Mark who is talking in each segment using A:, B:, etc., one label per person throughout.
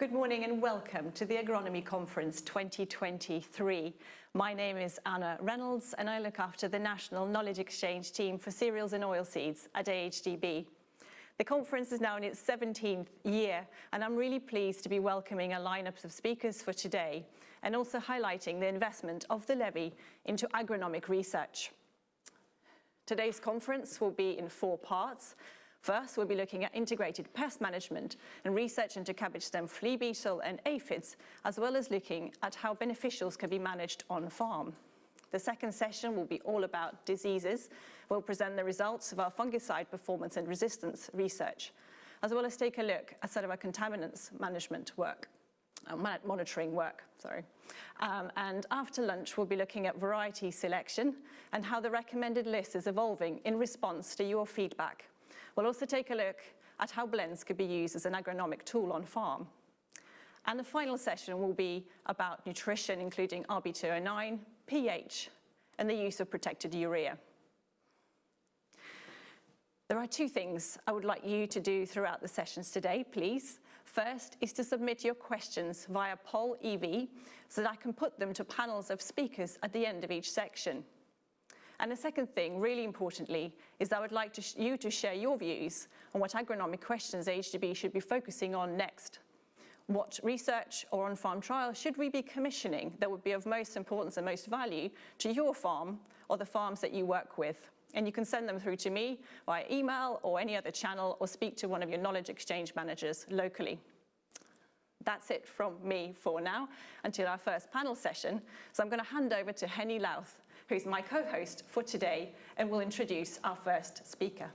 A: Good morning and welcome to the Agronomy Conference 2023. My name is Anna Reynolds and I look after the National Knowledge Exchange team for cereals and oilseeds at AHDB. The conference is now in its 17th year and I'm really pleased to be welcoming a lineup of speakers for today and also highlighting the investment of the levy into agronomic research. Today's conference will be in 4 parts. First, we'll be looking at integrated pest management and research into cabbage stem flea beetle and aphids, as well as looking at how beneficials can be managed on farm. The second session will be all about diseases. We'll present the results of our fungicide performance and resistance research, as well as take a look at some of our contaminants management work, monitoring work, sorry. And after lunch, we'll be looking at variety selection and how the recommended list is evolving in response to your feedback. We'll also take a look at how blends could be used as an agronomic tool on farm. And the final session will be about nutrition, including RB209, pH, and the use of protected urea. There are 2 things I would like you to do throughout the sessions today, please. First is to submit your questions via Poll EV so that I can put them to panels of speakers at the end of each section. And the second thing, really importantly, is that I would like you to share your views on what agronomic questions AHDB should be focusing on next. What research or on-farm trials should we be commissioning that would be of most importance and most value to your farm or the farms that you work with? And you can send them through to me via email or any other channel or speak to one of your knowledge exchange managers locally. That's it from me for now until our first panel session. So I'm going to hand over to Henny Louth, who's my co-host for today and will introduce our first speaker.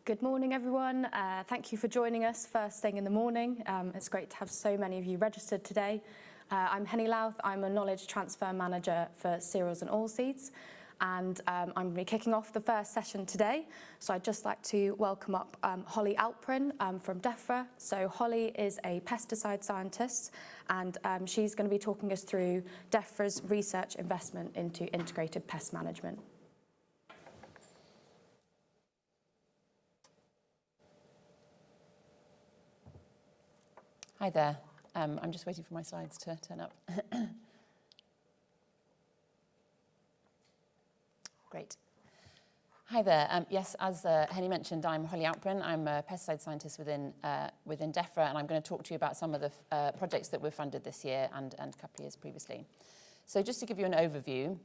B: Good morning, everyone. Thank you for joining us first thing in the morning. It's great to have so many of you registered today. I'm Henny Louth. I'm a knowledge transfer manager for cereals and oilseeds. And I'm going to be kicking off the first session today. So I'd just like to welcome up Holly Alpren from Defra. So Holly is a pesticide scientist, and she's going to be talking us through Defra's research investment into integrated pest management.
C: Hi there. I'm just waiting for my slides to turn up. Great. Hi there. Yes, as Henny mentioned, I'm Holly Alpren. I'm a pesticide scientist within Defra, and I'm going to talk to you about some of the projects that we've funded this year and a couple of years previously. So just to give you an overview,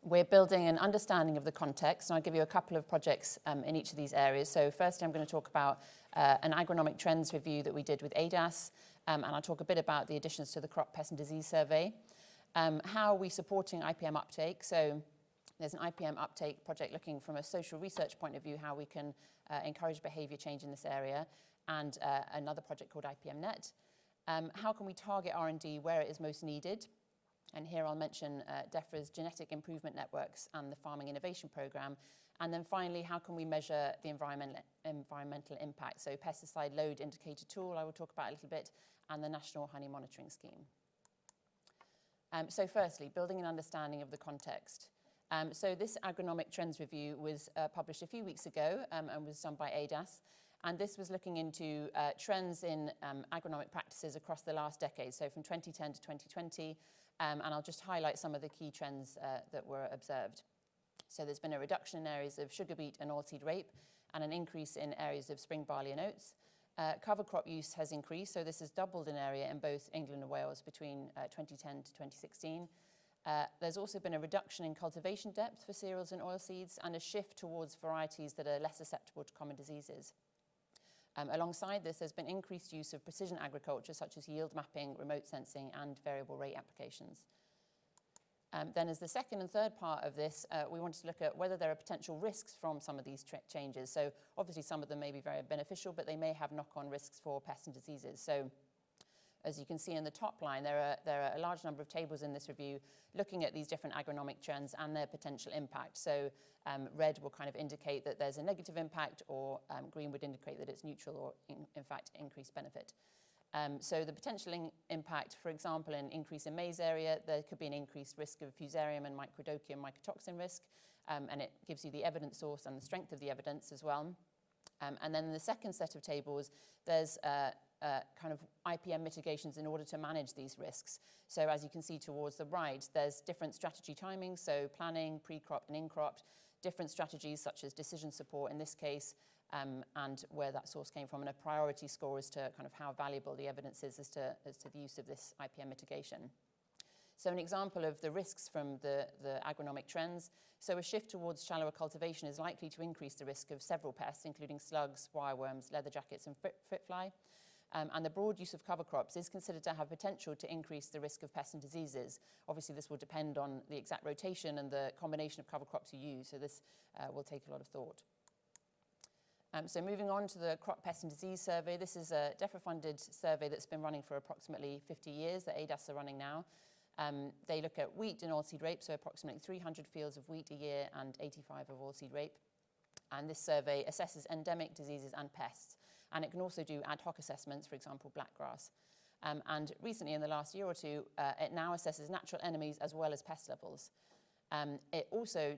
C: we're building an understanding of the context, and I'll give you a couple of projects in each of these areas. So firstly, I'm going to talk about an agronomic trends review that we did with ADAS, and I'll talk a bit about the additions to the crop pest and disease survey. How are we supporting IPM uptake? So there's an IPM uptake project looking from a social research point of view, how we can encourage behaviour change in this area, and another project called IPM Net. How can we target R&D where it is most needed? And here I'll mention Defra's genetic improvement networks and the farming innovation programme. And then finally, how can we measure the environmental impact? So pesticide load indicator tool, I will talk about a little bit, and the National Honey Monitoring Scheme. So firstly, building an understanding of the context. So this agronomic trends review was published a few weeks ago and was done by ADAS. And this was looking into trends in agronomic practices across the last decade, so from 2010 to 2020. And I'll just highlight some of the key trends that were observed. So there's been a reduction in areas of sugar beet and oilseed rape, and an increase in areas of spring barley and oats. Cover crop use has increased, so this has doubled in area in both England and Wales between 2010 to 2016. There's also been a reduction in cultivation depth for cereals and oilseeds and a shift towards varieties that are less susceptible to common diseases. Alongside this, there's been increased use of precision agriculture, such as yield mapping, remote sensing, and variable rate applications. Then as the second and third part of this, we wanted to look at whether there are potential risks from some of these changes. So obviously some of them may be very beneficial, but they may have knock-on risks for pests and diseases. So as you can see in the top line, there are a large number of tables in this review looking at these different agronomic trends and their potential impact. So red will kind of indicate that there's a negative impact, or green would indicate that it's neutral or in fact increased benefit. So the potential impact, for example, in increase in maize area, there could be an increased risk of fusarium and microdochium mycotoxin risk, and it gives you the evidence source and the strength of the evidence as well. And then in the second set of tables, there's kind of IPM mitigations in order to manage these risks. So as you can see towards the right, there's different strategy timings, so planning, pre-crop and in-crop, different strategies such as decision support in this case, and where that source came from, and a priority score as to kind of how valuable the evidence is as to the use of this IPM mitigation. So an example of the risks from the agronomic trends. So a shift towards shallower cultivation is likely to increase the risk of several pests, including slugs, wireworms, leather jackets and fruit fly. And the broad use of cover crops is considered to have potential to increase the risk of pests and diseases. Obviously, this will depend on the exact rotation and the combination of cover crops you use, so this will take a lot of thought. So moving on to the Crop Pest and Disease Survey, this is a Defra-funded survey that's been running for approximately 50 years that ADAS are running now. They look at wheat and oilseed rape, so approximately 300 fields of wheat a year and 85 of oilseed rape. And this survey assesses endemic diseases and pests. And it can also do ad hoc assessments, for example, blackgrass. And recently, in the last year or two, it now assesses natural enemies as well as pest levels. It also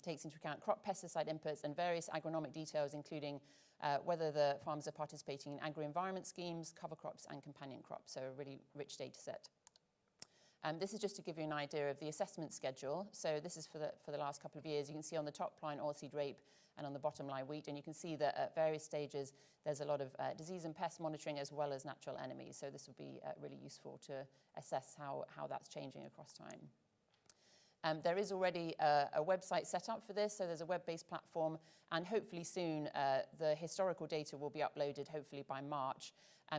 C: takes into account crop pesticide inputs and various agronomic details, including whether the farmers are participating in agro-environment schemes, cover crops and companion crops, so a really rich data set. This is just to give you an idea of the assessment schedule. So this is for the last couple of years. You can see on the top line oilseed rape and on the bottom line wheat, and you can see that at various stages there's a lot of disease and pest monitoring as well as natural enemies. So this will be really useful to assess how that's changing across time. There is already a website set up for this, so there's a web-based platform, and hopefully soon the historical data will be uploaded, hopefully by March,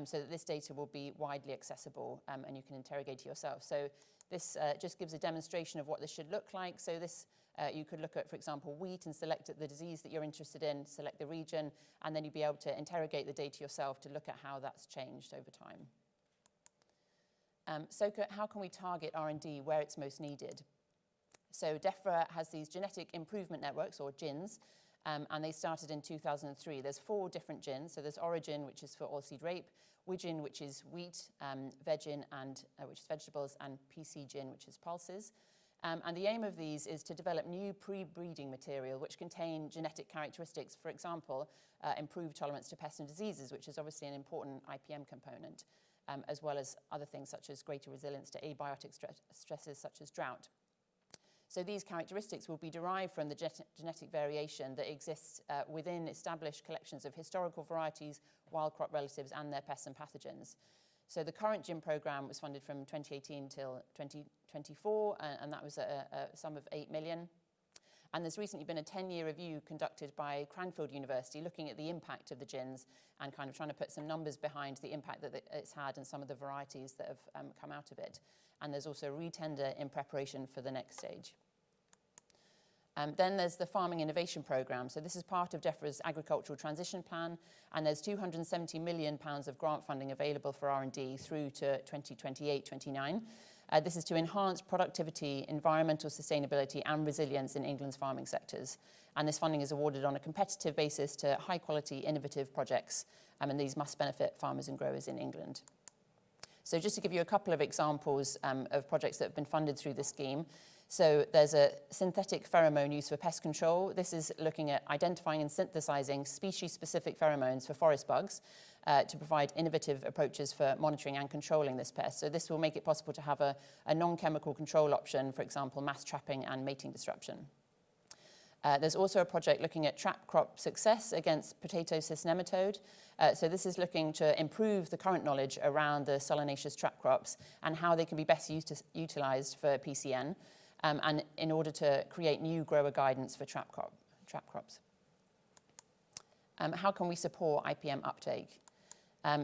C: so that this data will be widely accessible and you can interrogate it yourself. So this just gives a demonstration of what this should look like. So this, you could look at, for example, wheat and select the disease that you're interested in, select the region, and then you'd be able to interrogate the data yourself to look at how that's changed over time. So how can we target R&D where it's most needed? So Defra has these genetic improvement networks, or GINs, and they started in 2003. There's 4 different GINs. So there's Origin, which is for oilseed rape, Wigin, which is wheat, Vegin, which is vegetables, and PC-Gin, which is pulses. And the aim of these is to develop new pre-breeding material which contain genetic characteristics, for example, improved tolerance to pests and diseases, which is obviously an important IPM component, as well as other things such as greater resilience to abiotic stresses such as drought. So these characteristics will be derived from the genetic variation that exists within established collections of historical varieties, wild crop relatives, and their pests and pathogens. So the current GIN program was funded from 2018 till 2024, and that was a sum of 8 million. And there's recently been a 10-year review conducted by Cranfield University looking at the impact of the GINs and kind of trying to put some numbers behind the impact that it's had and some of the varieties that have come out of it. And there's also a re-tender in preparation for the next stage. Then there's the Farming Innovation Programme. So this is part of Defra's Agricultural Transition Plan, and there's £270 million of grant funding available for R&D through to 2028-29. This is to enhance productivity, environmental sustainability and resilience in England's farming sectors. And this funding is awarded on a competitive basis to high-quality, innovative projects, and these must benefit farmers and growers in England. So just to give you a couple of examples of projects that have been funded through this scheme. So there's a synthetic pheromone use for pest control. This is looking at identifying and synthesizing species-specific pheromones for forest bugs to provide innovative approaches for monitoring and controlling this pest. So this will make it possible to have a non-chemical control option, for example, mass trapping and mating disruption. There's also a project looking at trap crop success against potato cyst nematode. So this is looking to improve the current knowledge around the solanaceous trap crops and how they can be best utilized for PCN, and in order to create new grower guidance for trap crops. How can we support IPM uptake?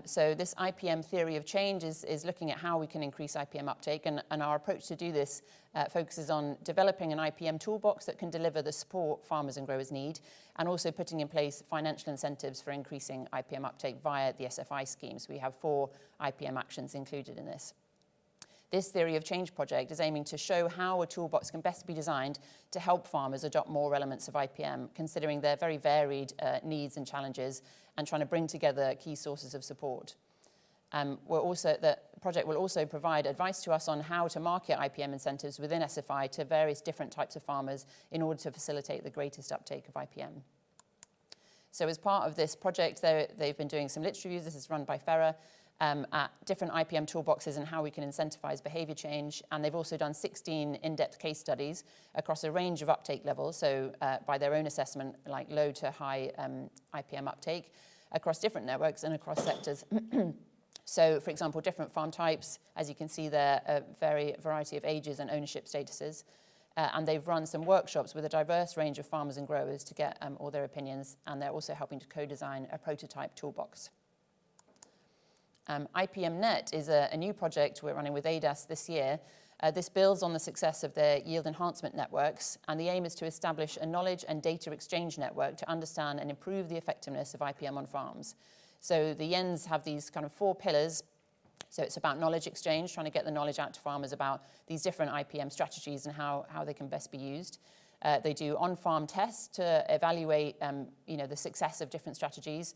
C: So this IPM theory of change is looking at how we can increase IPM uptake, and our approach to do this focuses on developing an IPM toolbox that can deliver the support farmers and growers need, and also putting in place financial incentives for increasing IPM uptake via the SFI schemes. We have 4 IPM actions included in this. This theory of change project is aiming to show how a toolbox can best be designed to help farmers adopt more elements of IPM, considering their very varied needs and challenges, and trying to bring together key sources of support. The project will also provide advice to us on how to market IPM incentives within SFI to various different types of farmers in order to facilitate the greatest uptake of IPM. So as part of this project, they've been doing some literature reviews. This is run by FERA. at different IPM toolboxes and how we can incentivize behavior change. And they've also done 16 in-depth case studies across a range of uptake levels, so by their own assessment, like low to high IPM uptake, across different networks and across sectors. So, for example, different farm types, as you can see there, a variety of ages and ownership statuses. And they've run some workshops with a diverse range of farmers and growers to get all their opinions, and they're also helping to co-design a prototype toolbox. IPM-Net is a new project we're running with AHDS this year. This builds on the success of their yield enhancement networks, and the aim is to establish a knowledge and data exchange network to understand and improve the effectiveness of IPM on farms. So the YENs have these kind of 4 pillars. So it's about knowledge exchange, trying to get the knowledge out to farmers about these different IPM strategies and how they can best be used. They do on-farm tests to evaluate the success of different strategies.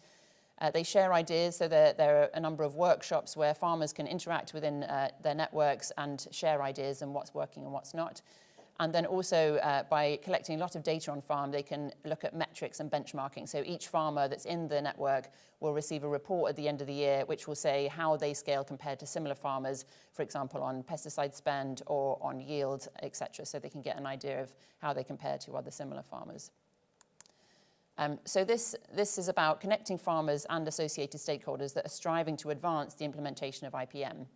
C: They share ideas, so there are a number of workshops where farmers can interact within their networks and share ideas and what's working and what's not. And then also by collecting a lot of data on farm, they can look at metrics and benchmarking. So each farmer that's in the network will receive a report at the end of the year which will say how they scale compared to similar farmers, for example, on pesticide spend or on yield, etc. So they can get an idea of how they compare to other similar farmers. So this is about connecting farmers and associated stakeholders that are striving to advance the implementation of IPM.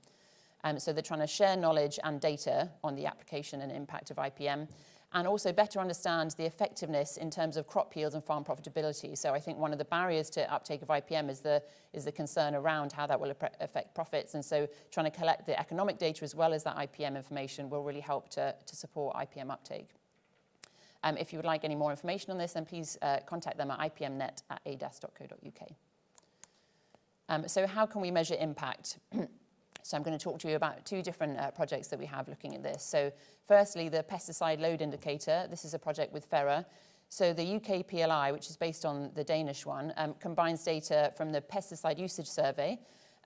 C: So they're trying to share knowledge and data on the application and impact of IPM, and also better understand the effectiveness in terms of crop yields and farm profitability. So I think one of the barriers to uptake of IPM is the concern around how that will affect profits. And so trying to collect the economic data as well as that IPM information will really help to support IPM uptake. If you would like any more information on this, then please contact them at ipmnet@ahdas.co.uk. So how can we measure impact? So I'm going to talk to you about 2 different projects that we have looking at this. So firstly, the pesticide load indicator. This is a project with Defra. So the UK PLI, which is based on the Danish one, combines data from the pesticide usage survey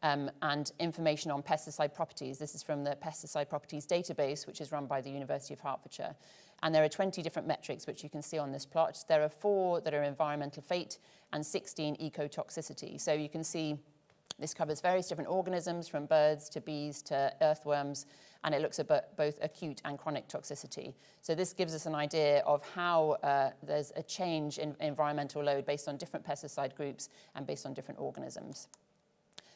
C: and information on pesticide properties. This is from the pesticide properties database, which is run by the University of Hertfordshire. And there are 20 different metrics, which you can see on this plot. There are 4 that are environmental fate and 16 ecotoxicity. So you can see this covers various different organisms, from birds to bees to earthworms, and it looks at both acute and chronic toxicity. So this gives us an idea of how there's a change in environmental load based on different pesticide groups and based on different organisms.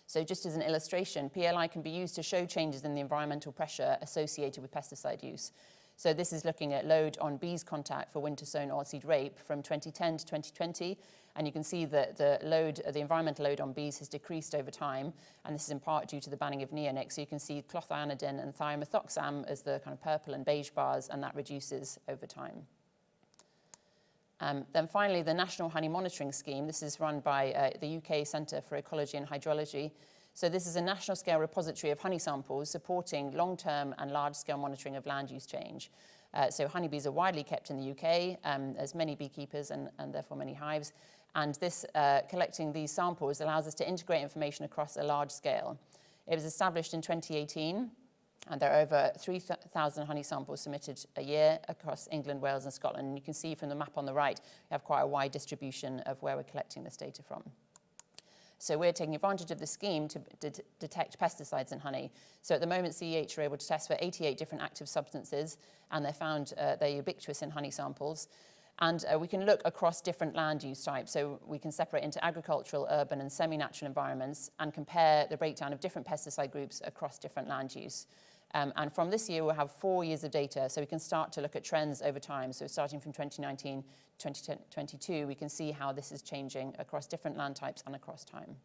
C: So just as an illustration, PLI can be used to show changes in the environmental pressure associated with pesticide use. So this is looking at load on bees contact for winter sown oilseed rape from 2010 to 2020. And you can see that the environmental load on bees has decreased over time. And this is in part due to the banning of neonics. So you can see clothianidin and thiamethoxam as the kind of purple and beige bars, and that reduces over time. Then finally, the National Honey Monitoring Scheme. This is run by the UK Centre for Ecology and Hydrology. So this is a national scale repository of honey samples supporting long-term and large-scale monitoring of land use change. So honeybees are widely kept in the UK. There's many beekeepers and therefore many hives. And this collecting these samples allows us to integrate information across a large scale. It was established in 2018, and there are over 3,000 honey samples submitted a year across England, Wales and Scotland. And you can see from the map on the right, we have quite a wide distribution of where we're collecting this data from. So we're taking advantage of the scheme to detect pesticides in honey. So at the moment, CEH are able to test for 88 different active substances, and they're ubiquitous in honey samples. And we can look across different land use types. So we can separate into agricultural, urban, and semi-natural environments and compare the breakdown of different pesticide groups across different land use. And from this year, we'll have 4 years of data, so we can start to look at trends over time. So starting from 2019 to 2022, we can see how this is changing across different land types and across time.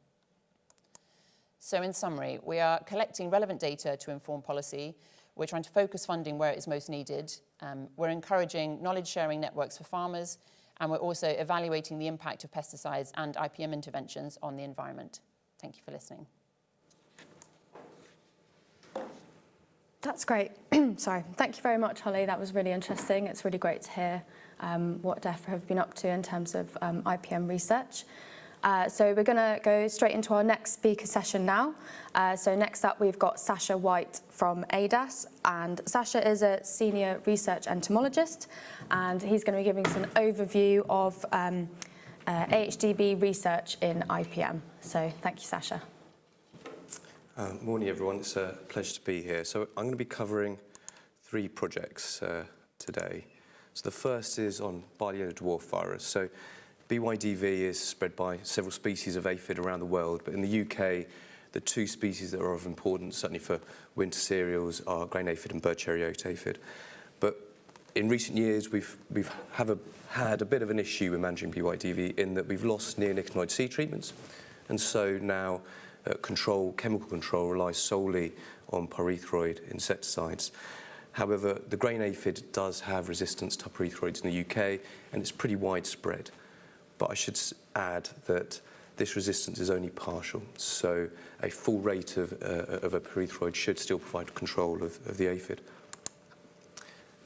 C: So in summary, we are collecting relevant data to inform policy. We're trying to focus funding where it is most needed. We're encouraging knowledge-sharing networks for farmers, and we're also evaluating the impact of pesticides and IPM interventions on the environment. Thank you for listening.
B: That's great. Sorry. Thank you very much, Holly. That was really interesting. It's really great to hear what Defra have been up to in terms of IPM research. So we're going to go straight into our next speaker session now. So next up, we've got Sacha White from AHDS. And Sacha is a senior research entomologist, and he's going to be giving us an overview of AHDB research in IPM. So thank you, Sacha.
D: Morning, everyone. It's a pleasure to be here. So I'm going to be covering 3 projects today. So the first is on barley yellow dwarf virus. So BYDV is spread by several species of aphid around the world, but in the UK, the 2 species that are of importance, certainly for winter cereals, are grain aphid and bird cherry oat aphid. But in recent years, we've had a bit of an issue with managing BYDV in that we've lost neonicotinoid seed treatments, and so now chemical control relies solely on pyrethroid insecticides. However, the grain aphid does have resistance to pyrethroids in the UK, and it's pretty widespread. But I should add that this resistance is only partial, so a full rate of a pyrethroid should still provide control of the aphid.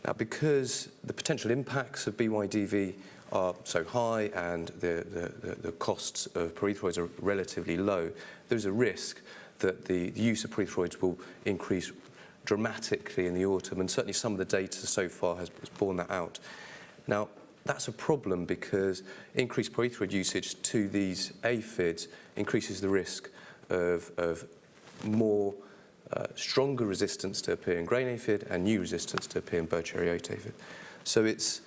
D: Now, because the potential impacts of BYDV are so high and the costs of pyrethroids are relatively low, there's a risk that the use of pyrethroids will increase dramatically in the autumn, and certainly some of the data so far has borne that out. Now, that's a problem because increased pyrethroid usage to these aphids increases the risk of more stronger resistance to appear in grain aphid and new resistance to appear in bird cherry oat aphid. So it's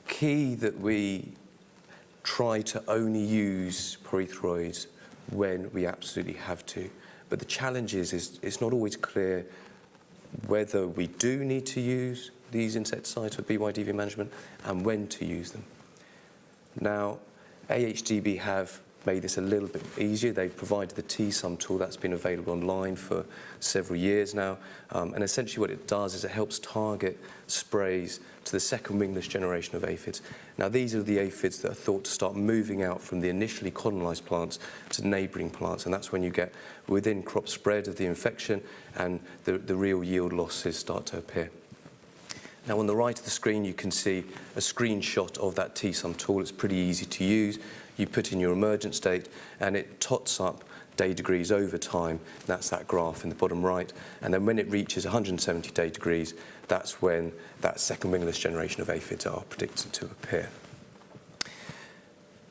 D: key that we try to only use pyrethroids when we absolutely have to. But the challenge is it's not always clear whether we do need to use these insecticides for BYDV management and when to use them. Now, AHDB have made this a little bit easier. They've provided the T-Sum tool that's been available online for several years now. And essentially what it does is it helps target sprays to the second wingless generation of aphids. Now, these are the aphids that are thought to start moving out from the initially colonized plants to neighboring plants, and that's when you get within crop spread of the infection and the real yield losses start to appear. Now, on the right of the screen, you can see a screenshot of that T-Sum tool. It's pretty easy to use. You put in your emergence date, and it tots up day degrees over time. That's that graph in the bottom right. And then when it reaches 170 day degrees, that's when that second wingless generation of aphids are predicted to appear.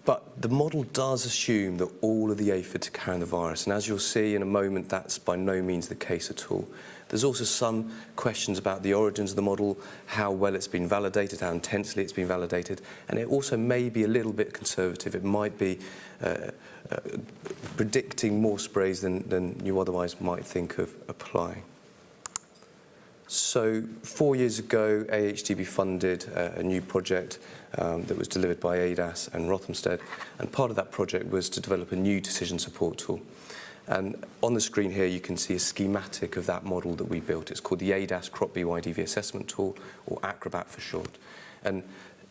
D: But the model does assume that all of the aphids are carrying the virus. And as you'll see in a moment, that's by no means the case at all. There's also some questions about the origins of the model, how well it's been validated, how intensely it's been validated, and it also may be a little bit conservative. It might be predicting more sprays than you otherwise might think of applying. So 4 years ago, AHDB funded a new project that was delivered by ADAS and Rothamsted, and part of that project was to develop a new decision support tool. And on the screen here, you can see a schematic of that model that we built. It's called the ADAS Crop BYDV Assessment Tool, or ACROBAT for short. And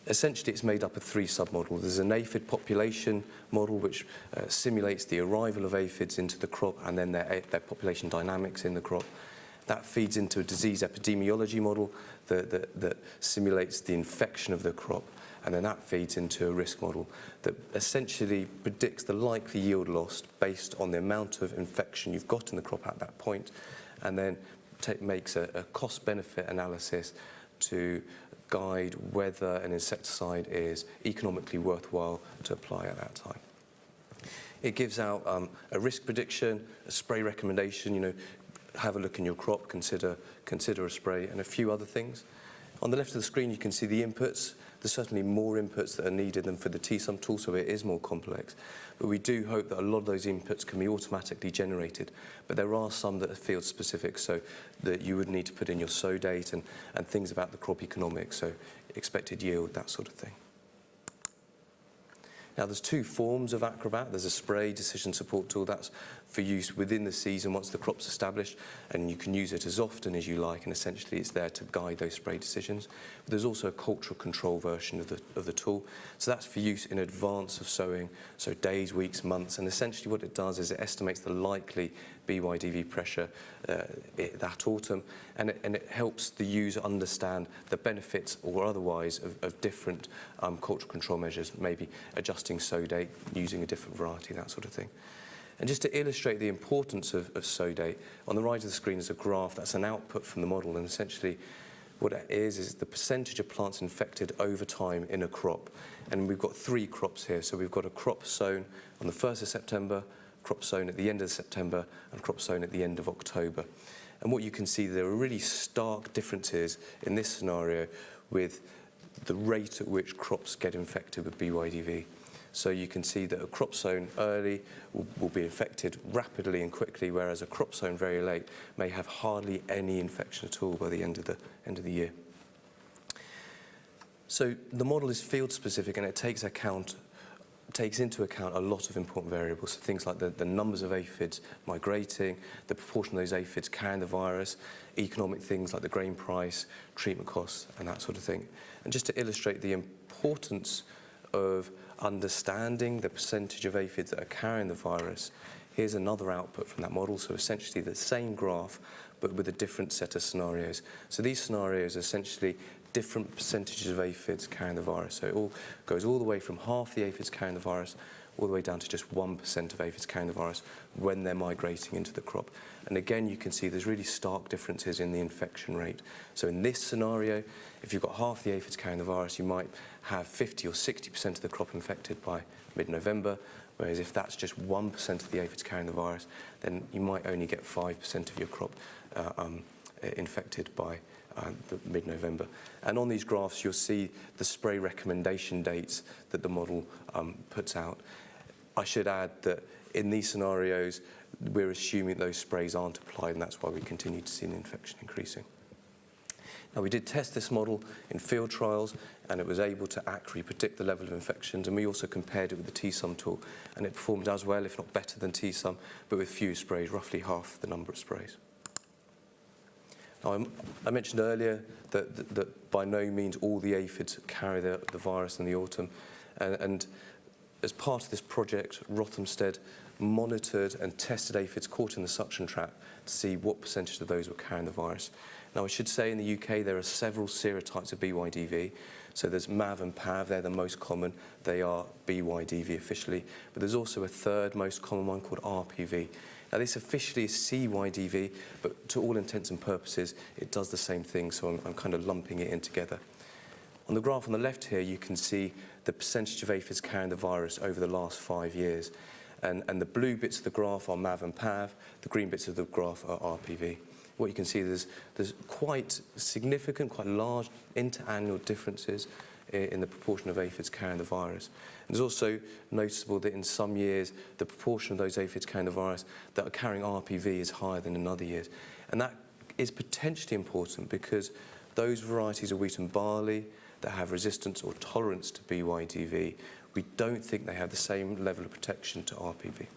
D: essentially, it's made up of 3 submodels. There's an aphid population model, which simulates the arrival of aphids into the crop and then their population dynamics in the crop. That feeds into a disease epidemiology model that simulates the infection of the crop. And then that feeds into a risk model that essentially predicts the likely yield loss based on the amount of infection you've got in the crop at that point, and then makes a cost-benefit analysis to guide whether an insecticide is economically worthwhile to apply at that time. It gives out a risk prediction, a spray recommendation, have a look in your crop, consider a spray, and a few other things. On the left of the screen, you can see the inputs. There's certainly more inputs that are needed than for the T-Sum tool, so it is more complex. But we do hope that a lot of those inputs can be automatically generated. But there are some that are field specific, so that you would need to put in your sow date and things about the crop economics, so expected yield, that sort of thing. Now, there's 2 forms of ACROBAT. There's a spray decision support tool. That's for use within the season once the crop's established, and you can use it as often as you like, and essentially it's there to guide those spray decisions. But there's also a cultural control version of the tool. So that's for use in advance of sowing, so days, weeks, months, and essentially what it does is it estimates the likely BYDV pressure that autumn, and it helps the user understand the benefits or otherwise of different cultural control measures, maybe adjusting sow date, using a different variety, that sort of thing. And just to illustrate the importance of sow date, on the right of the screen is a graph that's an output from the model, and essentially what it is the percentage of plants infected over time in a crop. And we've got 3 crops here. So we've got a crop sown on the 1st of September, crop sown at the end of September and crop sown at the end of October. And what you can see, there are really stark differences in this scenario with the rate at which crops get infected with BYDV. So you can see that a crop sown early will be infected rapidly and quickly, whereas a crop sown very late may have hardly any infection at all by the end of the year. So the model is field specific, and it takes into account a lot of important variables, so things like the numbers of aphids migrating, the proportion of those aphids carrying the virus, economic things like the grain price, treatment costs, and that sort of thing. And just to illustrate the importance of understanding the percentage of aphids that are carrying the virus, here's another output from that model. So essentially the same graph, but with a different set of scenarios. So these scenarios are essentially different percentages of aphids carrying the virus. So it all goes all the way from half the aphids carrying the virus all the way down to just 1% of aphids carrying the virus when they're migrating into the crop. And again, you can see there's really stark differences in the infection rate. So in this scenario, if you've got half the aphids carrying the virus, you might have 50 or 60% of the crop infected by mid-November, whereas if that's just 1% of the aphids carrying the virus, then you might only get 5% of your crop infected by the mid-November. And on these graphs, you'll see the spray recommendation dates that the model puts out. I should add that in these scenarios, we're assuming those sprays aren't applied, and that's why we continue to see the infection increasing. Now, we did test this model in field trials, and it was able to accurately predict the level of infections, and we also compared it with the T-sum tool, and it performed as well, if not better than T-sum, but with fewer sprays, roughly half the number of sprays. Now, I mentioned earlier that by no means all the aphids carry the virus in the autumn, and as part of this project, Rothamsted monitored and tested aphids caught in the suction trap to see what percentage of those were carrying the virus. Now, I should say in the UK there are several serotypes of BYDV. So there's MAV and PAV, they're the most common. They are BYDV officially. But there's also a third most common one called RPV. Now, this officially is CYDV, but to all intents and purposes, it does the same thing, so I'm kind of lumping it in together. On the graph on the left here, you can see the percentage of aphids carrying the virus over the last 5 years. And the blue bits of the graph are MAV and PAV, the green bits of the graph are RPV. What you can see, there's quite significant, quite large interannual differences in the proportion of aphids carrying the virus. And it's also noticeable that in some years, the proportion of those aphids carrying the virus that are carrying RPV is higher than in other years. And that is potentially important because those varieties of wheat and barley that have resistance or tolerance to BYDV, we don't think they have the same level of protection to RPV.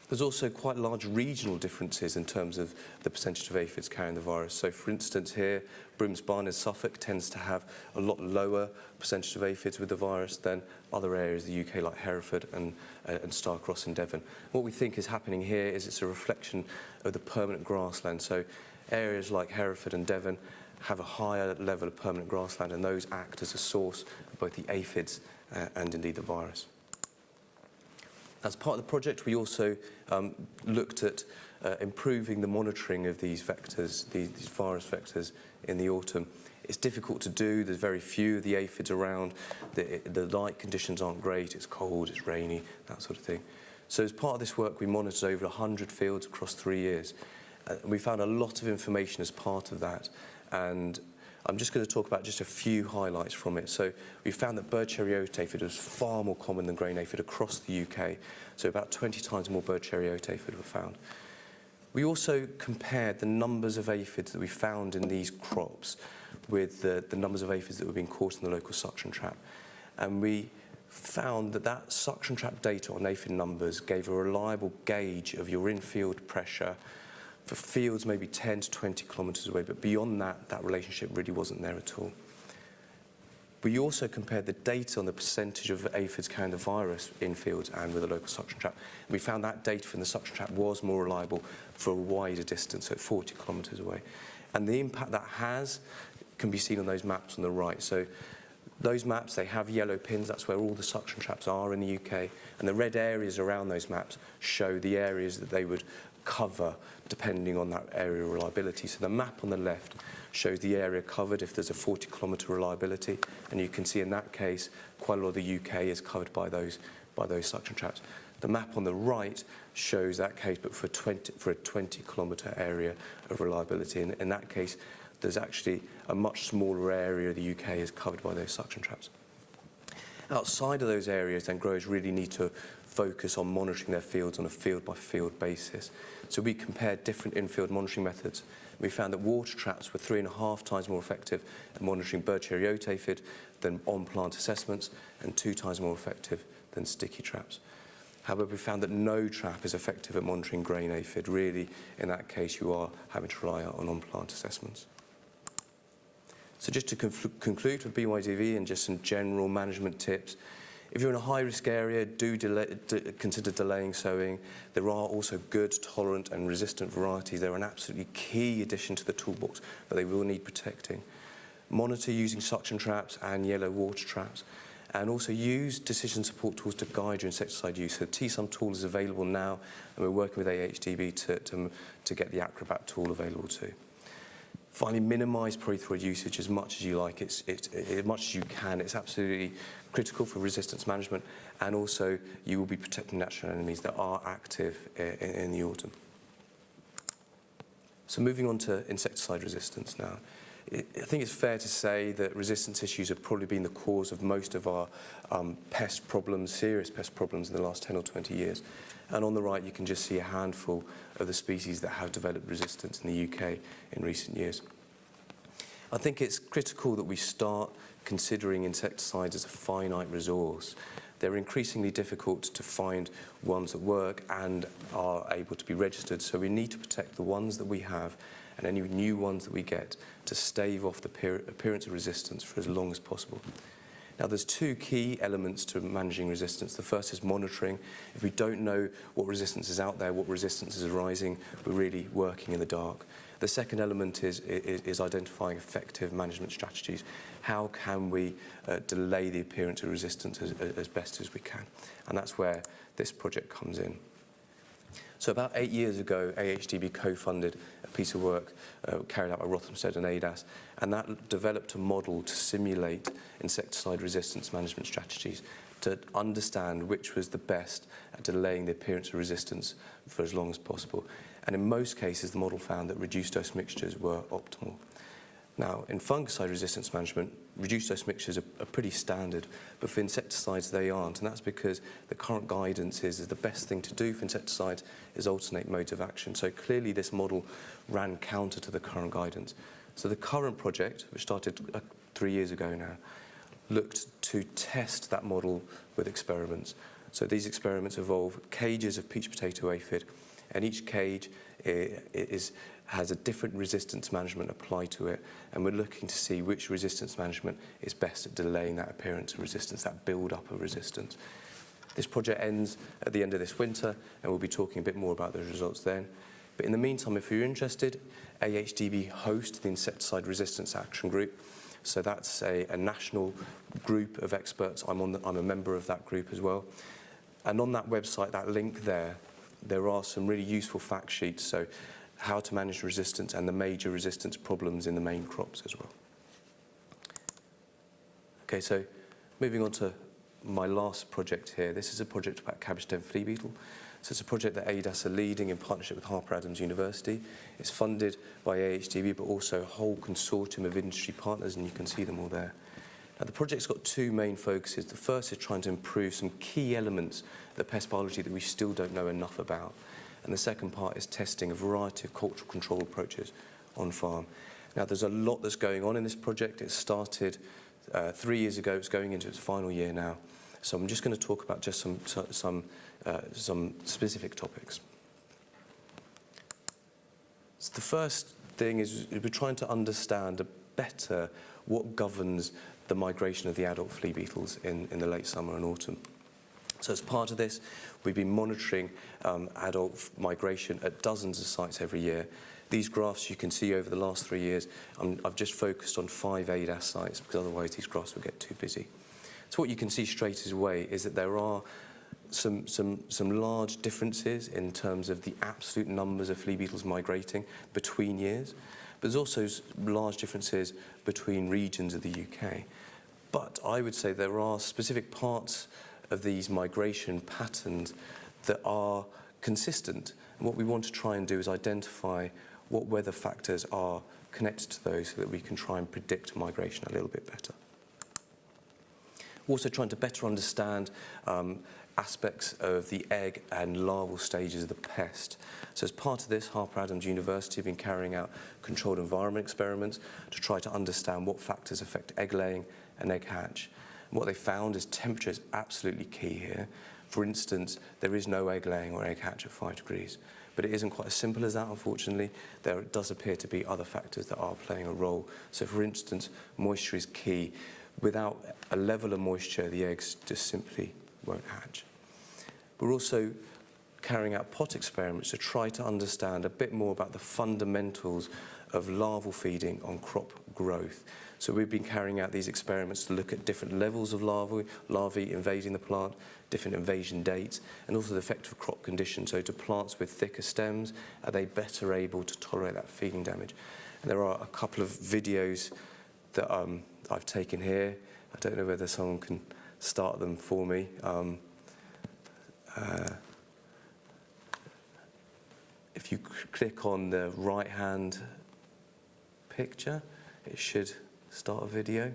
D: There's also quite large regional differences in terms of the percentage of aphids carrying the virus. So, for instance, here, Brimsbarn in Suffolk tends to have a lot lower percentage of aphids with the virus than other areas of the UK, like Hereford and Starcross in Devon. What we think is happening here is it's a reflection of the permanent grassland. So, areas like Hereford and Devon have a higher level of permanent grassland, and those act as a source of both the aphids and indeed the virus. As part of the project, we also looked at improving the monitoring of these vectors, these virus vectors in the autumn. It's difficult to do, there's very few of the aphids around, the light conditions aren't great, it's cold, it's rainy, that sort of thing. So as part of this work, we monitored over 100 fields across 3 years. We found a lot of information as part of that, and I'm just going to talk about just a few highlights from it. So we found that bird cherry oat aphid was far more common than grain aphid across the UK. So about 20 times more bird cherry oat aphid were found. We also compared the numbers of aphids that we found in these crops with the numbers of aphids that were being caught in the local suction trap. And we found that suction trap data on aphid numbers gave a reliable gauge of your in-field pressure for fields maybe 10 to 20 kilometres away, but beyond that, that relationship really wasn't there at all. We also compared the data on the percentage of aphids carrying the virus in fields and with a local suction trap. We found that data from the suction trap was more reliable for a wider distance, so 40 kilometres away. And the impact that has can be seen on those maps on the right. So those maps, they have yellow pins, that's where all the suction traps are in the UK, and the red areas around those maps show the areas that they would cover depending on that area reliability. So the map on the left shows the area covered if there's a 40-kilometre reliability, and you can see in that case quite a lot of the UK is covered by those by those suction traps. The map on the right shows that case, but for a 20-kilometre area of reliability. And in that case, there's actually a much smaller area of the UK is covered by those suction traps. Outside of those areas, then growers really need to focus on monitoring their fields on a field-by-field basis. So we compared different in-field monitoring methods. We found that water traps were 3.5 times more effective at monitoring bird chariot aphid than on-plant assessments, and 2 times more effective than sticky traps. However, we found that no trap is effective at monitoring grain aphid. Really, in that case, you are having to rely on on-plant assessments. So just to conclude with BYDV and just some general management tips, if you're in a high-risk area, consider delaying sowing. There are also good, tolerant and resistant varieties. They're an absolutely key addition to the toolbox, but they will need protecting. Monitor using suction traps and yellow water traps, and also use decision support tools to guide your insecticide use. So the T-Sum tool is available now, and we're working with AHDB to get the Acrobat tool available too. Finally, minimise polythroid usage as much as you like, as much as you can. It's absolutely critical for resistance management, and also you will be protecting natural enemies that are active in the autumn. So moving on to insecticide resistance now. I think it's fair to say that resistance issues have probably been the cause of most of our pest problems, serious pest problems in the last 10 or 20 years. And on the right, you can just see a handful of the species that have developed resistance in the UK in recent years. I think it's critical that we start considering insecticides as a finite resource. They're increasingly difficult to find ones that work and are able to be registered, so we need to protect the ones that we have and any new ones that we get to stave off the appearance of resistance for as long as possible. Now, there's 2 key elements to managing resistance. The first is monitoring. If we don't know what resistance is out there, what resistance is arising, we're really working in the dark. The second element is identifying effective management strategies. How can we delay the appearance of resistance as best as we can? And that's where this project comes in. So about 8 years ago, AHDB co-funded a piece of work carried out by Rothamsted and ADAS, and that developed a model to simulate insecticide resistance management strategies to understand which was the best at delaying the appearance of resistance for as long as possible. And in most cases, the model found that reduced dose mixtures were optimal. Now, in fungicide resistance management, reduced dose mixtures are pretty standard, but for insecticides they aren't, and that's because the current guidance is the best thing to do for insecticides is alternate modes of action. So clearly this model ran counter to the current guidance. So the current project, which started 3 years ago now, looked to test that model with experiments. So these experiments involve cages of peach potato aphid, and each cage has a different resistance management applied to it, and we're looking to see which resistance management is best at delaying that appearance of resistance, that build-up of resistance. This project ends at the end of this winter, and we'll be talking a bit more about those results then. But in the meantime, if you're interested, AHDB hosts the Insecticide Resistance Action Group. So that's a national group of experts. I'm a member of that group as well. And on that website, that link there are some really useful fact sheets. So how to manage resistance and the major resistance problems in the main crops as well. Okay, so moving on to my last project here. This is a project about cabbage stem flea beetle. So it's a project that ADAS are leading in partnership with Harper Adams University. It's funded by AHDB, but also a whole consortium of industry partners, and you can see them all there. Now, the project's got 2 main focuses. The first is trying to improve some key elements of the pest biology that we still don't know enough about. And the second part is testing a variety of cultural control approaches on farm. Now, there's a lot that's going on in this project. It started 3 years ago. It's going into its final year now. So I'm just going to talk about just some specific topics. So the first thing is we're trying to understand better what governs the migration of the adult flea beetles in the late summer and autumn. So as part of this, we've been monitoring adult migration at dozens of sites every year. These graphs you can see over the last 3 years, I've just focused on 5 ADAS sites because otherwise these graphs will get too busy. So what you can see straight away is that there are some large differences in terms of the absolute numbers of flea beetles migrating between years. But there's also large differences between regions of the UK. But I would say there are specific parts of these migration patterns that are consistent. And what we want to try and do is identify what weather factors are connected to those so that we can try and predict migration a little bit better. Also trying to better understand aspects of the egg and larval stages of the pest. So as part of this, Harper Adams University have been carrying out controlled environment experiments to try to understand what factors affect egg laying and egg hatch. And what they found is temperature is absolutely key here. For instance, there is no egg laying or egg hatch at 5 degrees. But it isn't quite as simple as that, unfortunately. There does appear to be other factors that are playing a role. So for instance, moisture is key. Without a level of moisture, the eggs just simply won't hatch. We're also carrying out pot experiments to try to understand a bit more about the fundamentals of larval feeding on crop growth. So we've been carrying out these experiments to look at different levels of larvae invading the plant, different invasion dates, and also the effect of crop conditions. So to plants with thicker stems, are they better able to tolerate that feeding damage? And there are a couple of videos that I've taken here. I don't know whether someone can start them for me. If you click on the right-hand picture, it should start a video.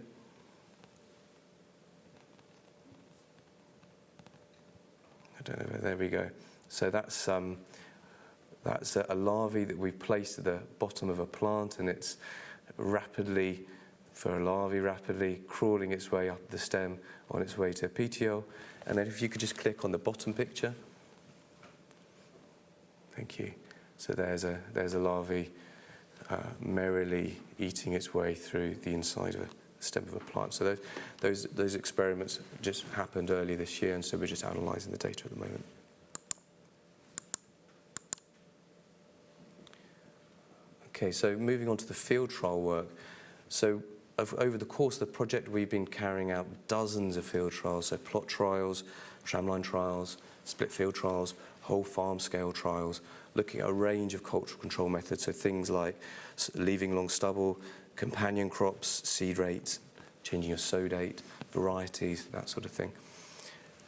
D: I don't know, there we go. So that's a larvae that we've placed at the bottom of a plant, and it's rapidly crawling its way up the stem on its way to petiole. And then if you could just click on the bottom picture. Thank you. So there's a larvae merrily eating its way through the inside of a stem of a plant. So those experiments just happened early this year, and so we're just analysing the data at the moment. Okay, so moving on to the field trial work. So over the course of the project, we've been carrying out dozens of field trials, so plot trials, tramline trials, split field trials, whole farm scale trials, looking at a range of cultural control methods, so things like leaving long stubble, companion crops, seed rates, changing your sow date, varieties, that sort of thing.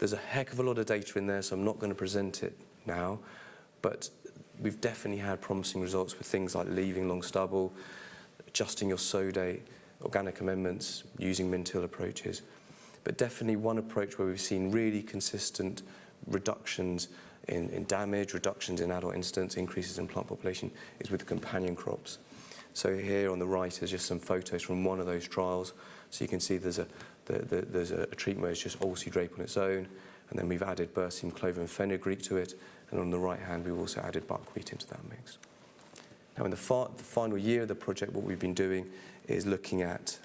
D: There's a heck of a lot of data in there, so I'm not going to present it now, but we've definitely had promising results with things like leaving long stubble, adjusting your sow date, organic amendments, using min-till approaches. But definitely one approach where we've seen really consistent reductions in damage, reductions in adult incidence, increases in plant population is with companion crops. So here on the right is just some photos from one of those trials. So you can see there's a treatment where it's just oilseed rape on its own, and then we've added berseem, clover and fenugreek to it, and on the right hand we've also added buckwheat into that mix. Now in the final year of the project, what we've been doing is looking at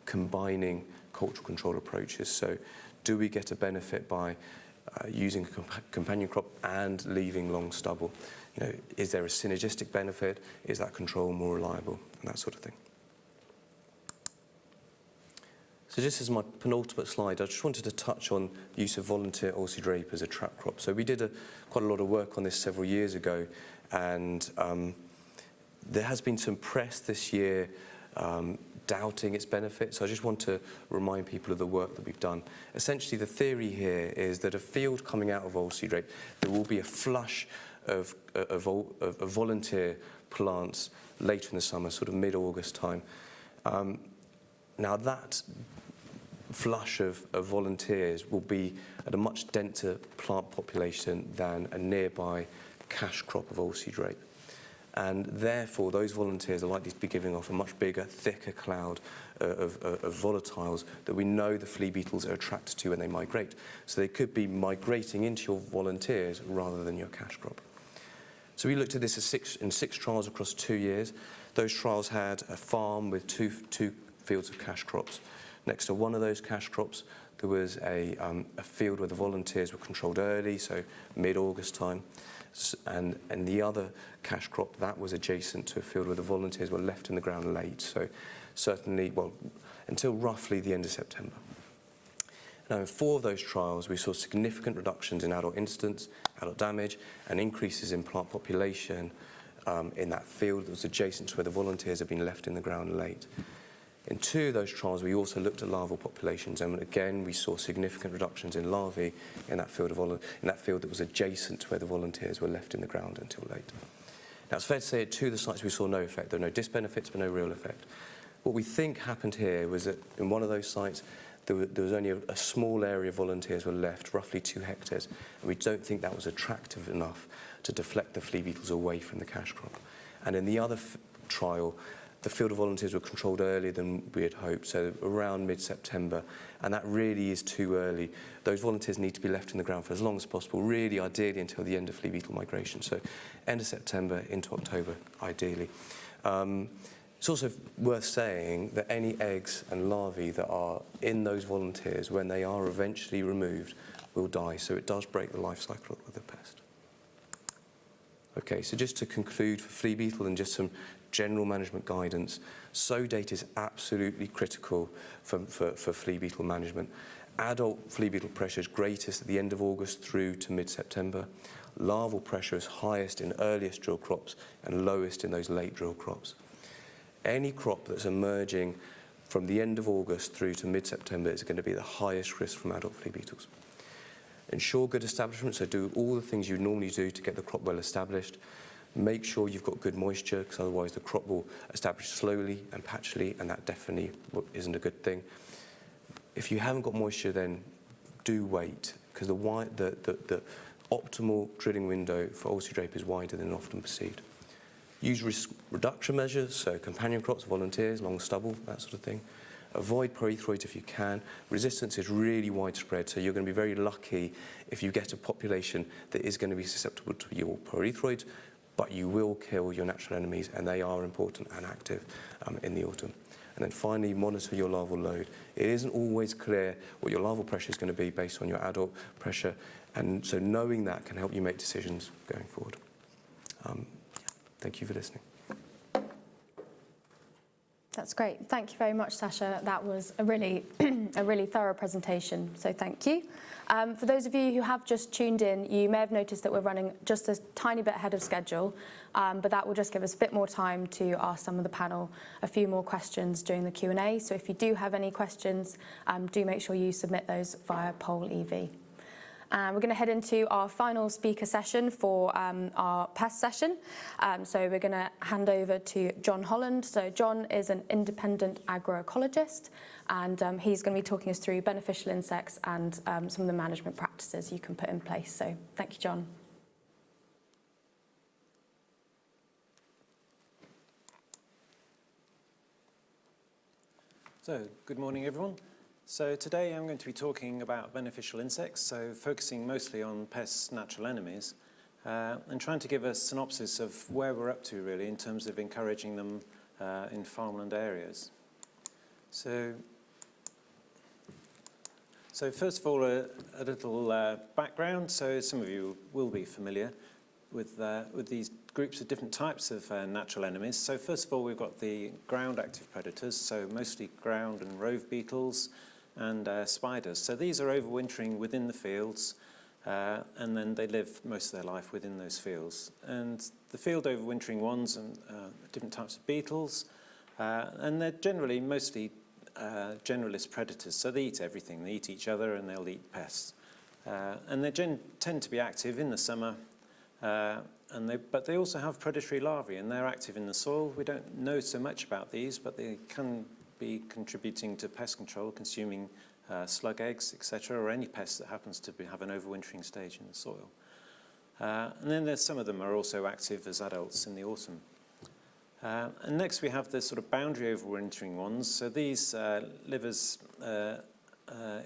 D: combining cultural control approaches. So do we get a benefit by using a companion crop and leaving long stubble? You know, is there a synergistic benefit? Is that control more reliable? And that sort of thing. So just as my penultimate slide, I just wanted to touch on the use of volunteer oilseed rape as a trap crop. So we did quite a lot of work on this several years ago, and there has been some press this year doubting its benefits. So I just want to remind people of the work that we've done. Essentially, the theory here is that a field coming out of oilseed rape, there will be a flush of volunteer plants later in the summer, sort of mid-August time. Now that flush of volunteers will be at a much denser plant population than a nearby cash crop of oilseed rape. And therefore, those volunteers are likely to be giving off a much bigger, thicker cloud of volatiles that we know the flea beetles are attracted to when they migrate. So they could be migrating into your volunteers rather than your cash crop. So we looked at this in six trials across 2 years. Those trials had a farm with two fields of cash crops. Next to one of those cash crops, there was a field where the volunteers were controlled early, so mid-August time. And the other cash crop, that was adjacent to a field where the volunteers were left in the ground late, so certainly, well, until roughly the end of September. Now, in 4 of those trials, we saw significant reductions in adult incidence, adult damage, and increases in plant population in that field that was adjacent to where the volunteers had been left in the ground late. In 2 of those trials, we also looked at larval populations, and again, we saw significant reductions in larvae in that field that was adjacent to where the volunteers were left in the ground until late. Now, it's fair to say at 2 of the sites we saw no effect. There were no disbenefits, but no real effect. What we think happened here was that in one of those sites, there was only a small area of volunteers were left, roughly 2 hectares, and we don't think that was attractive enough to deflect the flea beetles away from the cash crop. And in the other trial, the field of volunteers were controlled earlier than we had hoped, so around mid-September, and that really is too early. Those volunteers need to be left in the ground for as long as possible, really ideally until the end of flea beetle migration, so end of September into October, ideally. It's also worth saying that any eggs and larvae that are in those volunteers, when they are eventually removed, will die, so it does break the life cycle of the pest. Okay, so just to conclude for flea beetle and just some general management guidance, sow date is absolutely critical for flea beetle management. Adult flea beetle pressure is greatest at the end of August through to mid-September. Larval pressure is highest in earliest drill crops and lowest in those late drill crops. Any crop that's emerging from the end of August through to mid-September is going to be the highest risk from adult flea beetles. Ensure good establishment, so do all the things you normally do to get the crop well established. Make sure you've got good moisture, because otherwise the crop will establish slowly and patchily, and that definitely isn't a good thing. If you haven't got moisture, then do wait, because the optimal drilling window for oilseed rape is wider than often perceived. Use risk reduction measures, so companion crops, volunteers, long stubble, that sort of thing. Avoid pyrethroids if you can. Resistance is really widespread, so you're going to be very lucky if you get a population that is going to be susceptible to your pyrethroids, but you will kill your natural enemies, and they are important and active in the autumn. And then finally, monitor your larval load. It isn't always clear what your larval pressure is going to be based on your adult pressure, and so knowing that can help you make decisions going forward. Thank you for listening.
B: That's great. Thank you very much, Sacha. That was a really thorough presentation, so thank you. For those of you who have just tuned in, you may have noticed that we're running just a tiny bit ahead of schedule, but that will just give us a bit more time to ask some of the panel a few more questions during the Q&A. So if you do have any questions, do make sure you submit those via Poll EV. We're going to head into our final speaker session for our pest session. So we're going to hand over to John Holland. So John is an independent agroecologist, and he's going to be talking us through beneficial insects and some of the management practices you can put in place. So thank you, John.
E: So, good morning, everyone. So today I'm going to be talking about beneficial insects, so focusing mostly on pests' natural enemies, and trying to give a synopsis of where we're up to really in terms of encouraging them in farmland areas. So first of all, a little background. So some of you will be familiar with these groups of different types of natural enemies. So first of all, we've got the ground active predators, so mostly ground and rove beetles, and spiders. So these are overwintering within the fields, and then they live most of their life within those fields. And the field overwintering ones and different types of beetles, and they're generally mostly generalist predators. So they eat everything. They eat each other and they'll eat pests. And they tend to be active in the summer, but they also have predatory larvae, and they're active in the soil. We don't know so much about these, but they can be contributing to pest control, consuming slug eggs, etc., or any pest that happens to have an overwintering stage in the soil. And then there's some of them are also active as adults in the autumn. And next we have the sort of boundary overwintering ones. So these live as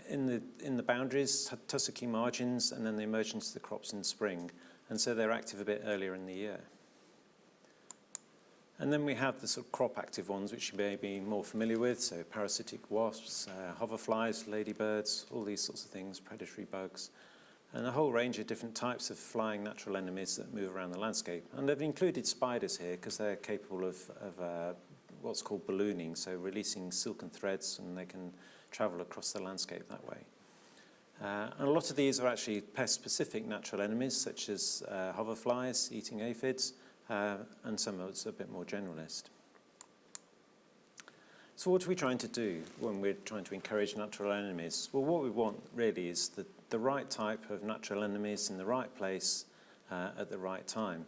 E: in the boundaries, tussocky margins, and then they emerge into the crops in spring. And so they're active a bit earlier in the year. And then we have the sort of crop active ones, which you may be more familiar with, so parasitic wasps, hoverflies, ladybirds, all these sorts of things, predatory bugs, and a whole range of different types of flying natural enemies that move around the landscape. And they've included spiders here because they're capable of what's called ballooning, so releasing silken threads, and they can travel across the landscape that way. And a lot of these are actually pest-specific natural enemies, such as hoverflies eating aphids, and some of it's a bit more generalist. So what are we trying to do when we're trying to encourage natural enemies? Well, what we want really is the right type of natural enemies in the right place at the right time.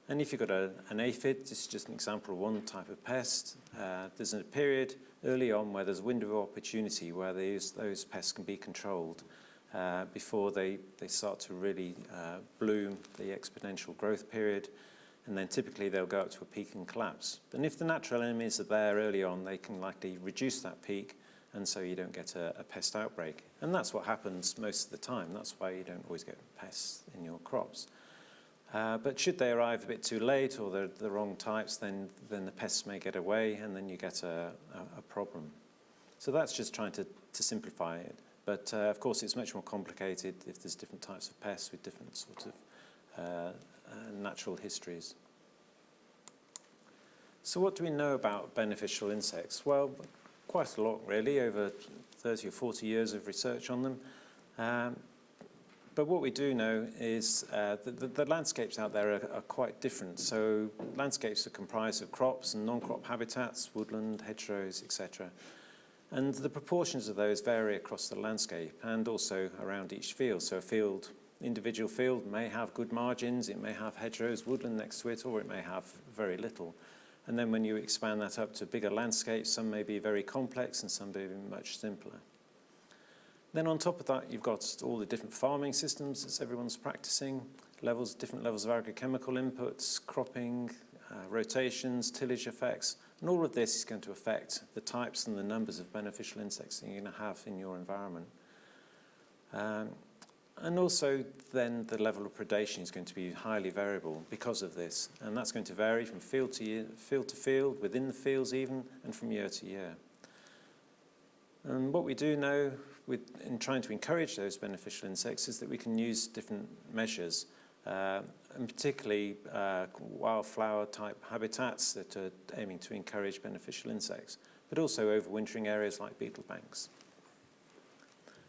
E: And if you've got an aphid, this is just an example of one type of pest, there's a period early on where there's a window of opportunity where those pests can be controlled before they start to really bloom, the exponential growth period, and then typically they'll go up to a peak and collapse. And if the natural enemies are there early on, they can likely reduce that peak, and so you don't get a pest outbreak. And that's what happens most of the time. That's why you don't always get pests in your crops. But should they arrive a bit too late or they're the wrong types, then the pests may get away and then you get a problem. So that's just trying to simplify it. But of course it's much more complicated if there's different types of pests with different sorts of natural histories. So what do we know about beneficial insects? Well, quite a lot really, over 30 or 40 years of research on them. But what we do know is the landscapes out there are quite different. So landscapes are comprised of crops and non-crop habitats, woodland, hedgerows, etc. And the proportions of those vary across the landscape and also around each field. So a individual field may have good margins, it may have hedgerows, woodland next to it, or it may have very little. And then when you expand that up to bigger landscapes, some may be very complex and some may be much simpler. Then on top of that, you've got all the different farming systems that everyone's practicing, different levels of agrochemical inputs, cropping, rotations, tillage effects, and all of this is going to affect the types and the numbers of beneficial insects that you're going to have in your environment. And also then the level of predation is going to be highly variable because of this, and that's going to vary from field to field, within the fields even, and from year to year. And what we do know in trying to encourage those beneficial insects is that we can use different measures, and particularly wildflower type habitats that are aiming to encourage beneficial insects, but also overwintering areas like beetle banks.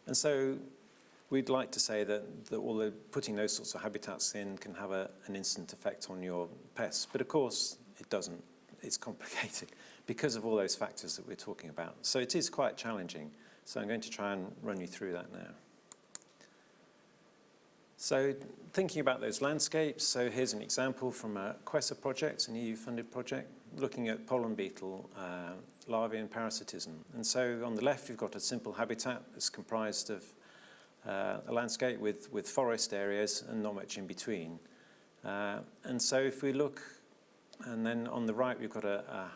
E: And so we'd like to say that putting those sorts of habitats in can have an instant effect on your pests, but of course it doesn't. It's complicated because of all those factors that we're talking about. So it is quite challenging. So I'm going to try and run you through that now. So thinking about those landscapes, so here's an example from a QUESA project, an EU-funded project, looking at pollen beetle larvae and parasitism. And so on the left, you've got a simple habitat that's comprised of a landscape with forest areas and not much in between. And so if we look, and then on the right, we've got a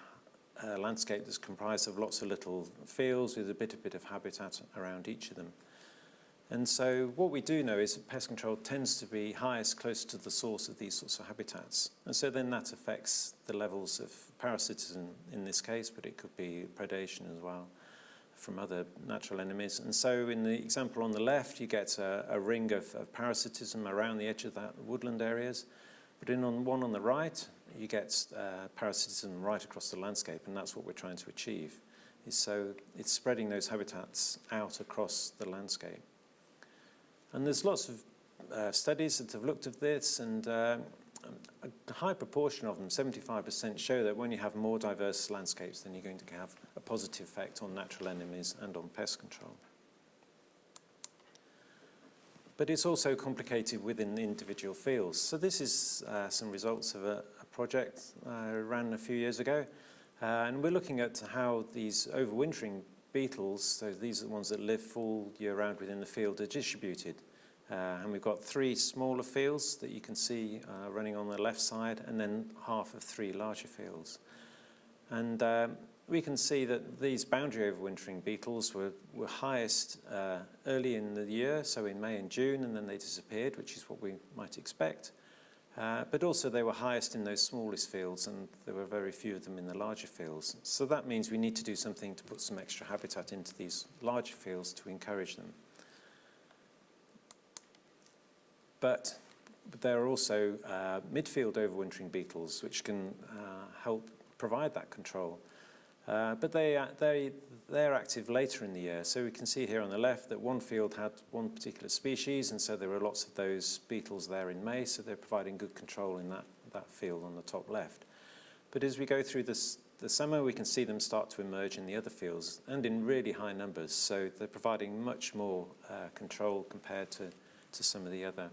E: landscape that's comprised of lots of little fields with a bit of habitat around each of them. And so what we do know is that pest control tends to be highest close to the source of these sorts of habitats. And so then that affects the levels of parasitism in this case, but it could be predation as well from other natural enemies. And so in the example on the left, you get a ring of parasitism around the edge of that woodland areas. But in one on the right, you get parasitism right across the landscape, and that's what we're trying to achieve. So it's spreading those habitats out across the landscape. And there's lots of studies that have looked at this, and a high proportion of them, 75%, show that when you have more diverse landscapes, then you're going to have a positive effect on natural enemies and on pest control. But it's also complicated within the individual fields. So this is some results of a project I ran a few years ago. And we're looking at how these overwintering beetles, so these are the ones that live full year round within the field, are distributed. And we've got 3 smaller fields that you can see running on the left side, and then half of 3 larger fields. And we can see that these boundary overwintering beetles were highest early in the year, so in May and June, and then they disappeared, which is what we might expect. But also they were highest in those smallest fields, and there were very few of them in the larger fields. So that means we need to do something to put some extra habitat into these larger fields to encourage them. But there are also midfield overwintering beetles, which can help provide that control. But they're active later in the year. So we can see here on the left that one field had one particular species, and so there were lots of those beetles there in May, so they're providing good control in that field on the top left. But as we go through the the summer, we can see them start to emerge in the other fields and in really high numbers. So they're providing much more control compared to some of the other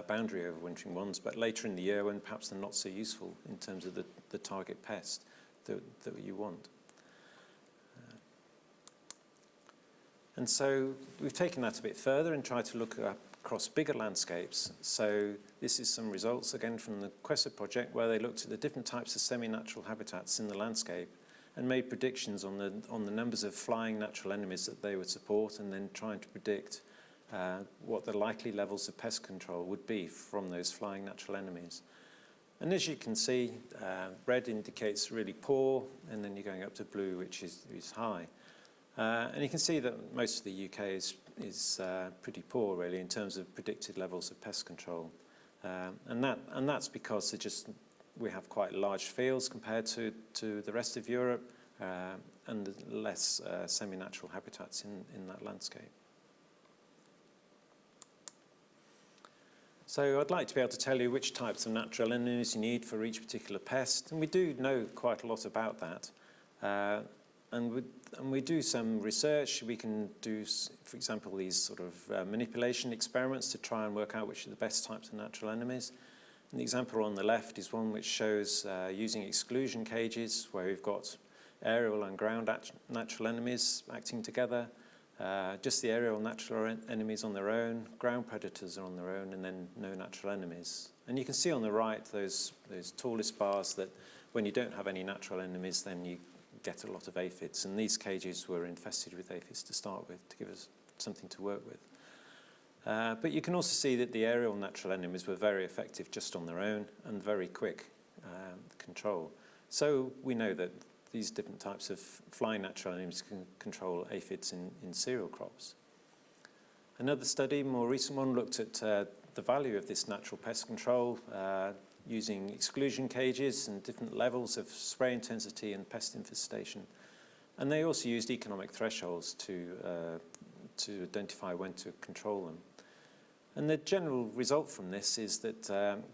E: boundary overwintering ones, but later in the year when perhaps they're not so useful in terms of the target pest that you want. And so we've taken that a bit further and tried to look across bigger landscapes. So this is some results again from the Quessa project, where they looked at the different types of semi-natural habitats in the landscape and made predictions on the numbers of flying natural enemies that they would support, and then trying to predict what the likely levels of pest control would be from those flying natural enemies. And as you can see, red indicates really poor, and then you're going up to blue, which is high. And you can see that most of the UK is pretty poor, really, in terms of predicted levels of pest control. And that's because we have quite large fields compared to the rest of Europe, and less semi-natural habitats in that landscape. So I'd like to be able to tell you which types of natural enemies you need for each particular pest, and we do know quite a lot about that. And we do some research. We can do, for example, these sort of manipulation experiments to try and work out which are the best types of natural enemies. And the example on the left is one which shows using exclusion cages, where we've got aerial and ground natural enemies acting together. Just the aerial natural enemies on their own, ground predators are on their own, and then no natural enemies. And you can see on the right those tallest bars that when you don't have any natural enemies, then you get a lot of aphids, and these cages were infested with aphids to start with to give us something to work with. But you can also see that the aerial natural enemies were very effective just on their own and very quick control. So we know that these different types of flying natural enemies can control aphids in cereal crops. Another study, more recent one, looked at the value of this natural pest control using exclusion cages and different levels of spray intensity and pest infestation. And they also used economic thresholds to identify when to control them. And the general result from this is that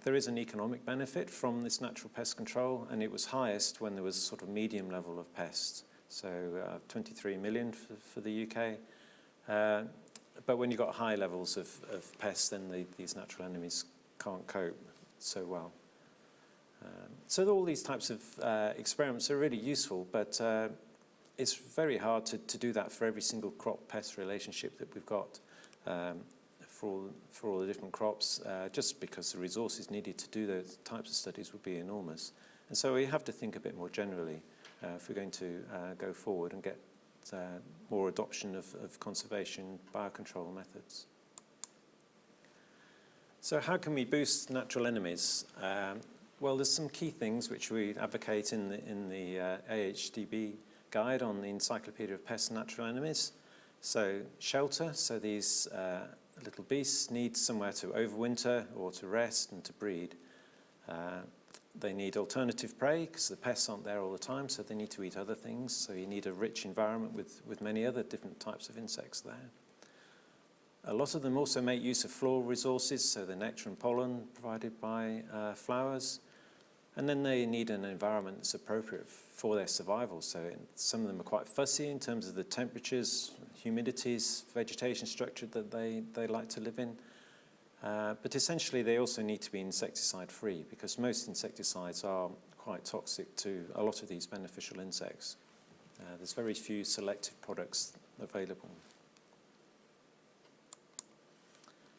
E: there is an economic benefit from this natural pest control, and it was highest when there was a sort of medium level of pests. So 23 million for the UK. But when you've got high levels of pests, then these natural enemies can't cope so well. So all these types of experiments are really useful, but it's very hard to do that for every single crop-pest relationship that we've got for all the different crops, just because the resources needed to do those types of studies would be enormous. And so we have to think a bit more generally if we're going to go forward and get more adoption of conservation biocontrol methods. So how can we boost natural enemies? Well, there's some key things which we advocate in the AHDB guide on the Encyclopedia of Pests and Natural Enemies. So shelter, so these little beasts need somewhere to overwinter or to rest and to breed. They need alternative prey because the pests aren't there all the time, so they need to eat other things. So you need a rich environment with many other different types of insects there. A lot of them also make use of floral resources, so the nectar and pollen provided by flowers. And then they need an environment that's appropriate for their survival. So some of them are quite fussy in terms of the temperatures, humidities, vegetation structure that they like to live in. But essentially they also need to be insecticide free, because most insecticides are quite toxic to a lot of these beneficial insects. There's very few selective products available.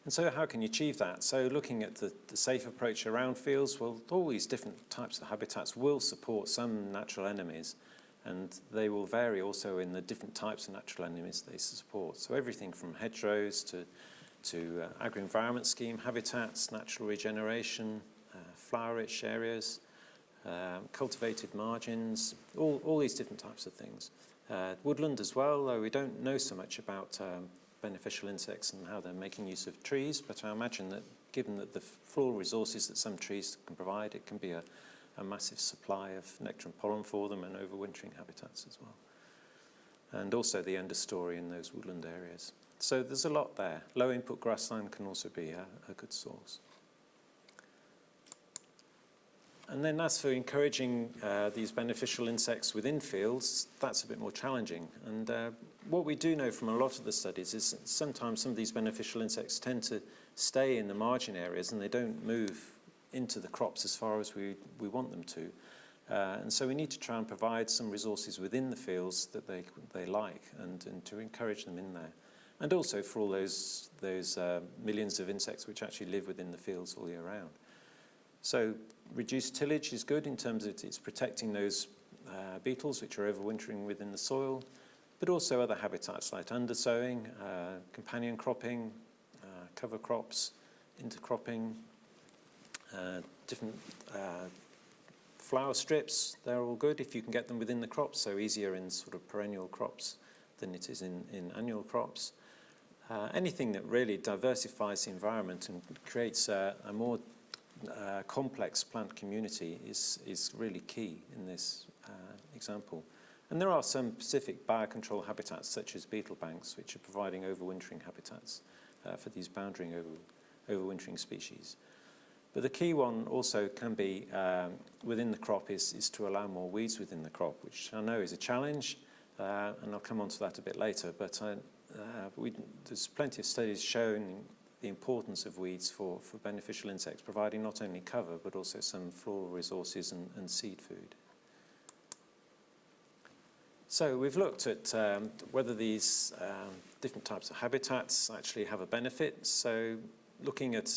E: And so how can you achieve that? So looking at the safe approach around fields, well, all these different types of habitats will support some natural enemies, and they will vary also in the different types of natural enemies they support. So everything from hedgerows to agro-environment scheme habitats, natural regeneration, flower-rich areas, cultivated margins, all these different types of things. Woodland as well, though we don't know so much about beneficial insects and how they're making use of trees, but I imagine that given that the floral resources that some trees can provide, it can be a massive supply of nectar and pollen for them, and overwintering habitats as well. And also the understory in those woodland areas. So there's a lot there. Low input grassland can also be a good source. And then as for encouraging these beneficial insects within fields, that's a bit more challenging. And what we do know from a lot of the studies is that sometimes some of these beneficial insects tend to stay in the margin areas and they don't move into the crops as far as we want them to. And so we need to try and provide some resources within the fields that they like and to encourage them in there. And also for all those millions of insects which actually live within the fields all year round. So reduced tillage is good in terms of it's protecting those beetles which are overwintering within the soil, but also other habitats like undersowing, companion cropping, cover crops, intercropping, different flower strips. They're all good if you can get them within the crops, so easier in sort of perennial crops than it is in annual crops. Anything that really diversifies the environment and creates a more complex plant community is really key in this example. And there are some specific biocontrol habitats such as beetle banks which are providing overwintering habitats for these boundary overwintering species. But the key one also can be within the crop is to allow more weeds within the crop, which I know is a challenge, and I'll come on to that a bit later. But there's plenty of studies showing the importance of weeds for beneficial insects, providing not only cover but also some floral resources and seed food. So we've looked at whether these different types of habitats actually have a benefit. So looking at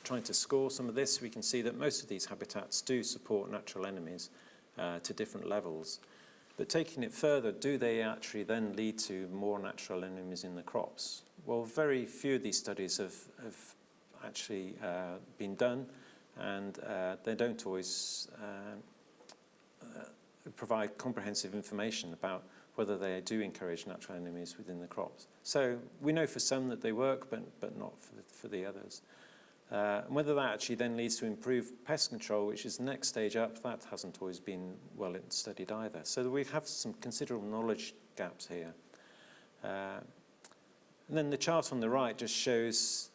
E: trying to score some of this, we can see that most of these habitats do support natural enemies to different levels. But taking it further, do they actually then lead to more natural enemies in the crops? Well, very few of these studies have actually been done, and they don't always provide comprehensive information about whether they do encourage natural enemies within the crops. So we know for some that they work, but not for the others. And whether that actually then leads to improved pest control, which is the next stage up, that hasn't always been well studied either. So we have some considerable knowledge gaps here. And then the chart on the right just shows,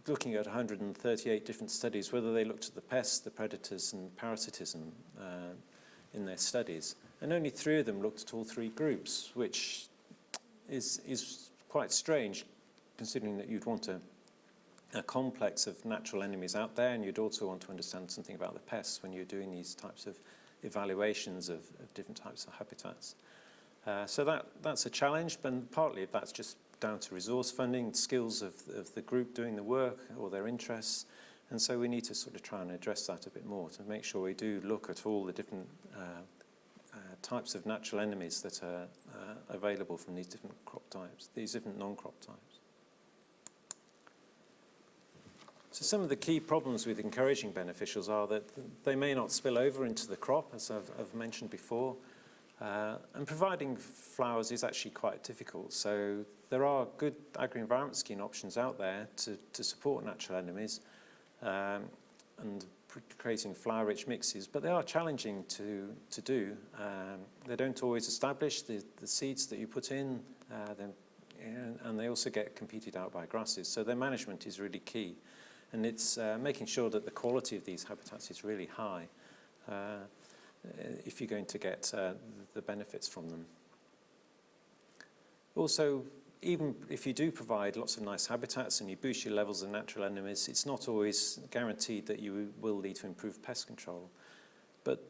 E: looking at 138 different studies, whether they looked at the pests, the predators, and parasitism in their studies. And only 3 of them looked at all 3 groups, which is quite strange, considering that you'd want a complex of natural enemies out there, and you'd also want to understand something about the pests when you're doing these types of evaluations of different types of habitats. So that's a challenge, but partly that's just down to resource funding, skills of the group doing the work, or their interests. And so we need to sort of try and address that a bit more to make sure we do look at all the different types of natural enemies that are available from these different crop types, these different non-crop types. So some of the key problems with encouraging beneficials are that they may not spill over into the crop, as I've mentioned before, and providing flowers is actually quite difficult. So there are good agri-environment scheme options out there to support natural enemies and creating flower-rich mixes, but they are challenging to do. They don't always establish the seeds that you put in, and they also get competed out by grasses. So their management is really key. And it's making sure that the quality of these habitats is really high if you're going to get the benefits from them. Also, even if you do provide lots of nice habitats and you boost your levels of natural enemies, it's not always guaranteed that you will lead to improved pest control. But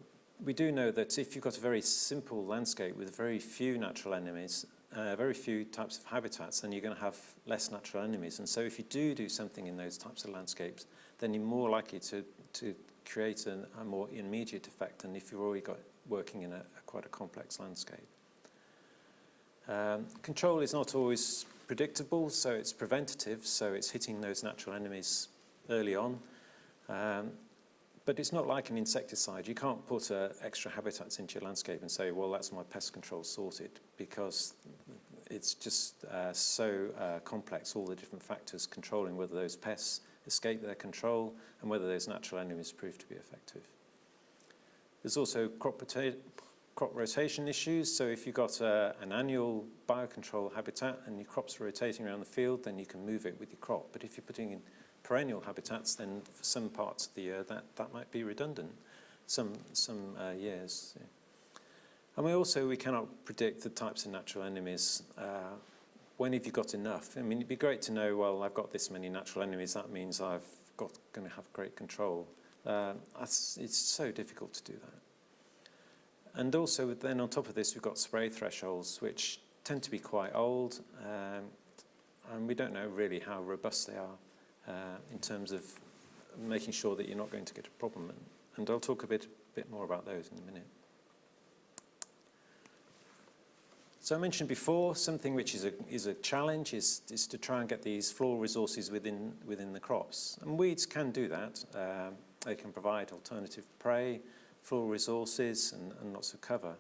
E: we do know that if you've got a very simple landscape with very few natural enemies, very few types of habitats, then you're going to have less natural enemies. And so if you do something in those types of landscapes, then you're more likely to create a more immediate effect than if you've already got working in quite a complex landscape. Control is not always predictable, so it's preventative, so it's hitting those natural enemies early on. But it's not like an insecticide. You can't put extra habitats into your landscape and say, well, that's my pest control sorted, because it's just so complex, all the different factors controlling whether those pests escape their control and whether those natural enemies prove to be effective. There's also crop rotation issues. So if you've got an annual biocontrol habitat and your crops are rotating around the field, then you can move it with your crop. But if you're putting in perennial habitats, then for some parts of the year that might be redundant. some years. And we cannot predict the types of natural enemies. When have you got enough? I mean, it'd be great to know, well, I've got this many natural enemies, that means I've going to have great control. It's so difficult to do that. And also then on top of this, we've got spray thresholds, which tend to be quite old, and we don't know really how robust they are in terms of making sure that you're not going to get a problem. And I'll talk a bit more about those in a minute. So I mentioned before, something which is a challenge is to try and get these floral resources within the crops. And weeds can do that. They can provide alternative prey, floral resources, and lots of cover.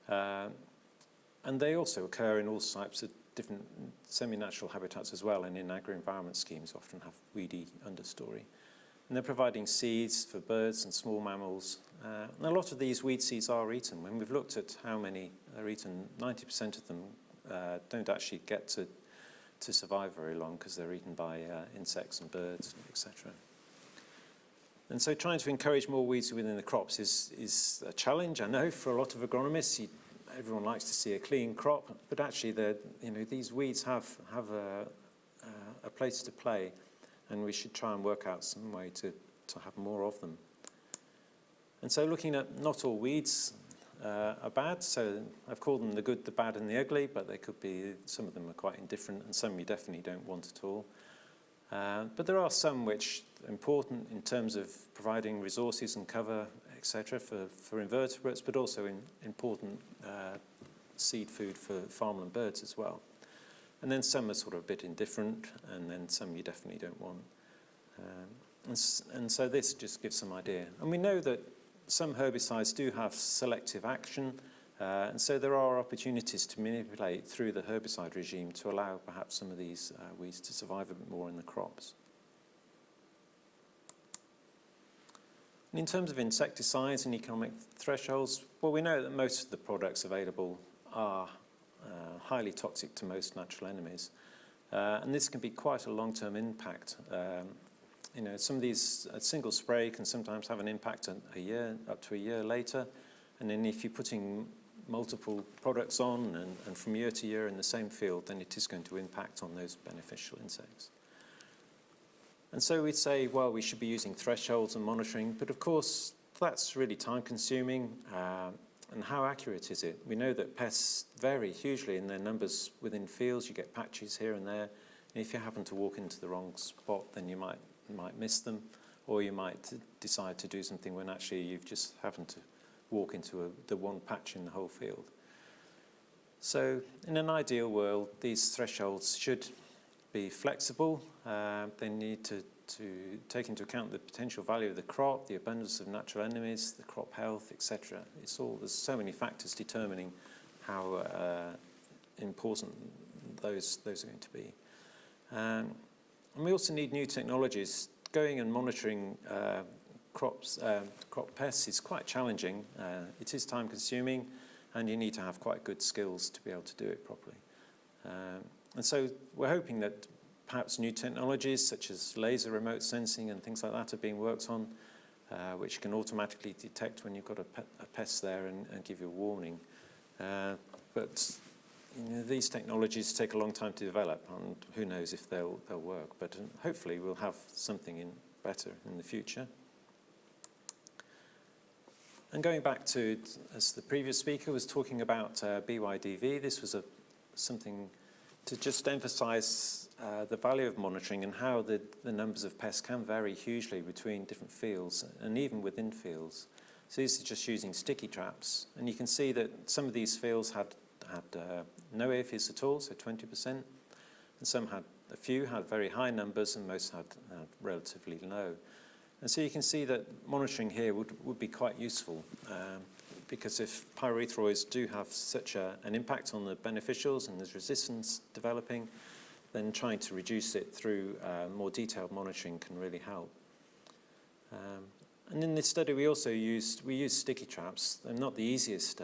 E: And they also occur in all types of different semi-natural habitats as well, and in agro-environment schemes often have weedy understory. And they're providing seeds for birds and small mammals. And a lot of these weed seeds are eaten. When we've looked at how many are eaten, 90% of them don't actually get to survive very long because they're eaten by insects and birds, etc. And so trying to encourage more weeds within the crops is a challenge, I know, for a lot of agronomists. Everyone likes to see a clean crop, but actually these weeds have a place to play, and we should try and work out some way to have more of them. And so looking at not all weeds are bad, so I've called them the good, the bad and the ugly, but they could be, some of them are quite indifferent and some you definitely don't want at all. But there are some which are important in terms of providing resources and cover, etc. for invertebrates, but also important seed food for farmland birds as well. And then some are sort of a bit indifferent, and then some you definitely don't want. And so this just gives some idea. And we know that some herbicides do have selective action, and so there are opportunities to manipulate through the herbicide regime to allow perhaps some of these weeds to survive a bit more in the crops. And in terms of insecticides and economic thresholds, well, we know that most of the products available are highly toxic to most natural enemies. And this can be quite a long-term impact. Some of these, a single spray can sometimes have an impact up to a year later. And then if you're putting multiple products on and from year to year in the same field, then it is going to impact on those beneficial insects. And so we'd say, well, we should be using thresholds and monitoring, but of course, that's really time-consuming. And how accurate is it? We know that pests vary hugely in their numbers within fields. You get patches here and there. And if you happen to walk into the wrong spot, then you might miss them, or you might decide to do something when actually you've just happened to walk into the one patch in the whole field. So in an ideal world, these thresholds should be flexible. They need to take into account the potential value of the crop, the abundance of natural enemies, the crop health, etc. There's so many factors determining how important those are going to be. And we also need new technologies. Going and monitoring crop pests is quite challenging. It is time consuming, and you need to have quite good skills to be able to do it properly. And so we're hoping that perhaps new technologies such as laser remote sensing and things like that are being worked on, which can automatically detect when you've got a pest there and give you a warning. But these technologies take a long time to develop, and who knows if they'll work. But hopefully we'll have something better in the future. And going back to, as the previous speaker was talking about BYDV, this was something to just emphasize the value of monitoring and how the numbers of pests can vary hugely between different fields and even within fields. So this is just using sticky traps. And you can see that some of these fields had no aphids at all, so 20%. And some a few had very high numbers, and most had relatively low. And so you can see that monitoring here would be quite useful, because if pyrethroids do have such an impact on the beneficials and there's resistance developing, then trying to reduce it through more detailed monitoring can really help. And in this study, we used sticky traps. They're not the easiest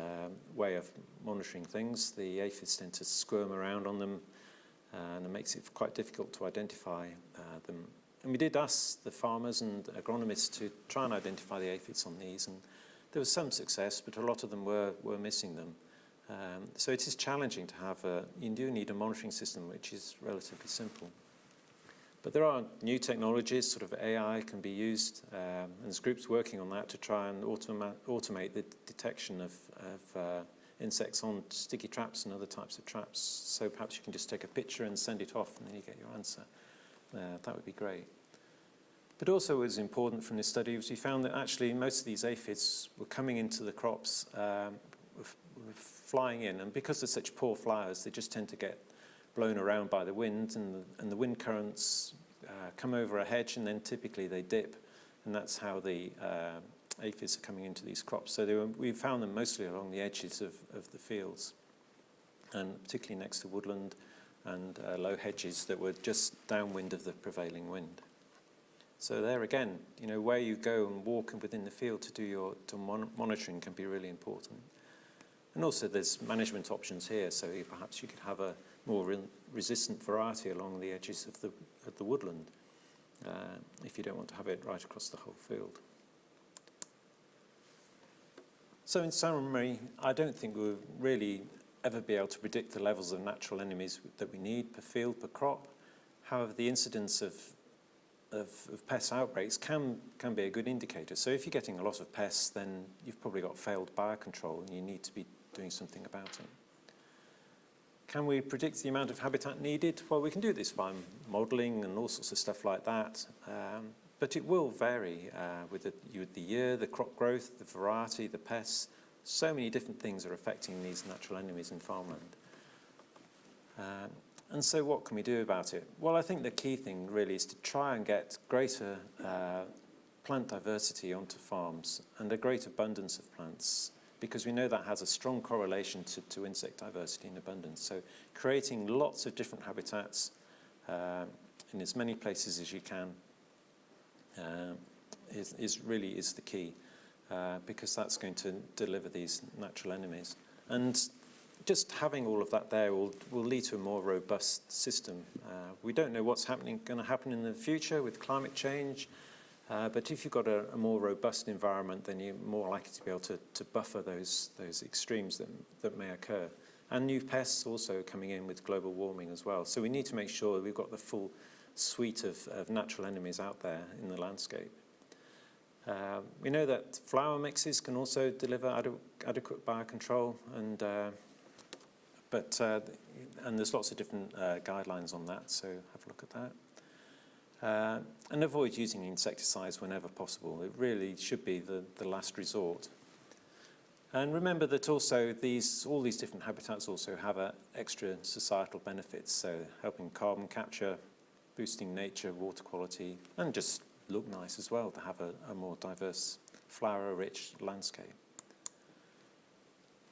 E: way of monitoring things. The aphids tend to squirm around on them, and it makes it quite difficult to identify them. we did ask the farmers and agronomists to try and identify the aphids on these, and there was some success, but a lot of them were missing them. So it is challenging to have you do need a monitoring system which is relatively simple. But there are new technologies, sort of AI can be used, and there's groups working on that to try and automate the detection of insects on sticky traps and other types of traps. So perhaps you can just take a picture and send it off, and then you get your answer. That would be great. But also what was important from this study was we found that actually most of these aphids were coming into the crops, were flying in, and because they're such poor flyers, they just tend to get blown around by the wind, and the wind currents come over a hedge, and then typically they dip, and that's how the aphids are coming into these crops. So we found them mostly along the edges of the fields, and particularly next to woodland and low hedges that were just downwind of the prevailing wind. So there again, where you go and walk within the field to do your monitoring can be really important. And also there's management options here, so perhaps you could have a more resistant variety along the edges of the woodland if you don't want to have it right across the whole field. So in summary, I don't think we'll really ever be able to predict the levels of natural enemies that we need per field, per crop. However, the incidence of pest outbreaks can be a good indicator. So if you're getting a lot of pests, then you've probably got failed biocontrol and you need to be doing something about it. Can we predict the amount of habitat needed? Well, we can do this by modelling and all sorts of stuff like that. But it will vary with the year, the crop growth, the variety, the pests. So many different things are affecting these natural enemies in farmland. And so what can we do about it? Well, I think the key thing really is to try and get greater plant diversity onto farms and a great abundance of plants, because we know that has a strong correlation to insect diversity and abundance. So creating lots of different habitats in as many places as you can is really the key, because that's going to deliver these natural enemies. And just having all of that there will lead to a more robust system. We don't know what's going to happen in the future with climate change, but if you've got a more robust environment, then you're more likely to be able to buffer those extremes that may occur. And new pests also coming in with global warming as well. So we need to make sure that we've got the full suite of natural enemies out there in the landscape. We know that flower mixes can also deliver adequate biocontrol, and there's lots of different guidelines on that, so have a look at that. And avoid using insecticides whenever possible. It really should be the last resort. And remember that also all these different habitats also have extra societal benefits, so helping carbon capture, boosting nature, water quality, and just look nice as well to have a more diverse, flower-rich landscape.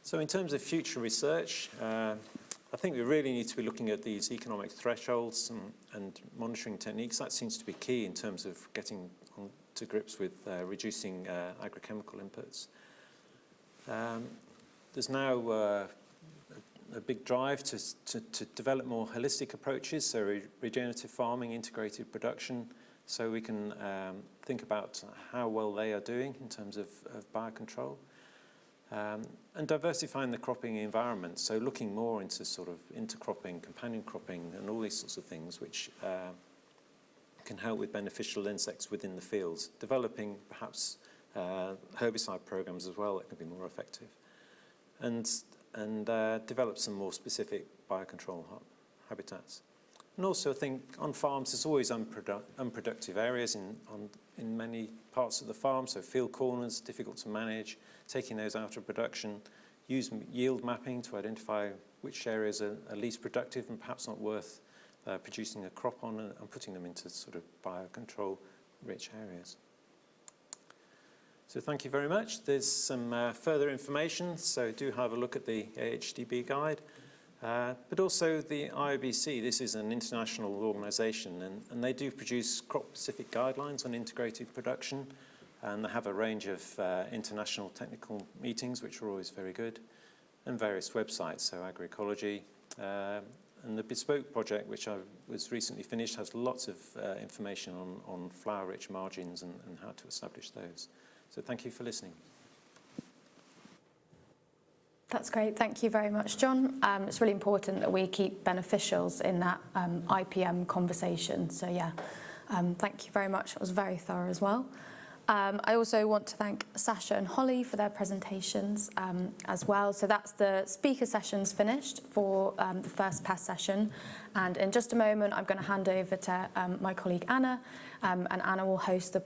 E: So in terms of future research, I think we really need to be looking at these economic thresholds and monitoring techniques. That seems to be key in terms of getting to grips with reducing agrochemical inputs. There's now a big drive to develop more holistic approaches, so regenerative farming, integrated production, so we can think about how well they are doing in terms of biocontrol. And diversifying the cropping environment, so looking more into sort of intercropping, companion cropping, and all these sorts of things which can help with beneficial insects within the fields. Developing perhaps herbicide programs as well that can be more effective. And develop some more specific biocontrol habitats. And also I think on farms there's always unproductive areas in many parts of the farm, so field corners, difficult to manage, taking those out of production, use yield mapping to identify which areas are least productive and perhaps not worth producing a crop on, and putting them into sort of biocontrol rich areas. So thank you very much. There's some further information, so do have a look at the AHDB guide. But also the IOBC, this is an international organisation, and they do produce crop-specific guidelines on integrated production, and they have a range of international technical meetings, which are always very good, and various websites, so Agroecology, And the bespoke project, which was recently finished, has lots of information on flower-rich margins and how to establish those. So thank you for listening.
B: That's great. Thank you very much, John. It's really important that we keep beneficials in that IPM conversation. So yeah, thank you very much. It was very thorough as well. I also want to thank Sacha and Holly for their presentations as well. So that's the speaker sessions finished for the first pest session. And in just a moment, I'm going to hand over to my colleague Anna, and Anna will host the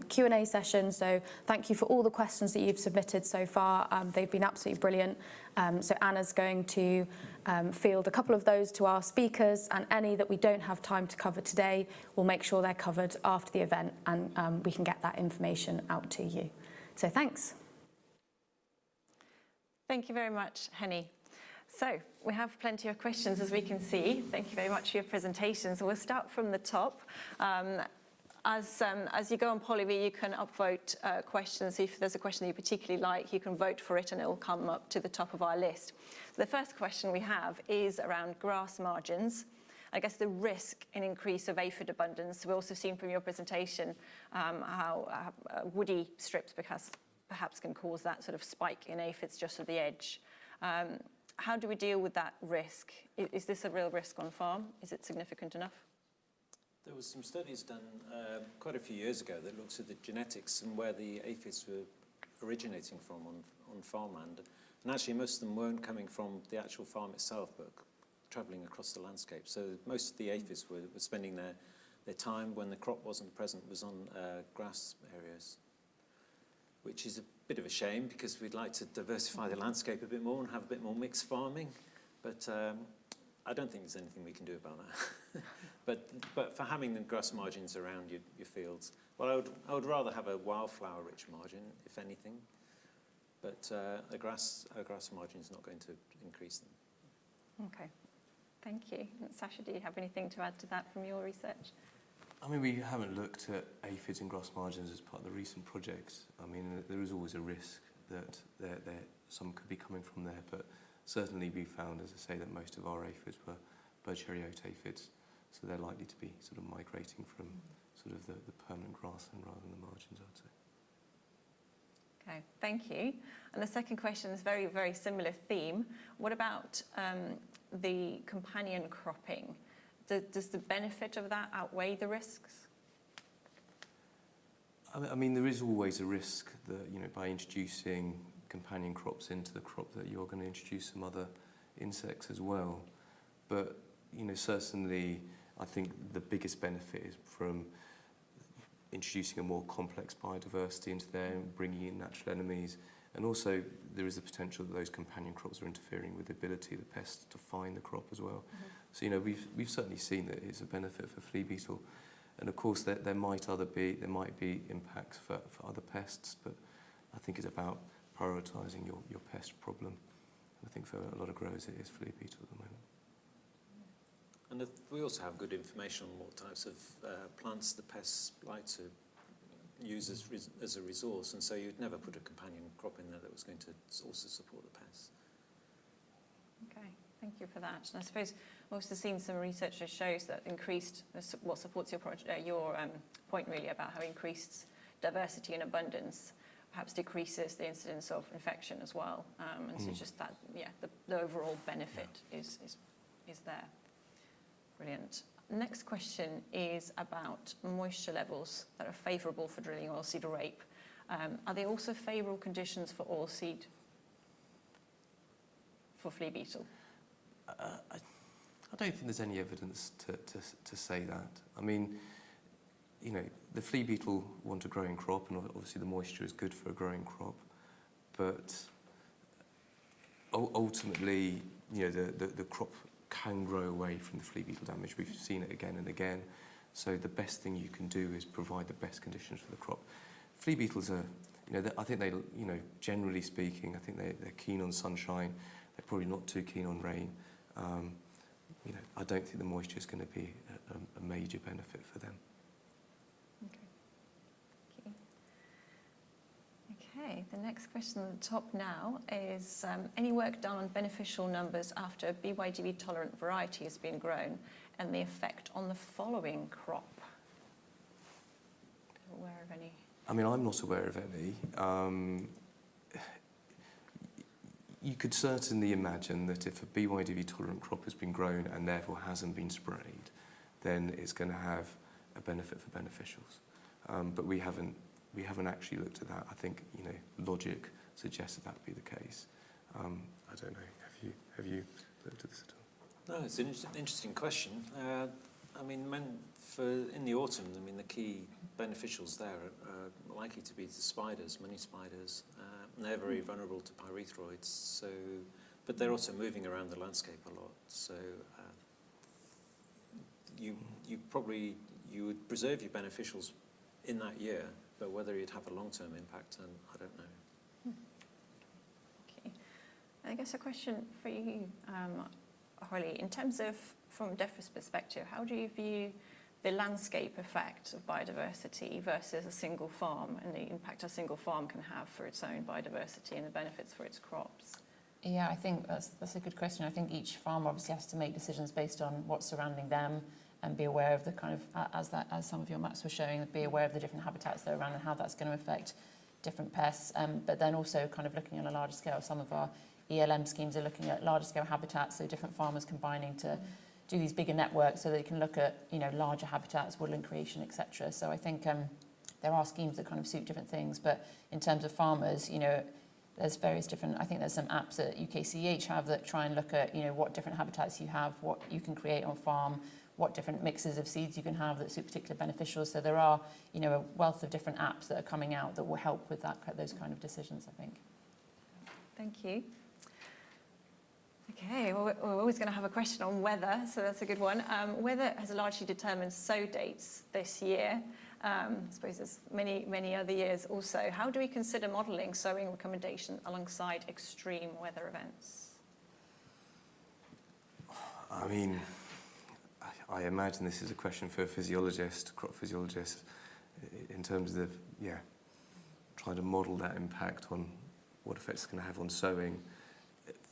B: Q&A session. So thank you for all the questions that you've submitted so far. They've been absolutely brilliant. So Anna's going to field a couple of those to our speakers, and any that we don't have time to cover today, we'll make sure they're covered after the event, and we can get that information out to you. So thanks. Thank
A: you very much, Henny. So we have plenty of questions, as we can see. Thank you very much for your presentations. We'll start from the top. As you go on Polyview, you can upvote questions. If there's a question that you particularly like, you can vote for it and it will come up to the top of our list. The first question we have is around grass margins. I guess the risk in increase of aphid abundance. We've also seen from your presentation how woody strips perhaps can cause that sort of spike in aphids just at the edge. How do we deal with that risk? Is this a real risk on farm? Is it significant enough?
E: There was some studies done quite a few years ago that looked at the genetics and where the aphids were originating from on farmland. And actually most of them weren't coming from the actual farm itself, but travelling across the landscape. So most of the aphids were spending their time when the crop wasn't present was on grass areas, which is a bit of a shame because we'd like to diversify the landscape a bit more and have a bit more mixed farming. But I don't think there's anything we can do about that. but for having the grass margins around your fields, well, I would rather have a wildflower-rich margin, if anything. But a grass margin is not going to increase them.
A: Okay, thank you. And Sacha, do you have anything to add to that from your research?
D: I mean, we haven't looked at aphids and grass margins as part of the recent projects. I mean, there is always a risk that some could be coming from there, but certainly we found, as I say, that most of our aphids were Burcheriot aphids, so they're likely to be sort of migrating from sort of the permanent grassland rather than the margins, I'd say.
A: Okay, thank you. And the second question is very, very similar theme. What about the companion cropping? Does the benefit of that outweigh the risks?
D: I mean, there is always a risk that, you know, by introducing companion crops into the crop that you're going to introduce some other insects as well. But, you know, certainly I think the biggest benefit is from introducing a more complex biodiversity into there and bringing in natural enemies. And also there is the potential that those companion crops are interfering with the ability of the pest to find the crop as well. So, you know, we've certainly seen that it's a benefit for flea beetle. And of course there might be impacts for other pests, but I think it's about prioritising your pest problem. I think for a lot of growers it is flea beetle at the moment.
E: And we also have good information on what types of plants the pests like to use as a resource, and so you'd never put a companion crop in there that was going to also support the pests.
A: Okay, thank you for that. And I suppose we've also seen some research that shows that what supports your point really about how increased diversity and abundance perhaps decreases the incidence of infection as well. And so just that, the overall benefit is there. Brilliant. Next question is about moisture levels that are favourable for drilling oilseed or rape. Are they also favourable conditions for oilseed for flea beetle?
D: I don't think there's any evidence to say that. I mean, you know, the flea beetle want a growing crop, and obviously the moisture is good for a growing crop. But ultimately, you know, the crop can grow away from the flea beetle damage. We've seen it again and again. So the best thing you can do is provide the best conditions for the crop. Flea beetles are, you know, I think they, you know, generally speaking, I think they're keen on sunshine. They're probably not too keen on rain. You know, I don't think the moisture is going to be a major benefit for them.
A: Okay. the next question at the top now is any work done on beneficial numbers after BYDV tolerant variety has been grown and the effect on the following crop? Aware of any?
D: I mean, I'm not aware of any. You could certainly imagine that if a BYDV tolerant crop has been grown and therefore hasn't been sprayed, then it's going to have a benefit for beneficials. But we haven't actually looked at that. I think, you know, logic suggests that would be the case. I don't know. Have you looked at this at all?
E: No, it's an interesting question. I mean, in the autumn, I mean, the key beneficials there are likely to be the spiders, money spiders. And they're very vulnerable to pyrethroids. So, but they're also moving around the landscape a lot. So, you would preserve your beneficials in that year, but whether you'd have a long-term impact, I don't know.
A: Okay. I guess a question for you, Holly, in terms of, from Defra's perspective, how do you view the landscape effect of biodiversity versus a single farm and the impact a single farm can have for its own biodiversity and the benefits for its crops?
C: Yeah, I think that's a good question. I think each farmer obviously has to make decisions based on what's surrounding them and be aware of the kind of, as some of your maps were showing, be aware of the different habitats that are around and how that's going to affect different pests. But then also kind of looking on a larger scale, some of our ELM schemes are looking at larger scale habitats, so different farmers combining to do these bigger networks so they can look at, you know, larger habitats, woodland creation, etc. So I think there are schemes that kind of suit different things. But in terms of farmers, you know, there's various different, I think there's some apps that UKCH have that try and look at, you know, what different habitats you have, what you can create on farm, what different mixes of seeds you can have that suit particular beneficials. So there are, you know, a wealth of different apps that are coming out that will help with those kind of decisions, I think.
A: Thank you. Okay, well, we're always going to have a question on weather, so that's a good one. Weather has largely determined sow dates this year. I suppose there's many other years also. How do we consider modelling sowing recommendation alongside extreme weather events?
D: I mean, I imagine this is a question for a physiologist, crop physiologist, in terms of, trying to model that impact on what effects it's going to have on sowing.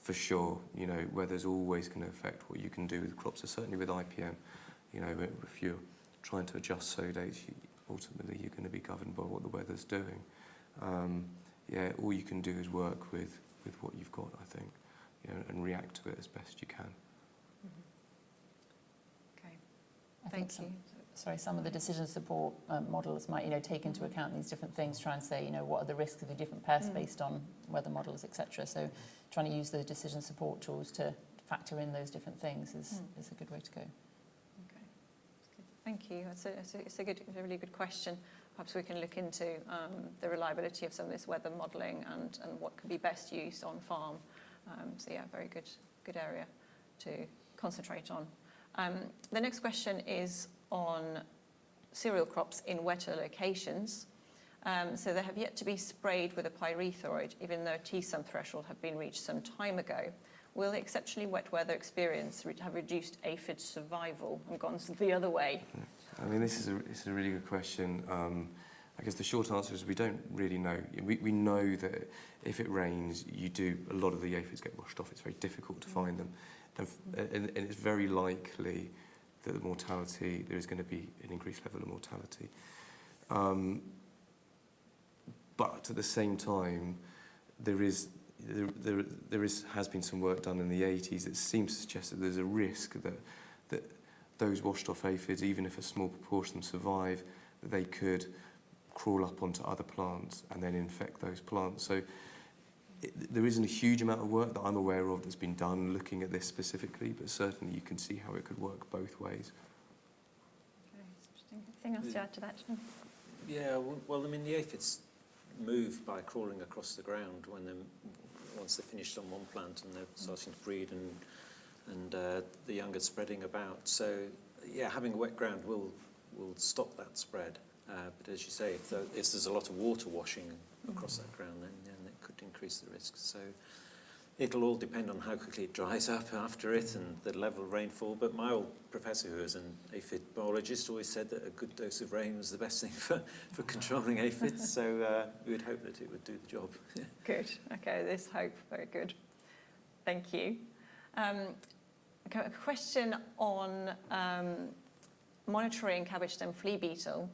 D: For sure, you know, weather's always going to affect what you can do with crops. So certainly with IPM, you know, if you're trying to adjust sow dates, ultimately you're going to be governed by what the weather's doing. All you can do is work with what you've got, I think, you know, and react to it as best you can.
A: Okay,
C: I
A: thank
C: think
A: you.
C: Some of the decision support models might, you know, take into account these different things, try and say, you know, what are the risks of the different pests based on weather models, etc. So trying to use the decision support tools to factor in those different things is a good way to go.
A: Okay, thank you. It's a really good question. Perhaps we can look into the reliability of some of this weather modelling and what can be best used on farm. Very good area to concentrate on. The next question is on cereal crops in wetter locations. So they have yet to be sprayed with a pyrethroid, even though T-sum threshold have been reached some time ago. Will the exceptionally wet weather experience have reduced aphid survival and gone the other way?
D: I mean, this is a really good question. I guess the short answer is we don't really know. We know that if it rains, a lot of the aphids get washed off. It's very difficult to find them. And it's very likely that there is going to be an increased level of mortality. But at the same time, has been some work done in the 80s that seems to suggest that there's a risk that those washed off aphids, even if a small proportion survive, that they could crawl up onto other plants and then infect those plants. So there isn't a huge amount of work that I'm aware of that's been done looking at this specifically, but certainly you can see how it could work both ways.
A: Okay, interesting. Anything else to add to that?
E: Yeah, well, I mean, the aphids move by crawling across the ground once they're finished on one plant and they're starting to breed and the young are spreading about. So, having a wet ground will stop that spread. But as you say, if there's a lot of water washing across that ground, then it could increase the risk. So, It'll all depend on how quickly it dries up after it and the level of rainfall. But my old professor, who was an aphid biologist, always said that a good dose of rain was the best thing for controlling aphids. So we would hope that it would do the job.
A: Good. Okay, this hope. Very good. Thank you. Okay, a question on monitoring cabbage stem flea beetle.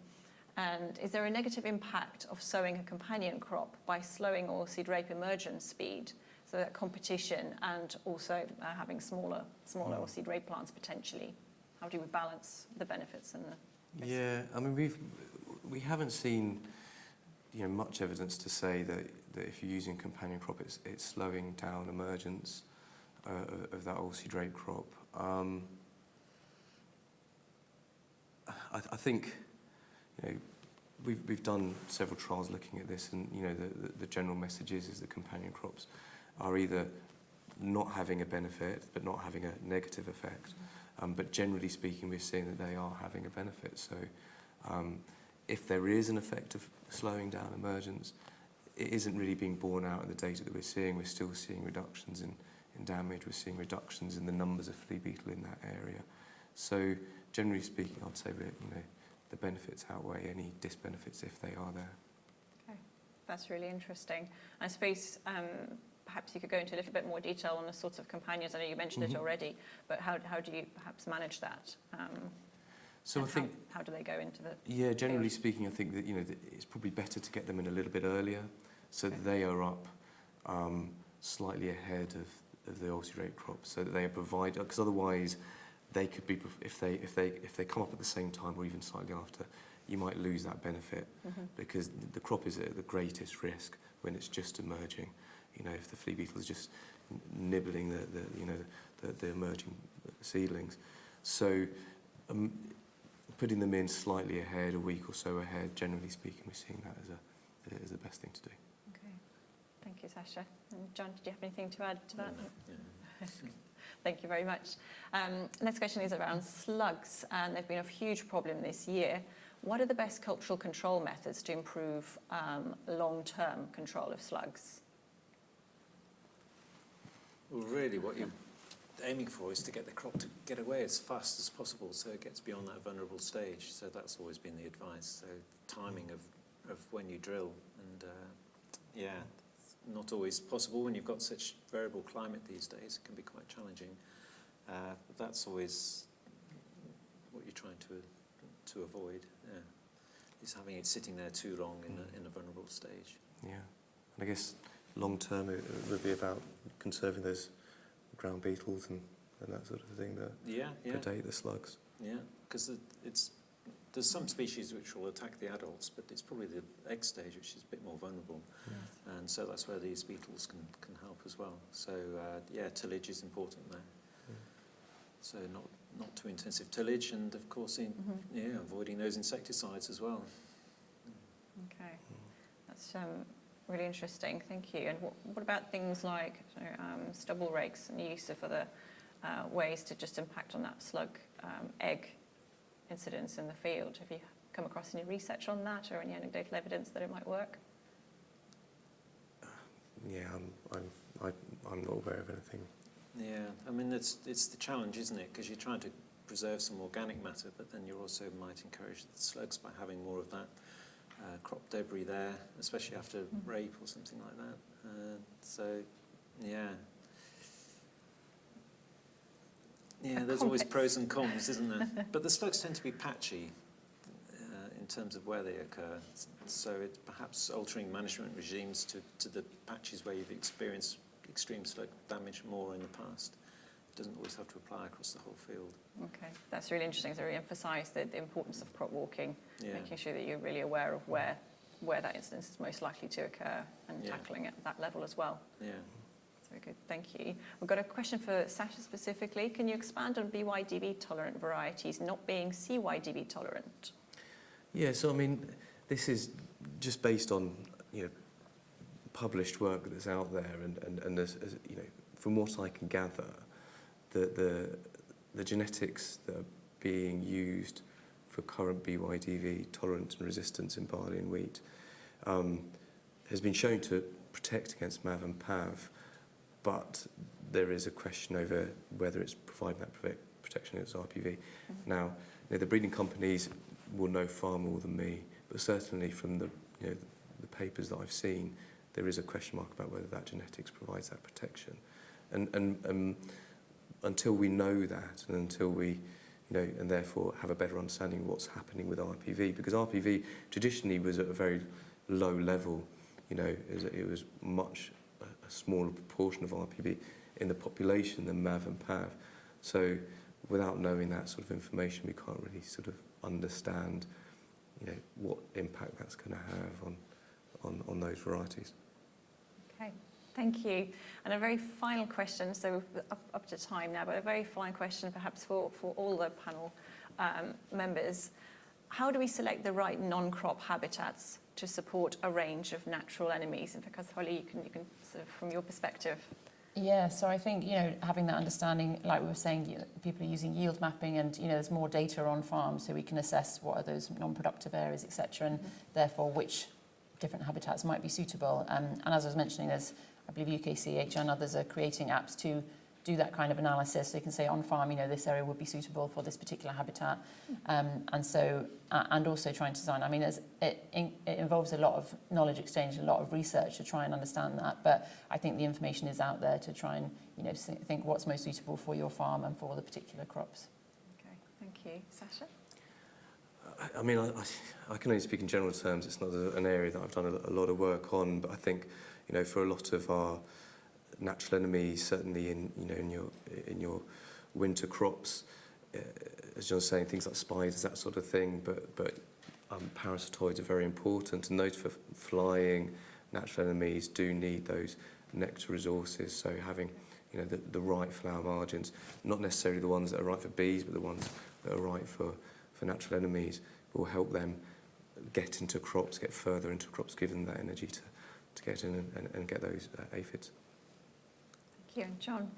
A: And is there a negative impact of sowing a companion crop by slowing oilseed rape emergence speed? So that competition and also having smaller oilseed rape plants potentially. How do we balance the benefits and the?
D: Yeah, I mean we haven't seen much evidence to say that if you're using companion crop, it's slowing down emergence of that oilseed rape crop. I think we've done several trials looking at this, and the general message is that companion crops are either not having a benefit but not having a negative effect. But generally speaking, we're seeing that they are having a benefit. So if there is an effect of slowing down emergence, it isn't really being borne out in the data that we're seeing. We're still seeing reductions in damage. We're seeing reductions in the numbers of flea beetle in that area. So generally speaking, I'd say the benefits outweigh any disbenefits if they are there.
A: Okay, that's really interesting. I suppose perhaps you could go into a little bit more detail on the sorts of companions. I know you mentioned it already, but how do you perhaps manage that?
D: So I think
A: how do they go into the?
D: Yeah, generally speaking, I think that it's probably better to get them in a little bit earlier, so that they are up slightly ahead of the oilseed rape crop, so that they are provided. Because otherwise, they could be if they come up at the same time or even slightly after, you might lose that benefit because the crop is at the greatest risk when it's just emerging. If the flea beetle is just nibbling the emerging seedlings, so putting them in slightly ahead, a week or so ahead, generally speaking, we're seeing that as the best thing to do.
A: Okay, thank you, Sacha. And John, did you have anything to add to that?
E: Yeah.
A: Thank you very much. Next question is around slugs, and they've been a huge problem this year. What are the best cultural control methods to improve long-term control of slugs?
E: Well, really, what you're aiming for is to get the crop to get away as fast as possible so it gets beyond that vulnerable stage. So that's always been the advice. So timing of when you drill, and not always possible when you've got such variable climate these days. It can be quite challenging. But that's always what you're trying to avoid. Yeah, is having it sitting there too long in a vulnerable stage.
D: Yeah, and I guess long term it would be about conserving those ground beetles and that sort of thing that predate the slugs.
E: Yeah, because there's some species which will attack the adults, but it's probably the egg stage which is a bit more vulnerable. Yeah. And so that's where these beetles can help as well. So tillage is important there. Yeah. So not too intensive tillage, and of course avoiding those insecticides as well.
A: Okay, that's really interesting. Thank you. And what about things like stubble rakes and use of other ways to just impact on that slug egg incidence in the field? Have you come across any research on that or any anecdotal evidence that it might work?
D: Yeah, I'm not aware of anything.
E: Yeah, I mean it's the challenge, isn't it? Because you're trying to preserve some organic matter, but then you also might encourage the slugs by having more of that crop debris there, especially after rape or something like that. There's always pros and cons, isn't there? But the slugs tend to be patchy in terms of where they occur. So it's perhaps altering management regimes to the patches where you've experienced extreme slug damage more in the past. It doesn't always have to apply across the whole field. Okay,
A: that's really interesting. So really emphasise the importance of crop walking, making sure that you're really aware of where that incidence is most likely to occur and tackling it at that level as well. Yeah. That's very good, thank you. We've got a question for Sacha specifically. Can you expand on BYDV tolerant varieties not being CYDV tolerant?
D: Yeah, so I mean, this is just based on published work that's out there, and as from what I can gather, the genetics that are being used for current BYDV tolerance and resistance in barley and wheat has been shown to protect against MAV and PAV, but there is a question over whether it's providing that protection against RPV. Now, the breeding companies will know far more than me, but certainly from the papers that I've seen, there is a question mark about whether that genetics provides that protection. And until we know that, and until we, and therefore have a better understanding of what's happening with RPV, because RPV traditionally was at a very low level, it was much a smaller proportion of RPV in the population than MAV and PAV. So without knowing that sort of information, we can't really sort of understand, what impact that's going to have on those varieties.
A: Okay, thank you. And a very final question, so we're up to time now, but a very final question perhaps for all the panel members. How do we select the right non-crop habitats to support a range of natural enemies? And because Holly, you can sort of, from your perspective.
C: Yeah, so I think, having that understanding, like we were saying, people are using yield mapping and, there's more data on farms so we can assess what are those non-productive areas, etc., and therefore which different habitats might be suitable. And as I was mentioning, there's, I believe UKCH and others are creating apps to do that kind of analysis. So you can say on farm, this area would be suitable for this particular habitat. And so, and also trying to design, it involves a lot of knowledge exchange, a lot of research to try and understand that. But I think the information is out there to try and, think what's most suitable for your farm and for the particular crops.
A: Okay, thank you. Sacha?
D: I can only speak in general terms. It's not an area that I've done a lot of work on, but I think, for a lot of our natural enemies, certainly in your winter crops, as John's saying, things like spiders, that sort of thing, but parasitoids are very important, and those for flying natural enemies do need those nectar resources. So having the right flower margins, not necessarily the ones that are right for bees, but the ones that are right for natural enemies, will help them get into crops, get further into crops, give them that energy to get in and get those aphids.
A: Thank you. And John?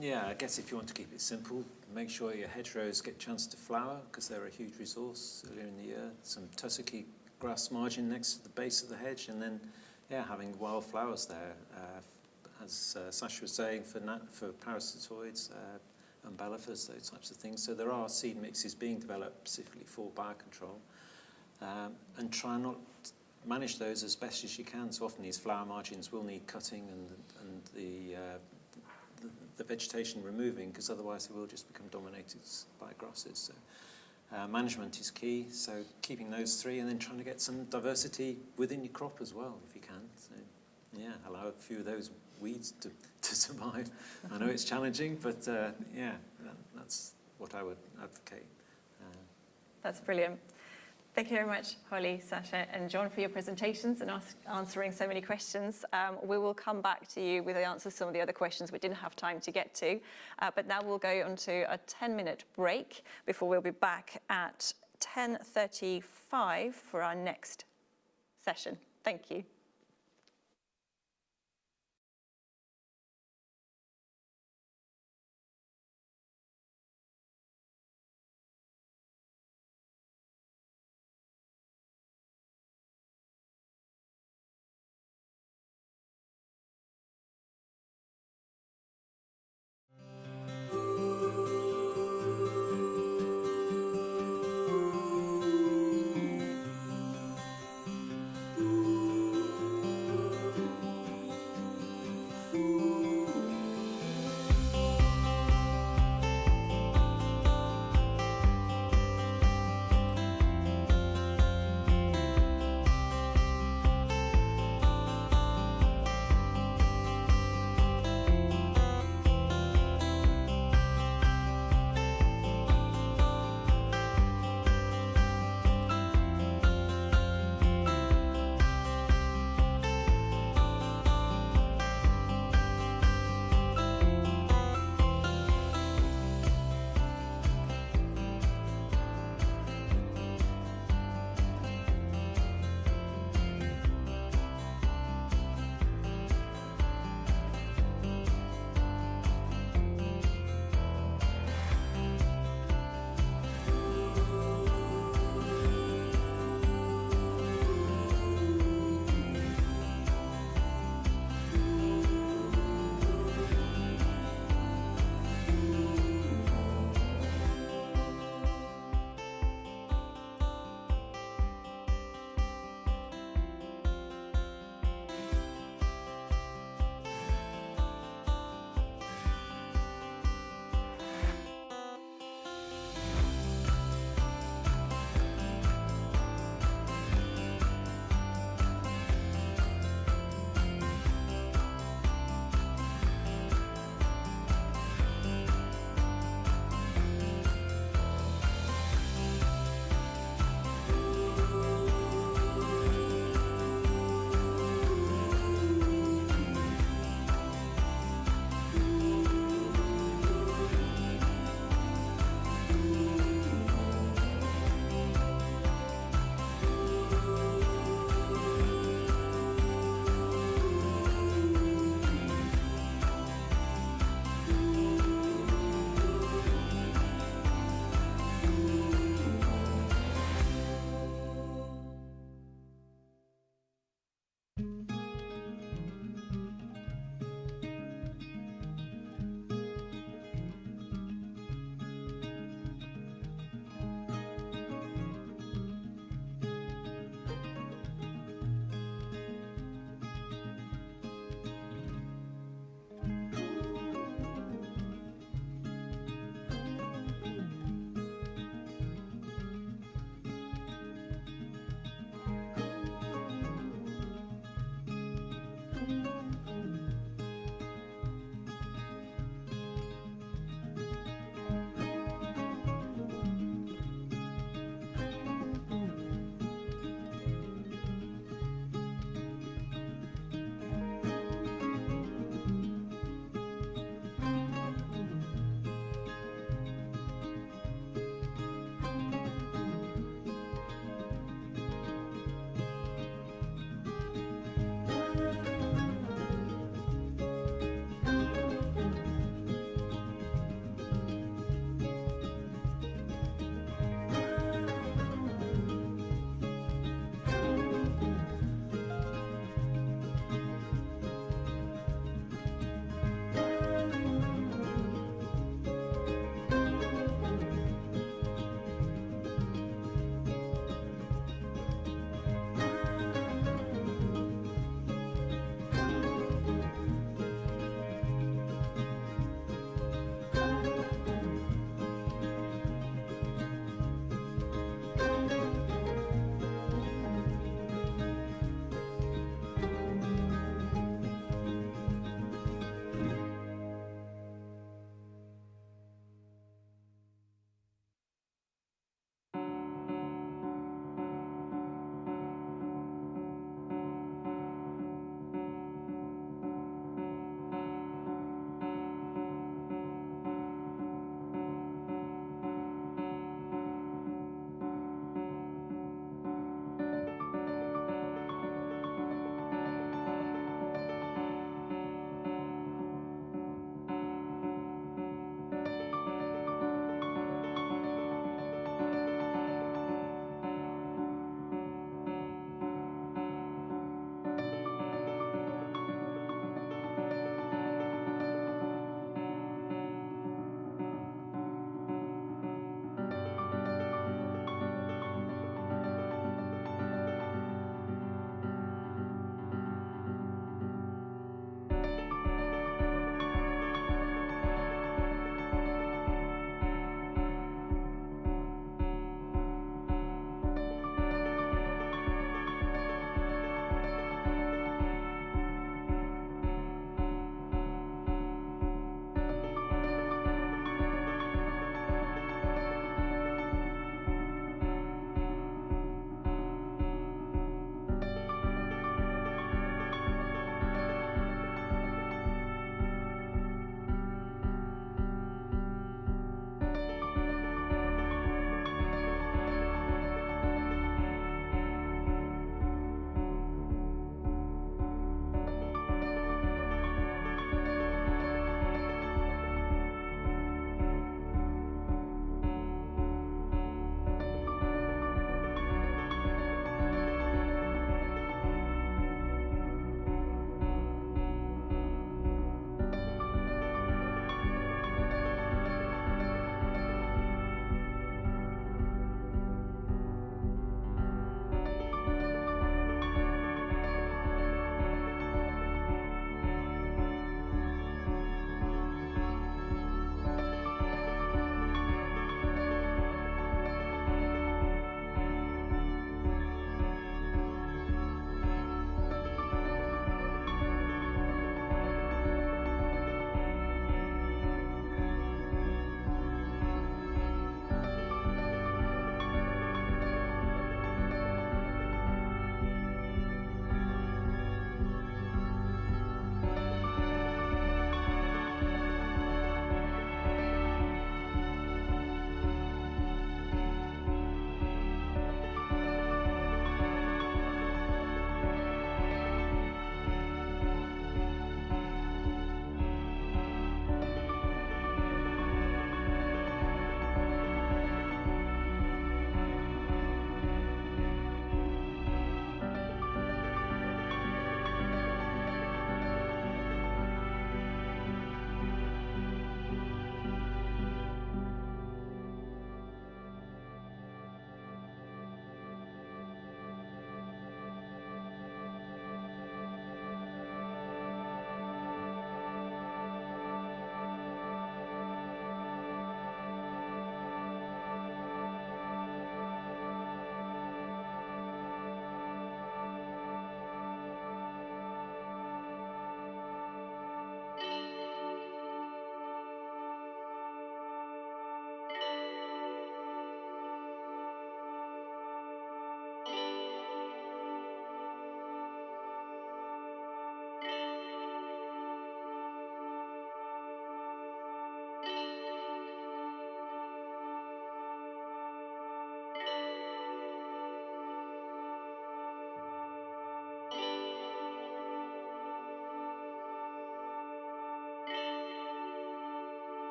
E: Yeah, I guess if you want to keep it simple, make sure your hedgerows get a chance to flower, because they're a huge resource earlier in the year. Some tussocky grass margin next to the base of the hedge, and then, having wild flowers there, as Sacha was saying, for parasitoids, umbellifers, those types of things. So there are seed mixes being developed specifically for biocontrol, and try not to manage those as best as you can. So often these flower margins will need cutting and the vegetation removing, because otherwise they will just become dominated by grasses. So management is key. So keeping those three, and then trying to get some diversity within your crop as well, if you can. So allow a few of those weeds to survive. I know it's challenging, but that's what I would advocate.
A: That's brilliant. Thank you very much, Holly, Sacha and John, for your presentations and answering so many questions. We will come back to you with the answers to some of the other questions we didn't have time to get to. But now we'll go on to a 10-minute break before we'll be back at 10:35 for our next session. Thank you.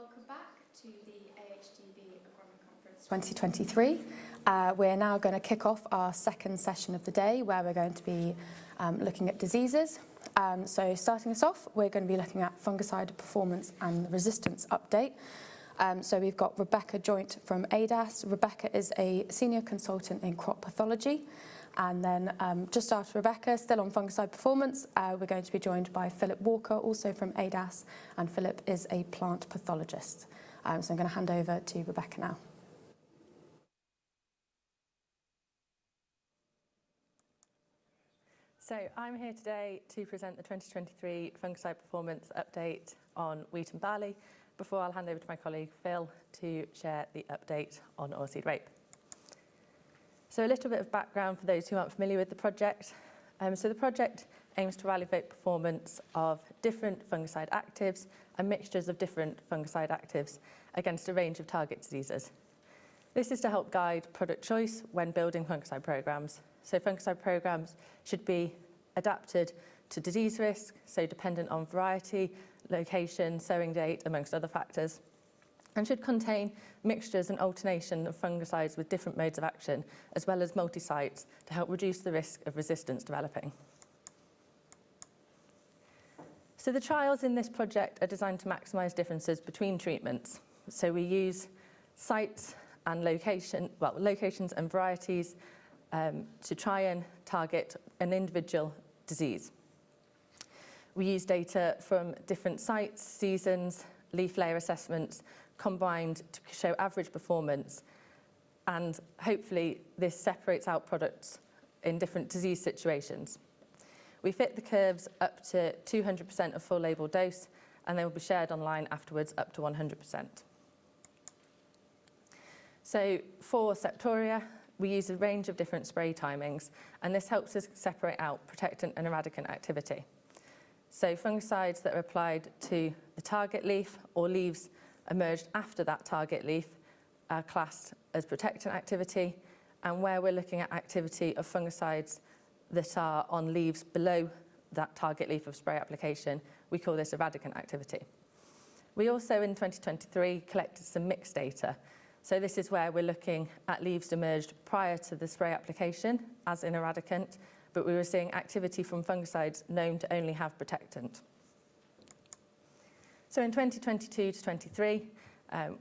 B: Welcome back to the AHDB Agronomy Conference 2023. We're now going to kick off our second session of the day, where we're going to be looking at diseases. So starting us off, we're going to be looking at fungicide performance and resistance update. So we've got Rebecca Joynt from ADAS. Rebecca is a senior consultant in crop pathology. And then just after Rebecca, still on fungicide performance, we're going to be joined by Philip Walker, also from ADAS, and Philip is a plant pathologist. So I'm going to hand over to Rebecca now.
F: So I'm here today to present the 2023 fungicide performance update on wheat and barley, before I'll hand over to my colleague Phil to share the update on oilseed rape. So a little bit of background for those who aren't familiar with the project. So the project aims to evaluate performance of different fungicide actives and mixtures of different fungicide actives against a range of target diseases. This is to help guide product choice when building fungicide programs. So fungicide programs should be adapted to disease risk, so dependent on variety, location, sowing date, amongst other factors, and should contain mixtures and alternation of fungicides with different modes of action, as well as multi-sites to help reduce the risk of resistance developing. So the trials in this project are designed to maximise differences between treatments. So we use sites and locations and varieties to try and target an individual disease. We use data from different sites, seasons, leaf layer assessments, combined to show average performance, and hopefully this separates out products in different disease situations. We fit the curves up to 200% of full label dose, and they will be shared online afterwards up to 100%. So for Septoria, we use a range of different spray timings, and this helps us separate out protectant and eradicant activity. So fungicides that are applied to the target leaf or leaves emerged after that target leaf are classed as protectant activity, and where we're looking at activity of fungicides that are on leaves below that target leaf of spray application, we call this eradicant activity. We also, in 2023, collected some mixed data. So this is where we're looking at leaves emerged prior to the spray application as an eradicant, but we were seeing activity from fungicides known to only have protectant. So in 2022 to 23,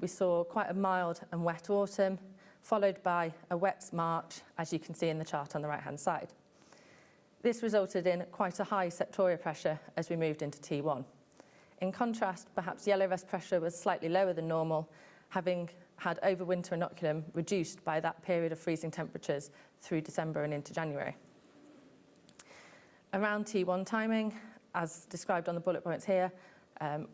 F: we saw quite a mild and wet autumn, followed by a wet March, as you can see in the chart on the right-hand side. This resulted in quite a high Septoria pressure as we moved into T1. In contrast, perhaps yellow rust pressure was slightly lower than normal, having had overwinter inoculum reduced by that period of freezing temperatures through December and into January. Around T1 timing, as described on the bullet points here,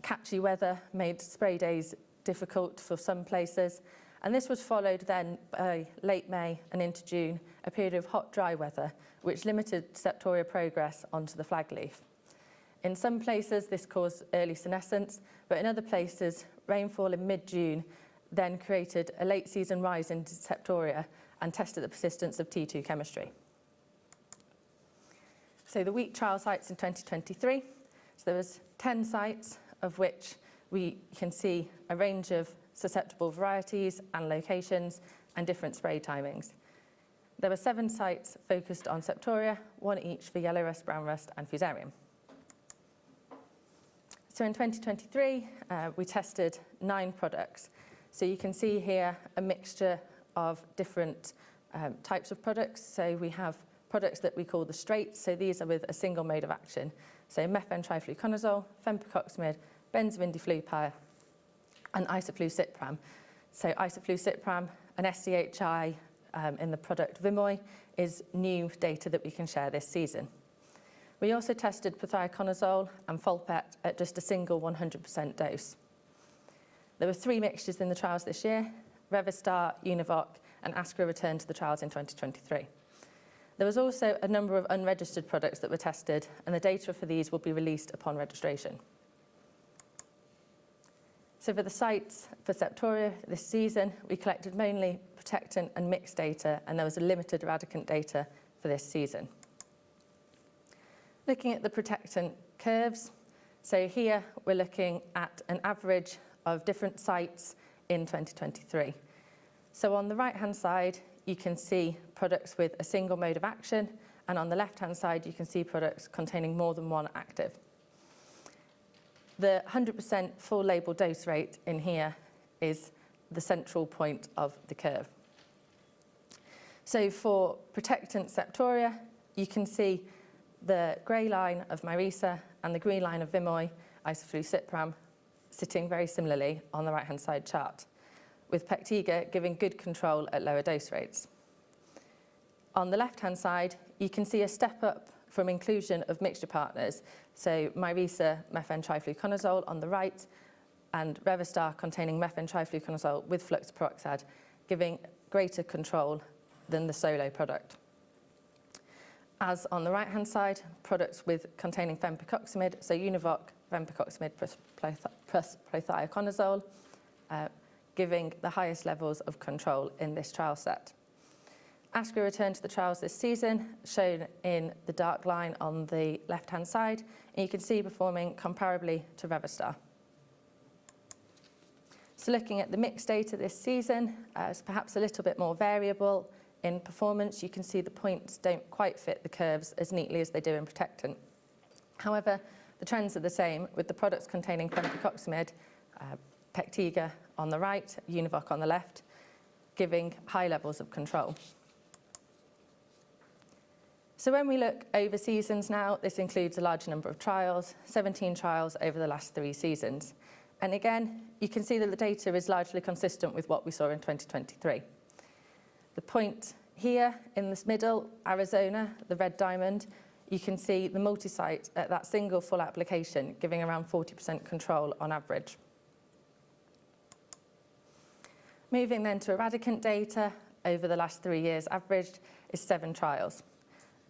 F: catchy weather made spray days difficult for some places, and this was followed then by late May and into June, a period of hot, dry weather, which limited Septoria progress onto the flag leaf. In some places, this caused early senescence, but in other places, rainfall in mid-June then created a late season rise in Septoria and tested the persistence of T2 chemistry. So the wheat trial sites in 2023, so there was 10 sites, of which we can see a range of susceptible varieties and locations and different spray timings. There were 7 sites focused on Septoria, 1 each for yellow rust, brown rust and fusarium. So in 2023, we tested 9 products. So you can see here a mixture of different types of products. So we have products that we call the straight. So these are with a single mode of action. So methventrifluconazole, fenpicoxamid, benzovindiflupyr, and isoflupram. So isoflupram and SDHI in the product Vimoy is new data that we can share this season. We also tested prothioconazole and Folpet at just a single 100% dose. There were 3 mixtures in the trials this year. Revistar, Univoc, and Ascra returned to the trials in 2023. There was also a number of unregistered products that were tested, and the data for these will be released upon registration. So for the sites for Septoria this season, we collected mainly protectant and mixed data, and there was a limited eradicant data for this season. Looking at the protectant curves, so here we're looking at an average of different sites in 2023. So on the right-hand side, you can see products with a single mode of action, and on the left-hand side, you can see products containing more than one active. The 100% full label dose rate in here is the central point of the curve. So for protectant Septoria, you can see the grey line of Myrisa and the green line of Vimoy, isoflupram, sitting very similarly on the right-hand side chart, with Pectiga giving good control at lower dose rates. On the left-hand side, you can see a step up from inclusion of mixture partners, so Myrisa methane-trifluconazole on the right, and Revastar containing methane-trifluconazole with flux peroxide, giving greater control than the solo product. As on the right-hand side, products containing fenpicoxamide, so Univoc, fenpicoxamide plus prothioconazole, giving the highest levels of control in this trial set. Astra returned to the trials this season, shown in the dark line on the left-hand side, and you can see performing comparably to Revastar. So looking at the mixed data this season, it's perhaps a little bit more variable in performance. You can see the points don't quite fit the curves as neatly as they do in protectant. However, the trends are the same, with the products containing fenpicoxamide, Pectiga on the right, Univoc on the left, giving high levels of control. So when we look over seasons now, this includes a large number of trials, 17 trials over the last 3 seasons. And again, you can see that the data is largely consistent with what we saw in 2023. The point here in this middle, Arizona, the red diamond, you can see the multi-site at that single full application giving around 40% control on average. Moving then to eradicant data, over the last 3 years averaged is 7 trials.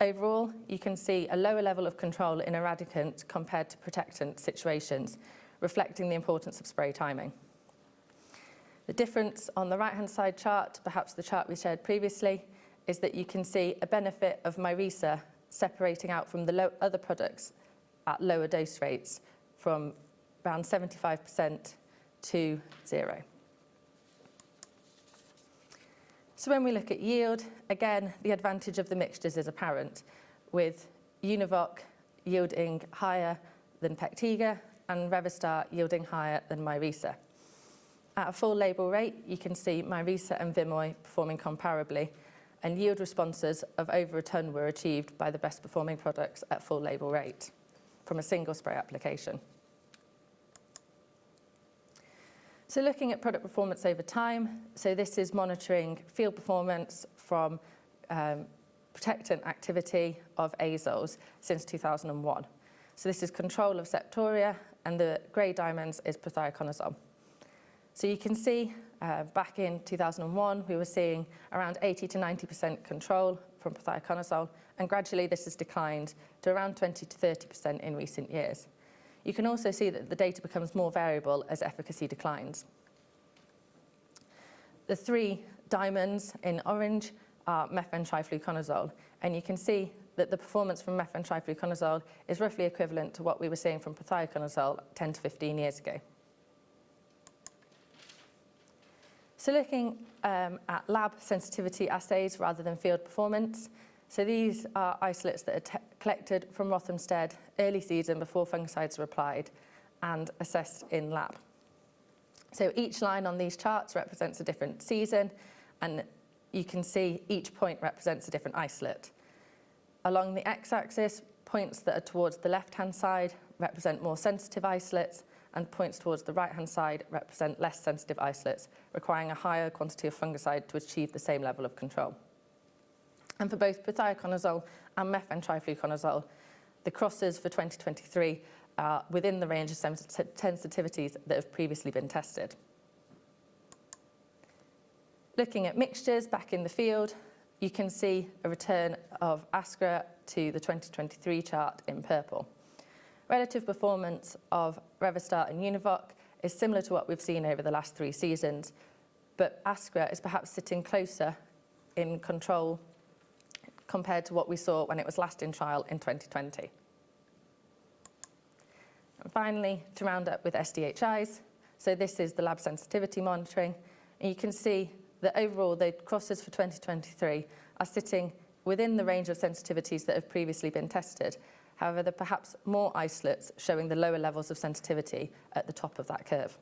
F: Overall, you can see a lower level of control in eradicant compared to protectant situations, reflecting the importance of spray timing. The difference on the right-hand side chart, perhaps the chart we shared previously, is that you can see a benefit of Myrisa separating out from the other products at lower dose rates from around 75% to 0. So when we look at yield, again, the advantage of the mixtures is apparent, with Univoc yielding higher than Pectiga and Revastar yielding higher than Myrisa. At a full label rate, you can see Myrisa and Vimoy performing comparably, and yield responses of over a tonne were achieved by the best performing products at full label rate from a single spray application. So looking at product performance over time, so this is monitoring field performance from protectant activity of azoles since 2001. So this is control of Septoria, and the grey diamonds is prothioconazole. So you can see back in 2001, we were seeing around 80 to 90% control from prothioconazole, and gradually this has declined to around 20 to 30% in recent years. You can also see that the data becomes more variable as efficacy declines. The 3 diamonds in orange are methane-trifluconazole, and you can see that the performance from methane-trifluconazole is roughly equivalent to what we were seeing from prothioconazole 10 to 15 years ago. So looking at lab sensitivity assays rather than field performance, so these are isolates that are collected from Rothamsted early season before fungicides were applied and assessed in lab. So each line on these charts represents a different season, and you can see each point represents a different isolate. Along the x-axis, points that are towards the left-hand side represent more sensitive isolates, and points towards the right-hand side represent less sensitive isolates, requiring a higher quantity of fungicide to achieve the same level of control. And for both prothioconazole and methane-trifluconazole, the crosses for 2023 are within the range of sensitivities that have previously been tested. Looking at mixtures back in the field, you can see a return of Astra to the 2023 chart in purple. Relative performance of Revastar and Univoc is similar to what we've seen over the last 3 seasons, but Astra is perhaps sitting closer in control compared to what we saw when it was last in trial in 2020. And finally, to round up with SDHIs, So this is the lab sensitivity monitoring. And you can see that overall the crosses for 2023 are sitting within the range of sensitivities that have previously been tested. However, there are perhaps more isolates showing the lower levels of sensitivity at the top of that curve.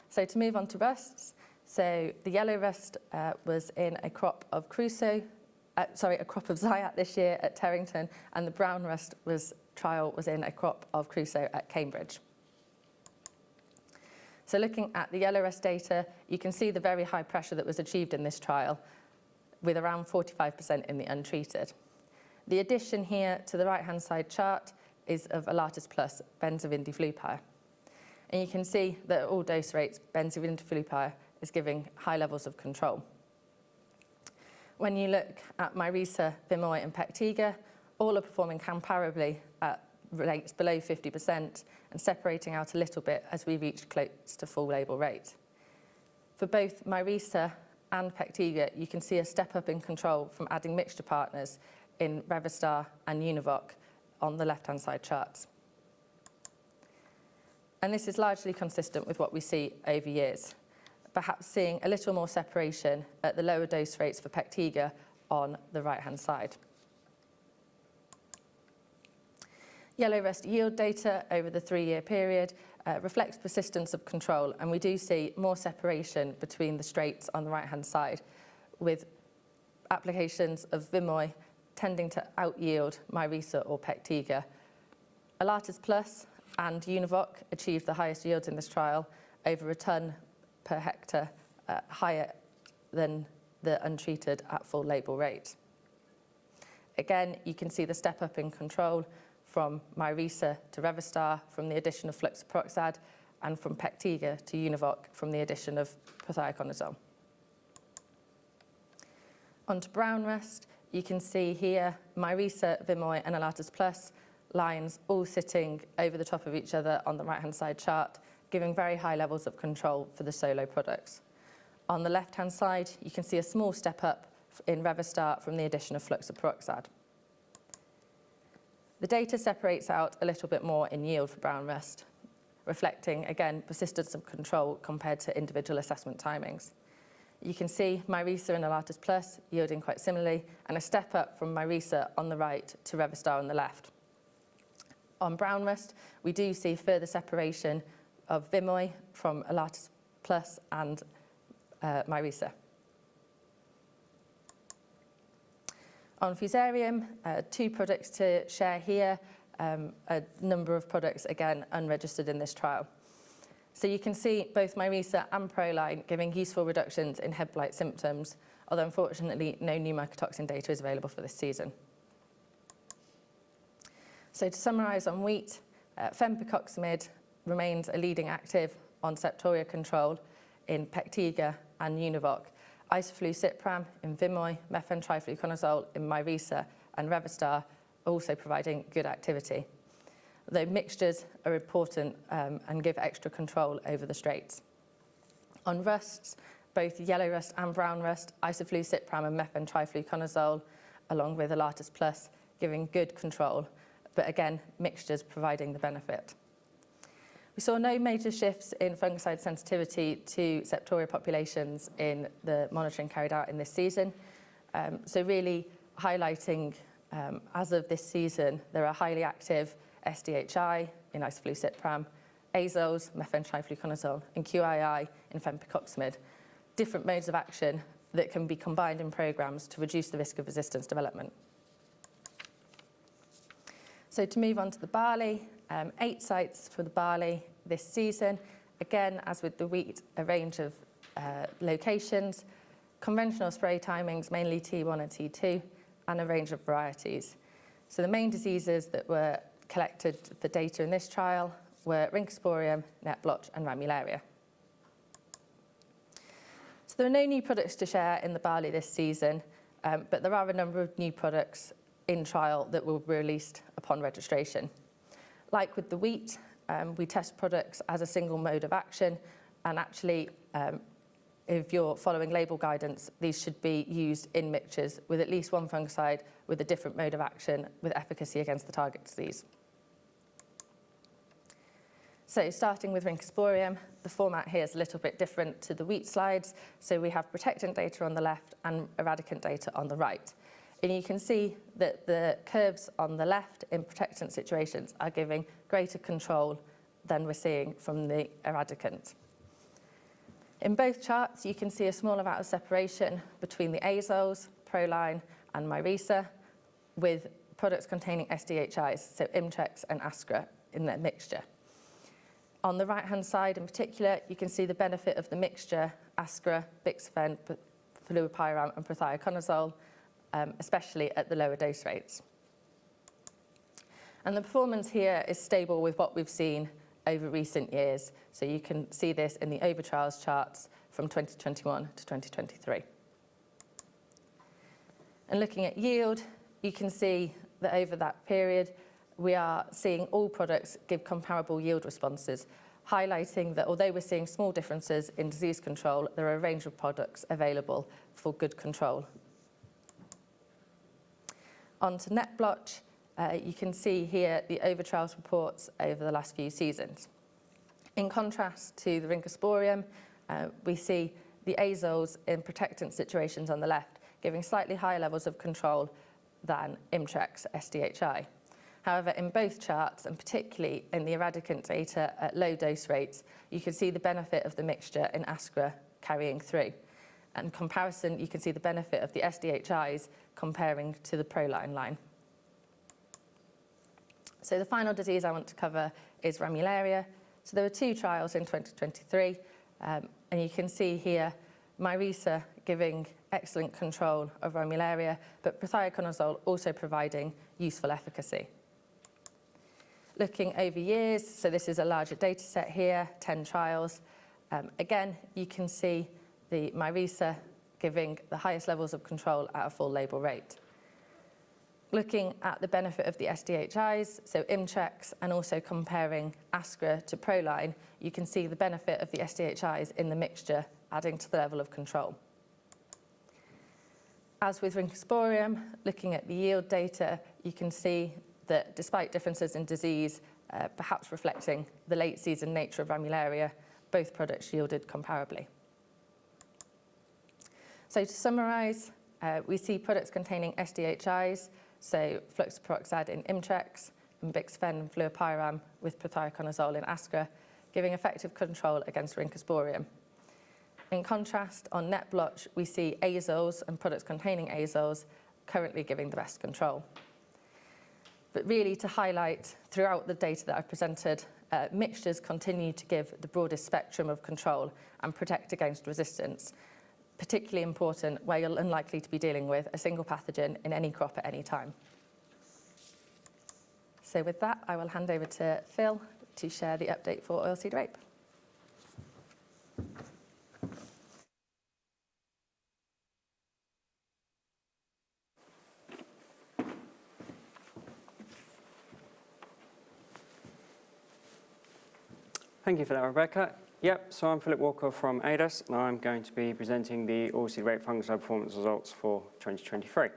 F: So to move on to rusts, so the yellow rust was in a crop of a crop of Zayat this year at Terrington, and the brown rust trial was in a crop of Crusoe at Cambridge. So looking at the yellow rust data, you can see the very high pressure that was achieved in this trial, with around 45% in the untreated. The addition here to the right-hand side chart is of Alatus plus benzovindiflupyr. And you can see that at all dose rates, benzovindiflupyr is giving high levels of control. When you look at Myrisa, Vimoy and Pectiga, all are performing comparably at rates below 50% and separating out a little bit as we reach close to full label rate. For both Myrisa and Pectiga, you can see a step up in control from adding mixture partners in Revastar and Univoc on the left-hand side charts. And this is largely consistent with what we see over years, perhaps seeing a little more separation at the lower dose rates for Pectiga on the right-hand side. Yellow rust yield data over the 3-year period reflects persistence of control, and we do see more separation between the straights on the right-hand side, with applications of Vimoy tending to out-yield Myrisa or Pectiga. Alatus Plus and Univoc achieved the highest yields in this trial, over a tonne per hectare, higher than the untreated at full label rate. Again, you can see the step up in control from Myrisa to Revastar from the addition of fluxaperoxide, and from Pectiga to Univoc from the addition of prothioconazole. On to brown rust, you can see here Myrisa, Vimoy and Alatus Plus lines all sitting over the top of each other on the right-hand side chart, giving very high levels of control for the solo products. On the left-hand side, you can see a small step up in Revastar from the addition of fluxaperoxide. The data separates out a little bit more in yield for brown rust, reflecting, again, persistence of control compared to individual assessment timings. You can see Myrisa and Alatus Plus yielding quite similarly, and a step up from Myrisa on the right to Revastar on the left. On brown rust, we do see further separation of Vimoy from Alatus Plus and Myrisa. On Fusarium, 2 products to share here, a number of products, again, unregistered in this trial. So you can see both Myrisa and Proline giving useful reductions in head blight symptoms, although unfortunately no new mycotoxin data is available for this season. So to summarise on wheat, fenpicoxamid remains a leading active on septoria control in Pectiga and Univoc, isoflupram in Vimoy, mefentrifluconazole in Myrisa and Revastar also providing good activity. Though mixtures are important and give extra control over the straights. On rusts, both yellow rust and brown rust, isoflupram and mefentrifluconazole along with Alatus Plus giving good control, but again, mixtures providing the benefit. We saw no major shifts in fungicide sensitivity to septoria populations in the monitoring carried out in this season. So really highlighting, as of this season, there are highly active SDHI in isoflupram, azoles, mefentrifluconazole, and QII in fenpicoxamid, different modes of action that can be combined in programmes to reduce the risk of resistance development. So to move on to the barley, 8 sites for the barley this season. Again, as with the wheat, a range of locations, conventional spray timings, mainly T1 and T2, and a range of varieties. So the main diseases that were collected for data in this trial were Rhynchosporium, net blotch, and Ramularia. So there are no new products to share in the barley this season, but there are a number of new products in trial that will be released upon registration. Like with the wheat, we test products as a single mode of action, and actually, if you're following label guidance, these should be used in mixtures with at least one fungicide with a different mode of action with efficacy against the target disease. So starting with Rincosporium, the format here is a little bit different to the wheat slides. So we have protectant data on the left and eradicant data on the right. And you can see that the curves on the left in protectant situations are giving greater control than we're seeing from the eradicant. In both charts, you can see a small amount of separation between the azoles, proline and Myrisa, with products containing SDHIs, so Imtrex and Ascra in their mixture. On the right-hand side in particular, you can see the benefit of the mixture, Ascra, Bixafen, fluopyram and prothioconazole, especially at the lower dose rates. And the performance here is stable with what we've seen over recent years. So you can see this in the over trials charts from 2021 to 2023. And looking at yield, you can see that over that period, we are seeing all products give comparable yield responses, highlighting that although we're seeing small differences in disease control, there are a range of products available for good control. On to net blotch, you can see here the over trials reports over the last few seasons. In contrast to the Rincosporium, we see the azoles in protectant situations on the left, giving slightly higher levels of control than Imtrex SDHI. However, in both charts, and particularly in the eradicant data at low dose rates, you can see the benefit of the mixture in Ascra carrying through. And in comparison, you can see the benefit of the SDHIs comparing to the proline line. So the final disease I want to cover is Ramularia. So there were 2 trials in 2023, and you can see here Myrisa giving excellent control of Ramularia, but prothioconazole also providing useful efficacy. Looking over years, so this is a larger data set here, 10 trials. Again, you can see the Myrisa giving the highest levels of control at a full label rate. Looking at the benefit of the SDHIs, so Imtrex, and also comparing Ascra to Proline, you can see the benefit of the SDHIs in the mixture, adding to the level of control. As with Rincosporium, looking at the yield data, you can see that despite differences in disease, perhaps reflecting the late season nature of Ramularia, both products yielded comparably. So to summarise, we see products containing SDHIs, so fluxaperoxide in Imtrex, and Bixafen and fluopyram with prothioconazole in Ascra, giving effective control against Rincosporium. In contrast, on net blotch, we see azoles and products containing azoles currently giving the best control. But really, to highlight throughout the data that I've presented, mixtures continue to give the broadest spectrum of control and protect against resistance, particularly important where you're unlikely to be dealing with a single pathogen in any crop at any time. So with that, I will hand over to Phil to share the update for oilseed rape.
G: Thank you for that, Rebecca. Yep, so I'm Philip Walker from AHDS, and I'm going to be presenting the oilseed rape fungicide performance results for 2023.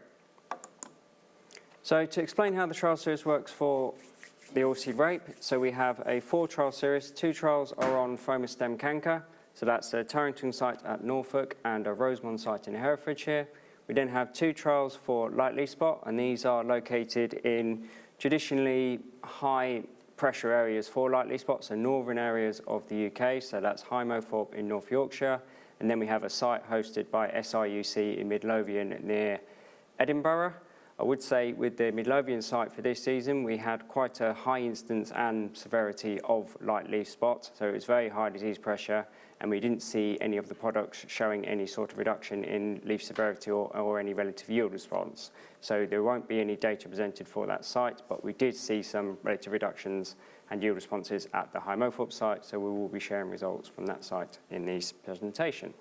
G: So to explain how the trial series works for the oilseed rape, so we have a 4-trial series. 2 trials are on foamy stem canker, so that's a Tarrington site at Norfolk and a Rosemont site in Herefordshire. We then have 2 trials for light leaf spot, and these are located in traditionally high pressure areas for light leaf spot, so northern areas of the UK, so that's High Mothorpe in North Yorkshire, and then we have a site hosted by SIUC in Midlothian near Edinburgh. I would say with the Midlothian site for this season, we had quite a high instance and severity of light leaf spot, so it was very high disease pressure, and we didn't see any of the products showing any sort of reduction in leaf severity or any relative yield response. So there won't be any data presented for that site, but we did see some relative reductions and yield responses at the High Mothorpe site, so we will be sharing results from that site in this presentation.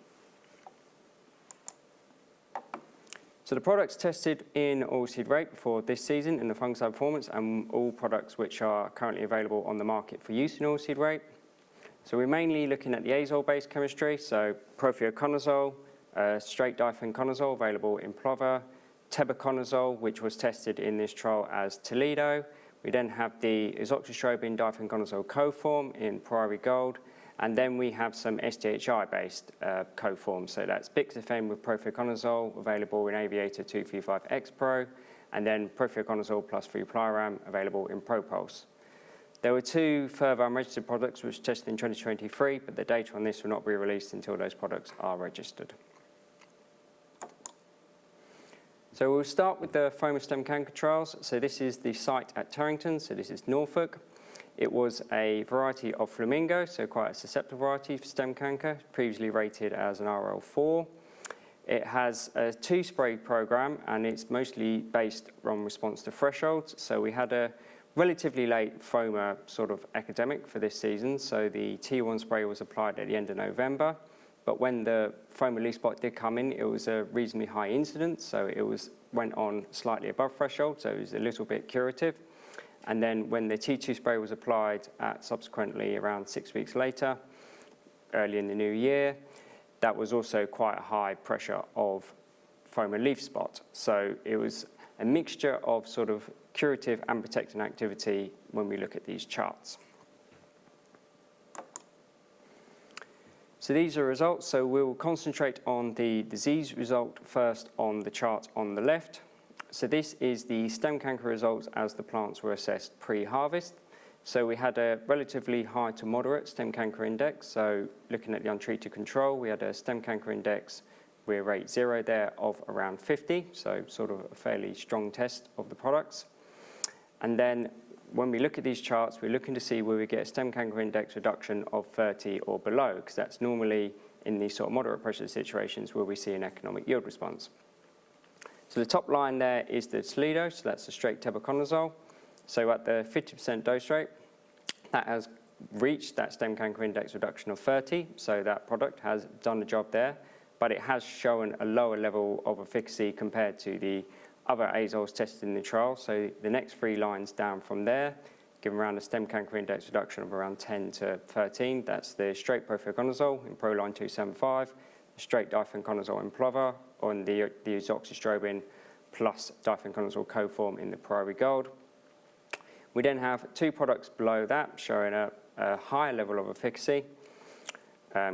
G: So the products tested in oilseed rape for this season in the fungicide performance, and all products which are currently available on the market for use in oilseed rape. So we're mainly looking at the azole-based chemistry, so prothioconazole, straight difenoconazole available in Plover, tebuconazole, which was tested in this trial as Toledo. We then have the azoxystrobin difenoconazole co-form in Priory Gold, and then we have some SDHI-based co-forms. So that's bixafen with profluconazole, available in Aviator 235X Pro, and then profluconazole plus flupropiram, available in Propulse. There were 2 further unregistered products which were tested in 2023, but the data on this will not be released until those products are registered. So we'll start with the foam stem canker trials. So this is the site at Torrington, so this is Norfolk. It was a variety of flamingo, so quite a susceptible variety for stem canker, previously rated as an RL4. It has a 2-spray program, and it's mostly based on response to thresholds. So we had a relatively late FOMA sort of epidemic for this season. So the T1 spray was applied at the end of November. But when the FOMA leaf spot did come in, it was a reasonably high incidence. So it went on slightly above threshold, so it was a little bit curative. And then when the T2 spray was applied subsequently around 6 weeks later, early in the new year, that was also quite a high pressure of FOMA leaf spot. So it was a mixture of sort of curative and protecting activity when we look at these charts. So these are results. So we'll concentrate on the disease result first on the chart on the left. So this is the stem canker results as the plants were assessed pre-harvest. So we had a relatively high to moderate stem canker index. So looking at the untreated control, we had a stem canker index with rate 0 there of around 50, so sort of a fairly strong test of the products. And then when we look at these charts, we're looking to see where we get a stem canker index reduction of 30 or below, because that's normally in these sort of moderate pressure situations where we see an economic yield response. So the top line there is the Toledo, so that's the straight tebuconazole. So at the 50% dose rate, that has reached that stem canker index reduction of 30, so that product has done the job there, but it has shown a lower level of efficacy compared to the other azoles tested in the trial. So the next 3 lines down from there, give around a stem canker index reduction of around 10 to 13. That's the straight profluconazole in Proline 275, the straight difenoconazole in Plover, on the azoxystrobin plus difenoconazole co-form in the Priory Gold. We then have 2 products below that showing a higher level of efficacy,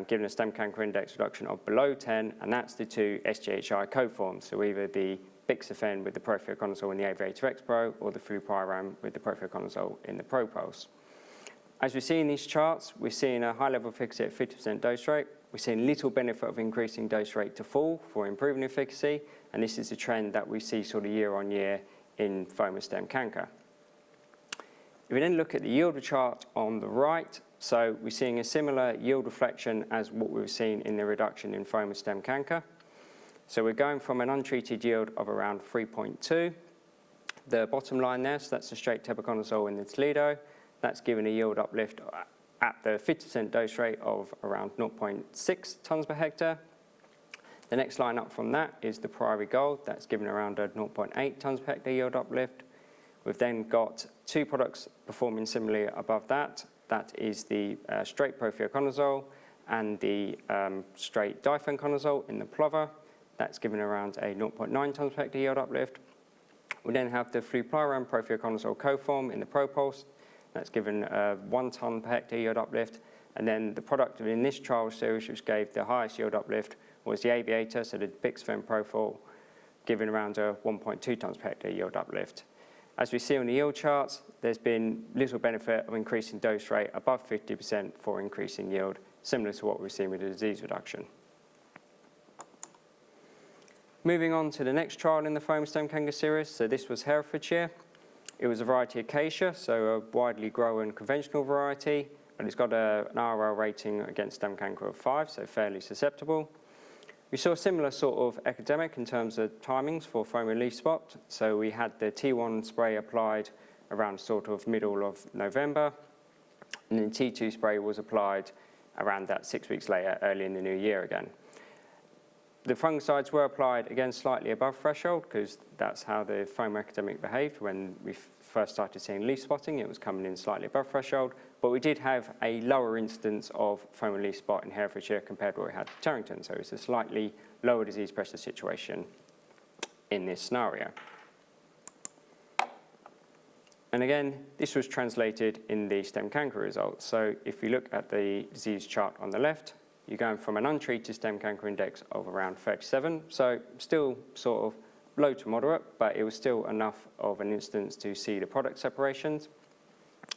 G: given a stem canker index reduction of below 10, and that's the 2 SGHI co-forms. So either the bixafen with the profluconazole in the Aviator X Pro or the flupropiram with the profluconazole in the Propulse. As we see in these charts, we're seeing a high level of efficacy at 50% dose rate. We're seeing little benefit of increasing dose rate to full for improving efficacy, and this is a trend that we see sort of year on year in FOMA stem canker. If we then look at the yield chart on the right, so we're seeing a similar yield reflection as what we've seen in the reduction in FOMA stem canker. So we're going from an untreated yield of around 3.2. The bottom line there, so that's the straight tebuconazole in the Toledo. That's given a yield uplift at the 50% dose rate of around 0.6 tonnes per hectare. The next line up from that is the Priory Gold. That's given around a 0.8 tonnes per hectare yield uplift. We've then got 2 products performing similarly above that. That is the straight profluconazole and the straight difenoconazole in the Plover. That's given around a 0.9 tonnes per hectare yield uplift. We then have the flupropiram profluconazole co-form in the Propulse. That's given 1 tonne per hectare yield uplift. And then the product in this trial series which gave the highest yield uplift was the Aviator, so the bixafen profile, giving around a 1.2 tonnes per hectare yield uplift. As we see on the yield charts, there's been little benefit of increasing dose rate above 50% for increasing yield, similar to what we've seen with the disease reduction. Moving on to the next trial in the foam stem canker series, so this was Herefordshire. It was a variety Acacia, so a widely grown conventional variety, but it's got an RL rating against stem canker of 5, so fairly susceptible. We saw a similar sort of epidemic in terms of timings for foam and leaf spot. So we had the T1 spray applied around sort of middle of November, and then T2 spray was applied around that 6 weeks later, early in the new year again. The fungicides were applied again slightly above threshold because that's how the foam epidemic behaved when we first started seeing leaf spotting. It was coming in slightly above threshold, but we did have a lower instance of foam and leaf spot in Herefordshire compared to what we had at Torrington. So it's a slightly lower disease pressure situation in this scenario. And again, this was translated in the stem canker results. So if you look at the disease chart on the left, you're going from an untreated stem canker index of around 37, so still sort of low to moderate, but it was still enough of an instance to see the product separations.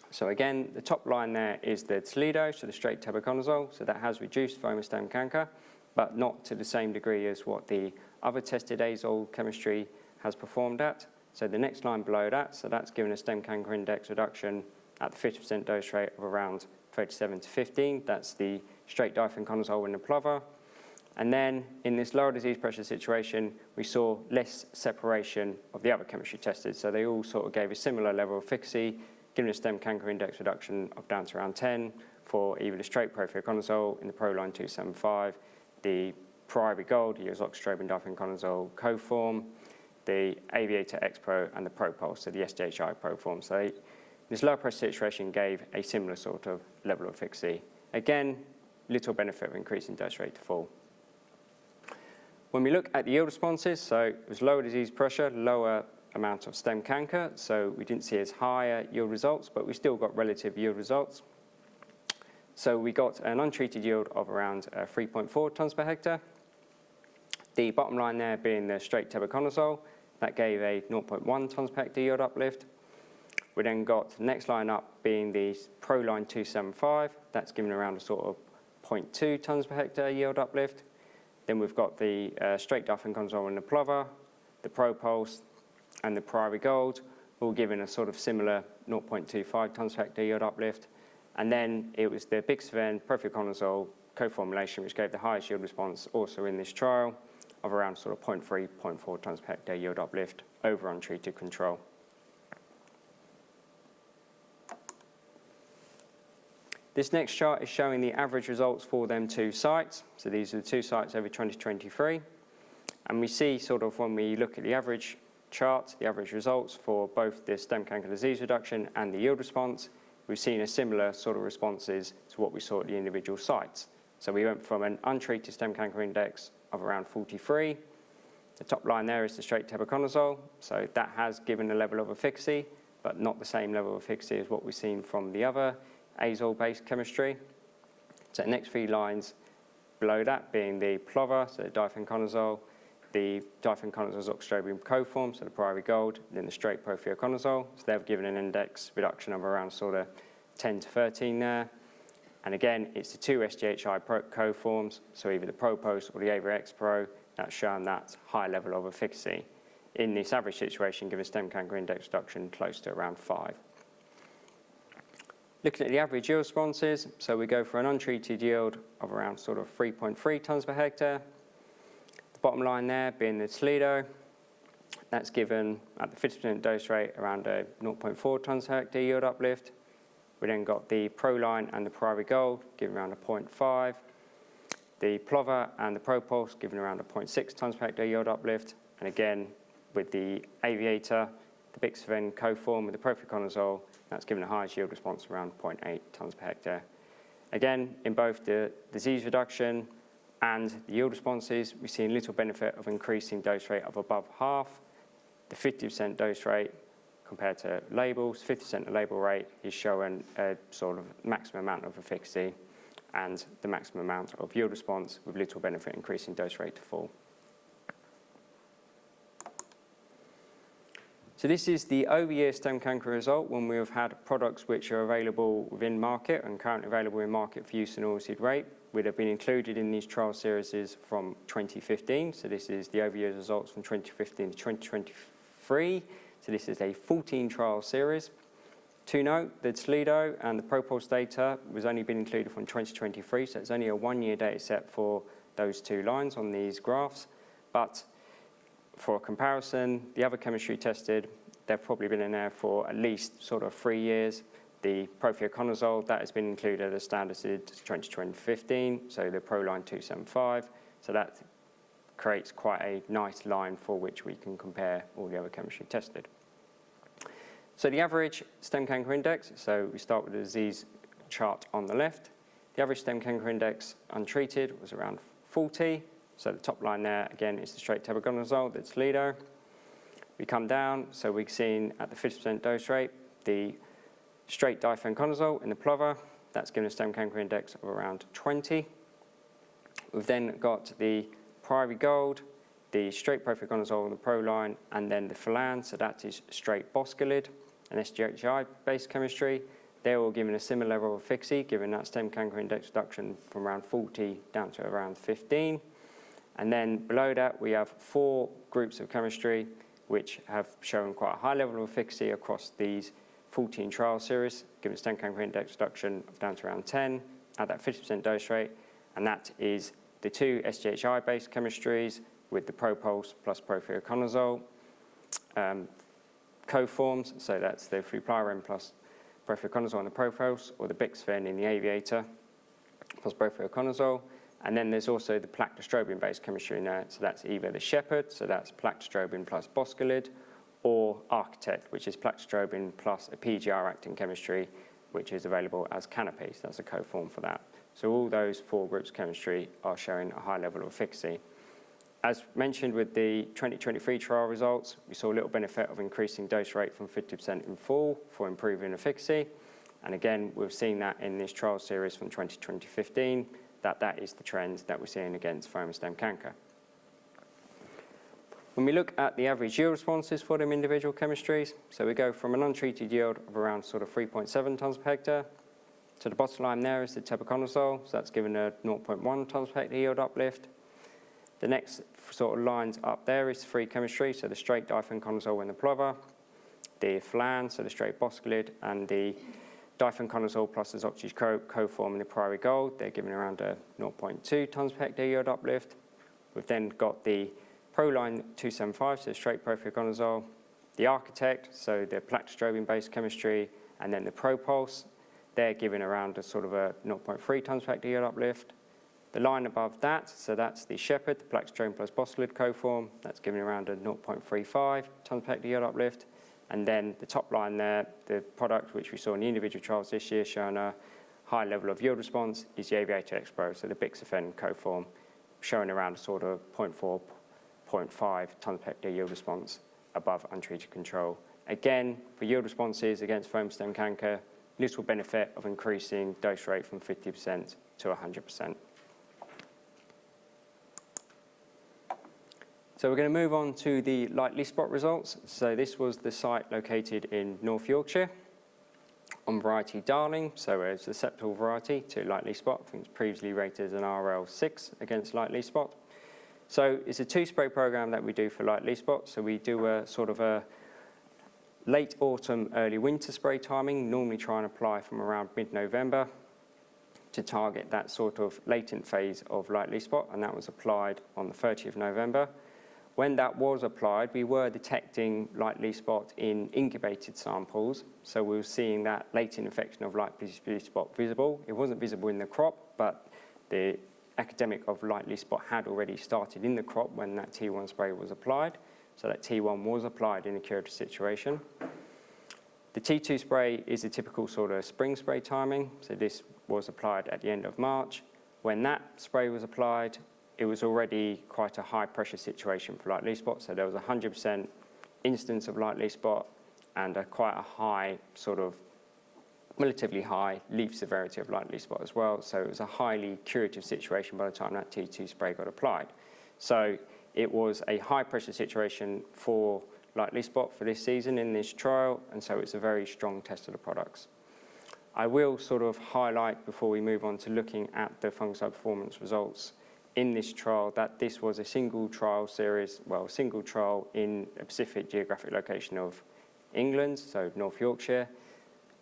G: So again, the top line there is the Toledo, so the straight tebuconazole, so that has reduced foamy stem canker, but not to the same degree as what the other tested azole chemistry has performed at. So the next line below that, so that's given a stem canker index reduction at the 50% dose rate of around 37 to 15. That's the straight difenoconazole in the plover. And then in this lower disease pressure situation, we saw less separation of the other chemistry tested. So they all sort of gave a similar level of efficacy, giving a stem canker index reduction of down to around 10 for either the straight profioconazole in the Proline 275, the Priory Gold, the azoxystrobin difenoconazole co-form, the Aviator X-Pro and the ProPulse, so the SDHI Pro form. So this lower pressure situation gave a similar sort of level of efficacy. Again, little benefit of increasing dose rate to full. When we look at the yield responses, so it was lower disease pressure, lower amount of stem canker, so we didn't see as higher yield results, but we still got relative yield results. So we got an untreated yield of around 3.4 tonnes per hectare. The bottom line there being the straight tebuconazole, that gave a 0.1 tonnes per hectare yield uplift. We then got the next line up being the Proline 275, that's given around a sort of 0.2 tonnes per hectare yield uplift. Then we've got the straight difenoconazole in the plover, the ProPulse, and the Priory Gold, all giving a sort of similar 0.25 tonnes per hectare yield uplift. And then it was the bixafen profioconazole co-formulation which gave the highest yield response also in this trial of around sort of 0.3, 0.4 tonnes per hectare yield uplift over untreated control. This next chart is showing the average results for them two sites. So these are the two sites over 2023. And we see sort of when we look at the average chart, the average results for both the stem canker disease reduction and the yield response, we've seen a similar sort of responses to what we saw at the individual sites. So we went from an untreated stem canker index of around 43. The top line there is the straight tebuconazole. So that has given a level of efficacy, but not the same level of efficacy as what we've seen from the other azole-based chemistry. So the next three lines below that being the plover, so the difenoconazole, the difenoconazole azoxystrobin co-form, so the Priory Gold, then the straight profioconazole. So they've given an index reduction of around sort of 10 to 13 there. And again, it's the two SDHI co-forms, so either the ProPulse or the Aviator X-Pro, that's shown that high level of efficacy. In this average situation, give a stem canker index reduction close to around 5. Looking at the average yield responses, so we go for an untreated yield of around sort of 3.3 tonnes per hectare. The bottom line there being the Toledo, that's given at the 50% dose rate around a 0.4 tonnes per hectare yield uplift. We then got the Proline and the Priory Gold, giving around a 0.5. The Plover and the ProPulse, giving around a 0.6 tonnes per hectare yield uplift. And again, with the Aviator, the bixafen co-form with the profioconazole, that's given the highest yield response around 0.8 tonnes per hectare. Again, in both the disease reduction and the yield responses, we've seen little benefit of increasing dose rate of above half. The 50% dose rate compared to labels, 50% of label rate is showing a sort of maximum amount of efficacy and the maximum amount of yield response with little benefit increasing dose rate to full. So this is the over-year stem canker result when we have had products which are available within market and currently available in market for use in oilseed rape, would have been included in these trial series from 2015. So this is the over-year results from 2015 to 2023. So this is a 14 trial series. To note, the Toledo and the ProPulse data was only been included from 2023, so it's only a 1-year data set for those two lines on these graphs. But for a comparison, the other chemistry tested, they've probably been in there for at least sort of 3 years. The profioconazole, that has been included as standard since 2015, so the Proline 275. So that creates quite a nice line for which we can compare all the other chemistry tested. So the average stem canker index, so we start with the disease chart on the left. The average stem canker index untreated was around 40. So the top line there, again, is the straight tebuconazole, the Toledo. We come down, so we've seen at the 50% dose rate, the straight difenoconazole in the plover. That's given a stem canker index of around 20. We've then got the Prairie Gold, the straight profluconazole in the Proline, and then the Fane, so that is straight boscalid, an SGHI-based chemistry. They're all given a similar level of efficacy, given that stem canker index reduction from around 40 down to around 15. And then below that, we have 4 groups of chemistry which have shown quite a high level of efficacy across these 14 trial series, given stem canker index reduction of down to around 10 at that 50% dose rate. And that is the 2 SGHI-based chemistries with the Propulse plus profluconazole co-forms. So that's the fluplyrene plus profluconazole in the Propulse, or the Bixfen in the Aviator plus profluconazole. And then there's also the plactostrobin-based chemistry in there. So that's either the Shepherd, so that's plactostrobin plus boscalid, or Architect, which is plactostrobin plus a PGR-acting chemistry, which is available as Canopy. So that's a co-form for that. So all those 4 groups of chemistry are showing a high level of efficacy. As mentioned with the 2023 trial results, we saw a little benefit of increasing dose rate from 50% in fall for improving efficacy. And again, we've seen that in this trial series from 2015, that is the trend that we're seeing against foam stem canker. When we look at the average yield responses for them individual chemistries, so we go from an untreated yield of around sort of 3.7 tonnes per hectare. So the bottom line there is the tebuconazole, so that's given a 0.1 tonnes per hectare yield uplift. The next sort of lines up there is 3 chemistry, so the straight difenoconazole in the plover, the Fane, so the straight boscalid, and the difenoconazole plus azoxy's co-form in the Prairie Gold. They're giving around a 0.2 tonnes per hectare yield uplift. We've then got the Proline 275, so the straight profluconazole, the Architect, so the plactostrobin-based chemistry, and then the Propulse. They're giving around a sort of a 0.3 tonnes per hectare yield uplift. The line above that, so that's the Shepherd, the plactostrobin plus boscalid co-form. That's giving around a 0.35 tonnes per hectare yield uplift. And then the top line there, the product which we saw in the individual trials this year showing a high level of yield response is the Aviator X Pro, so the Bixfen co-form, showing around a sort of 0.4, 0.5 tonnes per hectare yield response above untreated control. Again, for yield responses against foam stem canker, little benefit of increasing dose rate from 50% to 100%. So we're going to move on to the light leaf spot results. So this was the site located in North Yorkshire on variety Darling. So it's a susceptible variety to light leaf spot. I think it's previously rated as an RL6 against light leaf spot. So it's a 2-spray program that we do for light leaf spot. So we do a sort of a late autumn, early winter spray timing, normally try and apply from around mid-November to target that sort of latent phase of light leaf spot, and that was applied on the 30th of November. When that was applied, we were detecting light leaf spot in incubated samples, so we were seeing that latent infection of light leaf spot visible. It wasn't visible in the crop, but the epidemic of light leaf spot had already started in the crop when that T1 spray was applied, so that T1 was applied in a curative situation. The T2 spray is a typical sort of spring spray timing, so this was applied at the end of March. When that spray was applied, it was already quite a high pressure situation for light leaf spot, so there was 100% instance of light leaf spot and quite a high sort of relatively high leaf severity of light leaf spot as well, so it was a highly curative situation by the time that T2 spray got applied. So it was a high pressure situation for light leaf spot for this season in this trial, and so it's a very strong test of the products. I will sort of highlight before we move on to looking at the fungicide performance results in this trial that this was a single trial series, well, single trial in a specific geographic location of England, so North Yorkshire.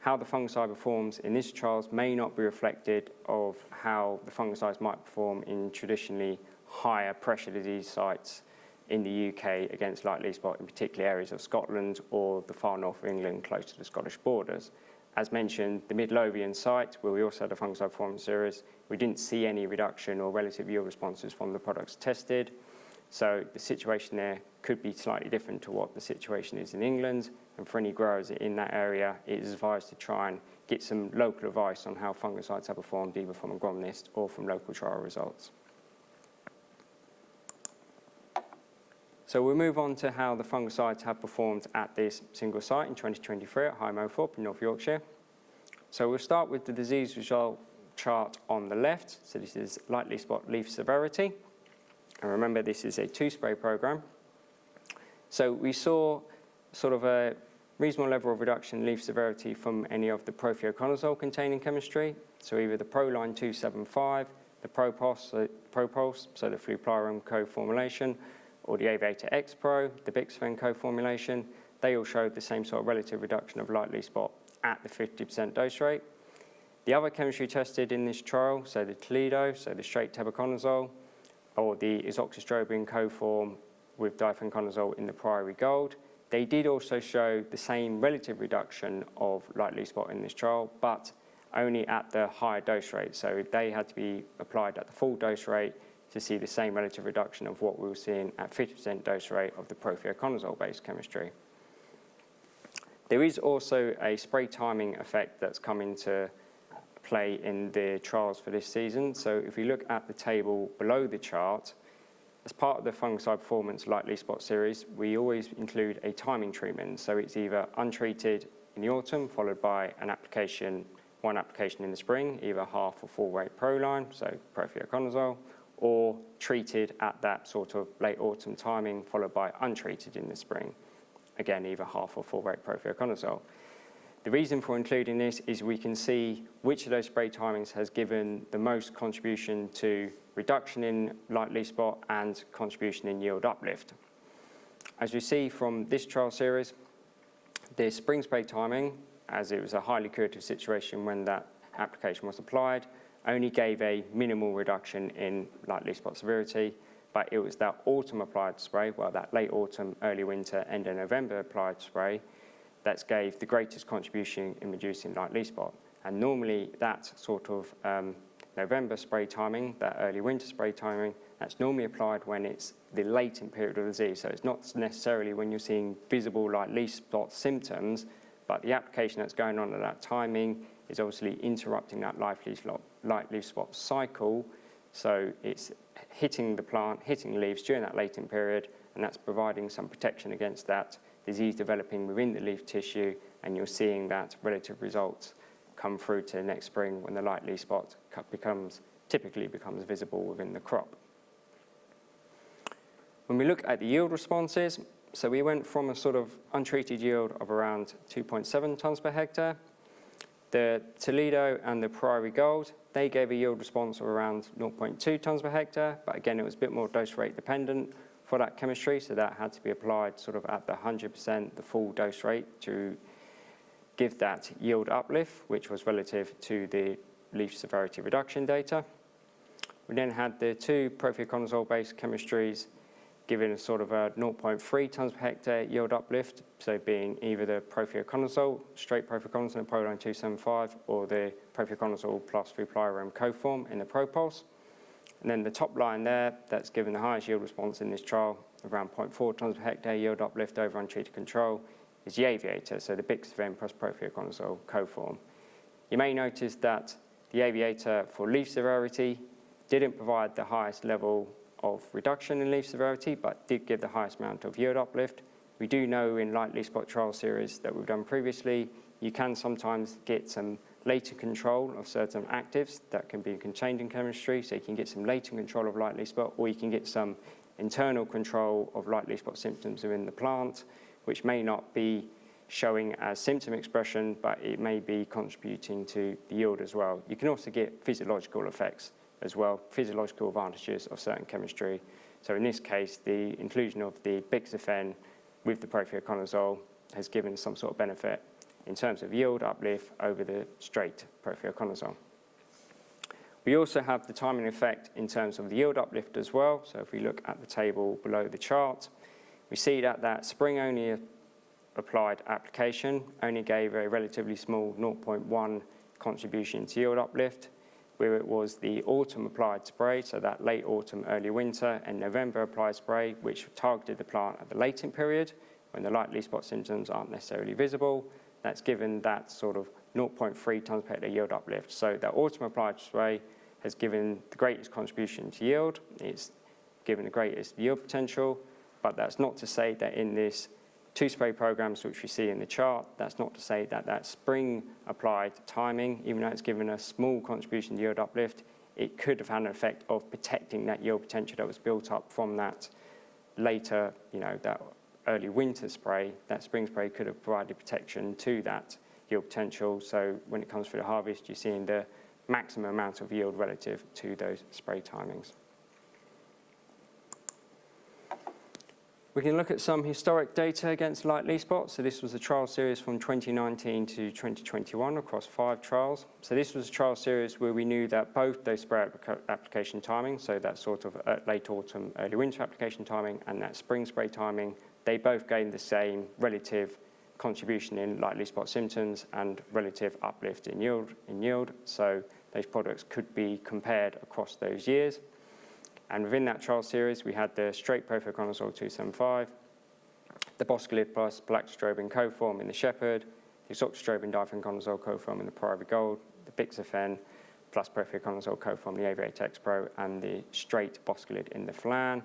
G: How the fungicide performs in this trial may not be reflected of how the fungicides might perform in traditionally higher pressure disease sites in the UK against light leaf spot, in particular areas of Scotland or the far north of England close to the Scottish borders. As mentioned, the Midlothian site, where we also had a fungicide performance series, we didn't see any reduction or relative yield responses from the products tested. So the situation there could be slightly different to what the situation is in England. And for any growers in that area, it is advised to try and get some local advice on how fungicides have performed, either from an agronomist or from local trial results. So we'll move on to how the fungicides have performed at this single site in 2023 at High Moorthorpe in North Yorkshire. So we'll start with the disease result chart on the left. So this is light leaf spot leaf severity. And remember, this is a 2-spray program. So we saw sort of a reasonable level of reduction in leaf severity from any of the prothioconazole containing chemistry. So either the Proline 275, the Propulse, so the fluplyrone co-formulation, or the Aviator X Pro, the Bixfen co-formulation. They all showed the same sort of relative reduction of light leaf spot at the 50% dose rate. The other chemistry tested in this trial, so the Toledo, so the straight tebuconazole, or the isoxastrobin co-form with difenoconazole in the Priory Gold, they did also show the same relative reduction of light leaf spot in this trial, but only at the higher dose rate. So they had to be applied at the full dose rate to see the same relative reduction of what we were seeing at 50% dose rate of the prothioconazole-based chemistry. There is also a spray timing effect that's come into play in the trials for this season. So if you look at the table below the chart, as part of the fungicide performance light leaf spot series, we always include a timing treatment. So it's either untreated in the autumn, followed by one application in the spring, either half or full weight Proline, so prothioconazole, or treated at that sort of late autumn timing, followed by untreated in the spring. Again, either half or full weight prothioconazole. The reason for including this is we can see which of those spray timings has given the most contribution to reduction in light leaf spot and contribution in yield uplift. As we see from this trial series, the spring spray timing, as it was a highly curative situation when that application was applied, only gave a minimal reduction in light leaf spot severity, but it was that autumn applied spray, well, that late autumn, early winter, end of November applied spray, that gave the greatest contribution in reducing light leaf spot. And normally that sort of November spray timing, that early winter spray timing, that's normally applied when it's the latent period of the disease. So it's not necessarily when you're seeing visible light leaf spot symptoms, but the application that's going on at that timing is obviously interrupting that light leaf spot cycle. So it's hitting the plant, hitting leaves during that latent period, and that's providing some protection against that disease developing within the leaf tissue, and you're seeing that relative results come through to next spring when the light leaf spot typically becomes visible within the crop. When we look at the yield responses, so we went from a sort of untreated yield of around 2.7 tonnes per hectare. The Toledo and the Priory Gold, they gave a yield response of around 0.2 tonnes per hectare, but again, it was a bit more dose rate dependent for that chemistry, so that had to be applied sort of at the 100%, the full dose rate, to give that yield uplift, which was relative to the leaf severity reduction data. We then had the two prothioconazole-based chemistries giving a sort of a 0.3 tonnes per hectare yield uplift, so being either the prothioconazole, straight prothioconazole in Proline 275, or the prothioconazole plus fluplyrone co-form in the Propulse. And then the top line there, that's given the highest yield response in this trial, around 0.4 tonnes per hectare yield uplift over untreated control, is the Aviator, so the Bixfen plus prothioconazole co-form. You may notice that the Aviator for leaf severity didn't provide the highest level of reduction in leaf severity, but did give the highest amount of yield uplift. We do know in light leaf spot trial series that we've done previously, you can sometimes get some latent control of certain actives that can be contained in chemistry, so you can get some latent control of light leaf spot, or you can get some internal control of light leaf spot symptoms within the plant, which may not be showing as symptom expression, but it may be contributing to the yield as well. You can also get physiological effects as well, physiological advantages of certain chemistry. So in this case, the inclusion of the Bixfen with the prothioconazole has given some sort of benefit in terms of yield uplift over the straight prothioconazole. We also have the timing effect in terms of the yield uplift as well. So if we look at the table below the chart, we see that that spring only applied application only gave a relatively small 0.1 contribution to yield uplift, where it was the autumn applied spray, so that late autumn, early winter, and November applied spray, which targeted the plant at the latent period, when the light leaf spot symptoms aren't necessarily visible. That's given that sort of 0.3 tonnes per hectare yield uplift. So that autumn applied spray has given the greatest contribution to yield. It's given the greatest yield potential. But that's not to say that in this 2 spray programs, which we see in the chart, that's not to say that that spring applied timing, even though it's given a small contribution to yield uplift, it could have had an effect of protecting that yield potential that was built up from that later, that early winter spray. That spring spray could have provided protection to that yield potential. So when it comes through the harvest, you're seeing the maximum amount of yield relative to those spray timings. We can look at some historic data against light leaf spot. So this was a trial series from 2019 to 2021 across 5 trials. So this was a trial series where we knew that both those spray application timing, so that sort of late autumn, early winter application timing and that spring spray timing, they both gained the same relative contribution in light leaf spot symptoms and relative uplift in yield. So those products could be compared across those years. And within that trial series, we had the straight prothioconazole 275, the boscalid plus galactostrobin coform in the shepherd, the isoxastrobin difenoconazole coform in the Priory Gold, the bixafen plus prothioconazole coform in the Aviator X Pro, and the straight boscalid in the flan.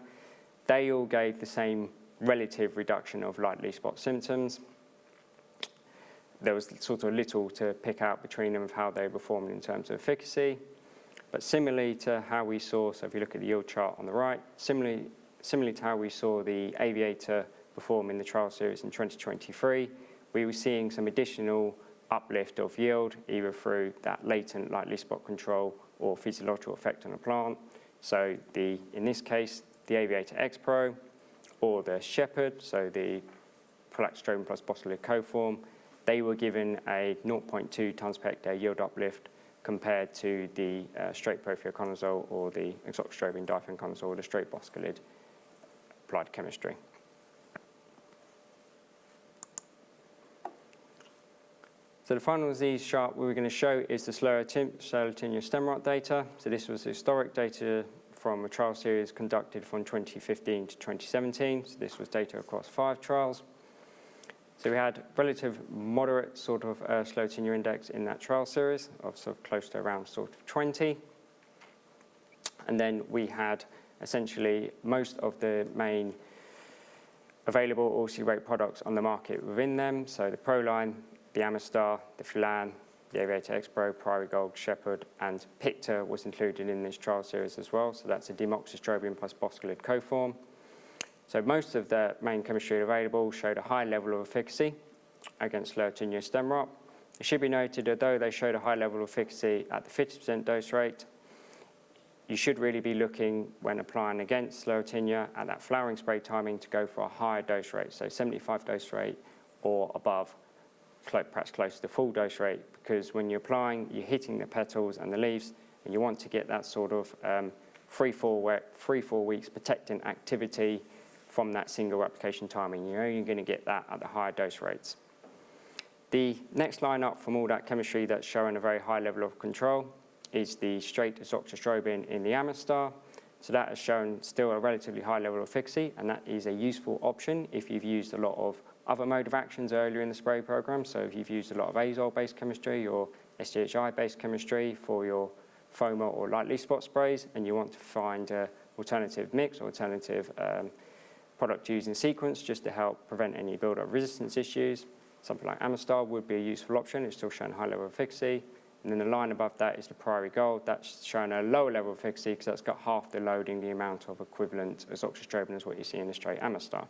G: They all gave the same relative reduction of light leaf spot symptoms. There was sort of little to pick out between them of how they performed in terms of efficacy. But similarly to how we saw, so if you look at the yield chart on the right, similarly to how we saw the Aviator perform in the trial series in 2023, we were seeing some additional uplift of yield, either through that latent light leaf spot control or physiological effect on the plant. So in this case, the Aviator X Pro or the Shepherd, so the galactostrobin plus boscalid coform, they were given a 0.2 tons per hectare yield uplift compared to the straight prothioconazole or the isoxastrobin difenoconazole or the straight boscalid applied chemistry. So the final disease chart we were going to show is the Sclerotinia stem rot data. So this was historic data from a trial series conducted from 2015 to 2017. So this was data across 5 trials. So we had relative moderate sort of Sclerotinia index in that trial series of sort of close to around sort of 20. And then we had essentially most of the main available oilseed rape products on the market within them. So the Proline, the Amistar, the Flan, the Aviator X Pro, Priory Gold, Shepherd, and Picta was included in this trial series as well. So that's a demoxystrobin plus boscalid coform. So most of the main chemistry available showed a high level of efficacy against Sclerotinia stem rot. It should be noted that though they showed a high level of efficacy at the 50% dose rate, you should really be looking when applying against Sclerotinia at that flowering spray timing to go for a higher dose rate, so 75 dose rate or above, perhaps close to the full dose rate, because when you're applying, you're hitting the petals and the leaves, and you want to get that sort of 3-4 weeks protecting activity from that single application timing. You're only going to get that at the higher dose rates. The next line up from all that chemistry that's showing a very high level of control is the straight isoxastrobin in the Amistar. So that has shown still a relatively high level of efficacy, and that is a useful option if you've used a lot of other mode of actions earlier in the spray program. So if you've used a lot of azole-based chemistry or SDHI-based chemistry for your FOMA or light leaf spot sprays, and you want to find an alternative mix or alternative product used in sequence just to help prevent any build-up resistance issues, something like Amistar would be a useful option. It's still showing a high level of efficacy. And then the line above that is the Priory Gold. That's showing a lower level of efficacy because that's got half the loading, the amount of equivalent isoxastrobin as what you see in the straight Amistar.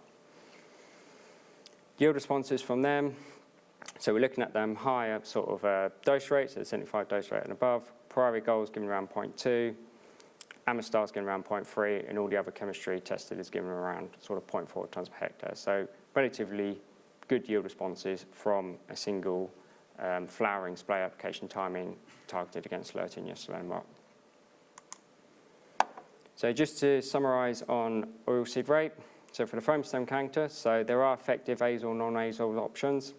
G: Yield responses from them. So we're looking at them higher sort of dose rates, so 75 dose rate and above. Priory Gold is given around 0.2. Amistar is given around 0.3, and all the other chemistry tested is given around sort of 0.4 tons per hectare. So relatively good yield responses from a single flowering spray application timing targeted against Sclerotinia stem rot. So just to summarise on oilseed rape, so for the foam stem canker, so there are effective azole, non-azole options.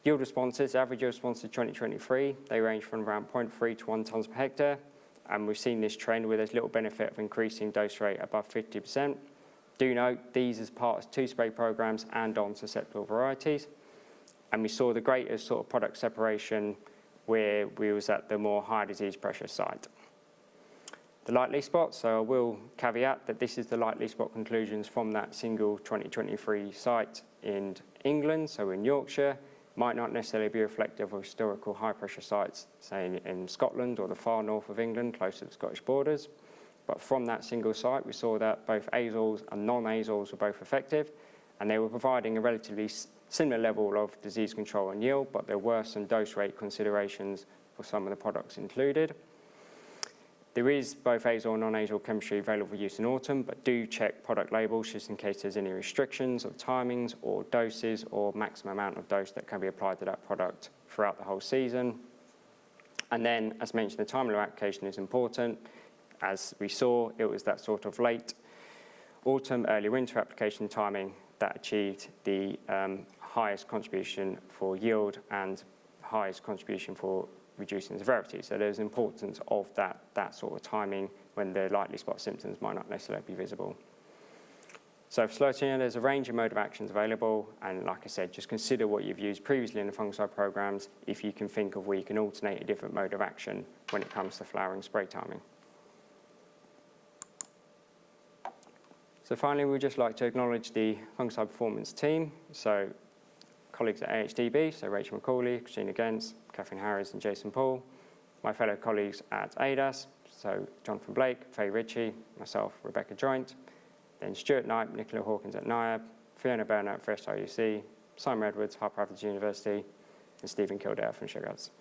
G: Yield responses, average yield responses in 2023, they range from around 0.3 to 1 tons per hectare. And we've seen this trend where there's little benefit of increasing dose rate above 50%. Do note, these as part of 2 spray programs and on susceptible varieties. And we saw the greatest sort of product separation where we was at the more high disease pressure site. the light leaf spot. So I will caveat that this is the light leaf spot conclusions from that single 2023 site in England, so in Yorkshire. Might not necessarily be reflective of historical high pressure sites, say in Scotland or the far north of England, close to the Scottish borders. But from that single site, we saw that both azoles and non-azoles were both effective, and they were providing a relatively similar level of disease control and yield, but there were some dose rate considerations for some of the products included. There is both azole and non-azole chemistry available for use in autumn, but do check product labels just in case there's any restrictions of timings or doses or maximum amount of dose that can be applied to that product throughout the whole season. And then, as mentioned, the time of application is important. As we saw, it was that sort of late autumn, early winter application timing that achieved the highest contribution for yield and highest contribution for reducing severity. So there's importance of that sort of timing when the light leaf spot symptoms might not necessarily be visible. So for Sclerotinia, there's a range of mode of actions available, and like I said, just consider what you've used previously in the fungicide programs if you can think of where you can alternate a different mode of action when it comes to flowering spray timing. So finally, we'd just like to acknowledge the fungicide performance team. So colleagues at AHDB, so Rachel McCauley, Christina Gens, Catherine Harries and Jason Paul. My fellow colleagues at ADAS, so Jonathan Blake, Faye Ritchie, myself, Rebecca Joynt. Then Stuart Knight, Nicola Hawkins at NIAB, Fiona Burnett for SIUC, Simon Edwards, Harper Rapids University, and Stephen Kildare from Sugars.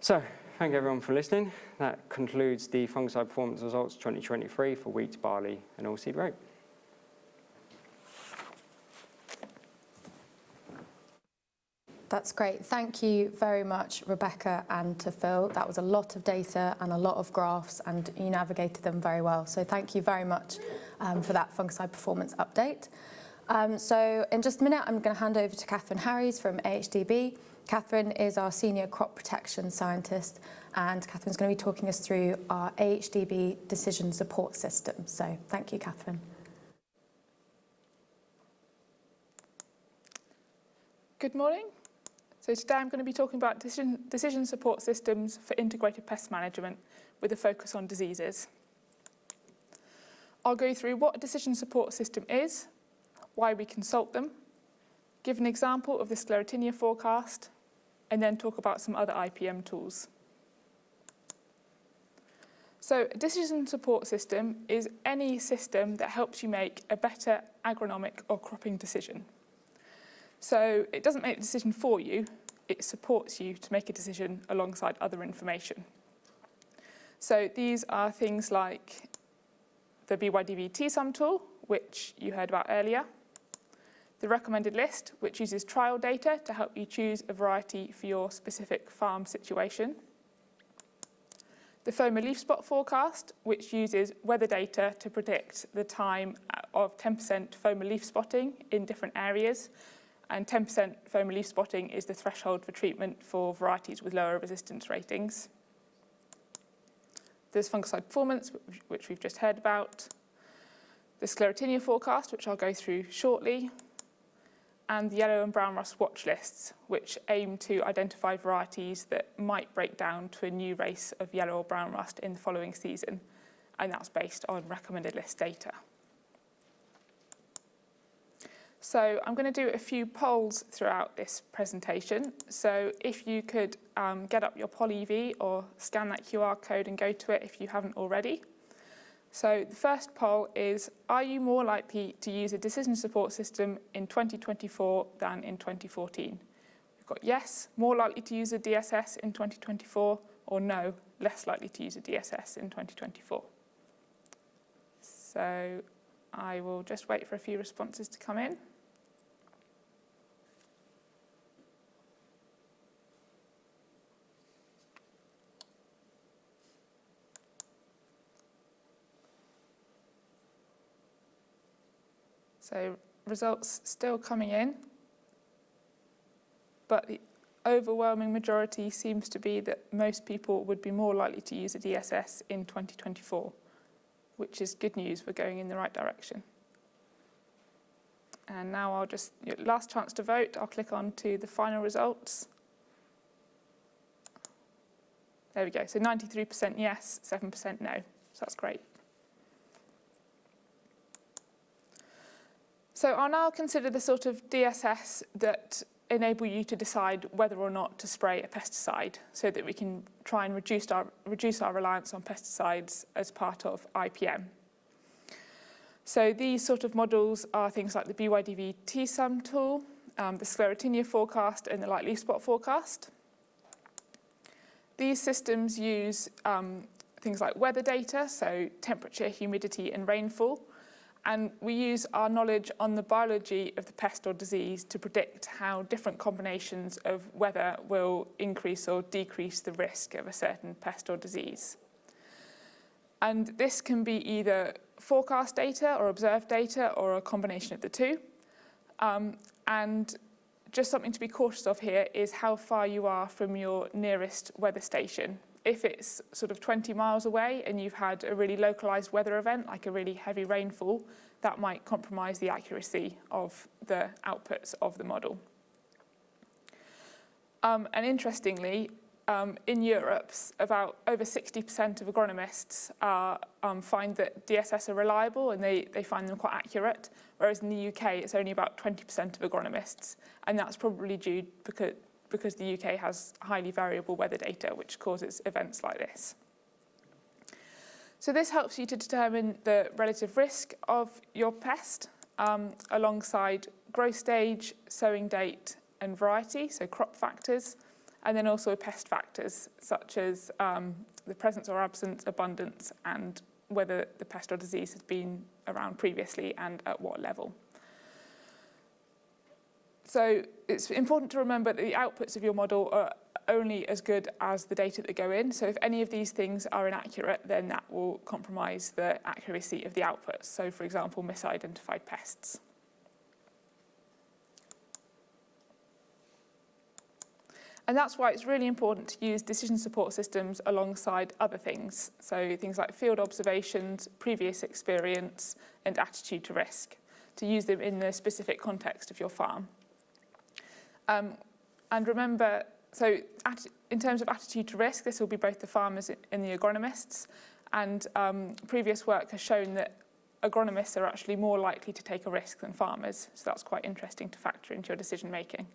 G: So, thank you everyone for listening. That concludes the fungicide performance results 2023 for wheat, barley and oilseed rape.
B: That's great. Thank you very much, Rebecca and to Phil. That was a lot of data and a lot of graphs, and you navigated them very well. So thank you very much for that fungicide performance update. So in just a minute, I'm going to hand over to Catherine Harries from AHDB. Catherine is our Senior Crop Protection Scientist, and Catherine's going to be talking us through our AHDB decision support system. So thank you, Catherine.
H: Good morning. So today I'm going to be talking about decision support systems for integrated pest management with a focus on diseases. I'll go through what a decision support system is, why we consult them, give an example of the Sclerotinia forecast, and then talk about some other IPM tools. So a decision support system is any system that helps you make a better agronomic or cropping decision. So it doesn't make the decision for you, it supports you to make a decision alongside other information. So these are things like the BYDV T-sum tool, which you heard about earlier, the recommended list, which uses trial data to help you choose a variety for your specific farm situation, the FOMA leaf spot forecast, which uses weather data to predict the time of 10% FOMA leaf spotting in different areas, and 10% FOMA leaf spotting is the threshold for treatment for varieties with lower resistance ratings. There's fungicide performance, which we've just heard about, the Sclerotinia forecast, which I'll go through shortly, and the yellow and brown rust watch lists, which aim to identify varieties that might break down to a new race of yellow or brown rust in the following season, and that's based on recommended list data. So I'm going to do a few polls throughout this presentation. So if you could get up your PolEV or scan that QR code and go to it if you haven't already. So the first poll is, are you more likely to use a decision support system in 2024 than in 2014? We've got yes, more likely to use a DSS in 2024, or no, less likely to use a DSS in 2024. So I will just wait for a few responses to come in. So results still coming in, but the overwhelming majority seems to be that most people would be more likely to use a DSS in 2024, which is good news. We're going in the right direction. And now I'll just, last chance to vote, I'll click on to the final results. There we go. So 93% yes, 7% no. So that's great. So I'll now consider the sort of DSS that enable you to decide whether or not to spray a pesticide so that we can try and reduce our reliance on pesticides as part of IPM. So these sort of models are things like the BYDV T-sum tool, the sclerotinia forecast and the light leaf spot forecast. These systems use things like weather data, so temperature, humidity and rainfall, and we use our knowledge on the biology of the pest or disease to predict how different combinations of weather will increase or decrease the risk of a certain pest or disease. And this can be either forecast data or observed data or a combination of the two. And just something to be cautious of here is how far you are from your nearest weather station. If it's sort of 20 miles away and you've had a really localized weather event, like a really heavy rainfall, that might compromise the accuracy of the outputs of the model. And interestingly, in Europe, about over 60% of agronomists find that DSS are reliable and they find them quite accurate, whereas in the UK it's only about 20% of agronomists, and that's probably due because the UK has highly variable weather data, which causes events like this. So this helps you to determine the relative risk of your pest alongside growth stage, sowing date and variety, so crop factors, and then also pest factors such as the presence or absence, abundance, and whether the pest or disease has been around previously and at what level. So it's important to remember that the outputs of your model are only as good as the data that go in. So if any of these things are inaccurate, then that will compromise the accuracy of the outputs. So for example, misidentified pests. And that's why it's really important to use decision support systems alongside other things. So things like field observations, previous experience, and attitude to risk, to use them in the specific context of your farm. And remember, so in terms of attitude to risk, this will be both the farmers and the agronomists. And previous work has shown that agronomists are actually more likely to take a risk than farmers. So that's quite interesting to factor into your decision making.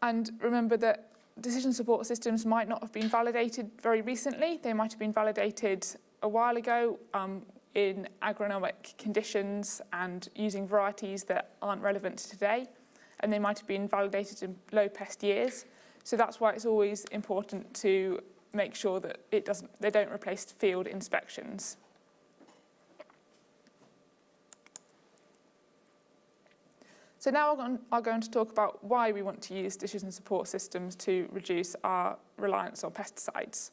H: And remember that decision support systems might not have been validated very recently. They might have been validated a while ago in agronomic conditions and using varieties that aren't relevant to today. And they might have been validated in low pest years. So that's why it's always important to make sure that they don't replace field inspections. So now I'm going to talk about why we want to use decision support systems to reduce our reliance on pesticides.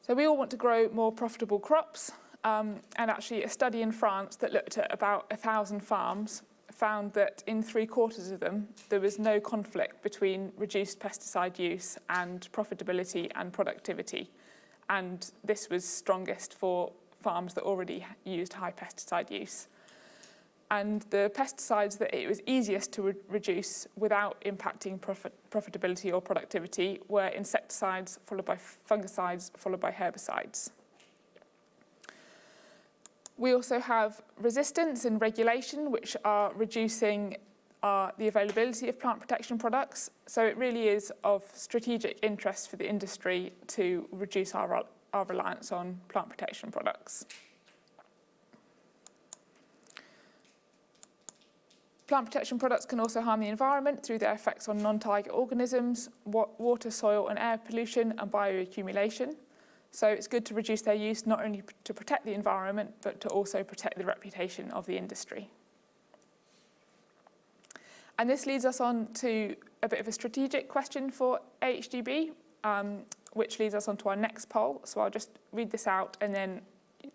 H: So we all want to grow more profitable crops, and actually a study in France that looked at about 1,000 farms found that in 3/4 of them there was no conflict between reduced pesticide use and profitability and productivity. And this was strongest for farms that already used high pesticide use. And the pesticides that it was easiest to reduce without impacting profitability or productivity were insecticides, followed by fungicides, followed by herbicides. We also have resistance and regulation, which are reducing the availability of plant protection products. So it really is of strategic interest for the industry to reduce our reliance on plant protection products. Plant protection products can also harm the environment through their effects on non-target organisms, water, soil and air pollution and bioaccumulation. So it's good to reduce their use not only to protect the environment, but to also protect the reputation of the industry. And this leads us on to a bit of a strategic question for AHDB, which leads us on to our next poll. So I'll just read this out and then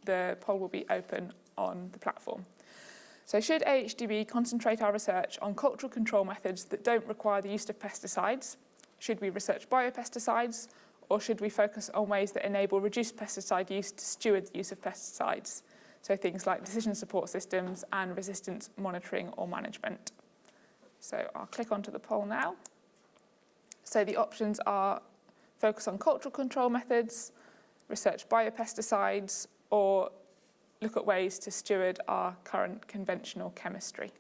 H: the poll will be open on the platform. So should AHDB concentrate our research on cultural control methods that don't require the use of pesticides? Should we research biopesticides? Or should we focus on ways that enable reduced pesticide use to steward the use of pesticides? So things like decision support systems and resistance monitoring or management. So I'll click onto the poll now. So the options are focus on cultural control methods, research biopesticides, or look at ways to steward our current conventional chemistry.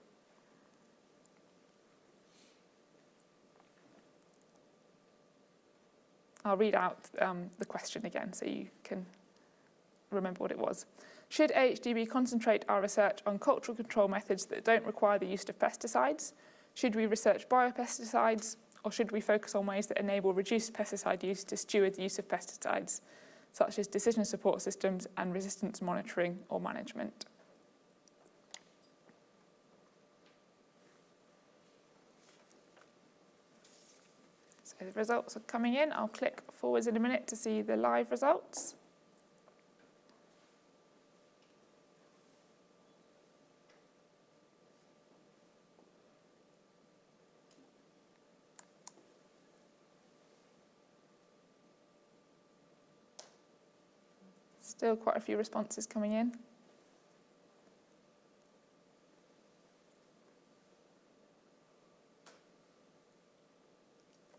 H: I'll read out the question again so you can remember what it was. Should AHDB concentrate our research on cultural control methods that don't require the use of pesticides? Should we research biopesticides, or should we focus on ways that enable reduced pesticide use to steward the use of pesticides, such as decision support systems and resistance monitoring or management? So the results are coming in. I'll click forwards in a minute to see the live results. Still quite a few responses coming in.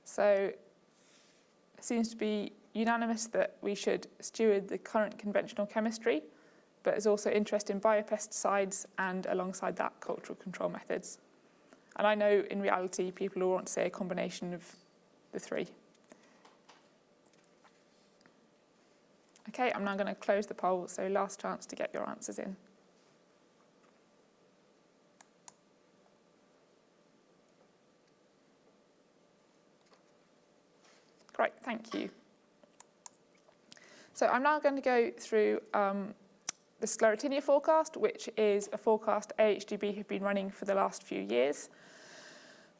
H: So it seems to be unanimous that we should steward the current conventional chemistry, but there's also interest in biopesticides and alongside that cultural control methods. And I know in reality people will want to say a combination of the three. Okay, I'm now going to close the poll, so last chance to get your answers in. Great, thank you. So I'm now going to go through the Sclerotinia forecast, which is a forecast AHDB have been running for the last few years.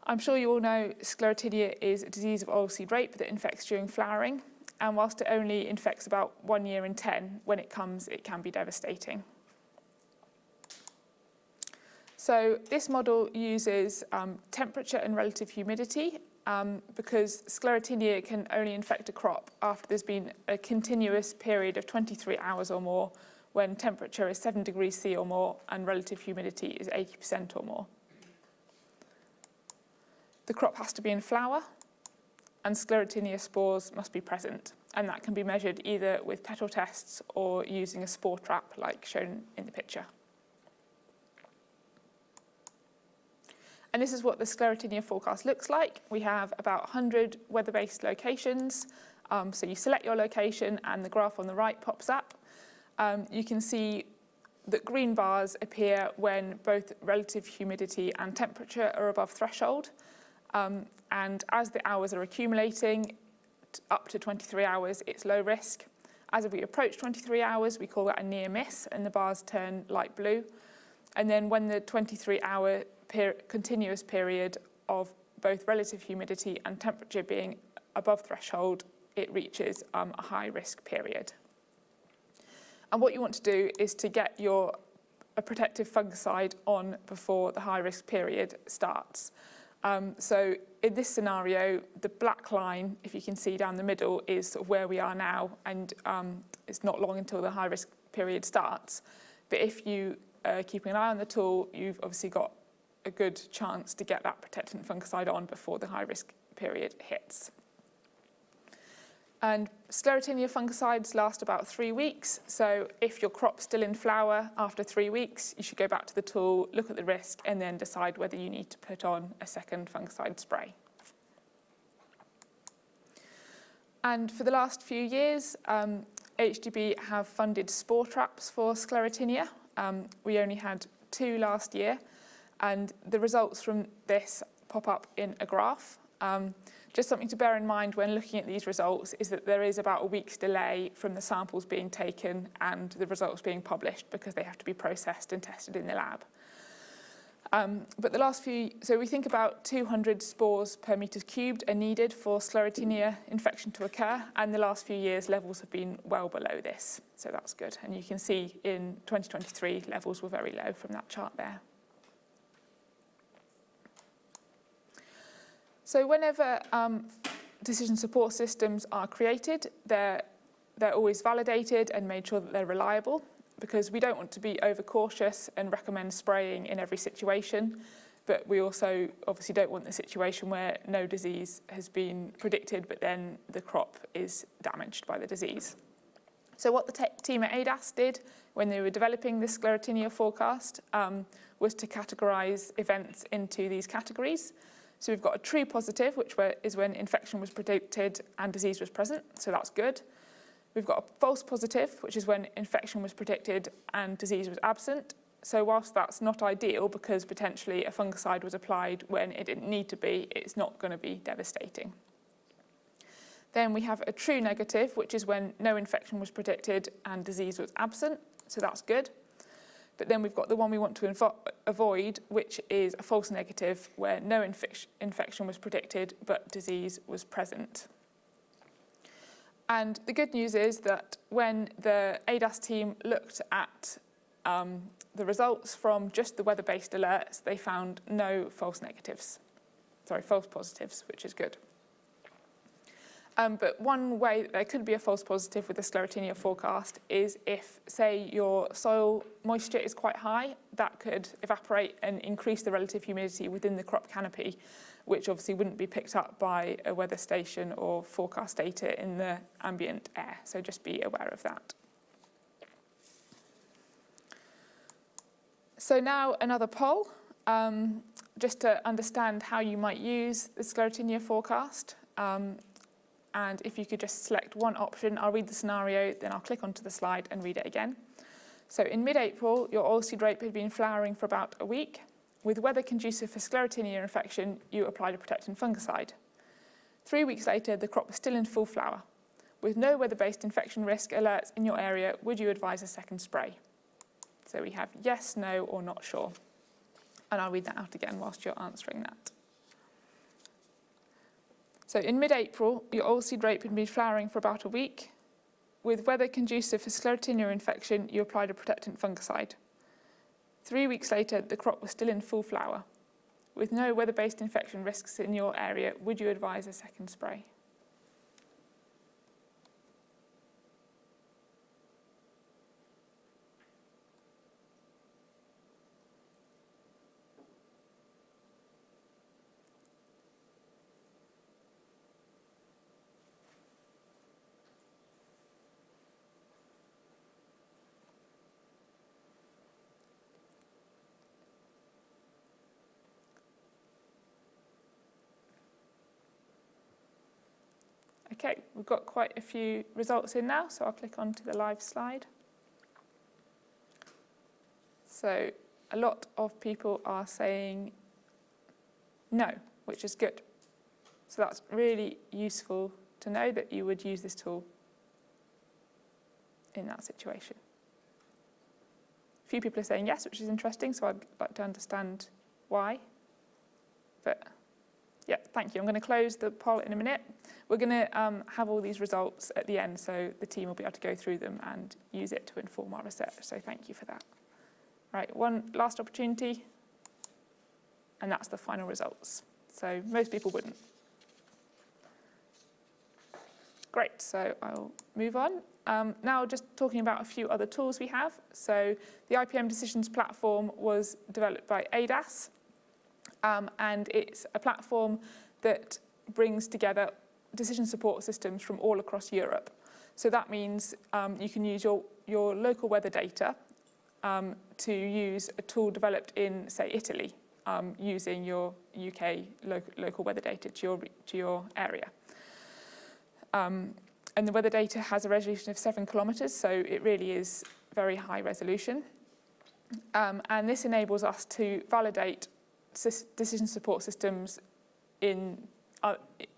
H: I'm sure you all know Sclerotinia is a disease of oilseed rape that infects during flowering. And whilst it only infects about 1 year in 10, when it comes, it can be devastating. So this model uses temperature and relative humidity because Sclerotinia can only infect a crop after there's been a continuous period of 23 hours or more when temperature is 7 degrees C or more and relative humidity is 80% or more. The crop has to be in flower, and Sclerotinia spores must be present, and that can be measured either with petal tests or using a spore trap like shown in the picture. And this is what the Sclerotinia forecast looks like. We have about 100 weather-based locations. So you select your location and the graph on the right pops up. You can see that green bars appear when both relative humidity and temperature are above threshold. And as the hours are accumulating, up to 23 hours, it's low risk. As we approach 23 hours, we call that a near miss, and the bars turn light blue. And then when the 23-hour continuous period of both relative humidity and temperature being above threshold, it reaches a high risk period. And what you want to do is to get a protective fungicide on before the high risk period starts. So in this scenario, the black line, if you can see down the middle, is sort of where we are now, and it's not long until the high risk period starts. But if you are keeping an eye on the tool, you've obviously got a good chance to get that protectant fungicide on before the high risk period hits. And Sclerotinia fungicides last about 3 weeks. So if your crop's still in flower after 3 weeks, you should go back to the tool, look at the risk, and then decide whether you need to put on a second fungicide spray. And for the last few years, AHDB have funded spore traps for Sclerotinia. We only had 2 last year, and the results from this pop up in a graph. Just something to bear in mind when looking at these results is that there is about a week's delay from the samples being taken and the results being published because they have to be processed and tested in the lab. But the last few, so we think about 200 spores per metre cubed are needed for Sclerotinia infection to occur, and the last few years levels have been well below this, so that's good. And you can see in 2023 levels were very low from that chart there. So whenever decision support systems are created, they're always validated and made sure that they're reliable, because we don't want to be overcautious and recommend spraying in every situation. but we also obviously don't want the situation where no disease has been predicted, but then the crop is damaged by the disease. So what the team at AHDAS did when they were developing this sclerotinia forecast was to categorise events into these categories. So we've got a true positive, which is when infection was predicted and disease was present, so that's good. We've got a false positive, which is when infection was predicted and disease was absent. So whilst that's not ideal because potentially a fungicide was applied when it didn't need to be, it's not going to be devastating. Then we have a true negative, which is when no infection was predicted and disease was absent, so that's good. But then we've got the one we want to avoid, which is a false negative, where no infection was predicted but disease was present. And the good news is that when the AHDAS team looked at the results from just the weather-based alerts, they found no false positives, which is good. But one way that there could be a false positive with the sclerotinia forecast is if, say, your soil moisture is quite high, that could evaporate and increase the relative humidity within the crop canopy, which obviously wouldn't be picked up by a weather station or forecast data in the ambient air. So just be aware of that. So now another poll, just to understand how you might use the sclerotinia forecast. And if you could just select one option, I'll read the scenario, then I'll click onto the slide and read it again. So in mid-April, your oilseed rape had been flowering for about a week. With weather conducive for sclerotinia infection, you applied a protectant fungicide. 3 weeks later, the crop was still in full flower. With no weather-based infection risk alerts in your area, would you advise a second spray? So we have yes, no, or not sure. And I'll read that out again whilst you're answering that. So in mid-April, your oilseed rape had been flowering for about a week. With weather conducive for sclerotinia infection, you applied a protectant fungicide. 3 weeks later, the crop was still in full flower. With no weather-based infection risks in your area, would you advise a second spray? Okay, we've got quite a few results in now, so I'll click onto the live slide. So a lot of people are saying no, which is good. So that's really useful to know that you would use this tool in that situation. A few people are saying yes, which is interesting, so I'd like to understand why. But yeah, thank you. I'm going to close the poll in a minute. We're going to have all these results at the end, so the team will be able to go through them and use it to inform our research. So thank you for that. Right, one last opportunity, and that's the final results. So most people wouldn't. Great, so I'll move on. Now just talking about a few other tools we have. So the IPM Decisions platform was developed by AHDAS, and it's a platform that brings together decision support systems from all across Europe. So that means you can use your local weather data to use a tool developed in, say, Italy, using your UK local weather data to your area. And the weather data has a resolution of 7 kilometres, so it really is very high resolution. And this enables us to validate decision support systems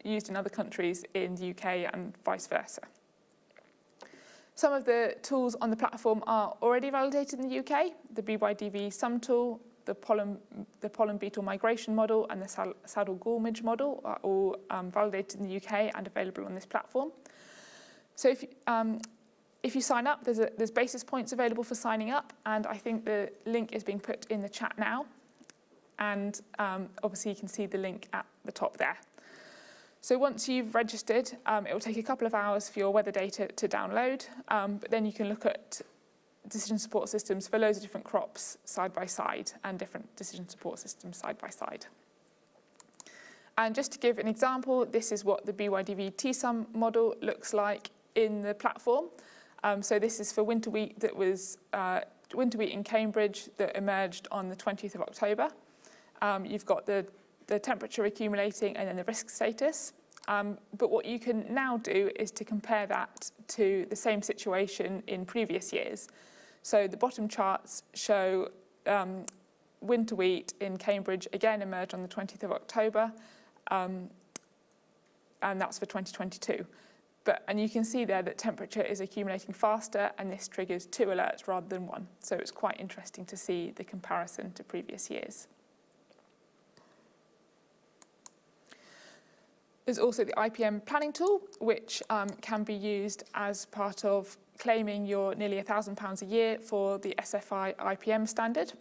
H: used in other countries in the UK and vice versa. Some of the tools on the platform are already validated in the UK. The BYDV sum tool, the pollen beetle migration model, and the saddle gallmage model are all validated in the UK and available on this platform. So if you sign up, there's basis points available for signing up, and I think the link is being put in the chat now. And obviously you can see the link at the top there. So once you've registered, it will take a couple of hours for your weather data to download, but then you can look at decision support systems for loads of different crops side by side and different decision support systems side by side. And just to give an example, this is what the BYDV T-sum model looks like in the platform. So this is for winter wheat that was winter wheat in Cambridge that emerged on the 20th of October. You've got the temperature accumulating and then the risk status. But what you can now do is to compare that to the same situation in previous years. So the bottom charts show winter wheat in Cambridge again emerged on the 20th of October, and that's for 2022. And you can see there that temperature is accumulating faster, and this triggers 2 alerts rather than 1. So it's quite interesting to see the comparison to previous years. There's also the IPM planning tool, which can be used as part of claiming your nearly £1,000 a year for the SFI IPM standard.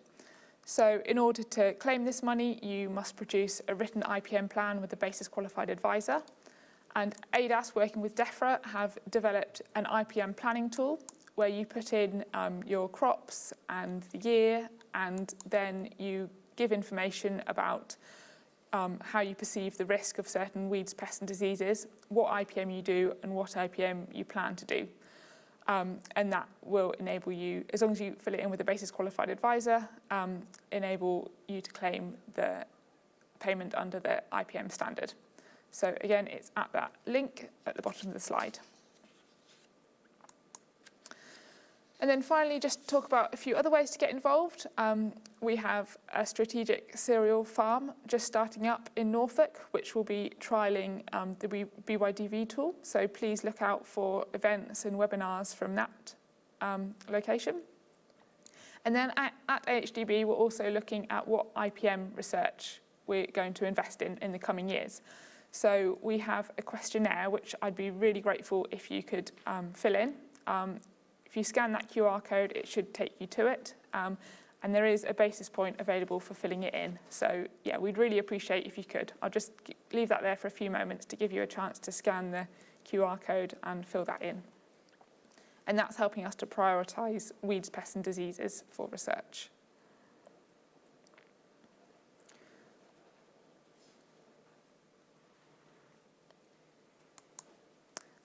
H: So in order to claim this money, you must produce a written IPM plan with a basis qualified advisor. And ADAS, working with Defra, have developed an IPM planning tool where you put in your crops and the year, and then you give information about how you perceive the risk of certain weeds, pests and diseases, what IPM you do and what IPM you plan to do. And that will enable you, as long as you fill it in with a basis qualified advisor, enable you to claim the payment under the IPM standard. So again, it's at that link at the bottom of the slide. And then finally, just talk about a few other ways to get involved. We have a strategic cereal farm just starting up in Norfolk, which will be trialling the BYDV tool. So please look out for events and webinars from that location. And then at AHDB, we're also looking at what IPM research we're going to invest in the coming years. So we have a questionnaire, which I'd be really grateful if you could fill in. If you scan that QR code, it should take you to it. And there is a basis point available for filling it in. So yeah, we'd really appreciate if you could. I'll just leave that there for a few moments to give you a chance to scan the QR code and fill that in. And that's helping us to prioritise weeds, pests and diseases for research.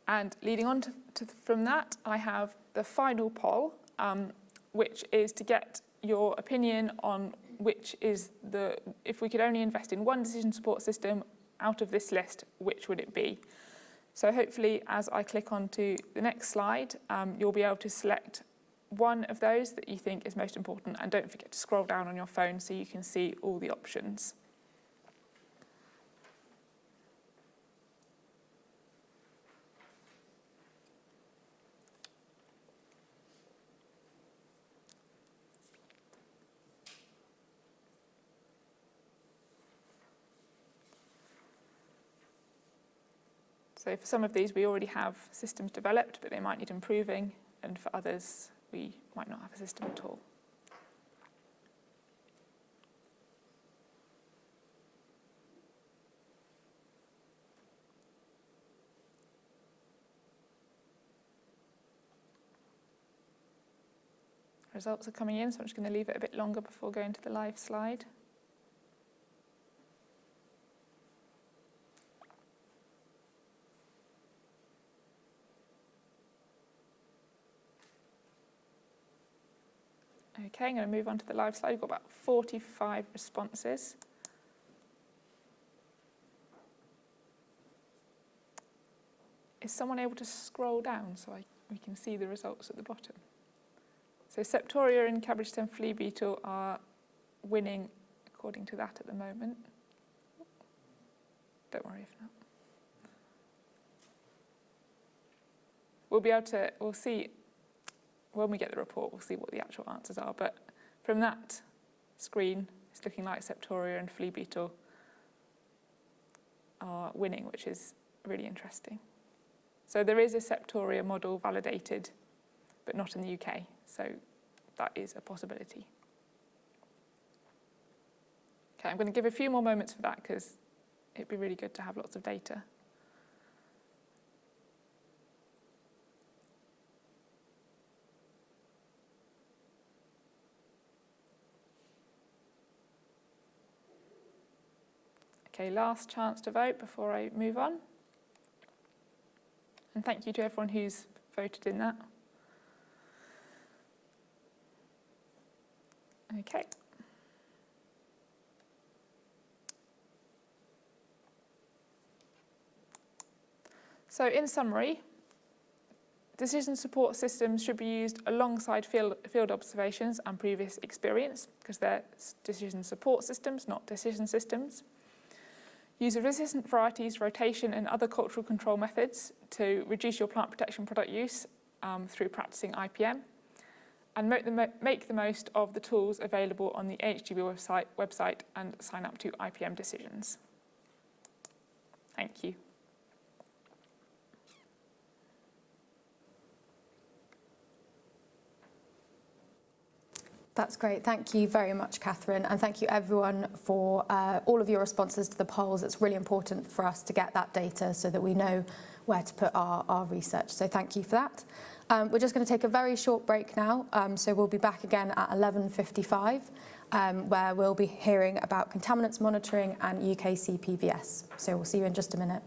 H: And leading on from that, I have the final poll, which is to get your opinion on which is if we could only invest in one decision support system out of this list, which would it be? So hopefully, as I click onto the next slide, you'll be able to select one of those that you think is most important, and don't forget to scroll down on your phone so you can see all the options. So for some of these, we already have systems developed, but they might need improving. And for others, we might not have a system at all. Results are coming in, so I'm just going to leave it a bit longer before going to the live slide. Okay, I'm going to move on to the live slide. We've got about 45 responses. Is someone able to scroll down so we can see the results at the bottom? So Septoria and cabbage stem flea beetle are winning according to that at the moment. Don't worry if not. We'll see. When we get the report, we'll see what the actual answers are. But from that screen, it's looking like Septoria and flea beetle are winning, which is really interesting. So there is a Septoria model validated, but not in the UK. So that is a possibility. Okay, I'm going to give a few more moments for that because it'd be really good to have lots of data. Okay, last chance to vote before I move on. And thank you to everyone who's voted in that. Okay. So in summary, decision support systems should be used alongside field observations and previous experience because they're decision support systems, not decision systems. Use of resistant varieties, rotation and other cultural control methods to reduce your plant protection product use through practicing IPM. And make the most of the tools available on the AHDB website and sign up to IPM decisions. Thank you.
B: That's great. Thank you very much, Catherine. And thank you everyone for all of your responses to the polls. It's really important for us to get that data so that we know where to put our research. So thank you for that. We're just going to take a very short break now. So we'll be back again at 11:55, where we'll be hearing about contaminants monitoring and UKCPVS. So we'll see you in just a minute.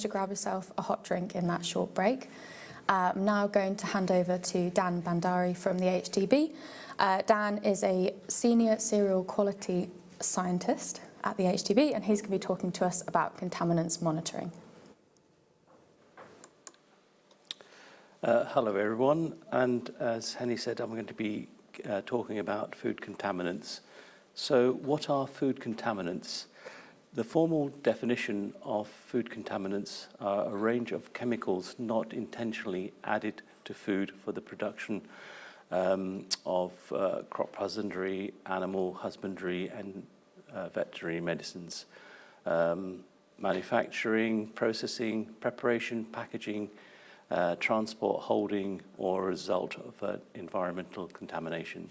B: to grab yourself a hot drink in that short break. I'm now going to hand over to Dhan Bhandari from the AHDB. Dan is a senior cereal quality scientist at the AHDB, and he's going to be talking to us about contaminants monitoring.
I: Hello everyone, and as Henny said, I'm going to be talking about food contaminants. So what are food contaminants? The formal definition of food contaminants are a range of chemicals not intentionally added to food for the production of crop husbandry, animal husbandry and veterinary medicines. Manufacturing, processing, preparation, packaging, transport, holding, or a result of environmental contamination.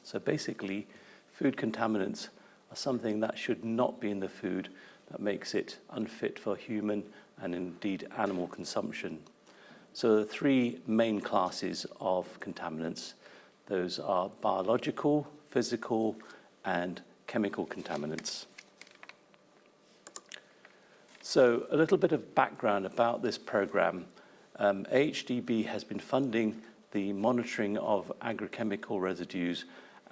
I: So basically, food contaminants are something that should not be in the food that makes it unfit for human and indeed animal consumption. So the three main classes of contaminants, those are biological, physical, and chemical contaminants. So a little bit of background about this program. AHDB has been funding the monitoring of agrochemical residues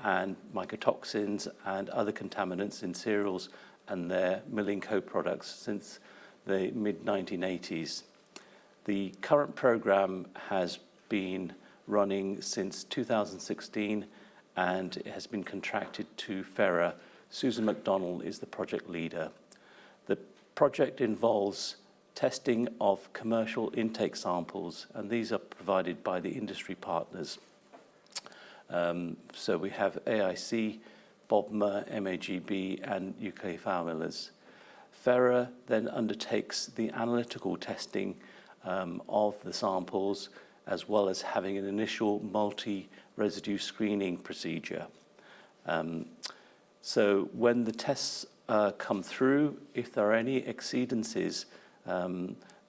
I: and mycotoxins and other contaminants in cereals and their milling co-products since the mid-1980s. The current program has been running since 2016 and it has been contracted to FERA. Susan McDonnell is the project leader. The project involves testing of commercial intake samples, and these are provided by the industry partners. So we have AIC, BOBMA, MAGB, and UK Flour Millers. FERA then undertakes the analytical testing of the samples, as well as having an initial multi-residue screening procedure. So when the tests come through, if there are any exceedances,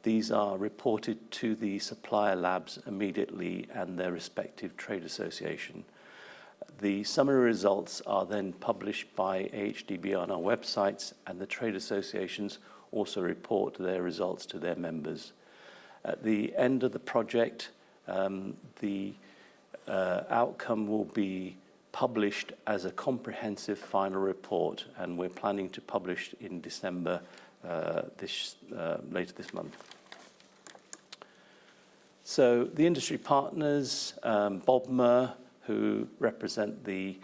I: these are reported to the supplier labs immediately and their respective trade association. The summary results are then published by AHDB on our websites, and the trade associations also report their results to their members. At the end of the project, the outcome will be published as a comprehensive final report, and we're planning to publish in December later this month. So the industry partners, BOBMA, who represent the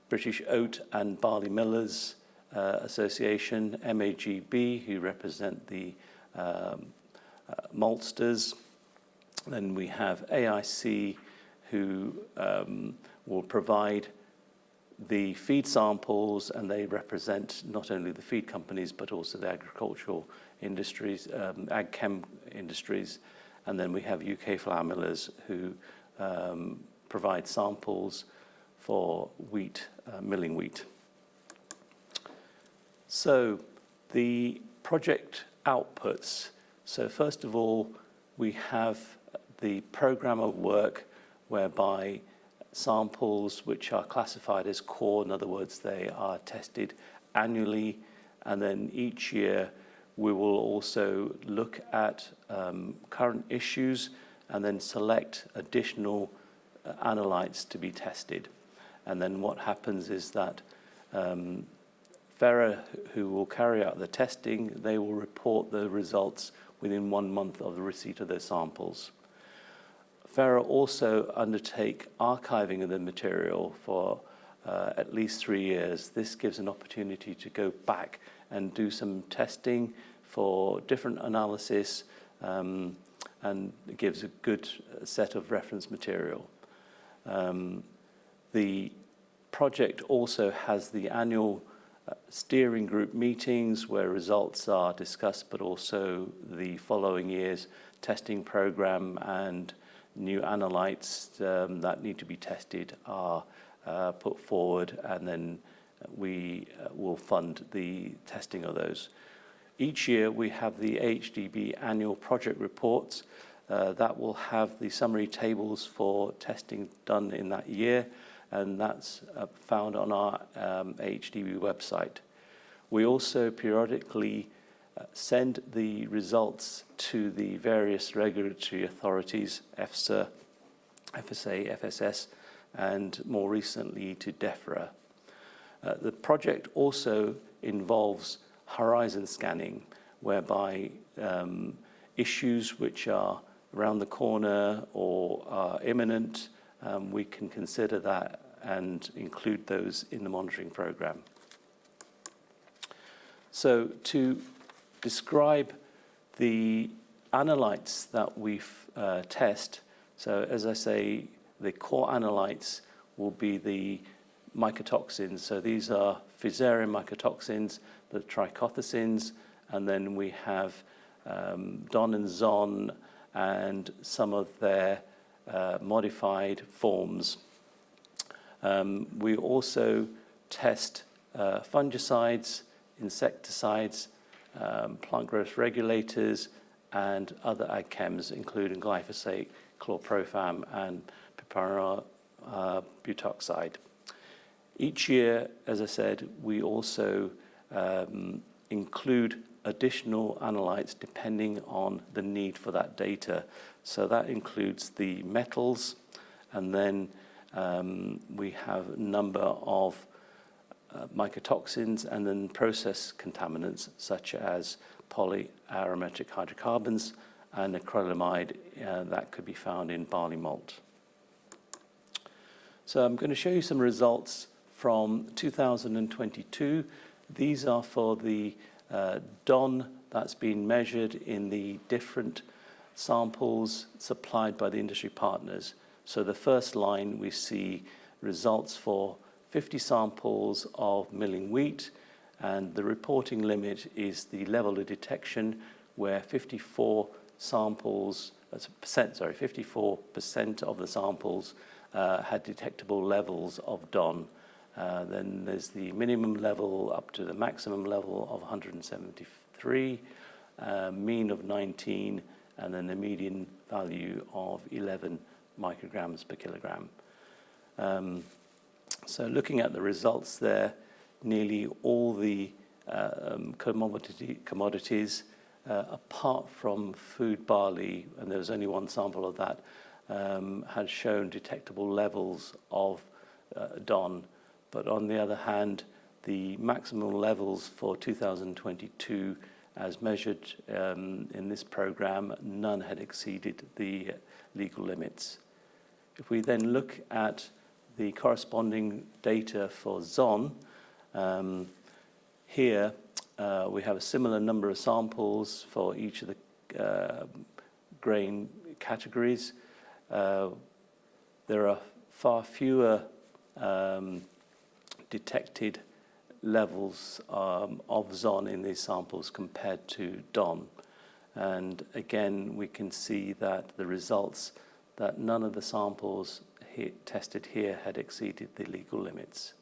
I: British Oat and Barley Millers Association, MAGB, who represent the maltsters. Then we have AIC, who will provide the feed samples, and they represent not only the feed companies but also the agricultural industries, ag-chem industries. And then we have UK Flour Millers, who provide samples for wheat, milling wheat. So the project outputs. So first of all, we have the program of work whereby samples which are classified as core, in other words, they are tested annually, and then each year we will also look at current issues and then select additional analytes to be tested. And then what happens is that FERA, who will carry out the testing, they will report the results within 1 month of the receipt of those samples. FERA also undertake archiving of the material for at least 3 years. This gives an opportunity to go back and do some testing for different analysis, and it gives a good set of reference material. The project also has the annual steering group meetings where results are discussed, but also the following year's testing program and new analytes that need to be tested are put forward, and then we will fund the testing of those. Each year we have the AHDB annual project reports that will have the summary tables for testing done in that year, and that's found on our AHDB website. We also periodically send the results to the various regulatory authorities, EFSA, FSA, FSS, and more recently to Defra. The project also involves horizon scanning, whereby issues which are around the corner or are imminent, we can consider that and include those in the monitoring program. So to describe the analytes that we test, so as I say, the core analytes will be the mycotoxins. So these are Fusarium mycotoxins, the trichothecins, and then we have Don and Zon and some of their modified forms. We also test fungicides, insecticides, plant growth regulators, and other ag chems, including glyphosate, chlorprotham, and piperonal butoxide. Each year, as I said, we also include additional analytes depending on the need for that data. So that includes the metals, and then we have a number of mycotoxins and then process contaminants such as polyaromatic hydrocarbons and acrylamide that could be found in barley malt. So I'm going to show you some results from 2022. These are for the DON that's been measured in the different samples supplied by the industry partners. So the first line, we see results for 50 samples of milling wheat, and the reporting limit is the level of detection where 54% of the samples had detectable levels of DON. Then there's the minimum level up to the maximum level of 173, mean of 19, and then the median value of 11 micrograms per kilogram. So looking at the results there, nearly all the commodities, apart from food barley, and there was only one sample of that, had shown detectable levels of DON. But on the other hand, the maximum levels for 2022, as measured in this program, none had exceeded the legal limits. If we then look at the corresponding data for Zon, here we have a similar number of samples for each of the grain categories. There are far fewer detected levels of Zon in these samples compared to DON. And again, we can see that the results that none of the samples tested here had exceeded the legal limits.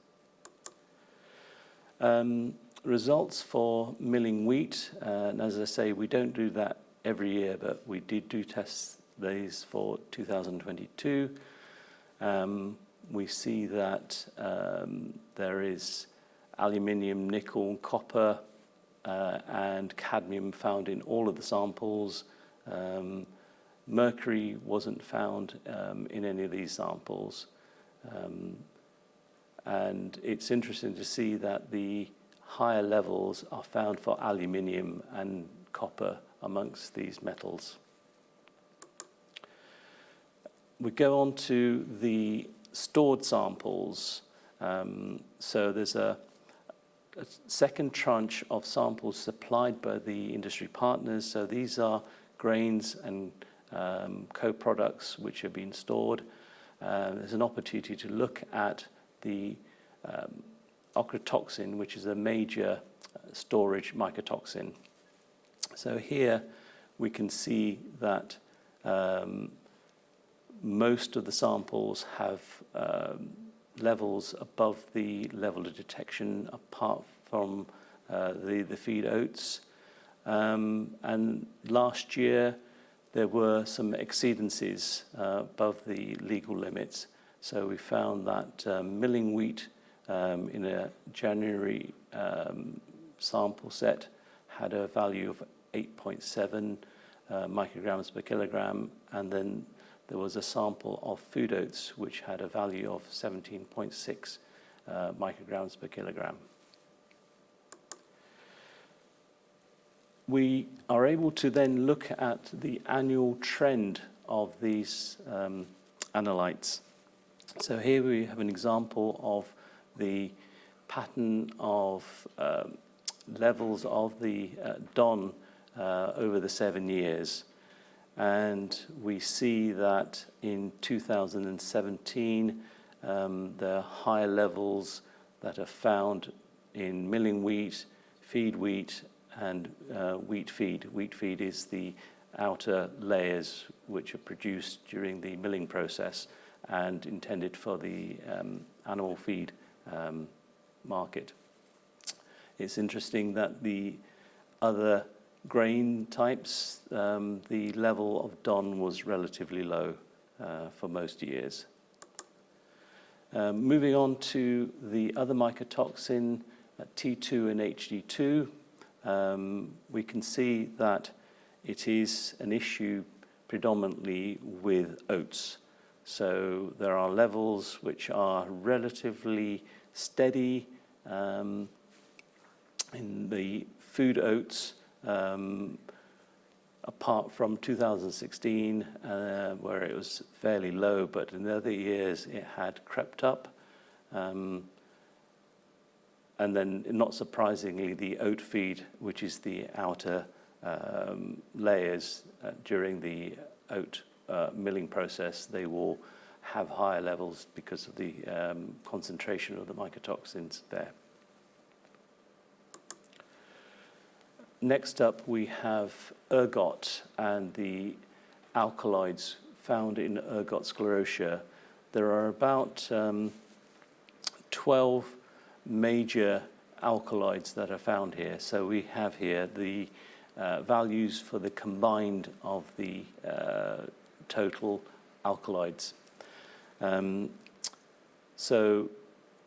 I: Results for milling wheat, and as I say, we don't do that every year, but we did test these for 2022. We see that there is aluminium, nickel, copper, and cadmium found in all of the samples. Mercury wasn't found in any of these samples. And it's interesting to see that the higher levels are found for aluminium and copper amongst these metals. We go on to the stored samples. So there's a second tranche of samples supplied by the industry partners. So these are grains and co-products which have been stored. There's an opportunity to look at the ochratoxin, which is a major storage mycotoxin. So here we can see that most of the samples have levels above the level of detection, apart from the feed oats. And last year there were some exceedances above the legal limits. So we found that milling wheat in a January sample set had a value of 8.7 micrograms per kilogram, and then there was a sample of food oats which had a value of 17.6 micrograms per kilogram. We are able to then look at the annual trend of these analytes. So here we have an example of the pattern of levels of the Dhan over the 7 years. And we see that in 2017, there are higher levels that are found in milling wheat, feed wheat, and wheat feed. Wheat feed is the outer layers which are produced during the milling process and intended for the animal feed market. It's interesting that the other grain types, the level of Dhan was relatively low for most years. Moving on to the other mycotoxin, T2 and HD2, we can see that it is an issue predominantly with oats. So there are levels which are relatively steady in the food oats, apart from 2016, where it was fairly low, but in the other years it had crept up. And then, not surprisingly, the oat feed, which is the outer layers during the oat milling process, they will have higher levels because of the concentration of the mycotoxins there. Next up, we have ergot and the alkaloids found in ergot sclerotia. There are about 12 major alkaloids that are found here. So we have here the values for the combined of the total alkaloids. So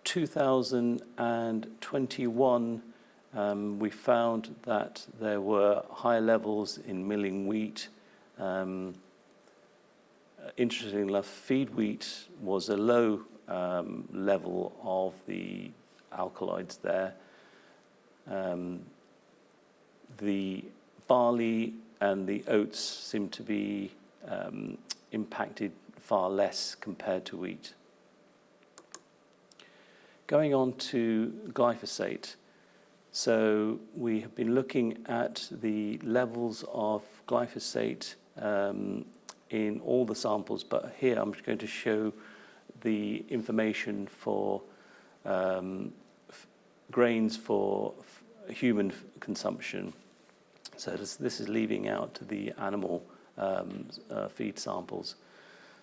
I: 2021, we found that there were high levels in milling wheat. Interestingly enough, feed wheat was a low level of the alkaloids there. The barley and the oats seem to be impacted far less compared to wheat. Going on to glyphosate. So we have been looking at the levels of glyphosate in all the samples, but here I'm going to show the information for grains for human consumption. So this is leaving out the animal feed samples.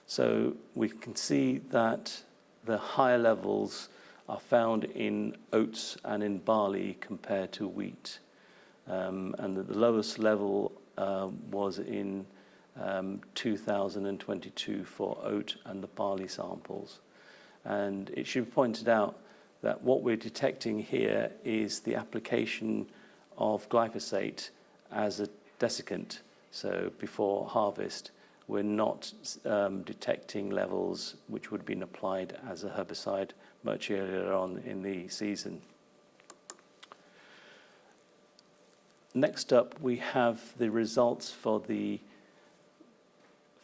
I: So we can see that the higher levels are found in oats and in barley compared to wheat. And the lowest level was in 2022 for oat and the barley samples. And it should be pointed out that what we're detecting here is the application of glyphosate as a desiccant. So before harvest, we're not detecting levels which would have been applied as a herbicide much earlier on in the season. Next up, we have the results for the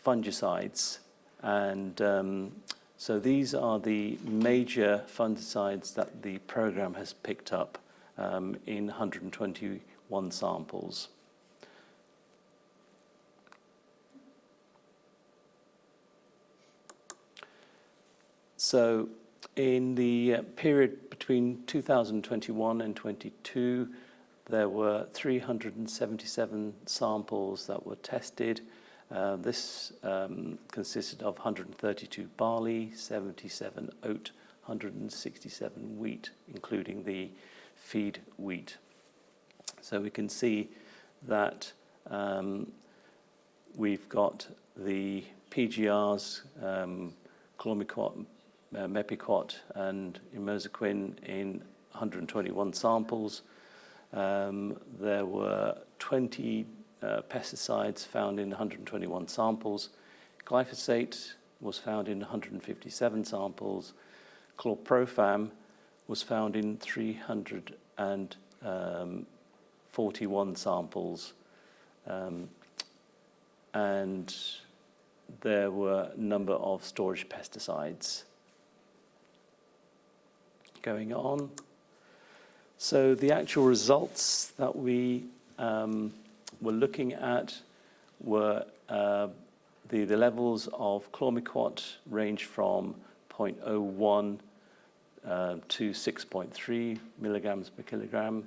I: fungicides. And so these are the major fungicides that the program has picked up in 121 samples. So in the period between 2021 and 22, there were 377 samples that were tested. This consisted of 132 barley, 77 oat, 167 wheat, including the feed wheat. So we can see that we've got the PGRs, chlormiquat, mepiquat and immersoquin in 121 samples. There were 20 pesticides found in 121 samples. Glyphosate was found in 157 samples. Chlorprofam was found in 341 samples. And there were a number of storage pesticides going on. So the actual results that we were looking at were the levels of chlormiquat range from 0.01 to 6.3 milligrams per kilogram.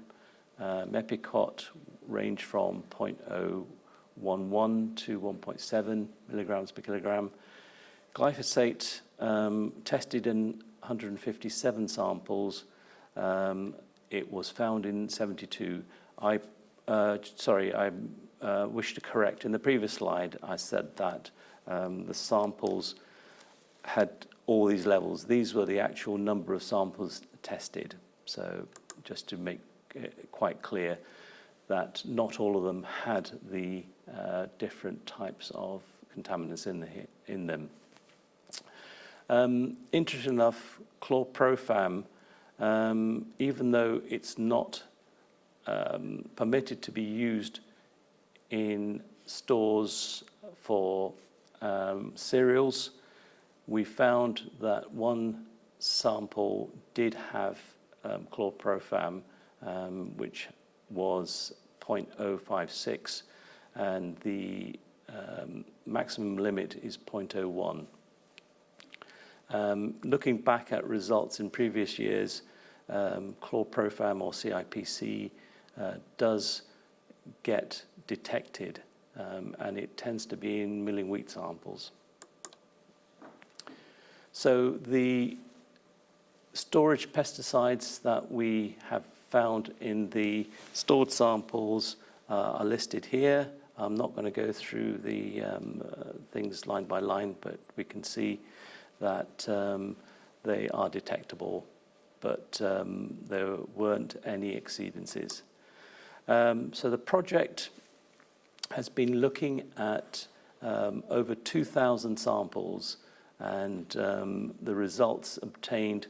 I: Mepicot range from 0.011 to 1.7 milligrams per kilogram. Glyphosate tested in 157 samples. It was found in 72. I wish to correct. In the previous slide, I said that the samples had all these levels. These were the actual number of samples tested. So just to make it quite clear that not all of them had the different types of contaminants in them. Interesting enough, chlorprofam, even though it's not permitted to be used in stores for cereals, we found that one sample did have chlorprofam, which was 0.056, and the maximum limit is 0.01. Looking back at results in previous years, chlorprofam or CIPC does get detected, and it tends to be in milling wheat samples. So the storage pesticides that we have found in the stored samples are listed here. I'm not going to go through the things line by line, but we can see that they are detectable, but there weren't any exceedances. So the project has been looking at over 2,000 samples, and the results obtained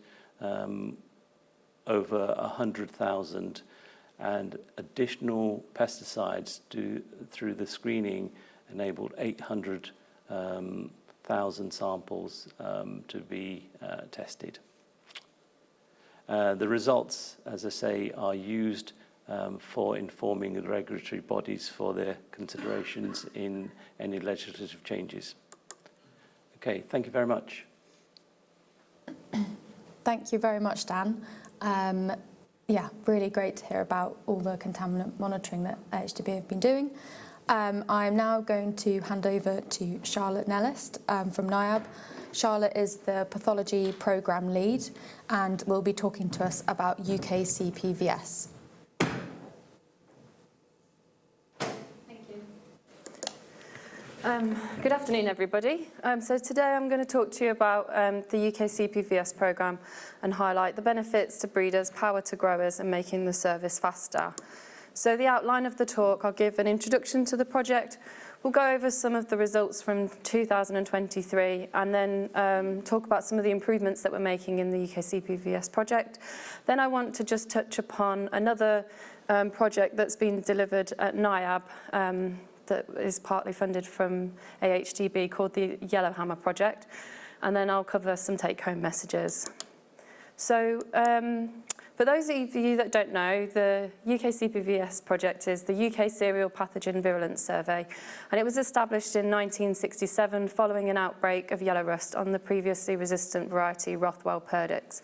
I: over 100,000, and additional pesticides through the screening enabled 800,000 samples to be tested. The results, as I say, are used for informing the regulatory bodies for their considerations in any legislative changes. Okay, thank you very much.
B: Thank you very much, Dan. Yeah, really great to hear about all the contaminant monitoring that AHDB have been doing. I'm now going to hand over to Charlotte Nellist from NIAB. Charlotte is the pathology programme lead and will be talking to us about UKCPVS.
F: Good afternoon, everybody. So today I'm going to talk to you about the UKCPVS programme and highlight the benefits to breeders, power to growers, and making the service faster. So the outline of the talk, I'll give an introduction to the project. We'll go over some of the results from 2023 and then talk about some of the improvements that we're making in the UKCPVS project. Then I want to just touch upon another project that's been delivered at NIAB that is partly funded from AHDB called the Yellowhammer project. And then I'll cover some take-home messages. So for those of you that don't know, the UKCPVS project is the UK Cereal Pathogen Virulence Survey, and it was established in 1967 following an outbreak of yellow rust on the previously resistant variety Rothwell perdix.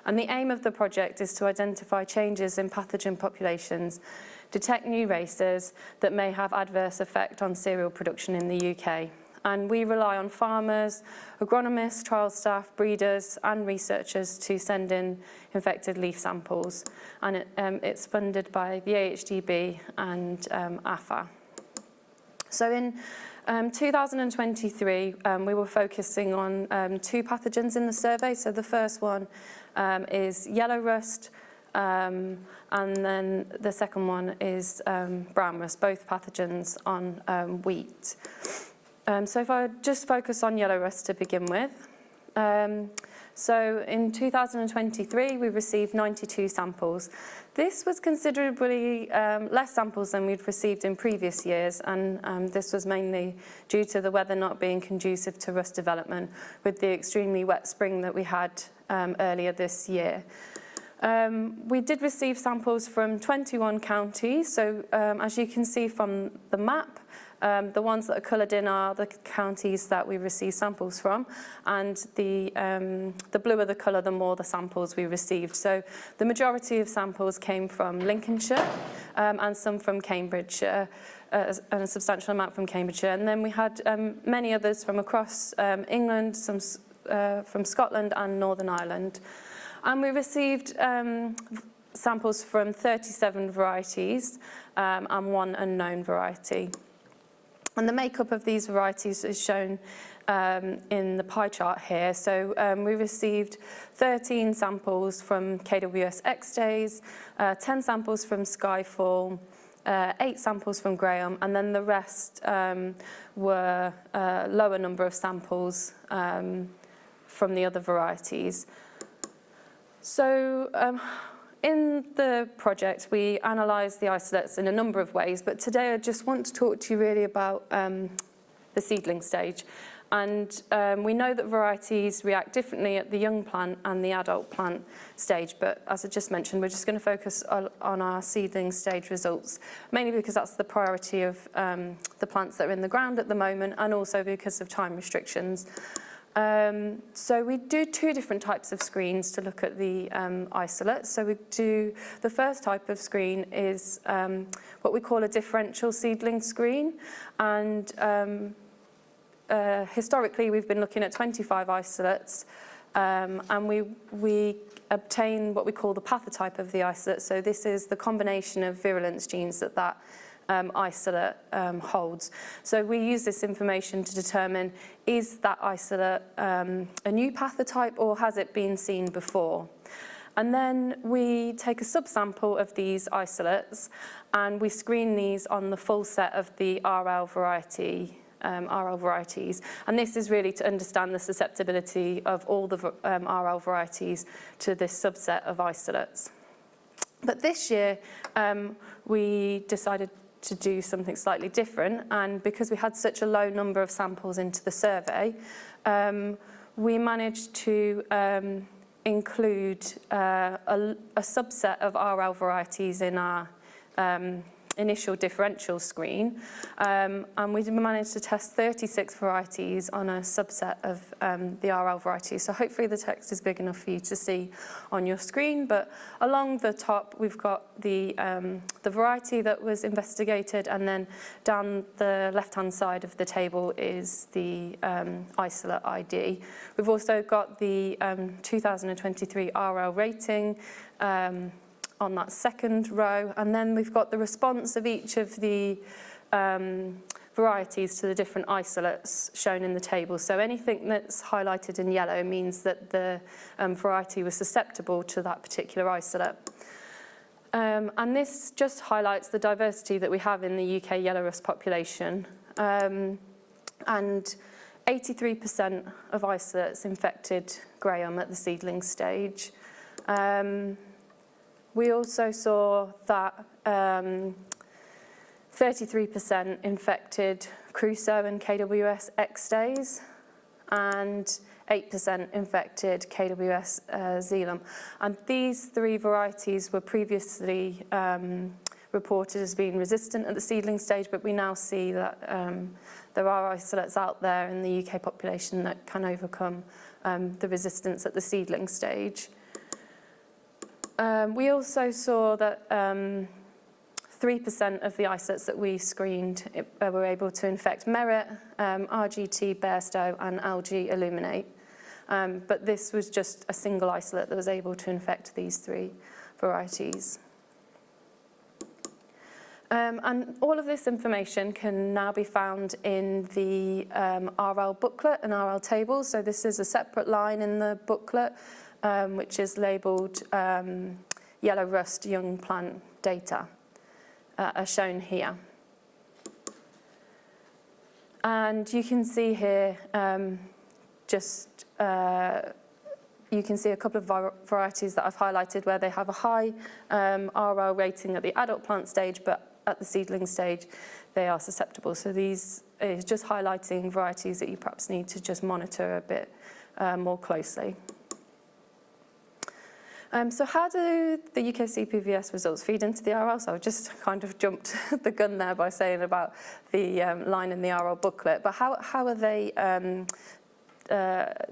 F: And the aim of the project is to identify changes in pathogen populations, detect new races that may have adverse effect on cereal production in the UK. And we rely on farmers, agronomists, trial staff, breeders and researchers to send in infected leaf samples. And it's funded by the AHDB and AFA. So in 2023, we were focusing on two pathogens in the survey. So the first one is yellow rust,
B: and then the second one is brown rust, both pathogens on wheat. So if I just focus on yellow rust to begin with. So in 2023, we received 92 samples. This was considerably less samples than we'd received in previous years, and this was mainly due to the weather not being conducive to rust development with the extremely wet spring that we had earlier this year. We did receive samples from 21 counties, so as you can see from the map, the ones that are coloured in are the counties that we receive samples from, and the bluer the colour, the more the samples we received. So the majority of samples came from Lincolnshire and some from Cambridgeshire, and a substantial amount from Cambridgeshire. And then we had many others from across England, some from Scotland and Northern Ireland. And we received samples from 37 varieties and one unknown variety. And the makeup of these varieties is shown in the pie chart here. So we received 13 samples from KWS X-Days, 10 samples from Skyfall, 8 samples from Graham, and then the rest were a lower number of samples from the other varieties. So in the project, we analysed the isolates in a number of ways, but today I just want to talk to you really about the seedling stage. And we know that varieties react differently at the young plant and the adult plant stage, but as I just mentioned, we're just going to focus on our seedling stage results, mainly because that's the priority of the plants that are in the ground at the moment, and also because of time restrictions. So we do 2 different types of screens to look at the isolates. So we do, the first type of screen is what we call a differential seedling screen, and historically we've been looking at 25 isolates, and we obtain what we call the pathotype of the isolate. So this is the combination of virulence genes that isolate holds. So we use this information to determine, is that isolate a new pathotype or has it been seen before? And then we take a subsample of these isolates and we screen these on the full set of the RL varieties. And this is really to understand the susceptibility of all the RL varieties to this subset of isolates. But this year we decided to do something slightly different, and because we had such a low number of samples into the survey, we managed to include a subset of RL varieties in our initial differential screen, and we managed to test 36 varieties on a subset of the RL varieties. So hopefully the text is big enough for you to see on your screen, but along the top we've got the variety that was investigated, and then down the left-hand side of the table is the isolate ID. We've also got the 2023 RL rating on that second row, and then we've got the response of each of the varieties to the different isolates shown in the table. So anything that's highlighted in yellow means that the variety was susceptible to that particular isolate. And this just highlights the diversity that we have in the UK yellow rust population. And 83% of isolates infected Graham at the seedling stage. We also saw that 33% infected Crusoe and KWS X-Days, and 8% infected KWS Zealand. And these 3 varieties were previously reported as being resistant at the seedling stage, but we now see that there are isolates out there in the UK population that can overcome the resistance at the seedling stage. We also saw that 3% of the isolates that we screened were able to infect Merit, RGT, Bairstow and Algae Illuminate. But this was just a single isolate that was able to infect these 3 varieties. And all of this information can now be found in the RL booklet and RL tables. So this is a separate line in the booklet, which is labelled yellow rust young plant data are shown here. And you can see here you can see a couple of varieties that I've highlighted where they have a high RL rating at the adult plant stage, but at the seedling stage they are susceptible. So these is just highlighting varieties that you perhaps need to just monitor a bit more closely. So how do the UKCPVS results feed into the RL? So I've just kind of jumped the gun there by saying about the line in the RL booklet, but how are they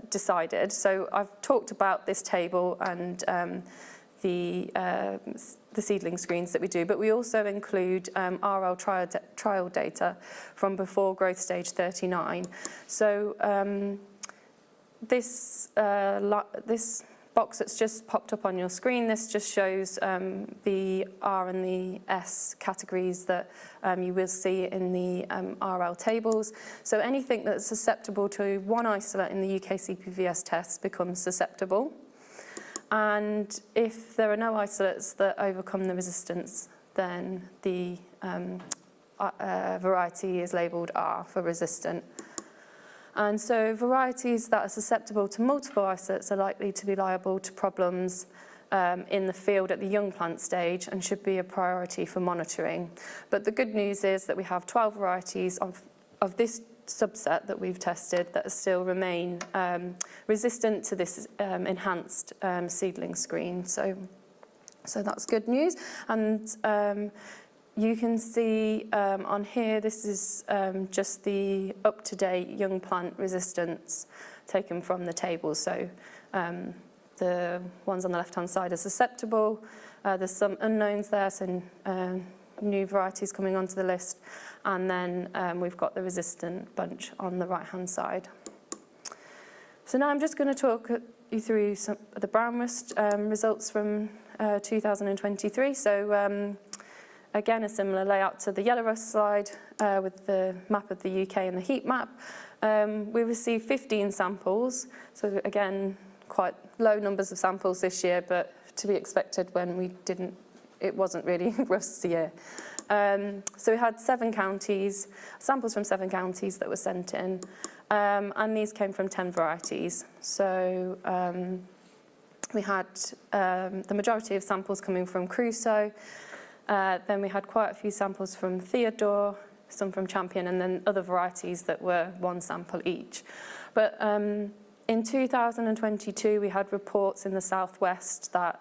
B: decided? So I've talked about this table and the seedling screens that we do, but we also include RL trial data from before growth stage 39. So this box that's just popped up on your screen, this just shows the R and the S categories that you will see in the RL tables. So anything that's susceptible to one isolate in the UKCPVS test becomes susceptible. And if there are no isolates that overcome the resistance, then the variety is labelled R for resistant. And so varieties that are susceptible to multiple isolates are likely to be liable to problems in the field at the young plant stage and should be a priority for monitoring. But the good news is that we have 12 varieties of this subset that we've tested that still remain resistant to this enhanced seedling screen. So that's good news. And you can see on here, this is just the up-to-date young plant resistance taken from the table. So the ones on the left-hand side are susceptible. There's some unknowns there, so new varieties coming onto the list. And then we've got the resistant bunch on the right-hand side. So now I'm just going to talk you through some of the brown rust results from 2023. So again, a similar layout to the yellow rust slide with the map of the UK and the heat map. We received 15 samples, so again, quite low numbers of samples this year, but to be expected when it wasn't really rust year. So we had samples from 7 counties that were sent in, and these came from 10 varieties. So we had the majority of samples coming from Crusoe. Then we had quite a few samples from Theodore, some from Champion, and then other varieties that were 1 sample each. But in 2022, we had reports in the southwest that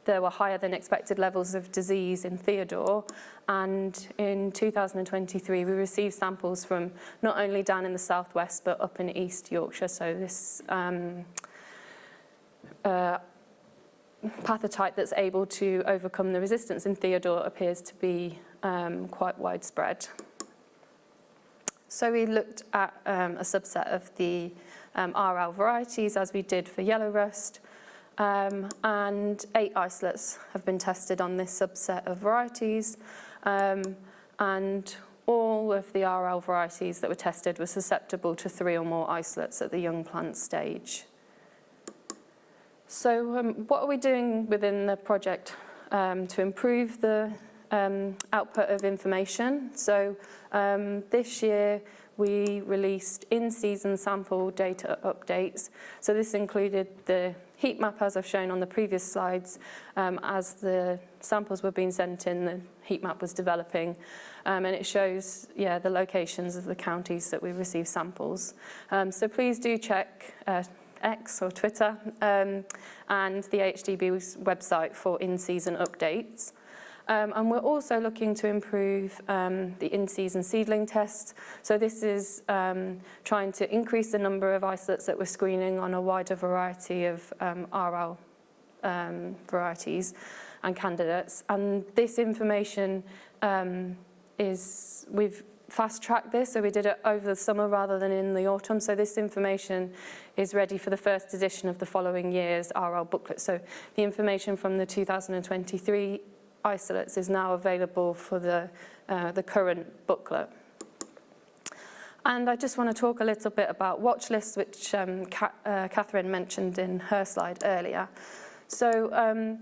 B: there were higher than expected levels of disease in Theodore. And in 2023, we received samples from not only down in the southwest, but up in East Yorkshire. So this pathotype that's able to overcome the resistance in Theodore appears to be quite widespread. So we looked at a subset of the RL varieties as we did for yellow rust, and 8 isolates have been tested on this subset of varieties, and all of the RL varieties that were tested were susceptible to 3 or more isolates at the young plant stage. So what are we doing within the project to improve the output of information? So this year we released in-season sample data updates. So this included the heat map as I've shown on the previous slides. As the samples were being sent in, the heat map was developing, and it shows the locations of the counties that we received samples. So please do check X or Twitter and the AHDB website for in-season updates. And we're also looking to improve the in-season seedling test. So this is trying to increase the number of isolates that we're screening on a wider variety of RL varieties and candidates. And this information we've fast-tracked this, so we did it over the summer rather than in the autumn. So this information is ready for the first edition of the following year's RL booklet. So the information from the 2023 isolates is now available for the current booklet. And I just want to talk a little bit about watch lists, which Catherine mentioned in her slide earlier. So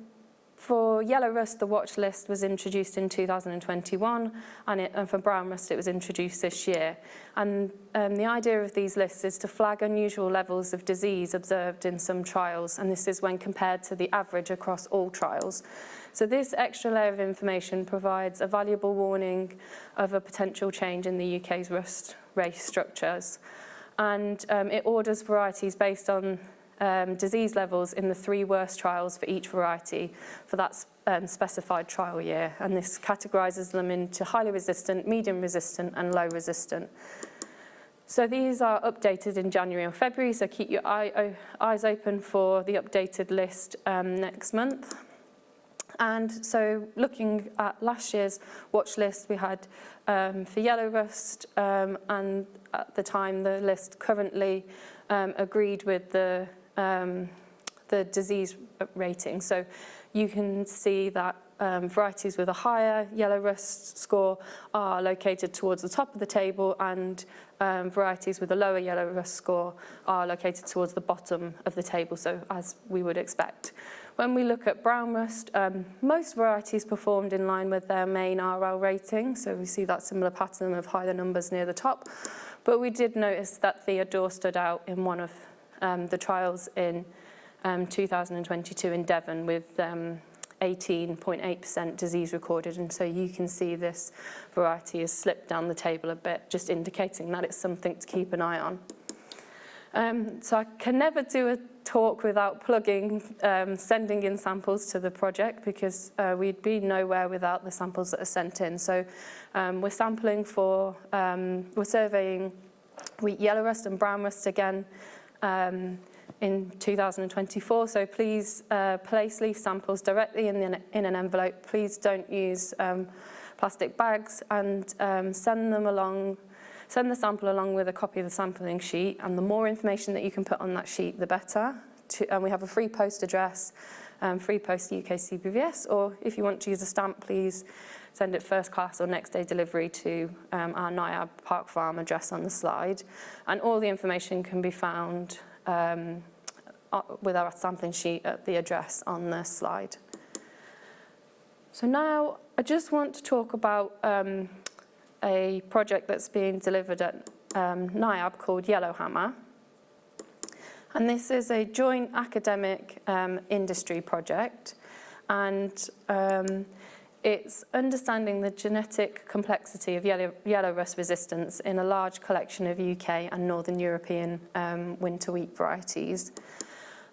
B: For yellow rust, the watch list was introduced in 2021, and for brown rust, it was introduced this year. And the idea of these lists is to flag unusual levels of disease observed in some trials, and this is when compared to the average across all trials. So this extra layer of information provides a valuable warning of a potential change in the UK's rust race structures. And it orders varieties based on disease levels in the 3 worst trials for each variety for that specified trial year. And this categorises them into highly resistant, medium resistant and low resistant. So these are updated in January or February, so keep your eyes open for the updated list next month. And so looking at last year's watch list, we had for yellow rust, and at the time the list currently agreed with the disease rating. So you can see that varieties with a higher yellow rust score are located towards the top of the table, and varieties with a lower yellow rust score are located towards the bottom of the table, so as we would expect. When we look at brown rust, most varieties performed in line with their main RL rating, so we see that similar pattern of higher numbers near the top. But we did notice that Theodore stood out in one of the trials in 2022 in Devon with 18.8% disease recorded, and so you can see this variety has slipped down the table a bit, just indicating that it's something to keep an eye on. So I can never do a talk without plugging sending in samples to the project, because we'd be nowhere without the samples that are sent in. So we're sampling for, we're surveying wheat yellow rust and brown rust again in 2024. So please place leaf samples directly in an envelope. Please don't use plastic bags, and send the sample along with a copy of the sampling sheet, and the more information that you can put on that sheet, the better. And we have a free post address, free post UKCPVS, or if you want to use a stamp, please send it first class or next day delivery to our NIAB Park Farm address on the slide. And all the information can be found with our sampling sheet at the address on the slide. So now I just want to talk about a project that's being delivered at NIAB called Yellowhammer. And this is a joint academic industry project, and it's understanding the genetic complexity of yellow rust resistance in a large collection of UK and Northern European winter wheat varieties.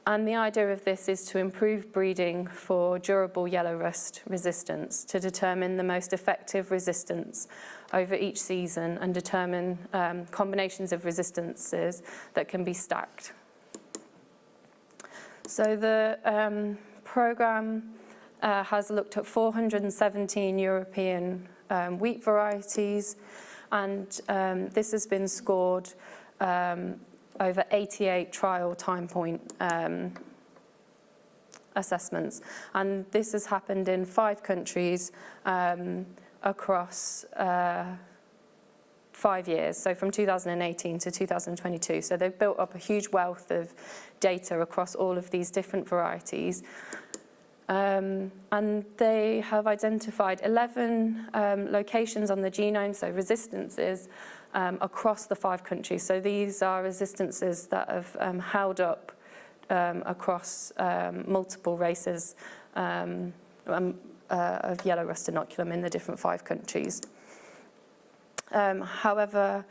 B: And the idea of this is to improve breeding for durable yellow rust resistance, to determine the most effective resistance over each season and determine combinations of resistances that can be stacked. So the programme has looked at 417 European wheat varieties, and this has been scored over 88 trial time point assessments. And this has happened in 5 countries across 5 years, so from 2018 to 2022. So they've built up a huge wealth of data across all of these different varieties. And they have identified 11 locations on the genome, so resistances, across the 5 countries. So these are resistances that have held up across multiple races of yellow rust inoculum in the different 5 countries. However,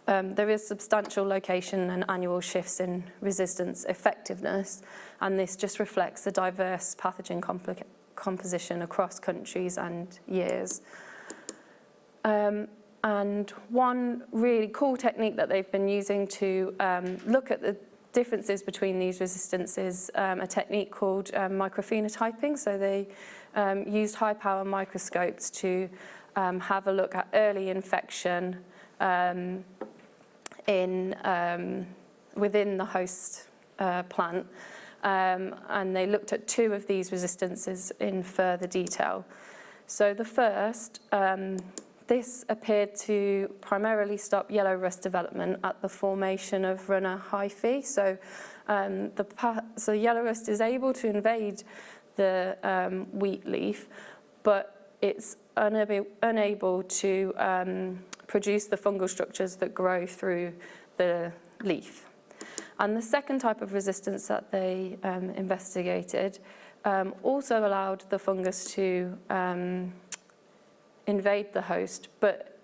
B: there is substantial location and annual shifts in resistance effectiveness, and this just reflects the diverse pathogen composition across countries and years. And one really cool technique that they've been using to look at the differences between these resistances, a technique called microphenotyping. So they used high-power microscopes to have a look at early infection within the host plant, and they looked at 2 of these resistances in further detail. So the first, this appeared to primarily stop yellow rust development at the formation of runner hyphae. So, so yellow rust is able to invade the wheat leaf, but it's unable to produce the fungal structures that grow through the leaf. And the second type of resistance that they investigated also allowed the fungus to invade the host, but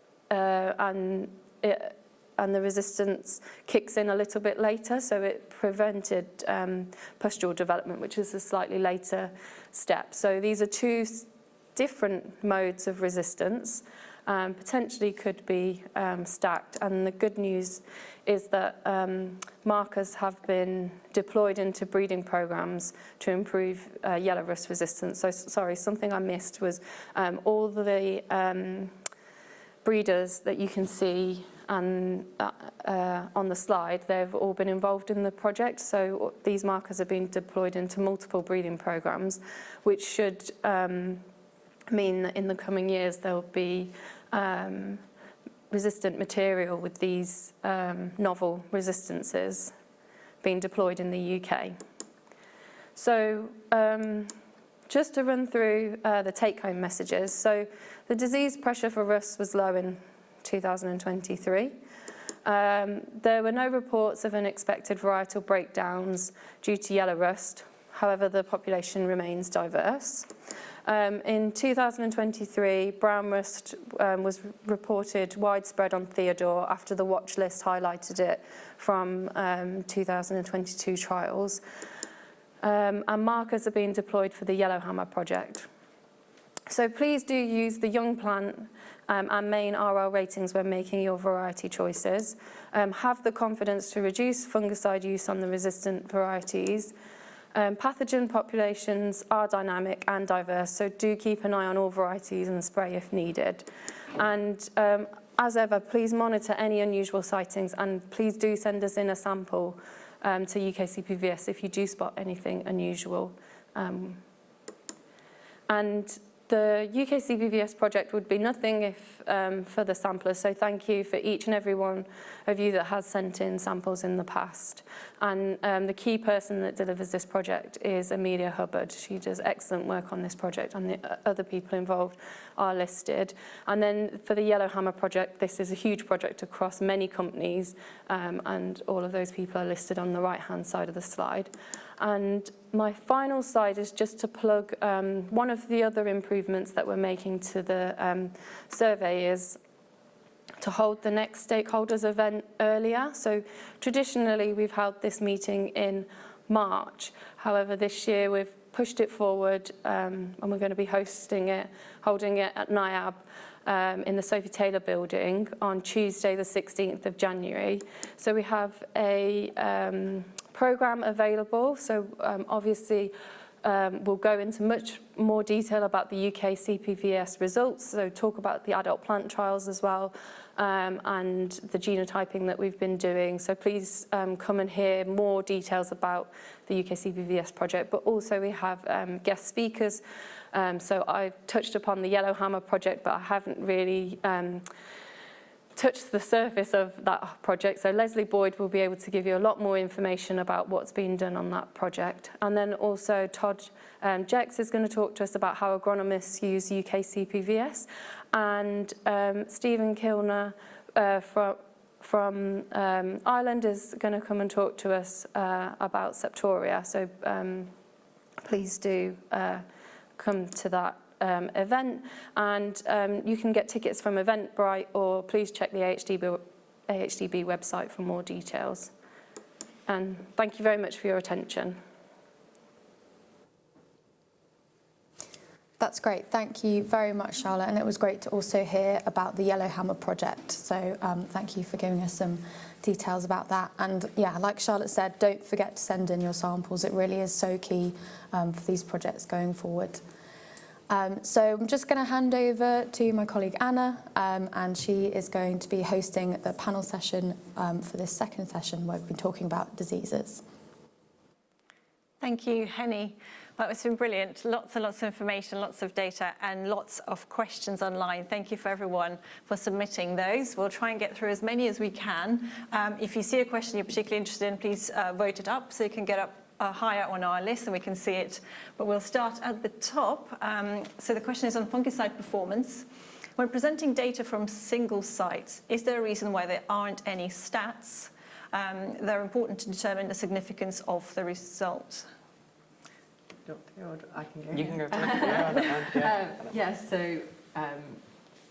B: and the resistance kicks in a little bit later, so it prevented pustule development, which is a slightly later step. So these are two different modes of resistance, potentially could be stacked. And the good news is that markers have been deployed into breeding programs to improve yellow rust resistance. So sorry, something I missed was all the breeders that you can see and on the slide, they've all been involved in the project. So these markers are being deployed into multiple breeding programs, which should mean that in the coming years there'll be resistant material with these novel resistances being deployed in the UK. So just to run through the take-home messages. So the disease pressure for rust was low in 2023. There were no reports of unexpected varietal breakdowns due to yellow rust. However, the population remains diverse. In 2023, brown rust was reported widespread on Theodore after the watch list highlighted it from 2022 trials. And markers are being deployed for the Yellowhammer project. So please do use the young plant and main RL ratings when making your variety choices. Have the confidence to reduce fungicide use on the resistant varieties. Pathogen populations are dynamic and diverse, so do keep an eye on all varieties and spray if needed. And as ever, please monitor any unusual sightings, and please do send us in a sample to UKCPVS if you do spot anything unusual. And the UKCPVS project would be nothing if for the samplers, so thank you for each and every one of you that has sent in samples in the past. And the key person that delivers this project is Amelia Hubbard. She does excellent work on this project, and the other people involved are listed. And then for the Yellowhammer project, this is a huge project across many companies, and all of those people are listed on the right-hand side of the slide. And my final slide is just to plug one of the other improvements that we're making to the survey is to hold the next stakeholders event earlier. So traditionally we've held this meeting in March. However, this year we've pushed it forward and we're going to be holding it at NIAB in the Sophie Taylor building on Tuesday the 16th of January. So we have a programme available, so obviously we'll go into much more detail about the UKCPVS results, so talk about the adult plant trials as well, and the genotyping that we've been doing. So please come and hear more details about the UKCPVS project, but also we have guest speakers. So I've touched upon the Yellowhammer project, but I haven't really touched the surface of that project. So Leslie Boyd will be able to give you a lot more information about what's been done on that project. And then also Todd Jex is going to talk to us about how agronomists use UKCPVS. And Stephen Kilner from Ireland is going to come and talk to us about Septoria. So please do come to that event, and you can get tickets from Eventbrite, or please check the AHDB website for more details. And thank you very much for your attention. That's great. Thank you very much, Charlotte. And it was great to also hear about the Yellowhammer project. So thank you for giving us some details about that. And yeah, like Charlotte said, don't forget to send in your samples. It really is so key for these projects going forward. So I'm just going to hand over to my colleague Anna, and she is going to be hosting the panel session for this second session where we've been talking about diseases.
A: Thank you, Henny. Well, it's been brilliant. Lots and lots of information, lots of data, and lots of questions online. Thank you for everyone for submitting those. We'll try and get through as many as we can. If you see a question you're particularly interested in, please vote it up so you can get up higher on our list, and we can see it, but we'll start at the top. So the question is on fungicide performance. When presenting data from single sites, is there a reason why there aren't any stats? They're important to determine the significance of the results.
F: I can go.
G: You can go first. Yeah, I don't mind. Yeah.
F: Yes, so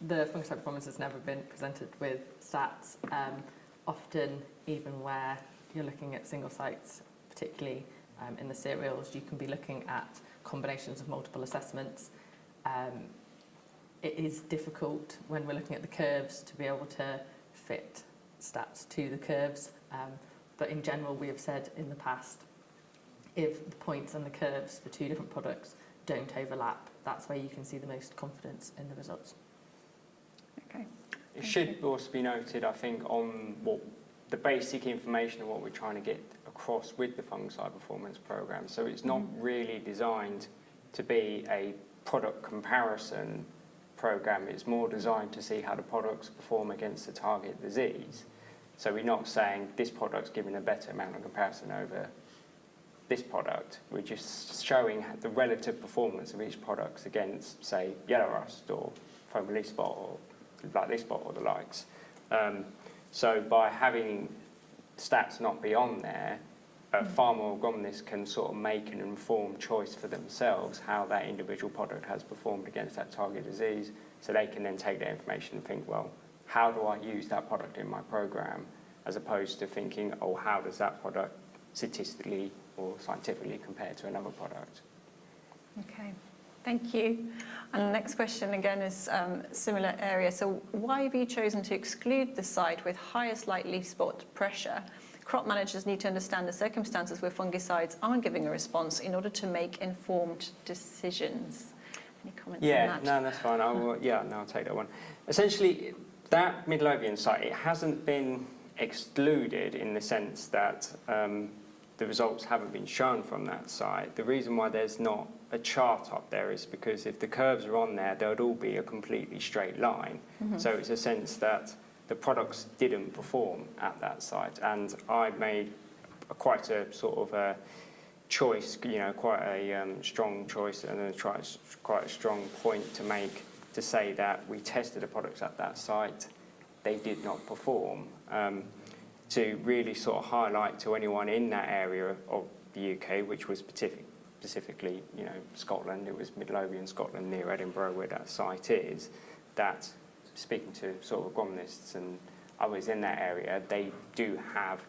F: the fungicide performance has never been presented with stats. Often, even where you're looking at single sites, particularly in the cereals, you can be looking at combinations of multiple assessments. It is difficult when we're looking at the curves to be able to fit stats to the curves. But in general, we have said in the past, if the points and the curves for two different products don't overlap, that's where you can see the most confidence in the results.
A: Okay.
G: It should also be noted, I think, on what the basic information of what we're trying to get across with the fungicide performance program. So it's not really designed to be a product comparison program. It's more designed to see how the products perform against the target disease. So we're not saying this product's giving a better amount of comparison over this product. We're just showing the relative performance of each product against, say, yellow rust or foam leaf spot or black leaf spot or the likes. So by having stats not be on there, a farmer or agronomist can sort of make an informed choice for themselves how that individual product has performed against that target disease, so they can then take that information and think, well, how do I use that product in my program, as opposed to thinking, oh, how does that product statistically or scientifically compare to another product?
A: Okay, thank you. And the next question again is similar area. So why have you chosen to exclude the site with highest light leaf spot pressure? Crop managers need to understand the circumstances where fungicides aren't giving a response in order to make informed decisions. Any comments on that?
G: Yeah, no, that's fine. I'll take that one. Essentially, that Midlothian site, it hasn't been excluded in the sense that the results haven't been shown from that site. The reason why there's not a chart up there is because if the curves are on there, they would all be a completely straight line. So it's a sense that the products didn't perform at that site. And I made quite a sort of a choice, quite a strong choice and quite a strong point to make to say that we tested the products at that site, they did not perform. To really sort of highlight to anyone in that area of the UK, which was specifically, Scotland, it was Midlothian, Scotland, near Edinburgh, where that site is, that speaking to sort of agronomists and others in that area, they do have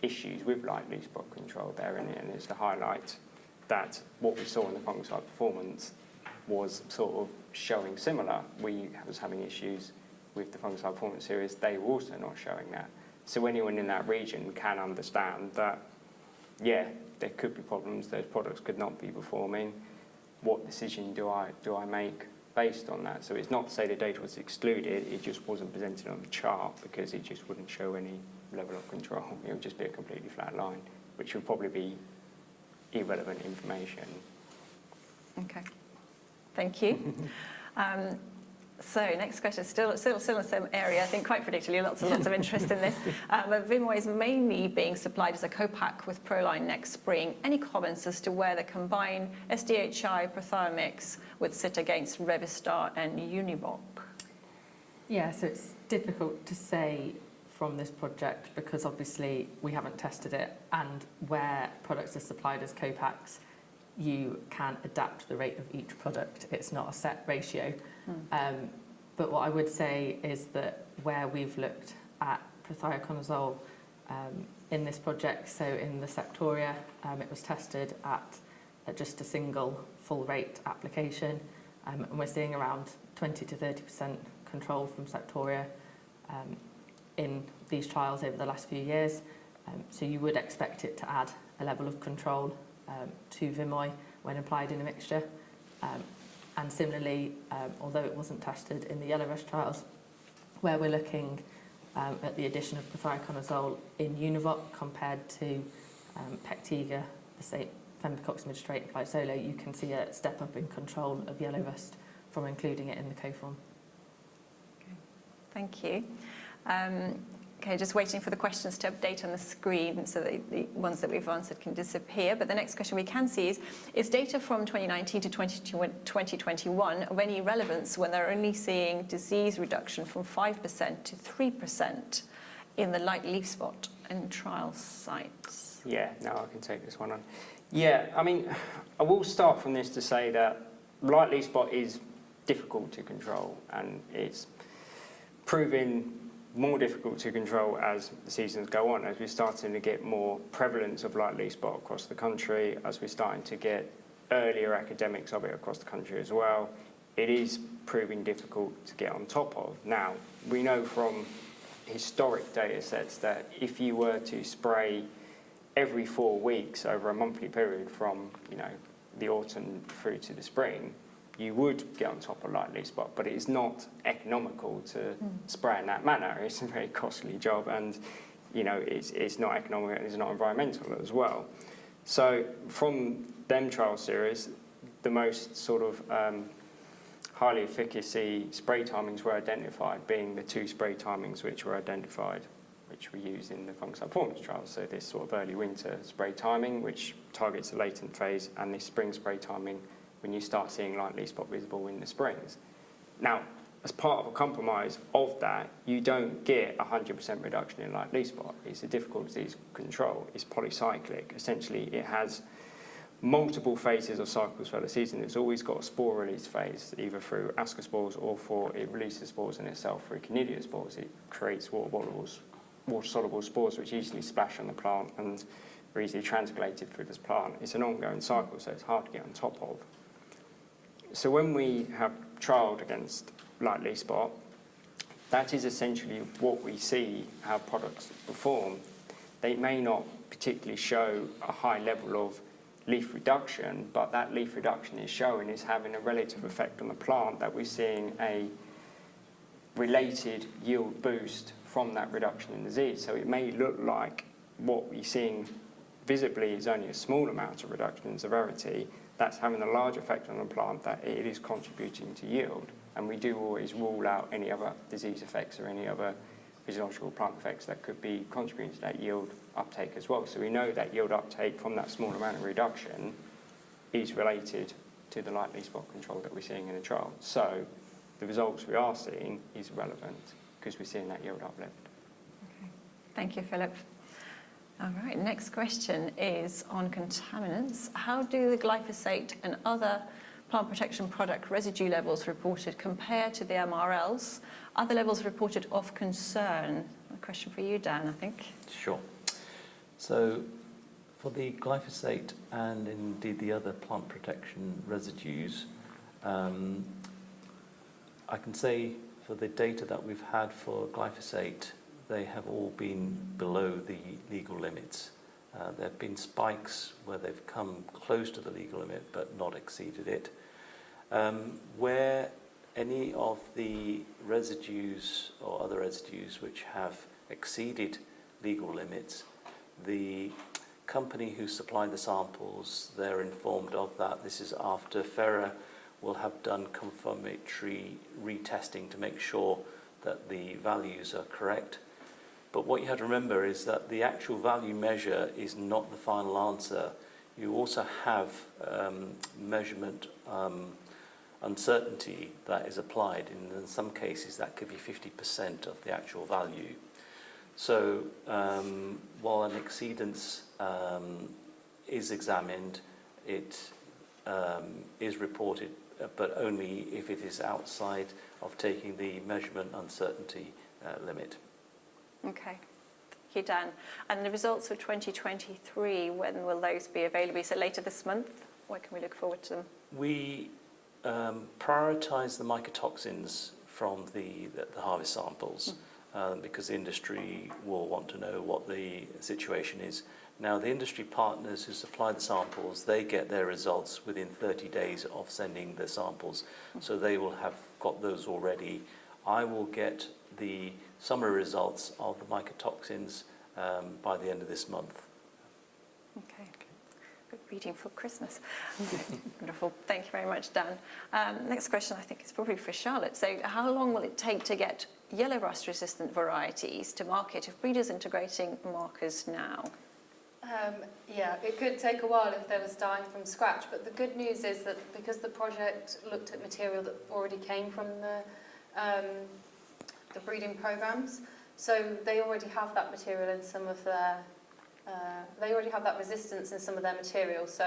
G: issues with light leaf spot control there, and it's to highlight that what we saw in the fungicide performance was sort of showing similar. We was having issues with the fungicide performance series, they were also not showing that. So anyone in that region can understand that, yeah, there could be problems, those products could not be performing. What decision do I make based on that? So it's not to say the data was excluded, it just wasn't presented on the chart because it just wouldn't show any level of control. It would just be a completely flat line, which would probably be irrelevant information.
A: Okay, thank you. So next question, still in the same area, I think quite predictably, lots of interest in this. But Vimoy is mainly being supplied as a co-pack with Proline next spring. Any comments as to where the combined SDHI Prothiomix would sit against Revistar and Univoc?
F: Yeah, so it's difficult to say from this project because obviously we haven't tested it, and where products are supplied as co-packs, you can adapt the rate of each product. It's not a set ratio. But what I would say is that where we've looked at prothioconazole in this project, so in the Septoria, it was tested at just a single full rate application, and we're seeing around 20 to 30% control from Septoria in these trials over the last few years. So you would expect it to add a level of control to Vimoy when applied in a mixture. And similarly, although it wasn't tested in the yellow rust trials, where we're looking at the addition of prothioconazole in Univoc compared to Pectiga, the same fenvicoximid straight applied solo, you can see a step up in control of yellow rust from including it in the co-form.
A: Okay. Thank you. Okay, just waiting for the questions to update on the screen so that the ones that we've answered can disappear. But the next question we can see is data from 2019 to 2021 of any relevance when they're only seeing disease reduction from 5% to 3% in the light leaf spot and trial sites?
G: Yeah, no, I can take this one on. Yeah, I mean, I will start from this to say that light leaf spot is difficult to control, and it's proving more difficult to control as the seasons go on, as we're starting to get more prevalence of light leaf spot across the country, as we're starting to get earlier academics of it across the country as well. It is proving difficult to get on top of. Now, we know from historic data sets that if you were to spray every 4 weeks over a monthly period from, you know, the autumn through to the spring, you would get on top of light leaf spot, but it's not economical to spray in that manner. It's a very costly job, and you know it's not economical and it's not environmental as well. So from them trial series, the most sort of highly efficacy spray timings were identified, being the 2 spray timings which were identified, which we used in the fungicide performance trials. So this sort of early winter spray timing, which targets the latent phase, and this spring spray timing, when you start seeing light leaf spot visible in the springs. Now, as part of a compromise of that, you don't get 100% reduction in light leaf spot. It's a difficult disease control. It's polycyclic. Essentially, it has multiple phases of cycles for the season. It's always got a spore release phase, either through ascospores or for it releases spores in itself through conidiospores. It creates water-soluble spores which easily splash on the plant and are easily translated through this plant. It's an ongoing cycle, so it's hard to get on top of. So when we have trialled against light leaf spot, that is essentially what we see how products perform. They may not particularly show a high level of leaf reduction, but that leaf reduction is showing is having a relative effect on the plant, that we're seeing a related yield boost from that reduction in disease. So it may look like what we're seeing visibly is only a small amount of reduction in severity. That's having a large effect on the plant, that it is contributing to yield. And we do always rule out any other disease effects or any other physiological plant effects that could be contributing to that yield uptake as well. So we know that yield uptake from that small amount of reduction is related to the light leaf spot control that we're seeing in a trial. So the results we are seeing is relevant because we're seeing that yield uplift.
A: Okay. Thank you, Philip. All right, next question is on contaminants. How do the glyphosate and other plant protection product residue levels reported compare to the MRLs? Are the levels reported of concern? A question for you, Dan, I think.
I: Sure. So for the glyphosate and indeed the other plant protection residues, I can say for the data that we've had for glyphosate, they have all been below the legal limits. There have been spikes where they've come close to the legal limit but not exceeded it. Where any of the residues or other residues which have exceeded legal limits, the company who supplied the samples, they're informed of that. This is after FERA will have done confirmatory retesting to make sure that the values are correct. But what you have to remember is that the actual value measure is not the final answer. You also have measurement uncertainty that is applied. In some cases, that could be 50% of the actual value. So while an exceedance is examined, it is reported, but only if it is outside of taking the measurement uncertainty limit.
A: Okay. Thank you, Dan. And the results for 2023, when will those be available? You said later this month. When can we look forward to them?
I: We prioritise the mycotoxins from the harvest samples because the industry will want to know what the situation is. Now, the industry partners who supply the samples, they get their results within 30 days of sending the samples, so they will have got those already. I will get the summary results of the mycotoxins by the end of this month.
A: Okay. Good reading for Christmas. Wonderful. Thank you very much, Dan. Next question I think is probably for Charlotte. So how long will it take to get yellow rust resistant varieties to market if breeders integrating markers now?
B: Yeah, it could take a while if they were starting from scratch, but the good news is that because the project looked at material that already came from the breeding programs, so they already have that material in some of their, they already have that resistance in some of their material. So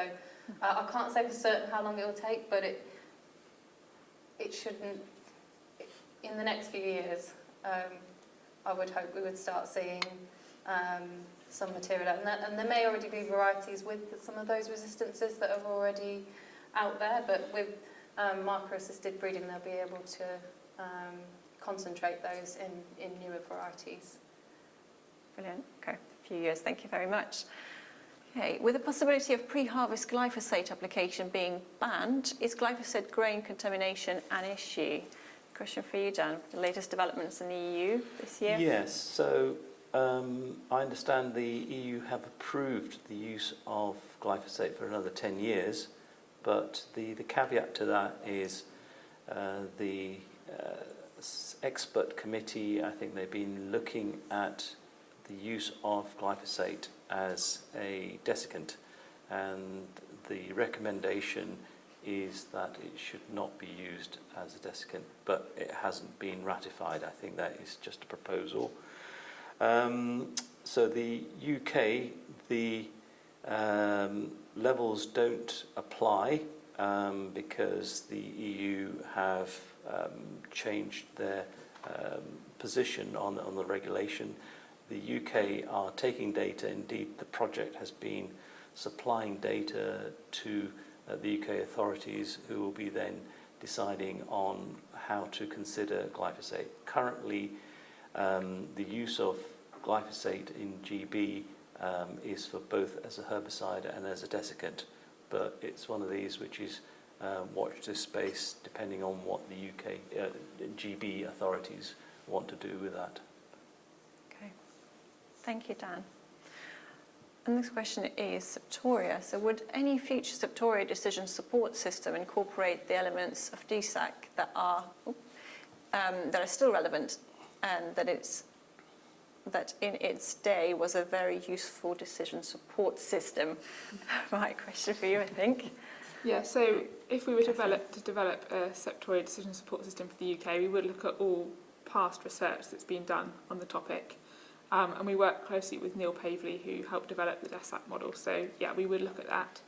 B: I can't say for certain how long it will take, but it shouldn't, in the next few years, I would hope we would start seeing some material, and there may already be varieties with some of those resistances that are already out there, but with marker-assisted breeding they'll be able to concentrate those in newer varieties.
A: Brilliant. Okay, a few years. Thank you very much. Okay, with the possibility of pre-harvest glyphosate application being banned, is glyphosate grain contamination an issue? Question for you, Dan. The latest developments in the EU this year?
I: Yes, so I understand the EU have approved the use of glyphosate for another 10 years, but the caveat to that is the expert committee, I think they've been looking at the use of glyphosate as a desiccant, and the recommendation is that it should not be used as a desiccant, but it hasn't been ratified. I think that is just a proposal. So the UK, the levels don't apply because the EU have changed their position on the regulation. The UK are taking data. Indeed, the project has been supplying data to the UK authorities, who will be then deciding on how to consider glyphosate. Currently, the use of glyphosate in GB is for both as a herbicide and as a desiccant, but it's one of these which is watch this space depending on what the UK GB authorities want to do with that.
A: Okay, thank you, Dan. And the next question is Septoria. So would any future Septoria decision support system incorporate the elements of DSAC that are still relevant, and that in its day was a very useful decision support system? Right, question for you, I think.
H: Yeah, so if we were to develop a Septoria decision support system for the UK, we would look at all past research that's been done on the topic. And we work closely with Neil Pavley, who helped develop the DSAC model. So yeah, we would look at that.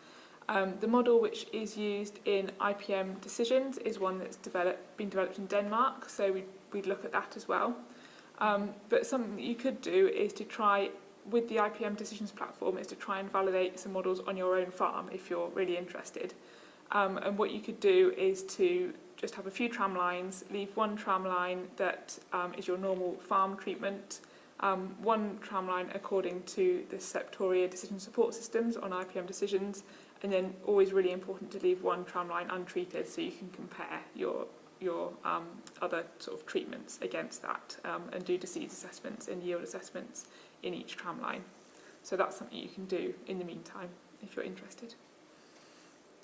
H: The model which is used in IPM decisions is one that's been developed in Denmark, so we'd look at that as well. But something that you could do is to try, with the IPM decisions platform, is to try and validate some models on your own farm if you're really interested. And what you could do is to just have a few tram lines, leave one tram line that is your normal farm treatment, one tram line according to the Septoria decision support systems on IPM decisions, and then always really important to leave one tram line untreated so you can compare your other sort of treatments against that, and do disease assessments and yield assessments in each tram line. So that's something you can do in the meantime if you're interested.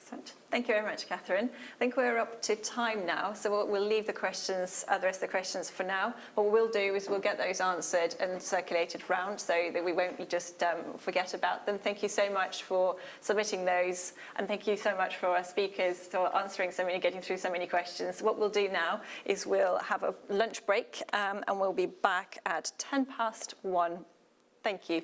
A: Excellent. Thank you very much, Catherine. I think we're up to time now, so we'll leave the questions, the rest of the questions for now. What we'll do is we'll get those answered and circulated round so that we won't just forget about them. Thank you so much for submitting those, and thank you so much for our speakers for answering so many, getting through so many questions. What we'll do now is we'll have a lunch break, and we'll be back at 1:10. Thank you.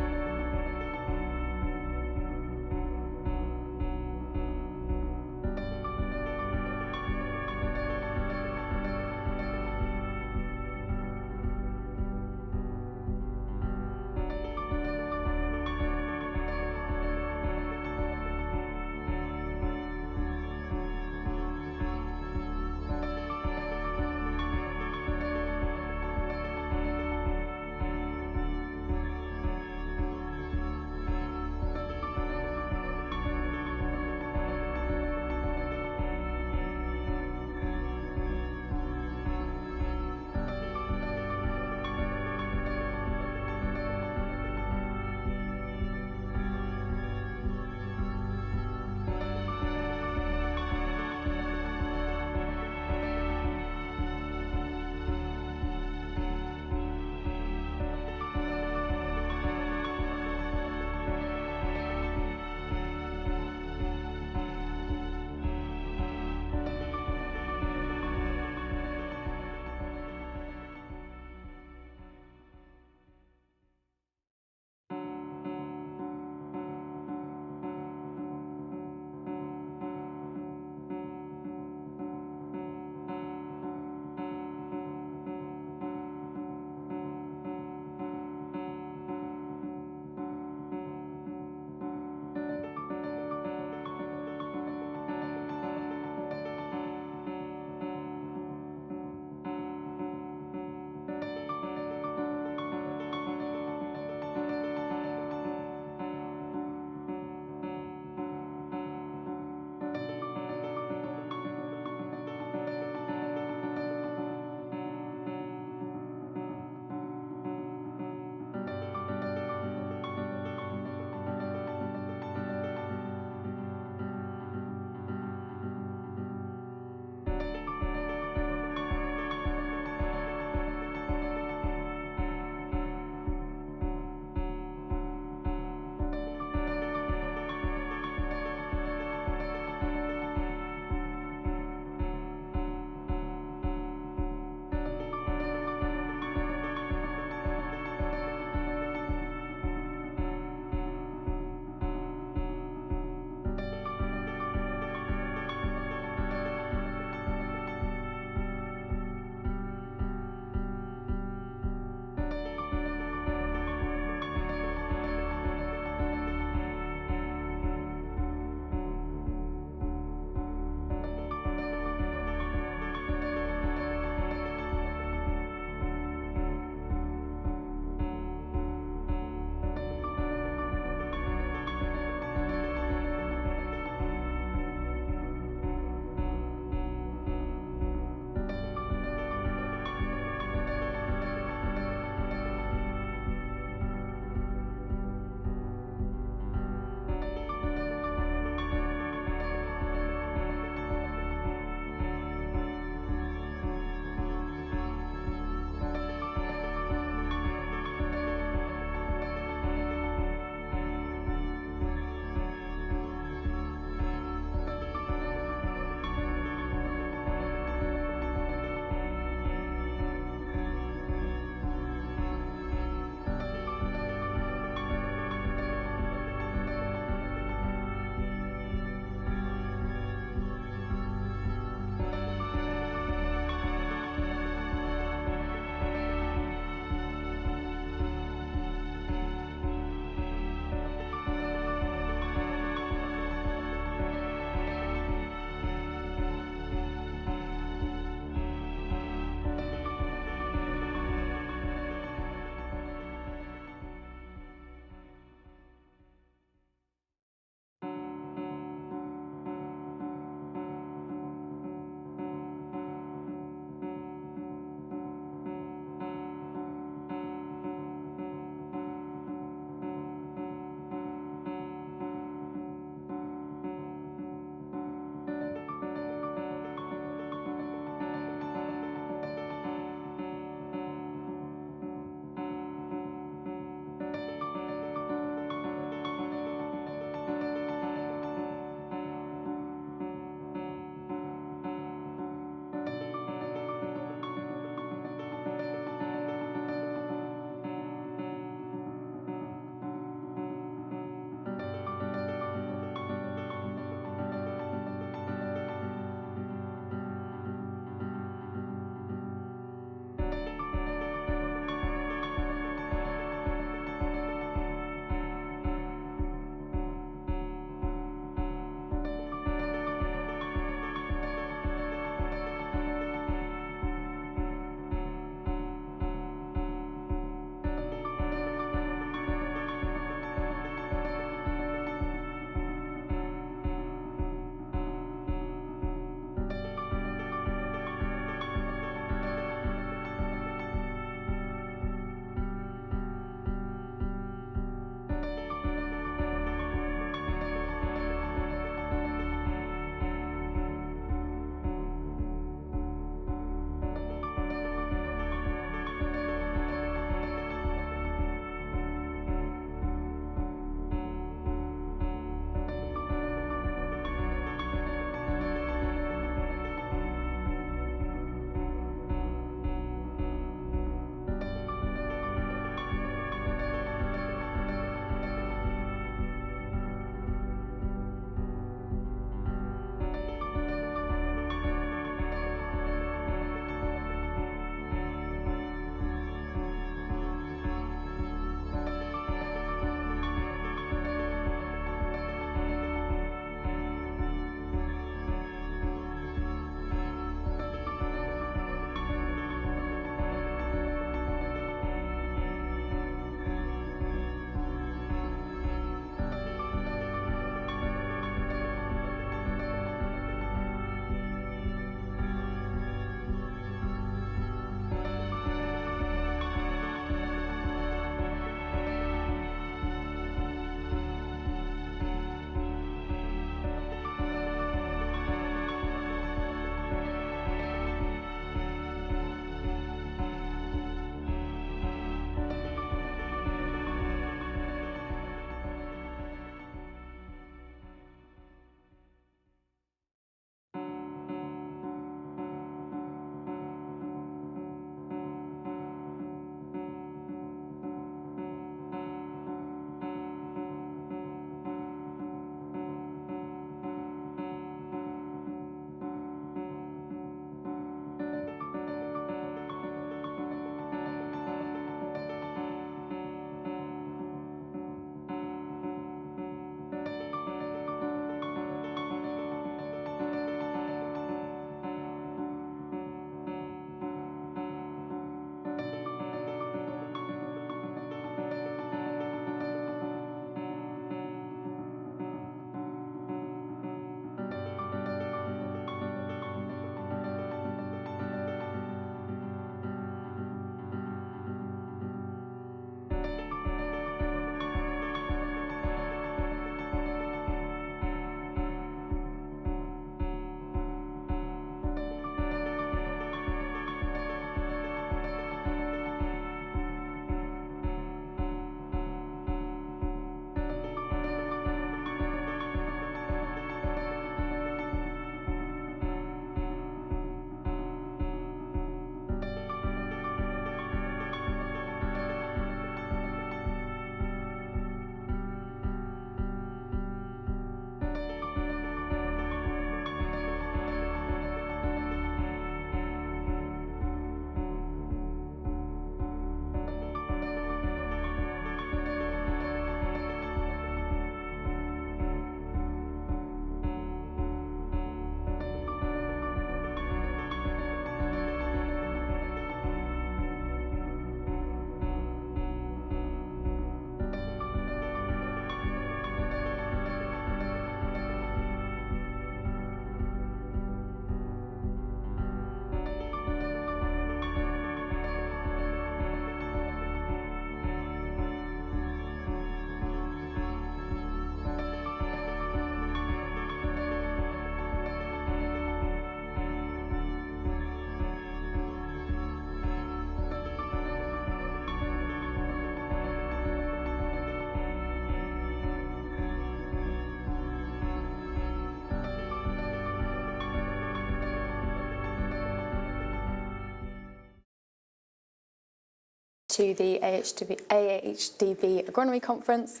B: to the AHDB Agronomy Conference.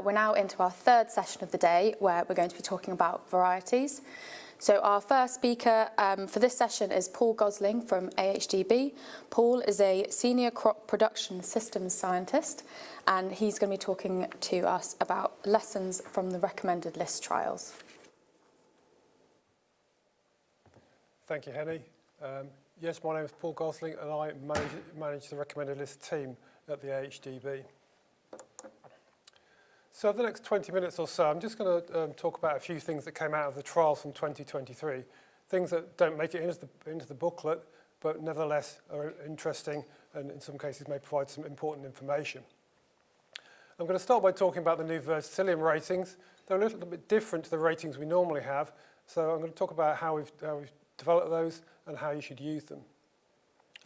B: We're now into our third session of the day where we're going to be talking about varieties. So our first speaker for this session is Paul Gosling from AHDB. Paul is a senior crop production systems scientist, and he's going to be talking to us about lessons from the recommended list trials.
J: Thank you, Henny. Yes, my name is Paul Gosling, and I manage the recommended list team at the AHDB. So over the next 20 minutes or so, I'm just going to talk about a few things that came out of the trials from 2023, things that don't make it into the booklet, but nevertheless are interesting and in some cases may provide some important information. I'm going to start by talking about the new verticillium ratings. They're a little bit different to the ratings we normally have, so I'm going to talk about how we've developed those and how you should use them.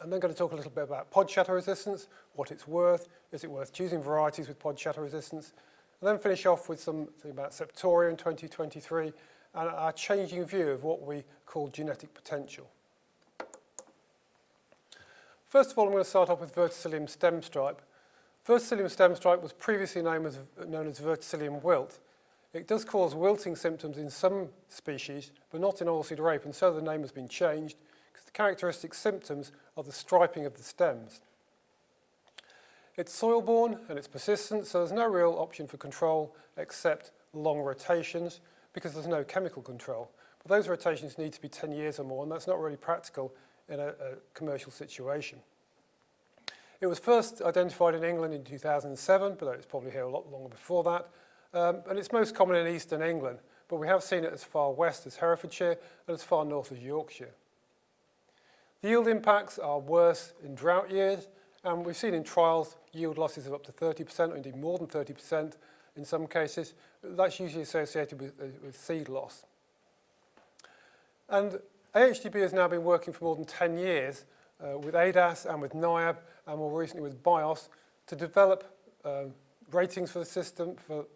J: I'm then going to talk a little bit about pod shatter resistance, what it's worth, is it worth choosing varieties with pod shatter resistance, and then finish off with something about Septoria in 2023 and our changing view of what we call genetic potential. First of all, I'm going to start off with verticillium stem stripe. Verticillium stem stripe was previously known as verticillium wilt. It does cause wilting symptoms in some species, but not in oilseed rape, and so the name has been changed because the characteristic symptoms are the striping of the stems. It's soil-borne and it's persistent, so there's no real option for control except long rotations because there's no chemical control. But those rotations need to be 10 years or more, and that's not really practical in a commercial situation. It was first identified in England in 2007, but it's probably here a lot longer before that. And it's most common in eastern England, but we have seen it as far west as Herefordshire and as far north as Yorkshire. The yield impacts are worse in drought years, and we've seen in trials yield losses of up to 30%, or indeed more than 30% in some cases. That's usually associated with seed loss. And AHDB has now been working for more than 10 years with ADAS and with NIAB, and more recently with BIOS, to develop ratings for the system for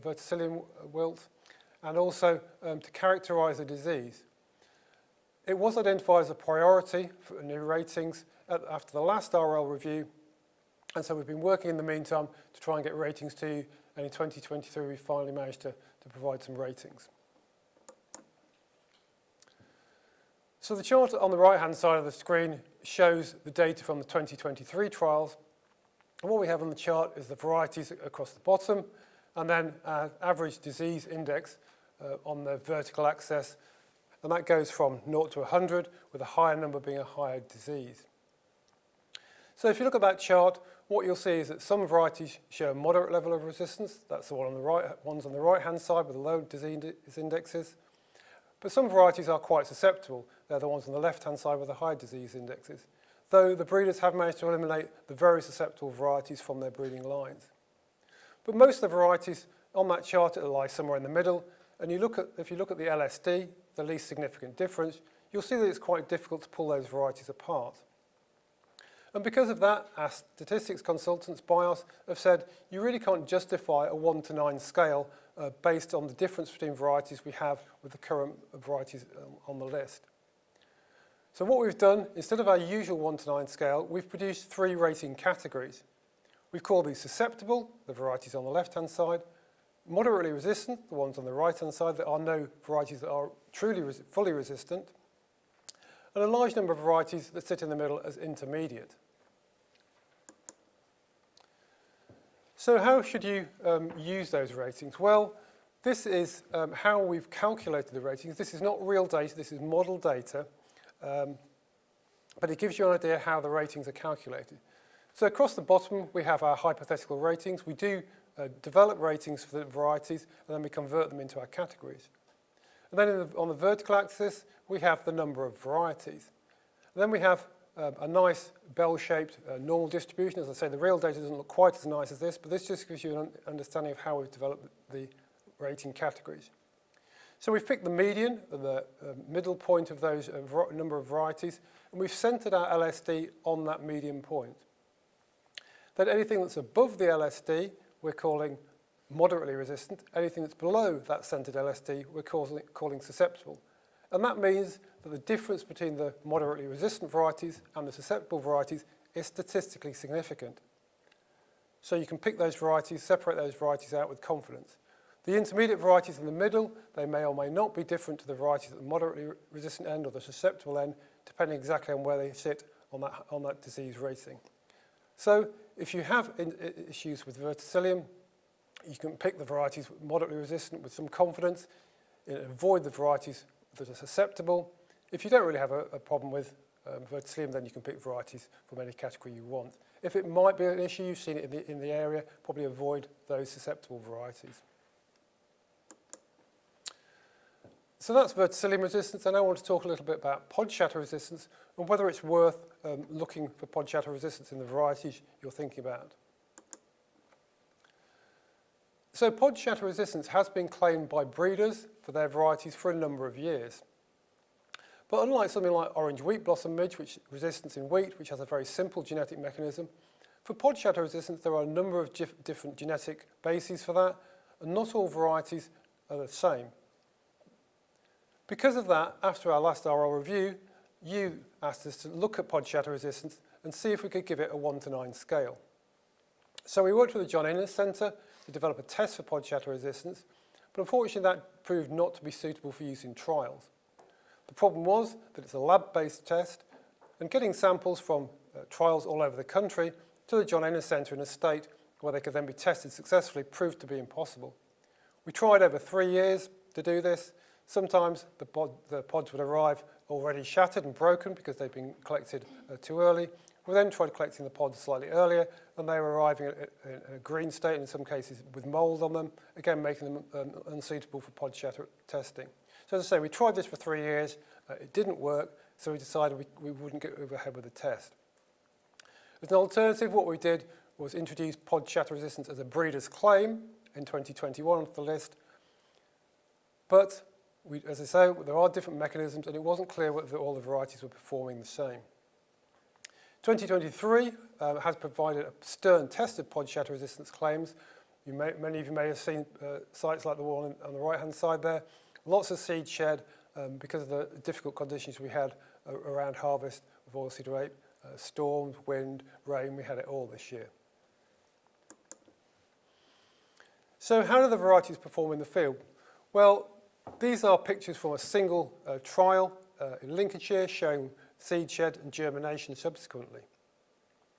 J: verticillium wilt, and also to characterise the disease. It was identified as a priority for new ratings after the last RL review, and so we've been working in the meantime to try and get ratings to you, and in 2023 we finally managed to provide some ratings. So the chart on the right-hand side of the screen shows the data from the 2023 trials, and what we have on the chart is the varieties across the bottom, and then our average disease index on the vertical axis, and that goes from 0 to 100, with a higher number being a higher disease. So if you look at that chart, what you'll see is that some varieties show a moderate level of resistance. That's the one on the right, ones on the right-hand side with the low disease indexes. But some varieties are quite susceptible. They're the ones on the left-hand side with the high disease indexes, though the breeders have managed to eliminate the very susceptible varieties from their breeding lines. But most of the varieties on that chart lie somewhere in the middle, and if you look at the LSD, the least significant difference, you'll see that it's quite difficult to pull those varieties apart. And because of that, our statistics consultants, BIOS, have said you really can't justify a 1 to 9 scale based on the difference between varieties we have with the current varieties on the list. So what we've done, instead of our usual 1 to 9 scale, we've produced 3 rating categories. We've called these susceptible, the varieties on the left-hand side, moderately resistant, the ones on the right-hand side. There are no varieties that are truly fully resistant, and a large number of varieties that sit in the middle as intermediate. So how should you use those ratings? Well, this is how we've calculated the ratings. This is not real data, this is model data, but it gives you an idea how the ratings are calculated. So across the bottom, we have our hypothetical ratings. We do develop ratings for the varieties, and then we convert them into our categories. And then on the vertical axis, we have the number of varieties. And then we have a nice bell-shaped normal distribution. As I say, the real data doesn't look quite as nice as this, but this just gives you an understanding of how we've developed the rating categories. So we've picked the median, the middle point of those number of varieties, and we've centered our LSD on that median point. Then anything that's above the LSD, we're calling moderately resistant. Anything that's below that centered LSD, we're calling susceptible. And that means that the difference between the moderately resistant varieties and the susceptible varieties is statistically significant. So you can pick those varieties, separate those varieties out with confidence. The intermediate varieties in the middle, they may or may not be different to the varieties at the moderately resistant end or the susceptible end, depending exactly on where they sit on that disease rating. So if you have issues with verticillium, you can pick the varieties moderately resistant with some confidence, and avoid the varieties that are susceptible. If you don't really have a problem with verticillium, then you can pick varieties from any category you want. If it might be an issue, you've seen it in the area, probably avoid those susceptible varieties. So that's verticillium resistance, and I want to talk a little bit about pod shatter resistance and whether it's worth looking for pod shatter resistance in the varieties you're thinking about. So pod shatter resistance has been claimed by breeders for their varieties for a number of years. But unlike something like orange wheat blossom midge, which resistance in wheat, which has a very simple genetic mechanism, for pod shatter resistance there are a number of different genetic bases for that, and not all varieties are the same. Because of that, after our last RL review, you asked us to look at pod shatter resistance and see if we could give it a 1 to 9 scale. So we worked with the John Innes Centre to develop a test for pod shatter resistance, but unfortunately that proved not to be suitable for use in trials. The problem was that it's a lab-based test, and getting samples from trials all over the country to the John Innes Centre in a state where they could then be tested successfully proved to be impossible. We tried over 3 years to do this. Sometimes the pods would arrive already shattered and broken because they'd been collected too early. We then tried collecting the pods slightly earlier, and they were arriving in a green state, in some cases with mould on them, again making them unsuitable for pod shatter testing. So as I say, we tried this for 3 years, it didn't work, so we decided we wouldn't go ahead with the test. As an alternative, what we did was introduce pod shatter resistance as a breeder's claim in 2021 onto the list, but as I say, there are different mechanisms, and it wasn't clear whether all the varieties were performing the same. 2023 has provided a stern test of pod shatter resistance claims. Many of you may have seen sites like the one on the right-hand side there. Lots of seed shed because of the difficult conditions we had around harvest of oilseed rape, storms, wind, rain. We had it all this year. So how do the varieties perform in the field? Well, these are pictures from a single trial in Lincolnshire showing seed shed and germination subsequently.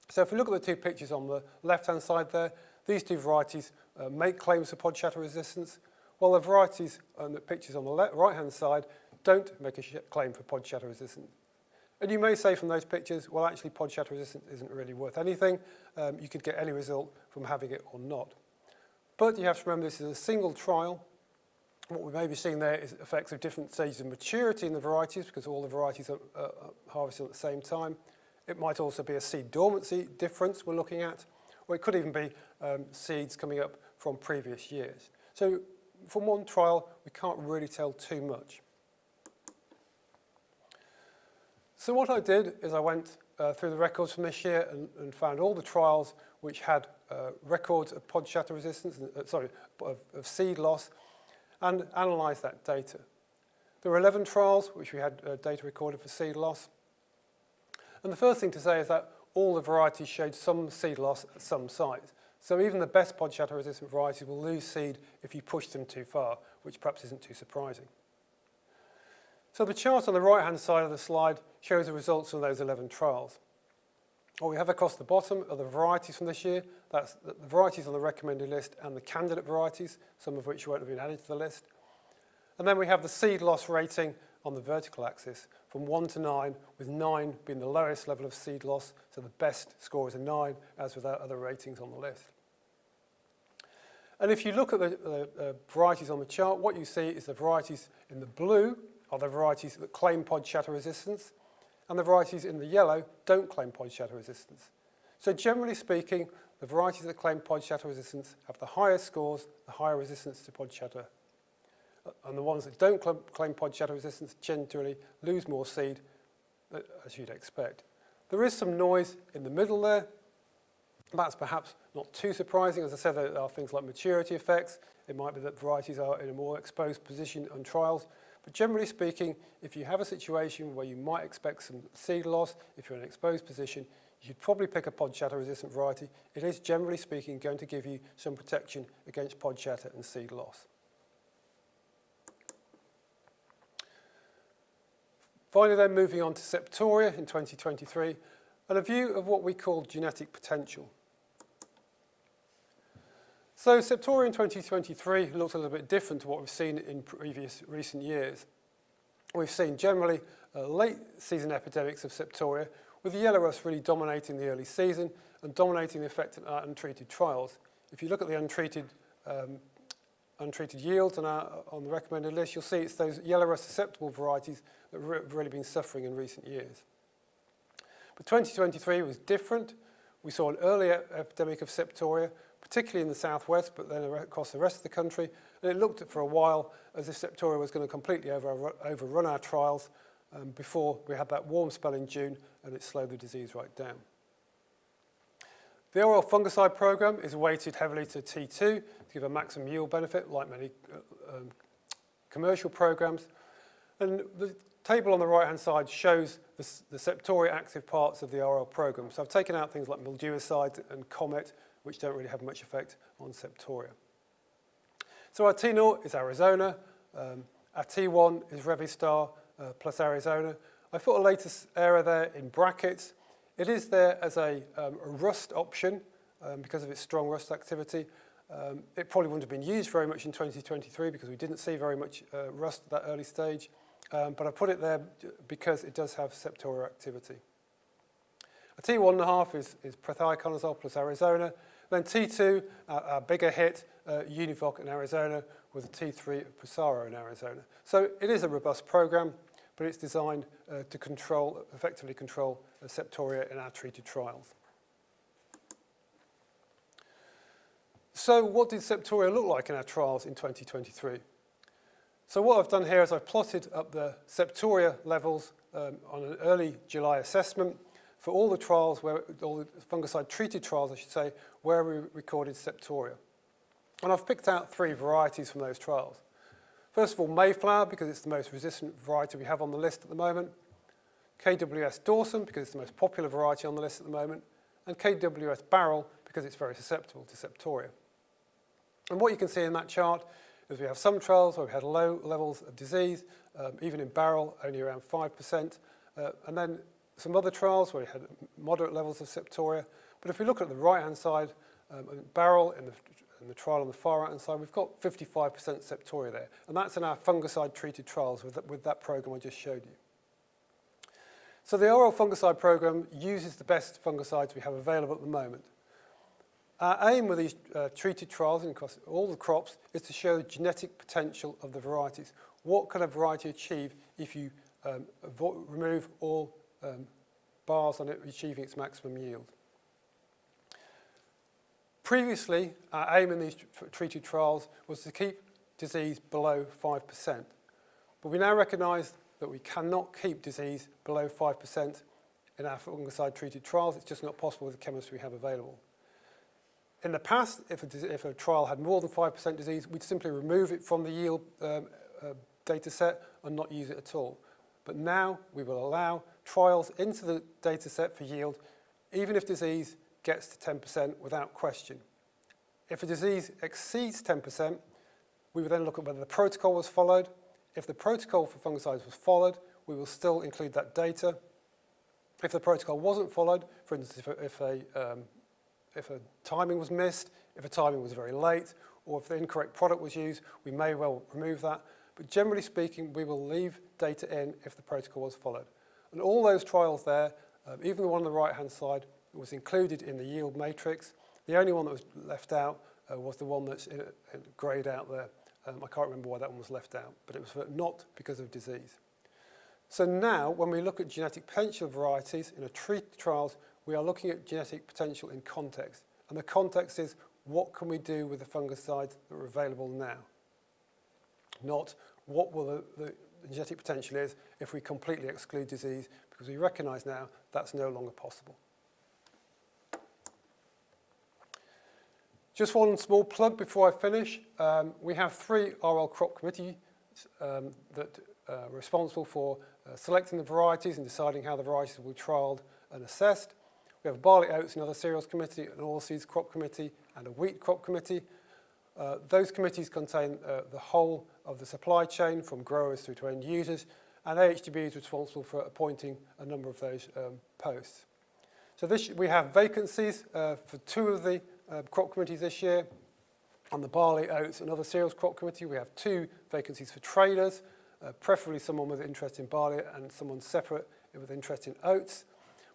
J: So if we look at the two pictures on the left-hand side there, these two varieties make claims for pod shatter resistance, while the varieties and the pictures on the right-hand side don't make a claim for pod shatter resistance. And you may say from those pictures, well, actually pod shatter resistance isn't really worth anything. You could get any result from having it or not. But you have to remember this is a single trial. What we may be seeing there is effects of different stages of maturity in the varieties because all the varieties are harvested at the same time. It might also be a seed dormancy difference we're looking at, or it could even be seeds coming up from previous years. So from one trial, we can't really tell too much. So what I did is I went through the records from this year and found all the trials which had records of pod shatter resistance, of seed loss, and analysed that data. There were 11 trials which we had data recorded for seed loss. And the first thing to say is that all the varieties showed some seed loss at some sites. So even the best pod shatter resistant varieties will lose seed if you push them too far, which perhaps isn't too surprising. So the chart on the right-hand side of the slide shows the results from those 11 trials. What we have across the bottom are the varieties from this year. That's the varieties on the recommended list and the candidate varieties, some of which won't have been added to the list. And then we have the seed loss rating on the vertical axis from 1 to 9, with 9 being the lowest level of seed loss, so the best score is a 9, as with our other ratings on the list. And if you look at the varieties on the chart, what you see is the varieties in the blue are the varieties that claim pod shatter resistance, and the varieties in the yellow don't claim pod shatter resistance. So generally speaking, the varieties that claim pod shatter resistance have the highest scores, the higher resistance to pod shatter. And the ones that don't claim pod shatter resistance generally lose more seed, as you'd expect. There is some noise in the middle there. That's perhaps not too surprising. As I said, there are things like maturity effects. It might be that varieties are in a more exposed position on trials. But generally speaking, if you have a situation where you might expect some seed loss, if you're in an exposed position, you'd probably pick a pod shatter resistant variety. It is, generally speaking, going to give you some protection against pod shatter and seed loss. Finally then, moving on to Septoria in 2023, and a view of what we call genetic potential. So Septoria in 2023 looks a little bit different to what we've seen in recent years. We've seen generally late season epidemics of Septoria, with the yellow rust really dominating the early season and dominating the effect of our untreated trials. If you look at the untreated yields on the recommended list, you'll see it's those yellow rust susceptible varieties that have really been suffering in recent years. But 2023 was different. We saw an early epidemic of Septoria, particularly in the southwest, but then across the rest of the country. And it looked for a while as if Septoria was going to completely overrun our trials before we had that warm spell in June, and it slowed the disease right down. The oral fungicide program is weighted heavily to T2 to give a maximum yield benefit, like many commercial programs. And the table on the right-hand side shows the Septoria active parts of the RL program. So I've taken out things like mildewicide and Comet, which don't really have much effect on Septoria. So our T0 is Arizona, our T1 is Revistar plus Arizona. I put a latest error there in brackets. It is there as a rust option because of its strong rust activity. It probably wouldn't have been used very much in 2023 because we didn't see very much rust at that early stage. But I put it there because it does have Septoria activity. A T1.5 is prothioconazole plus Arizona. Then T2, our bigger hit, Univoc in Arizona, with a T3 of Prosaro in Arizona. So it is a robust program, but it's designed to effectively control Septoria in our treated trials. So what did Septoria look like in our trials in 2023? So what I've done here is I've plotted up the Septoria levels on an early July assessment for all the trials, all the fungicide-treated trials, I should say, where we recorded Septoria. And I've picked out 3 varieties from those trials. First of all, Mayflower, because it's the most resistant variety we have on the list at the moment. KWS Dawson, because it's the most popular variety on the list at the moment. And KWS Barrel, because it's very susceptible to Septoria. And what you can see in that chart is we have some trials where we had low levels of disease, even in Barrel, only around 5%. And then some other trials where we had moderate levels of Septoria. But if we look at the right-hand side, Barrel in the trial on the far right-hand side, we've got 55% Septoria there. And that's in our fungicide-treated trials with that program I just showed you. So the oral fungicide program uses the best fungicides we have available at the moment. Our aim with these treated trials across all the crops is to show the genetic potential of the varieties. What can a variety achieve if you remove all bars on it achieving its maximum yield? Previously, our aim in these treated trials was to keep disease below 5%. But we now recognise that we cannot keep disease below 5% in our fungicide-treated trials. It's just not possible with the chemistry we have available. In the past, if a trial had more than 5% disease, we'd simply remove it from the yield data set and not use it at all. But now we will allow trials into the data set for yield, even if disease gets to 10% without question. If a disease exceeds 10%, we will then look at whether the protocol was followed. If the protocol for fungicides was followed, we will still include that data. If the protocol wasn't followed, for instance, if a timing was missed, if a timing was very late, or if the incorrect product was used, we may well remove that. But generally speaking, we will leave data in if the protocol was followed. And all those trials there, even the one on the right-hand side, was included in the yield matrix. The only one that was left out was the one that's greyed out there. I can't remember why that one was left out, but it was not because of disease. So now, when we look at genetic potential varieties in a treated trials, we are looking at genetic potential in context. And the context is, what can we do with the fungicides that are available now? Not what will the genetic potential is if we completely exclude disease, because we recognise now that's no longer possible. Just one small plug before I finish. We have 3 RL crop committees that are responsible for selecting the varieties and deciding how the varieties will be trialled and assessed. We have a barley, oats and other cereals committee, an oilseeds crop committee and a wheat crop committee. Those committees contain the whole of the supply chain from growers through to end users, and AHDB is responsible for appointing a number of those posts. So we have vacancies for 2 of the crop committees this year. On the barley, oats and other cereals crop committee, we have 2 vacancies for traders, preferably someone with interest in barley and someone separate with interest in oats.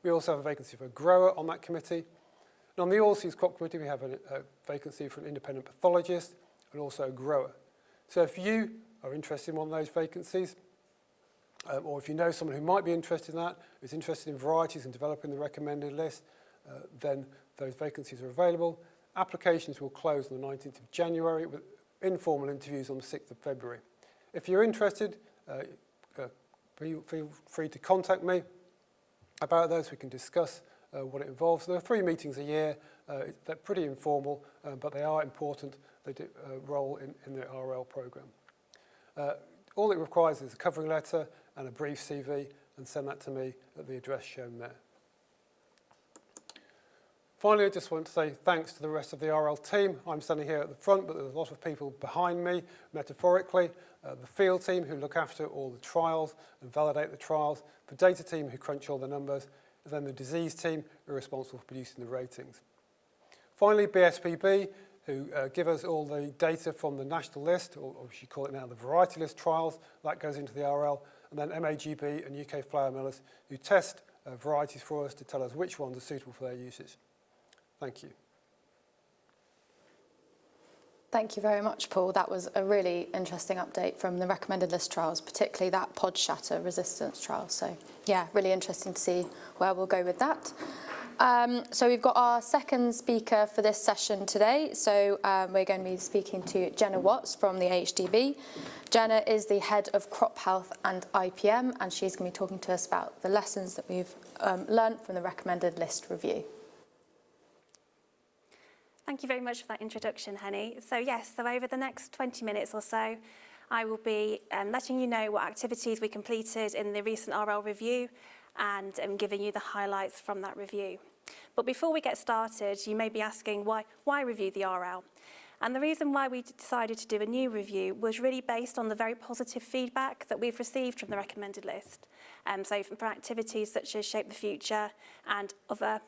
J: We also have a vacancy for a grower on that committee. And on the oilseeds crop committee, we have a vacancy for an independent pathologist and also a grower. So if you are interested in one of those vacancies, or if you know someone who might be interested in that, who's interested in varieties and developing the recommended list, then those vacancies are available. Applications will close on the 19th of January with informal interviews on the 6th of February. If you're interested, feel free to contact me about those. We can discuss what it involves. There are 3 meetings a year. They're pretty informal, but they are important. They do role in the RL programme. All it requires is a covering letter and a brief CV, and send that to me at the address shown there. Finally, I just want to say thanks to the rest of the RL team. I'm standing here at the front, but there's a lot of people behind me, metaphorically. The field team who look after all the trials and validate the trials, the data team who crunch all the numbers, and then the disease team who are responsible for producing the ratings. Finally, BSPB, who give us all the data from the national list, or we should call it now the variety list trials. That goes into the RL. And then MAGB and UK flour millers, who test varieties for us to tell us which ones are suitable for their uses. Thank you.
B: Thank you very much, Paul. That was a really interesting update from the recommended list trials, particularly that pod shatter resistance trial. So yeah, really interesting to see where we'll go with that. So we've got our second speaker for this session today. So we're going to be speaking to Jenna Watts from the AHDB. Jenna is the head of crop health and IPM, and she's going to be talking to us about the lessons that we've learned from the recommended list review.
K: Thank you very much for that introduction, Henny. So yes, so over the next 20 minutes or so, I will be letting you know what activities we completed in the recent RL review and giving you the highlights from that review. But before we get started, you may be asking why review the RL? And the reason why we decided to do a new review was really based on the very positive feedback that we've received from the recommended list. So from activities such as Shape the Future and other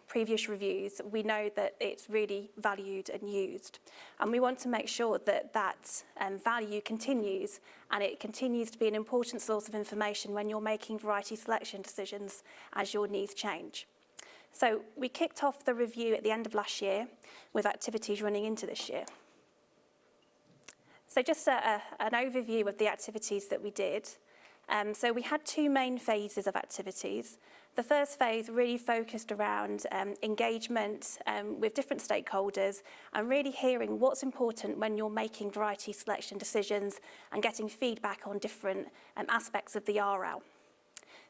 K: previous reviews, we know that it's really valued and used. And we want to make sure that that value continues, and it continues to be an important source of information when you're making variety selection decisions as your needs change. So we kicked off the review at the end of last year with activities running into this year. So just an overview of the activities that we did. So we had 2 main phases of activities. The first phase really focused around engagement with different stakeholders and really hearing what's important when you're making variety selection decisions and getting feedback on different aspects of the RL.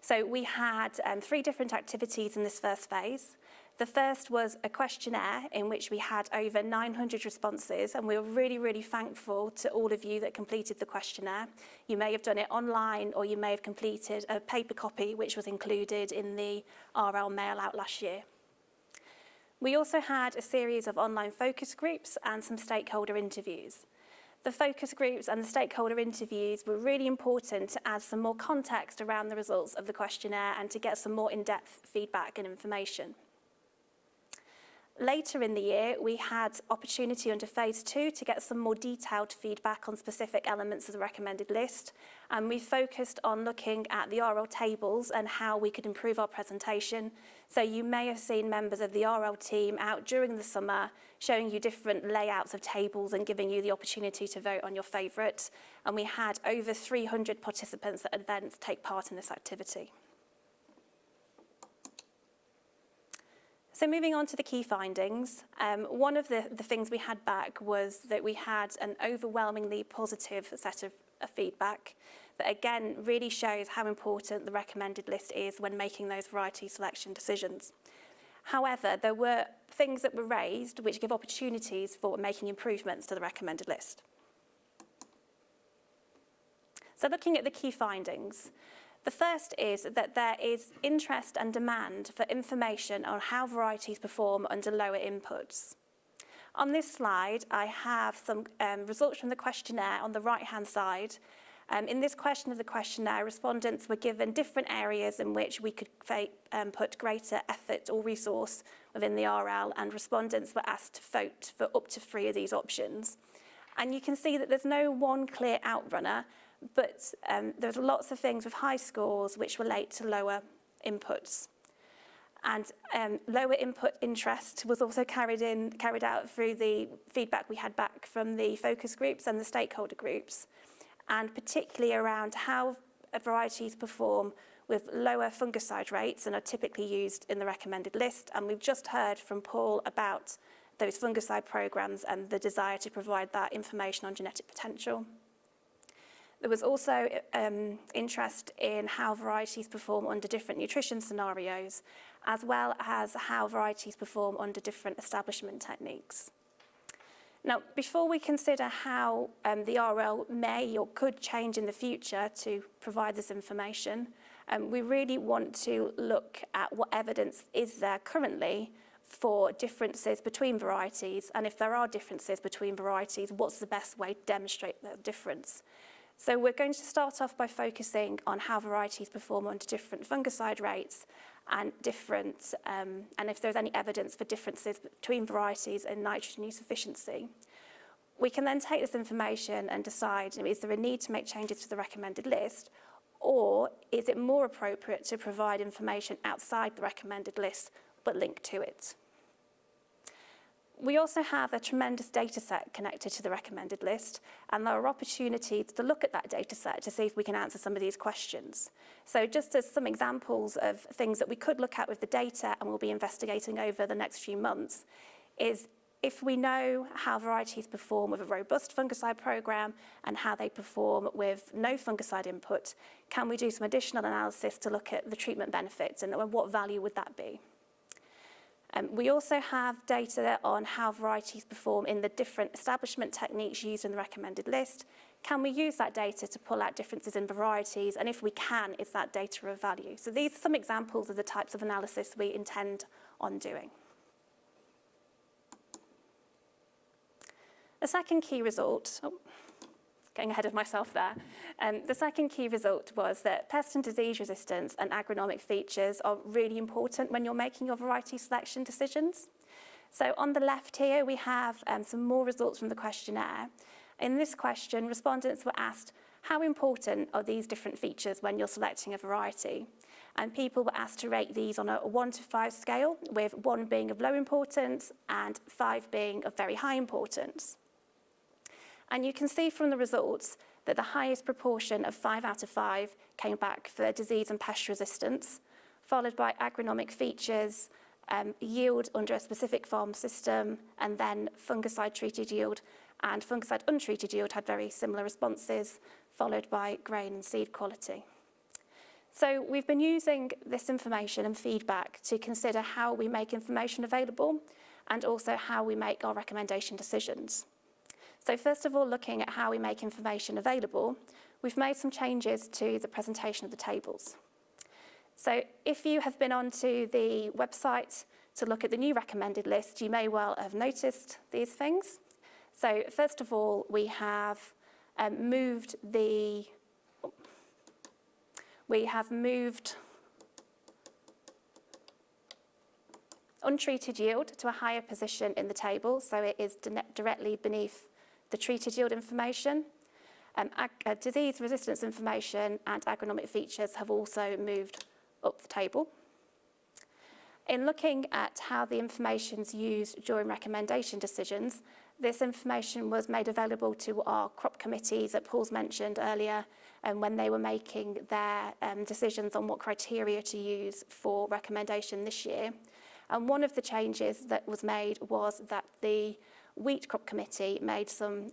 K: So we had 3 different activities in this first phase. The first was a questionnaire in which we had over 900 responses, and we were really, really thankful to all of you that completed the questionnaire. You may have done it online, or you may have completed a paper copy, which was included in the RL mail out last year. We also had a series of online focus groups and some stakeholder interviews. The focus groups and the stakeholder interviews were really important to add some more context around the results of the questionnaire and to get some more in-depth feedback and information. Later in the year, we had opportunity under phase 2 to get some more detailed feedback on specific elements of the recommended list. And we focused on looking at the RL tables and how we could improve our presentation. So you may have seen members of the RL team out during the summer showing you different layouts of tables and giving you the opportunity to vote on your favourite. And we had over 300 participants at events take part in this activity. So moving on to the key findings, one of the things we had back was that we had an overwhelmingly positive set of feedback that again really shows how important the recommended list is when making those variety selection decisions. However, there were things that were raised which give opportunities for making improvements to the recommended list. So looking at the key findings, The first is that there is interest and demand for information on how varieties perform under lower inputs. On this slide, I have some results from the questionnaire on the right-hand side. In this question of the questionnaire, respondents were given different areas in which we could put greater effort or resource within the RL, and respondents were asked to vote for up to 3 of these options. And you can see that there's no one clear outrunner, but there's lots of things with high scores which relate to lower inputs. And lower input interest was also carried out through the feedback we had back from the focus groups and the stakeholder groups, and particularly around how varieties perform with lower fungicide rates and are typically used in the recommended list. And we've just heard from Paul about those fungicide programs and the desire to provide that information on genetic potential. There was also interest in how varieties perform under different nutrition scenarios, as well as how varieties perform under different establishment techniques. Now, before we consider how the RL may or could change in the future to provide this information, we really want to look at what evidence is there currently for differences between varieties, and if there are differences between varieties, what's the best way to demonstrate that difference? So we're going to start off by focusing on how varieties perform under different fungicide rates and and if there's any evidence for differences between varieties in nitrogen use efficiency. We can then take this information and decide, is there a need to make changes to the recommended list, or is it more appropriate to provide information outside the recommended list but linked to it? We also have a tremendous data set connected to the recommended list, and there are opportunities to look at that data set to see if we can answer some of these questions. So just as some examples of things that we could look at with the data and we'll be investigating over the next few months is if we know how varieties perform with a robust fungicide program and how they perform with no fungicide input, can we do some additional analysis to look at the treatment benefits and what value would that be? We also have data on how varieties perform in the different establishment techniques used in the recommended list. Can we use that data to pull out differences in varieties? And if we can, is that data of value? So these are some examples of the types of analysis we intend on doing. The second key result, getting ahead of myself there. The second key result was that pest and disease resistance and agronomic features are really important when you're making your variety selection decisions. So on the left here, we have some more results from the questionnaire. In this question, respondents were asked, how important are these different features when you're selecting a variety? And people were asked to rate these on a 1 to 5 scale, with 1 being of low importance and 5 being of very high importance. And you can see from the results that the highest proportion of 5 out of 5 came back for disease and pest resistance, followed by agronomic features, yield under a specific farm system, and then fungicide-treated yield and fungicide-untreated yield had very similar responses, followed by grain and seed quality. So we've been using this information and feedback to consider how we make information available and also how we make our recommendation decisions. So first of all, looking at how we make information available, we've made some changes to the presentation of the tables. So if you have been onto the website to look at the new recommended list, you may well have noticed these things. So first of all, we have moved untreated yield to a higher position in the table, so it is directly beneath the treated yield information. Disease resistance information and agronomic features have also moved up the table. In looking at how the information is used during recommendation decisions, this information was made available to our crop committees that Paul's mentioned earlier, and when they were making their decisions on what criteria to use for recommendation this year. And one of the changes that was made was that the wheat crop committee made some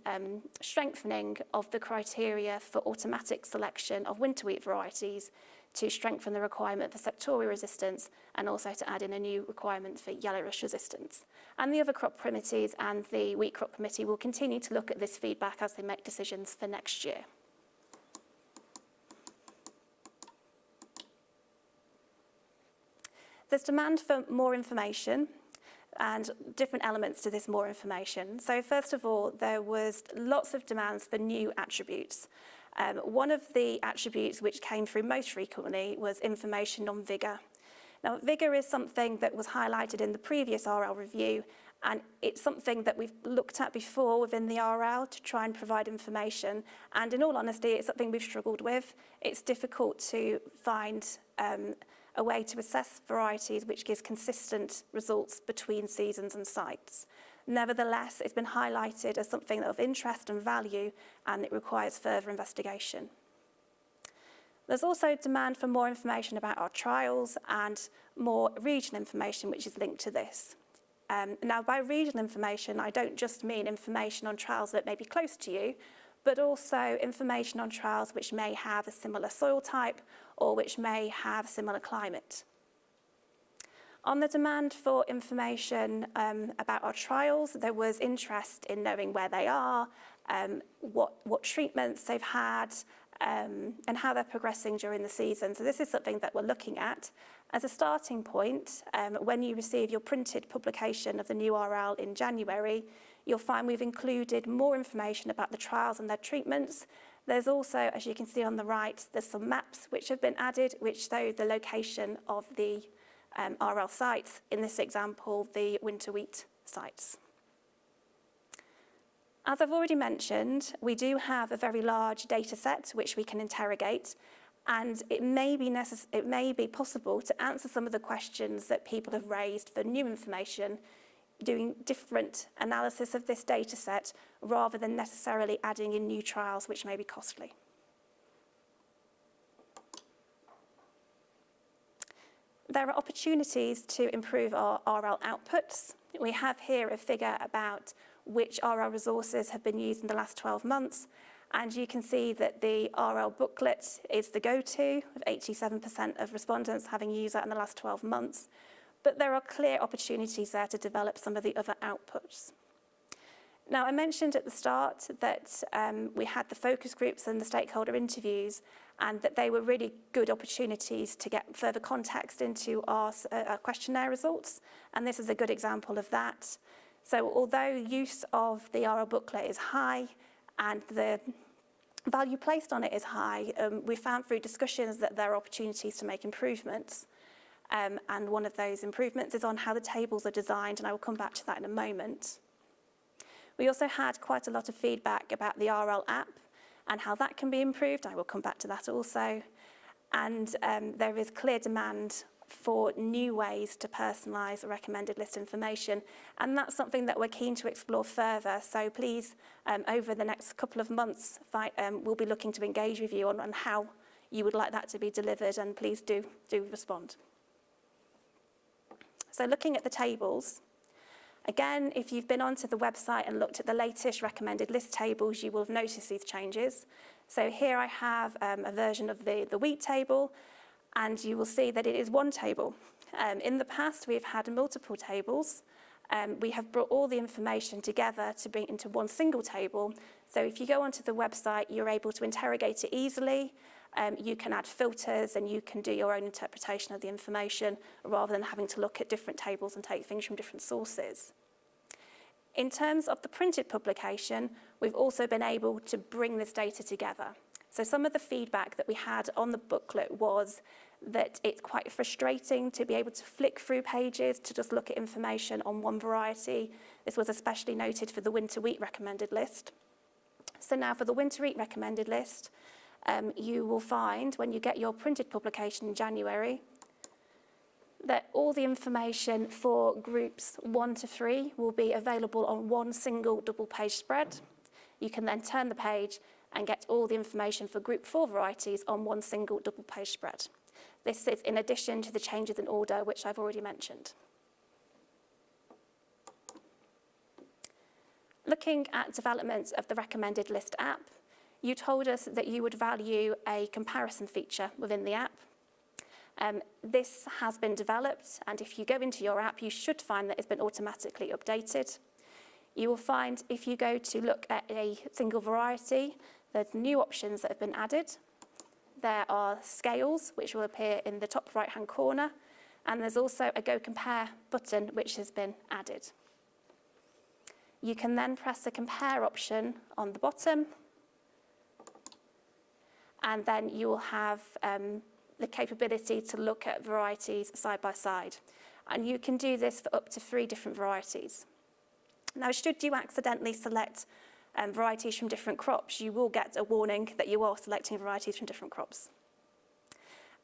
K: strengthening of the criteria for automatic selection of winter wheat varieties to strengthen the requirement for septoria resistance and also to add in a new requirement for yellow rust resistance. And the other crop committees and the wheat crop committee will continue to look at this feedback as they make decisions for next year. there's demand for more information and different elements to this more information. So first of all, there was lots of demands for new attributes. One of the attributes which came through most frequently was information on vigour. Now, vigour is something that was highlighted in the previous RL review, and it's something that we've looked at before within the RL to try and provide information. And in all honesty, it's something we've struggled with. It's difficult to find a way to assess varieties which gives consistent results between seasons and sites. Nevertheless, it's been highlighted as something of interest and value, and it requires further investigation. There's also demand for more information about our trials and more regional information which is linked to this. Now, by regional information, I don't just mean information on trials that may be close to you, but also information on trials which may have a similar soil type or which may have similar climate. On the demand for information about our trials, there was interest in knowing where they are, what treatments they've had, and how they're progressing during the season. So this is something that we're looking at. As a starting point, when you receive your printed publication of the new RL in January, you'll find we've included more information about the trials and their treatments. There's also, as you can see on the right, there's some maps which have been added, which show the location of the RL sites, in this example, the winter wheat sites. As I've already mentioned, we do have a very large data set which we can interrogate, and it may be possible to answer some of the questions that people have raised for new information, doing different analysis of this data set rather than necessarily adding in new trials which may be costly. There are opportunities to improve our RL outputs. We have here a figure about which RL resources have been used in the last 12 months. And you can see that the RL booklet is the go-to, with 87% of respondents having used that in the last 12 months. But there are clear opportunities there to develop some of the other outputs. Now, I mentioned at the start that we had the focus groups and the stakeholder interviews, and that they were really good opportunities to get further context into our questionnaire results. And this is a good example of that. So although use of the RL booklet is high and the value placed on it is high, we found through discussions that there are opportunities to make improvements. And one of those improvements is on how the tables are designed, and I will come back to that in a moment. We also had quite a lot of feedback about the RL app and how that can be improved. I will come back to that also. And there is clear demand for new ways to personalise recommended list information, and that's something that we're keen to explore further. So please, over the next couple of months, we'll be looking to engage with you on how you would like that to be delivered, and please do respond. So looking at the tables, again, if you've been onto the website and looked at the latest recommended list tables, you will have noticed these changes. So here I have a version of the wheat table, and you will see that it is one table. In the past, we've had multiple tables. We have brought all the information together to bring into one single table. So if you go onto the website, you're able to interrogate it easily. You can add filters, and you can do your own interpretation of the information rather than having to look at different tables and take things from different sources. In terms of the printed publication, we've also been able to bring this data together. So some of the feedback that we had on the booklet was that it's quite frustrating to be able to flick through pages to just look at information on one variety. This was especially noted for the winter wheat recommended list. So now for the winter wheat recommended list, you will find when you get your printed publication in January that all the information for groups 1 to 3 will be available on one single double-page spread. You can then turn the page and get all the information for group 4 varieties on one single double-page spread. This is in addition to the changes in order, which I've already mentioned. Looking at development of the recommended list app, you told us that you would value a comparison feature within the app. This has been developed, and if you go into your app, you should find that it's been automatically updated. You will find if you go to look at a single variety, there's new options that have been added. There are scales, which will appear in the top right-hand corner, And there's also a Go Compare button which has been added. You can then press the compare option on the bottom, and then you will have the capability to look at varieties side by side. And you can do this for up to 3 different varieties. Now, should you accidentally select varieties from different crops, you will get a warning that you are selecting varieties from different crops.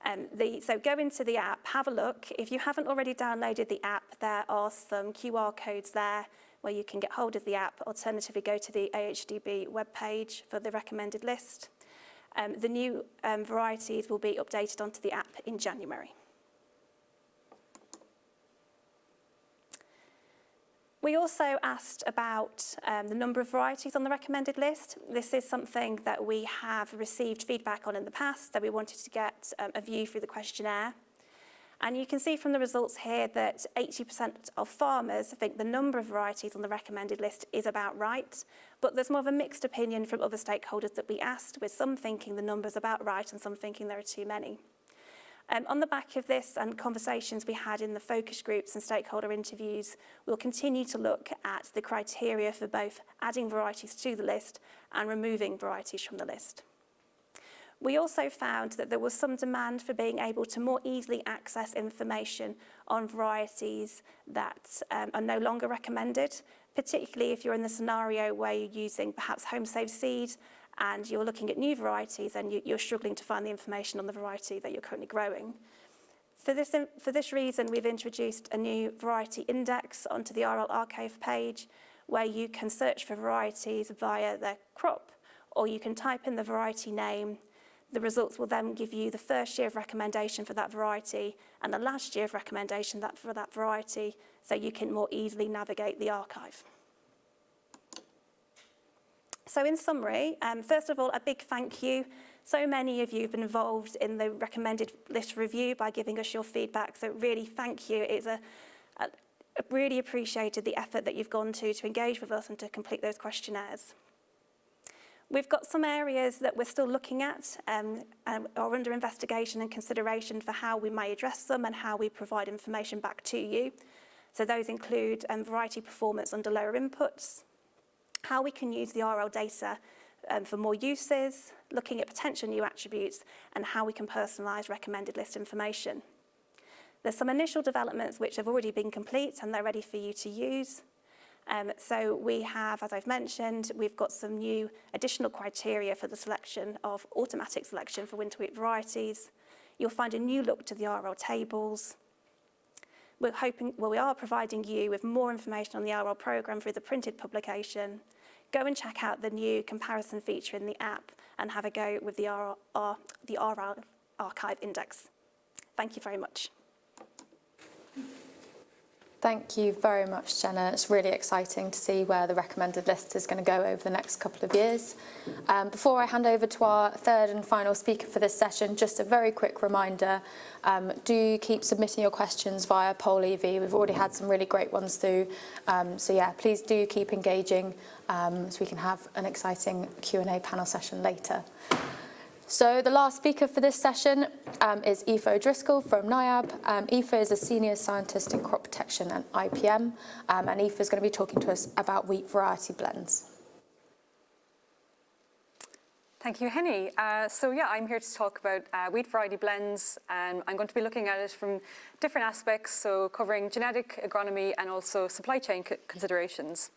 K: So go into the app, have a look. If you haven't already downloaded the app, there are some QR codes there where you can get hold of the app. Alternatively, go to the AHDB webpage for the recommended list. The new varieties will be updated onto the app in January. We also asked about the number of varieties on the recommended list. This is something that we have received feedback on in the past, that we wanted to get a view through the questionnaire. And you can see from the results here that 80% of farmers think the number of varieties on the recommended list is about right, but there's more of a mixed opinion from other stakeholders that we asked, with some thinking the number's about right and some thinking there are too many. On the back of this and conversations we had in the focus groups and stakeholder interviews, we'll continue to look at the criteria for both adding varieties to the list and removing varieties from the list. We also found that there was some demand for being able to more easily access information on varieties that are no longer recommended, particularly if you're in the scenario where you're using perhaps home-saved seed and you're looking at new varieties and you're struggling to find the information on the variety that you're currently growing. For this reason, we've introduced a new variety index onto the RL archive page, where you can search for varieties via their crop, or you can type in the variety name. The results will then give you the first year of recommendation for that variety and the last year of recommendation for that variety, so you can more easily navigate the archive. So in summary, first of all, a big thank you. So many of you have been involved in the recommended list review by giving us your feedback, so really thank you. It's really appreciated the effort that you've gone to engage with us and to complete those questionnaires. We've got some areas that we're still looking at are under investigation and consideration for how we may address them and how we provide information back to you. So those include variety performance under lower inputs, how we can use the RL data for more uses, looking at potential new attributes, and how we can personalise recommended list information. There's some initial developments which have already been complete and they're ready for you to use. So we have, as I've mentioned, we've got some new additional criteria for the selection of automatic selection for winter wheat varieties. You'll find a new look to the RL tables. We are providing you with more information on the RL programme through the printed publication. Go and check out the new comparison feature in the app and have a go with the RL archive index. Thank you very much.
B: Thank you very much, Jenna. It's really exciting to see where the recommended list is going to go over the next couple of years. Before I hand over to our third and final speaker for this session, just a very quick reminder, do keep submitting your questions via Poll EV. We've already had some really great ones through. So yeah, please do keep engaging so we can have an exciting Q&A panel session later. So the last speaker for this session is Aoife O'Driscoll from NIAB. Aoife is a senior scientist in crop protection and IPM, and Aoife is going to be talking to us about wheat variety blends.
L: Thank you, Henny. So yeah, I'm here to talk about wheat variety blends, and I'm going to be looking at it from different aspects, so covering genetic, agronomy, and also supply chain considerations.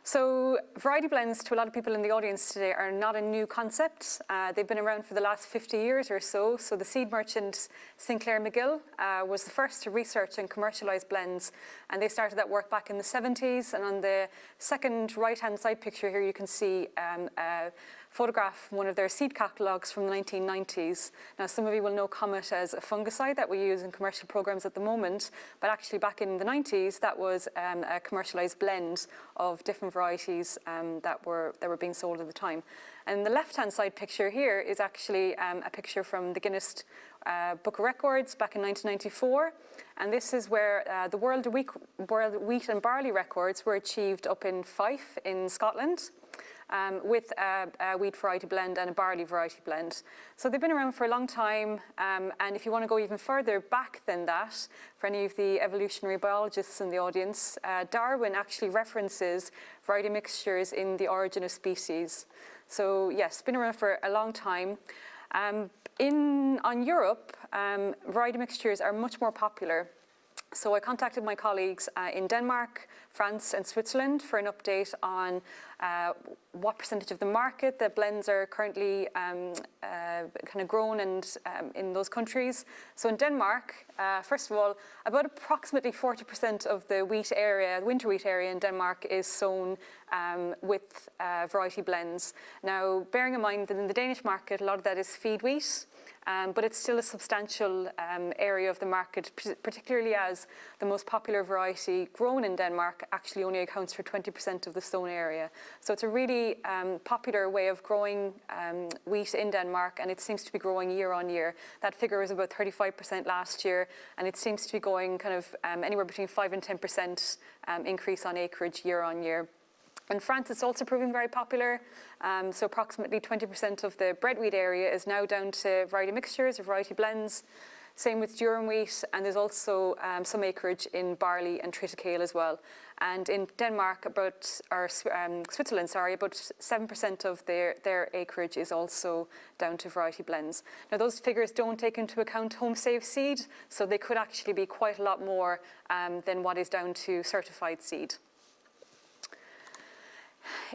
L: So variety blends, to a lot of people in the audience today, are not a new concept. They've been around for the last 50 years or so. So the seed merchant Sinclair McGill was the first to research and commercialise blends, and they started that work back in the 70s. And on the second right-hand side picture here, you can see photograph one of their seed catalogues from the 1990s. Now, some of you will know Comet as a fungicide that we use in commercial programs at the moment, but actually back in the 90s, that was a commercialised blend of different varieties that were being sold at the time. And the left-hand side picture here is actually a picture from the Guinness Book of Records back in 1994. And this is where the World Wheat and Barley records were achieved up in Fife in Scotland. with a wheat variety blend and a barley variety blend. So they've been around for a long time, and if you want to go even further back than that, for any of the evolutionary biologists in the audience, Darwin actually references variety mixtures in The Origin of Species. So yes, been around for a long time. On Europe, variety mixtures are much more popular. So I contacted my colleagues in Denmark, France and Switzerland for an update on what percentage of the market that blends are currently kind of grown and in those countries. So in Denmark, first of all, about approximately 40% of the wheat area, the winter wheat area in Denmark is sown with variety blends. Now, bearing in mind that in the Danish market, a lot of that is feed wheat, but it's still a substantial area of the market, particularly as the most popular variety grown in Denmark actually only accounts for 20% of the sown area. So it's a really popular way of growing wheat in Denmark, and it seems to be growing year on year. That figure was about 35% last year, and it seems to be going kind of anywhere between 5 and 10% increase on acreage year on year. In France, it's also proving very popular. So approximately 20% of the bread wheat area is now down to variety mixtures or variety blends. Same with durum wheat, and there's also some acreage in barley and triticale as well. And in Denmark, Switzerland, about 7% of their acreage is also down to variety blends. Now, those figures don't take into account home saved seed, so they could actually be quite a lot more than what is down to certified seed.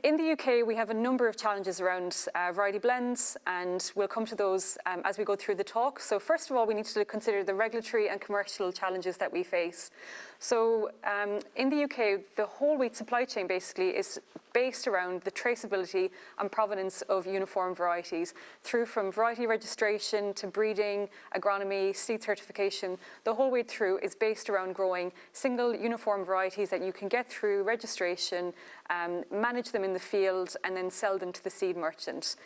L: In the UK, we have a number of challenges around variety blends, and we'll come to those as we go through the talk. So first of all, we need to consider the regulatory and commercial challenges that we face. So in the UK, the whole wheat supply chain basically is based around the traceability and provenance of uniform varieties, through from variety registration to breeding, agronomy, seed certification. The whole way through is based around growing single uniform varieties that you can get through registration, manage them in the field, and then sell them to the seed merchant.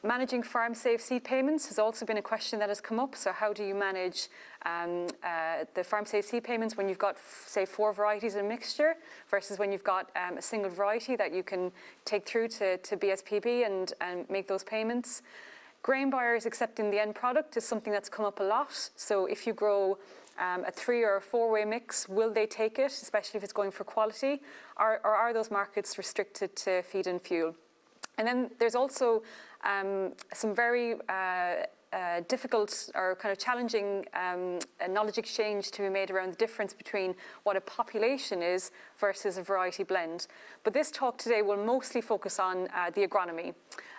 L: Managing farm-safe seed payments has also been a question that has come up. So how do you manage the farm-safe seed payments when you've got, say, 4 varieties in a mixture versus when you've got a single variety that you can take through to BSPB and make those payments? Grain buyers accepting the end product is something that's come up a lot. So if you grow a 3 or a 4-way mix, will they take it, especially if it's going for quality? Or are those markets restricted to feed and fuel? And then there's also some very difficult or kind of challenging knowledge exchange to be made around the difference between what a population is versus a variety blend. But this talk today will mostly focus on the agronomy.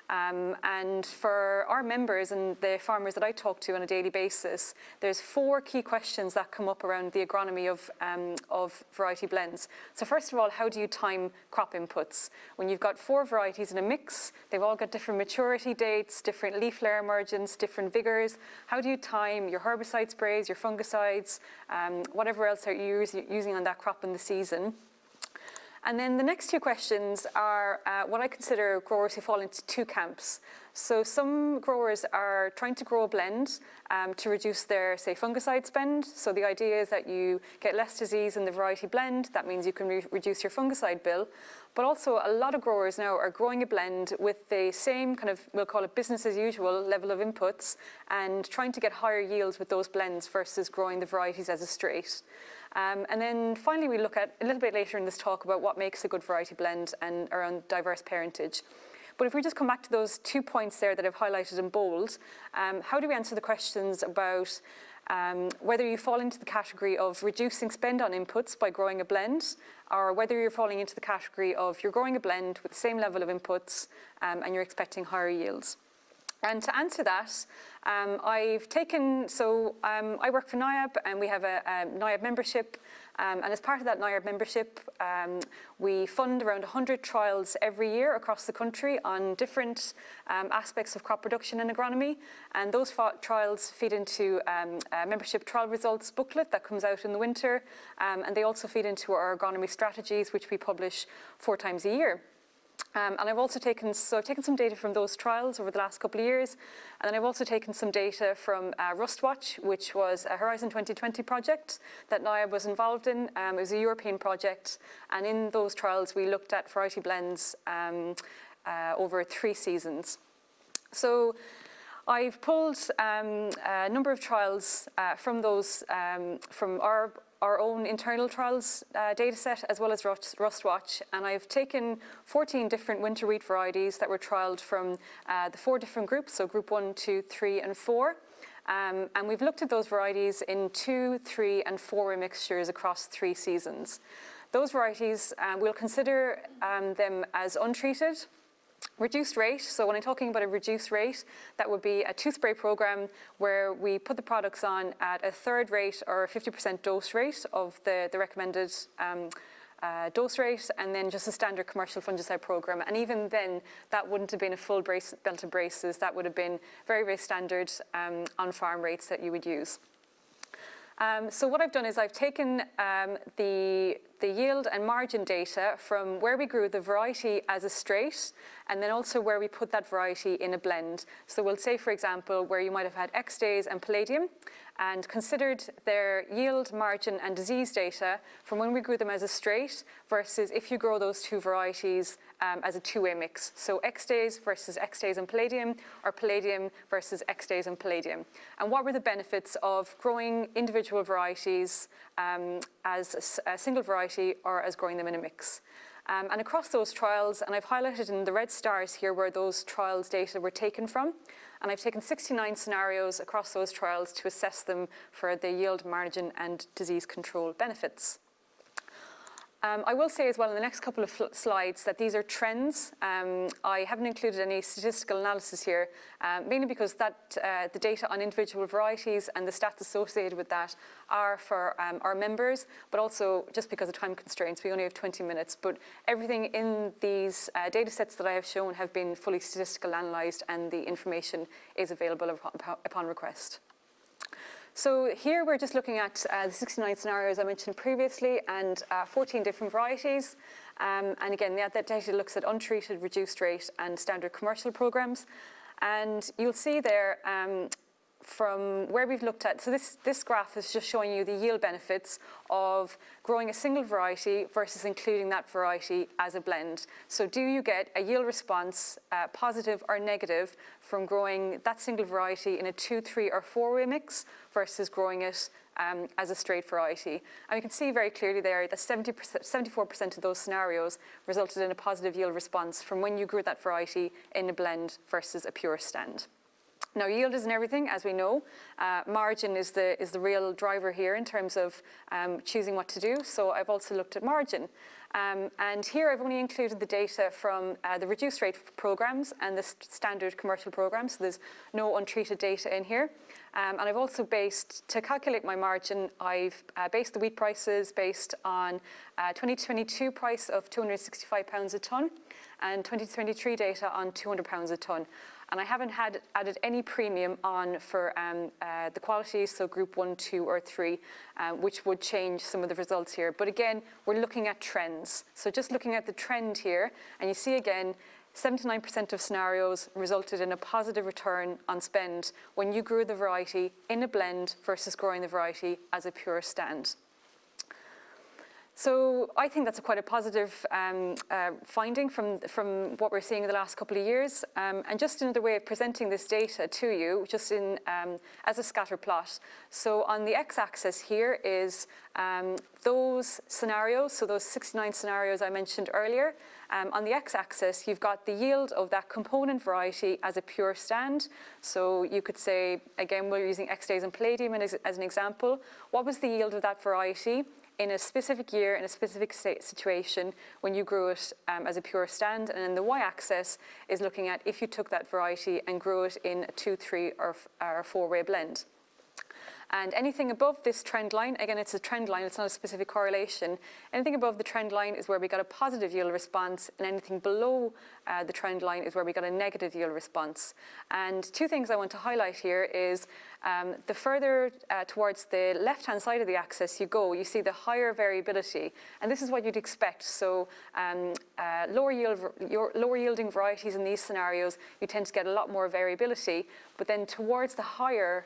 L: And for our members and the farmers that I talk to on a daily basis, there's 4 key questions that come up around the agronomy of variety blends. So first of all, how do you time crop inputs? When you've got 4 varieties in a mix, they've all got different maturity dates, different leaf layer emergence, different vigors. How do you time your herbicide sprays, your fungicides, whatever else are you using on that crop in the season? And then the next 2 questions are what I consider growers who fall into 2 camps. So some growers are trying to grow a blend to reduce their, say, fungicide spend. So the idea is that you get less disease in the variety blend. That means you can reduce your fungicide bill. But also a lot of growers now are growing a blend with the same kind of, we'll call it business as usual level of inputs, and trying to get higher yields with those blends versus growing the varieties as a straight. And then finally, we look at a little bit later in this talk about what makes a good variety blend and around diverse parentage. But if we just come back to those 2 points there that I've highlighted in bold, how do we answer the questions about whether you fall into the category of reducing spend on inputs by growing a blend, or whether you're falling into the category of you're growing a blend with the same level of inputs and you're expecting higher yields? And to answer that, I work for NIAB, and we have a NIAB membership. And as part of that NIAB membership, we fund around 100 trials every year across the country on different aspects of crop production and agronomy. And those trials feed into a membership trial results booklet that comes out in the winter. And they also feed into our agronomy strategies, which we publish 4 times a year. And I've also taken some data from those trials over the last couple of years, and then I've also taken some data from Rustwatch, which was a Horizon 2020 project that NIAB was involved in. It was a European project, and in those trials we looked at variety blends over 3 seasons. So I've pulled a number of trials from those, from our own internal trials data set, as well as Rustwatch, and I've taken 14 different winter wheat varieties that were trialled from the 4 different groups, so group 1, 2, 3 and 4. And we've looked at those varieties in 2, 3 and 4 mixtures across 3 seasons. Those varieties, we'll consider them as untreated. Reduced rate, so when I'm talking about a reduced rate, that would be a 2-spray program where we put the products on at a 1/3 rate or a 50% dose rate of the recommended dose rate, and then just a standard commercial fungicide program. And even then, that wouldn't have been a full belt of braces. That would have been very, very standard on-farm rates that you would use. So what I've done is I've taken the yield and margin data from where we grew the variety as a straight, and then also where we put that variety in a blend. So we'll say, for example, where you might have had X days and palladium, and considered their yield, margin and disease data from when we grew them as a straight versus if you grow those 2 varieties as a 2-way mix. So X days versus X days and palladium, or palladium versus X days and palladium. And what were the benefits of growing individual varieties as a single variety or as growing them in a mix? And across those trials, and I've highlighted in the red stars here where those trials data were taken from, and I've taken 69 scenarios across those trials to assess them for the yield, margin and disease control benefits. I will say as well in the next couple of slides that these are trends. I haven't included any statistical analysis here, mainly because the data on individual varieties and the stats associated with that are for our members, but also just because of time constraints, we only have 20 minutes. But everything in these data sets that I have shown have been fully statistically analysed, and the information is available upon request. So here we're just looking at the 69 scenarios I mentioned previously, and 14 different varieties. And again, that data looks at untreated, reduced rate and standard commercial programs. And you'll see there from where we've looked at, so this graph is just showing you the yield benefits of growing a single variety versus including that variety as a blend. So do you get a yield response, positive or negative, from growing that single variety in a 2, 3 or 4-way mix versus growing it as a straight variety? And we can see very clearly there that 74% of those scenarios resulted in a positive yield response from when you grew that variety in a blend versus a pure stand. Now, yield isn't everything, as we know. Margin is the real driver here in terms of choosing what to do. So I've also looked at margin. And here I've only included the data from the reduced rate programs and the standard commercial programs. So there's no untreated data in here. And I've also to calculate my margin, I've based the wheat prices based on 2022 price of £265 a tonne and 2023 data on £200 a tonne. And I haven't added any premium on for the qualities, so group 1, 2 or 3, which would change some of the results here. But again, we're looking at trends. So just looking at the trend here, and you see again, 79% of scenarios resulted in a positive return on spend when you grew the variety in a blend versus growing the variety as a pure stand. So I think that's quite a positive finding from what we're seeing in the last couple of years. And just another way of presenting this data to you, just in as a scatter plot. So on the x-axis here is those scenarios, so those 69 scenarios I mentioned earlier. On the x-axis, you've got the yield of that component variety as a pure stand. So you could say, again, we're using X days and palladium as an example. What was the yield of that variety in a specific year, in a specific situation, when you grew it as a pure stand? And then the y-axis is looking at if you took that variety and grew it in a 2, 3 or 4-way blend. And anything above this trend line, again, it's a trend line, it's not a specific correlation. Anything above the trend line is where we got a positive yield response, and anything below the trend line is where we got a negative yield response. And two things I want to highlight here is The further towards the left-hand side of the axis you go, you see the higher variability. And this is what you'd expect. So lower yielding varieties in these scenarios, you tend to get a lot more variability. But then towards the higher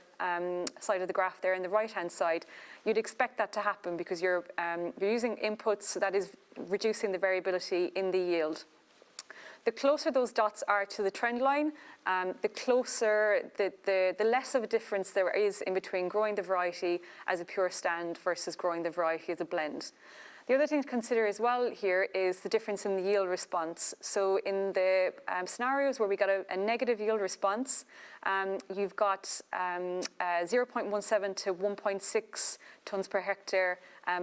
L: side of the graph there, in the right-hand side, you'd expect that to happen because you're using inputs that is reducing the variability in the yield. The closer those dots are to the trend line, the less of a difference there is in between growing the variety as a pure stand versus growing the variety as a blend. The other thing to consider as well here is the difference in the yield response. So in the scenarios where we got a negative yield response, you've got 0.17 to 1.6 tonnes per hectare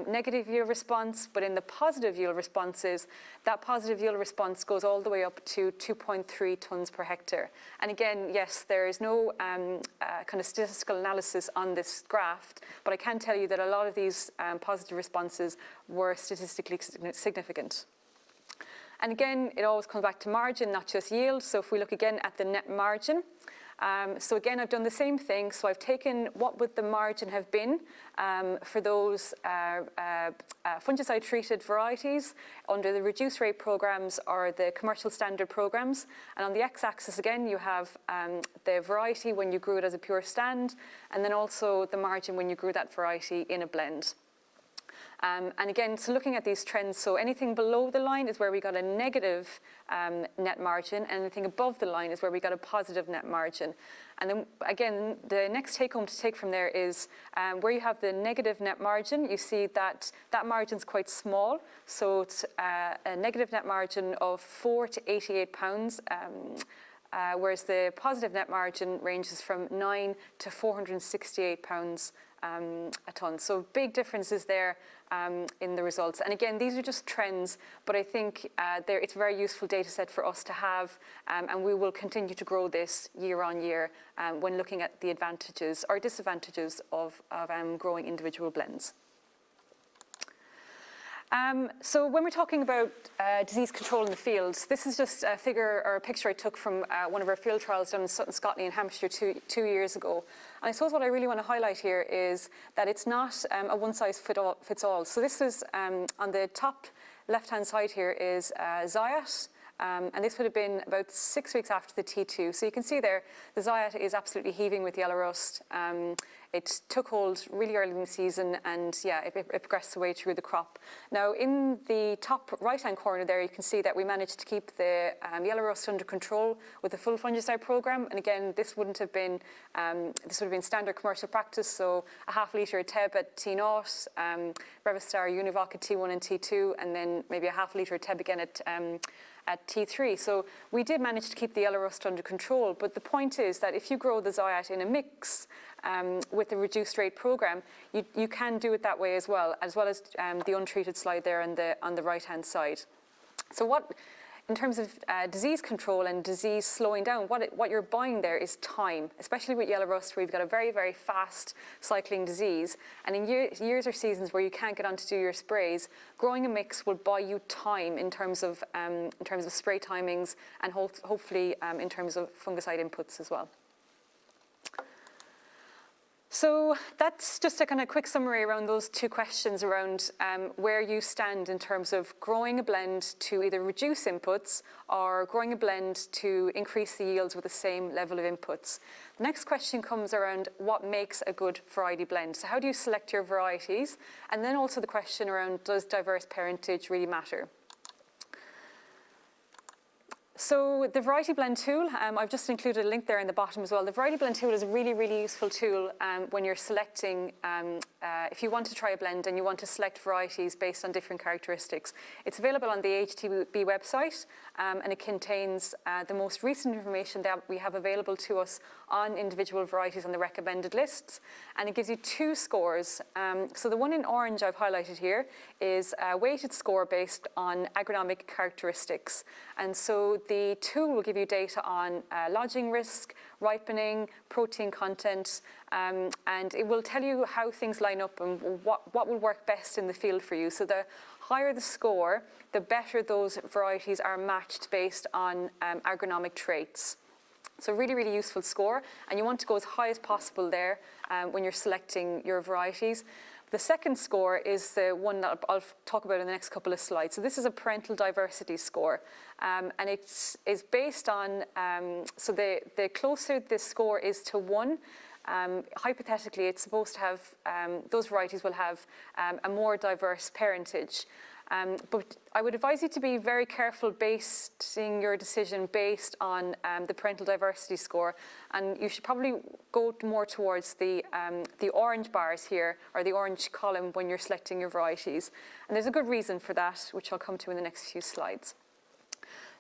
L: negative yield response, but in the positive yield responses, that positive yield response goes all the way up to 2.3 tonnes per hectare. And again, yes, there is no kind of statistical analysis on this graph, but I can tell you that a lot of these positive responses were statistically significant. And again, it always comes back to margin, not just yield. So if we look again at the net margin, so again, I've done the same thing. So I've taken what would the margin have been for those fungicide-treated varieties under the reduced rate programs or the commercial standard programs. And on the x-axis, again, you have the variety when you grew it as a pure stand, and then also the margin when you grew that variety in a blend. And again, so looking at these trends, so anything below the line is where we got a negative net margin, and anything above the line is where we got a positive net margin. And then again, the next take home to take from there is where you have the negative net margin, you see that that margin's quite small. So it's a negative net margin of £4 to £88. Whereas the positive net margin ranges from £9 to £468 a tonne. So big differences there in the results. And again, these are just trends, but I think it's a very useful data set for us to have, and we will continue to grow this year on year when looking at the advantages or disadvantages of growing individual blends. So when we're talking about disease control in the fields, this is just a figure or a picture I took from one of our field trials done in Sutton, Scotland and Hampshire two years ago. And I suppose what I really want to highlight here is that it's not a one-size-fits-all. So this is on the top left-hand side here is Zayat. And this would have been about 6 weeks after the T2. So you can see there, the Zayat is absolutely heaving with yellow rust. It took hold really early in the season, and yeah, it progressed the way through the crop. Now, in the top right-hand corner there, you can see that we managed to keep the yellow rust under control with the full fungicide program. And again, this would have been standard commercial practice. So a half litre TEB at T0, Revistar Univoc at T1 and T2, and then maybe a half litre TEB again at T3. So we did manage to keep the yellow rust under control, but the point is that if you grow the Zayat in a mix with the reduced rate program, you can do it that way as well as the untreated slide there on the right-hand side. So what, in terms of disease control and disease slowing down, what you're buying there is time, especially with yellow rust, where you've got a very, very fast cycling disease. And in years or seasons where you can't get on to do your sprays, growing a mix will buy you time in terms of spray timings and hopefully in terms of fungicide inputs as well. So that's just a kind of quick summary around those two questions around where you stand in terms of growing a blend to either reduce inputs or growing a blend to increase the yields with the same level of inputs. The next question comes around what makes a good variety blend. So how do you select your varieties? And then also the question around, does diverse parentage really matter? So the Variety Blend tool, I've just included a link there in the bottom as well. The Variety Blend tool is a really, really useful tool when you're selecting, if you want to try a blend and you want to select varieties based on different characteristics. It's available on the AHDB website, and it contains the most recent information that we have available to us on individual varieties on the recommended lists. And it gives you two scores. So the one in orange I've highlighted here is a weighted score based on agronomic characteristics. And so the tool will give you data on lodging risk, ripening, protein content, and it will tell you how things line up and what will work best in the field for you. So the higher the score, the better those varieties are matched based on agronomic traits. So really, really useful score, and you want to go as high as possible there when you're selecting your varieties. The second score is the one that I'll talk about in the next couple of slides. So this is a parental diversity score, and it's based on, so the closer this score is to 1, hypothetically it's supposed to have, those varieties will have a more diverse parentage. But I would advise you to be very careful basing your decision based on the parental diversity score, and you should probably go more towards the orange bars here, or the orange column, when you're selecting your varieties. And there's a good reason for that, which I'll come to in the next few slides.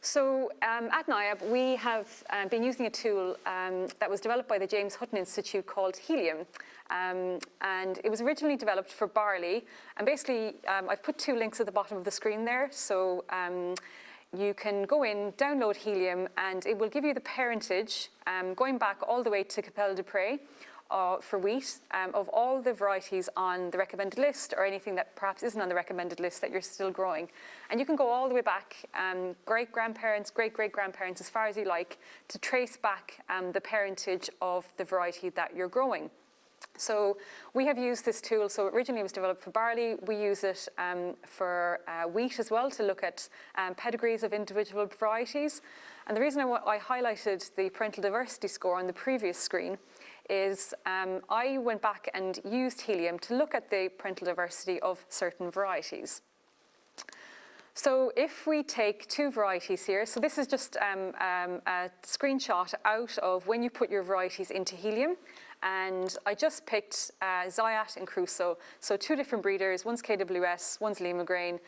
L: So at NIAB, we have been using a tool that was developed by the James Hutton Institute called Helium. And it was originally developed for barley. And basically, I've put 2 links at the bottom of the screen there. So you can go in, download Helium, and it will give you the parentage, going back all the way to Capelle de Pré, for wheat, of all the varieties on the recommended list, or anything that perhaps isn't on the recommended list that you're still growing. And you can go all the way back, great-grandparents, great-great-grandparents, as far as you like, to trace back the parentage of the variety that you're growing. So we have used this tool. So originally it was developed for barley. We use it for wheat as well, to look at pedigrees of individual varieties. And the reason I highlighted the parental diversity score on the previous screen is I went back and used Helium to look at the parental diversity of certain varieties. So if we take 2 varieties here, so this is just a screenshot out of when you put your varieties into Helium, and I just picked Zayat and Crusoe, so 2 different breeders, one's KWS, one's Lima grain,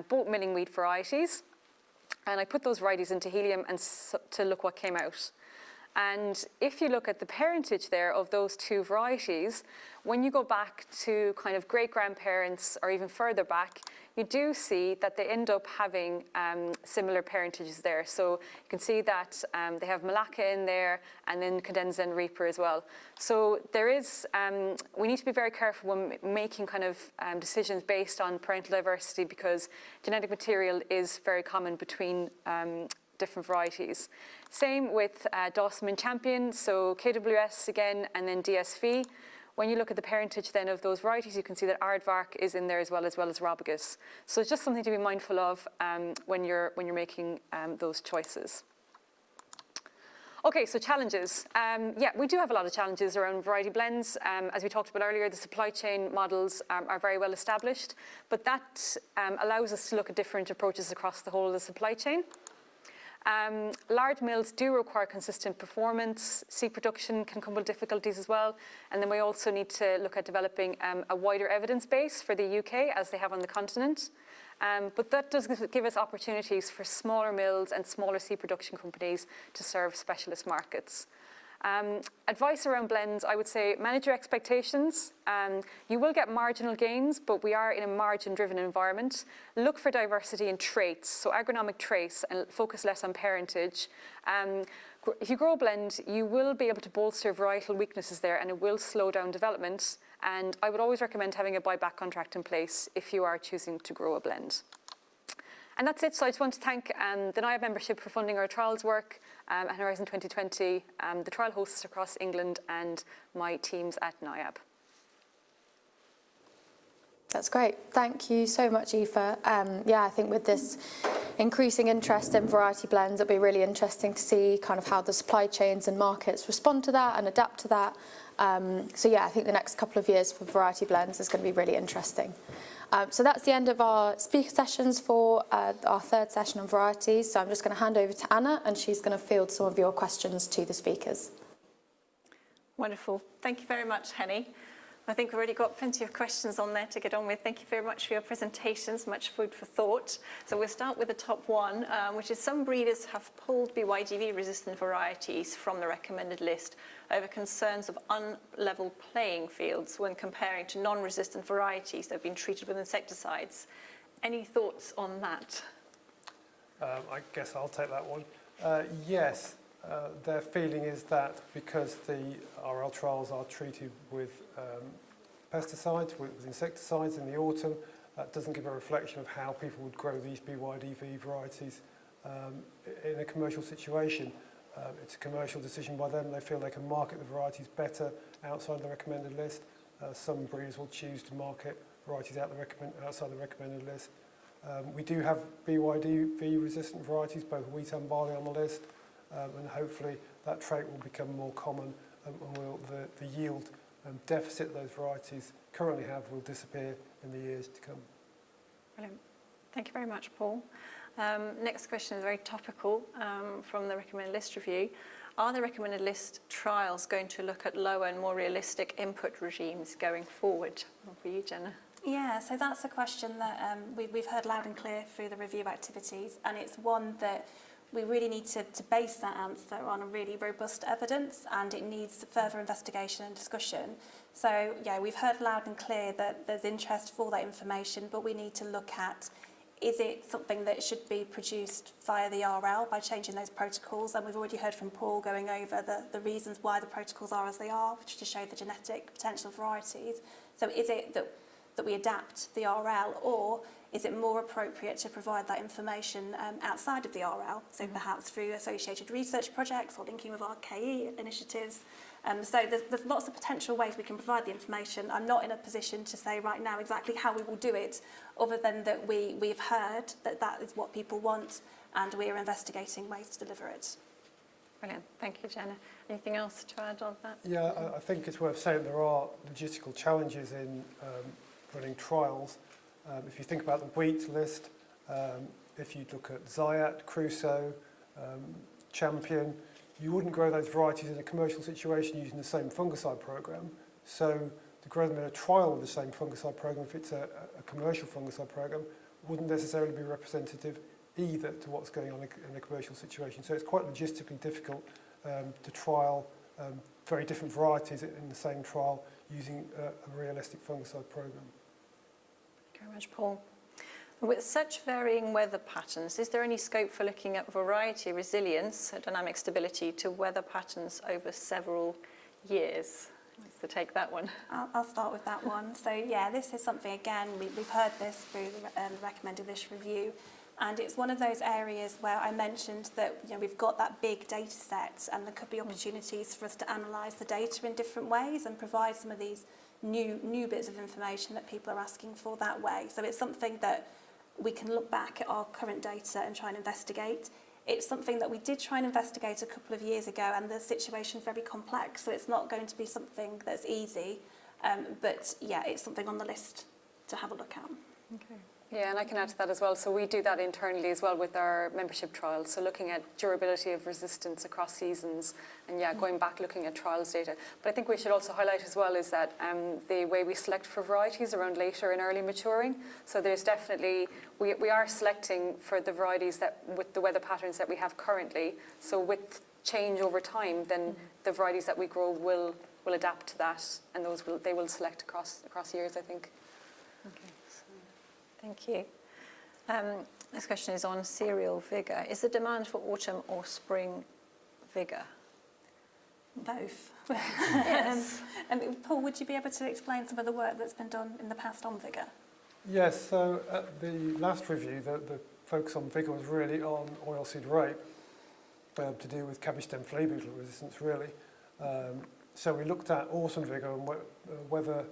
L: both milling wheat varieties, and I put those varieties into Helium and to look what came out. And if you look at the parentage there of those 2 varieties, when you go back to kind of great-grandparents or even further back, you do see that they end up having similar parentages there. So you can see that they have Malacca in there, and then Cadenza and Reaper as well. So there is, we need to be very careful when making kind of decisions based on parental diversity, because genetic material is very common between different varieties. Same with Dawson and Champion, so KWS again, and then DSV. When you look at the parentage then of those varieties, you can see that Aardvark is in there as well as Robicus. So it's just something to be mindful of when you're making those choices. Okay, so challenges. Yeah, we do have a lot of challenges around variety blends. As we talked about earlier, the supply chain models are very well established, but that allows us to look at different approaches across the whole of the supply chain. Large mills do require consistent performance. Seed production can come with difficulties as well. And then we also need to look at developing a wider evidence base for the UK, as they have on the continent. But that does give us opportunities for smaller mills and smaller seed production companies to serve specialist markets. Advice around blends, I would say manage your expectations. You will get marginal gains, but we are in a margin-driven environment. Look for diversity in traits, so agronomic traits, and focus less on parentage. If you grow a blend, you will be able to bolster varietal weaknesses there, and it will slow down development. And I would always recommend having a buyback contract in place if you are choosing to grow a blend. And that's it. So I just want to thank the NIAB membership for funding our trials work at Horizon 2020, the trial hosts across England, and my teams at NIAB.
B: That's great. Thank you so much, Aoife. Yeah, I think with this increasing interest in variety blends, it'll be really interesting to see kind of how the supply chains and markets respond to that and adapt to that. So yeah, I think the next couple of years for variety blends is going to be really interesting. So that's the end of our speaker sessions for our third session on varieties. So I'm just going to hand over to Anna, and she's going to field some of your questions to the speakers.
A: Wonderful. Thank you very much, Henny. I think we've already got plenty of questions on there to get on with. Thank you very much for your presentations, much food for thought. So we'll start with the top one, which is some breeders have pulled BYDV-resistant varieties from the recommended list over concerns of unlevel playing fields when comparing to non-resistant varieties that have been treated with insecticides. Any thoughts on that?
J: I guess I'll take that one. Yes, their feeling is that because the RL trials are treated with pesticides, with insecticides in the autumn, that doesn't give a reflection of how people would grow these BYDV varieties in a commercial situation. It's a commercial decision by them. They feel they can market the varieties better outside the recommended list. Some breeders will choose to market varieties outside the recommended list. We do have BYDV resistant varieties, both wheat and barley, on the list, and hopefully that trait will become more common, and the yield deficit those varieties currently have will disappear in the years to come.
A: Brilliant. Thank you very much, Paul. Next question is very topical from the recommended list review. Are the recommended list trials going to look at lower and more realistic input regimes going forward? For you, Jenna.
K: Yeah, so that's a question that we've heard loud and clear through the review activities, and it's one that we really need to base that answer on a really robust evidence, and it needs further investigation and discussion. So yeah, we've heard loud and clear that there's interest for that information, but we need to look at, is it something that should be produced via the RL by changing those protocols? And we've already heard from Paul going over the reasons why the protocols are as they are, which is to show the genetic potential of varieties. So is it that we adapt the RL, or is it more appropriate to provide that information outside of the RL? So perhaps through associated research projects or linking with RKE initiatives. So there's lots of potential ways we can provide the information. I'm not in a position to say right now exactly how we will do it, other than that we've heard that is what people want, and we're investigating ways to deliver it.
A: Brilliant. Thank you, Jenna. Anything else to add on that?
J: Yeah, I think it's worth saying there are logistical challenges in running trials. If you think about the wheat list, if you look at Zayat, Crusoe, Champion, you wouldn't grow those varieties in a commercial situation using the same fungicide program. So to grow them in a trial with the same fungicide program, if it's a commercial fungicide program, wouldn't necessarily be representative either to what's going on in a commercial situation. So it's quite logistically difficult to trial very different varieties in the same trial using a realistic fungicide program.
A: Thank you very much, Paul. With such varying weather patterns, is there any scope for looking at variety resilience, dynamic stability to weather patterns over several years? Who wants to take that one?
K: I'll start with that one. So yeah, this is something, again, we've heard this through the recommended list review, and it's one of those areas where I mentioned that we've got that big data set, and there could be opportunities for us to analyse the data in different ways and provide some of these new bits of information that people are asking for that way. So it's something that we can look back at our current data and try and investigate. It's something that we did try and investigate a couple of years ago, and the situation is very complex, so it's not going to be something that's easy. But yeah, it's something on the list to have a look at.
A: Okay.
L: Yeah, and I can add to that as well. So we do that internally as well with our membership trials. So looking at durability of resistance across seasons, and yeah, going back looking at trials data. But I think we should also highlight as well is that the way we select for varieties around later and early maturing. So there's definitely, we are selecting for the varieties that with the weather patterns that we have currently. So with change over time, then the varieties that we grow will adapt to that, and they will select across years, I think.
A: Okay. Thank you. This question is on cereal vigour. Is the demand for autumn or spring vigour?
K: Both.
A: Yes.
K: And Paul, would you be able to explain some of the work that's been done in the past on vigour?
J: Yes, so at the last review, the focus on vigour was really on oilseed rape, to do with cabbage stem flea beetle resistance, really. So we looked at autumn vigour and whether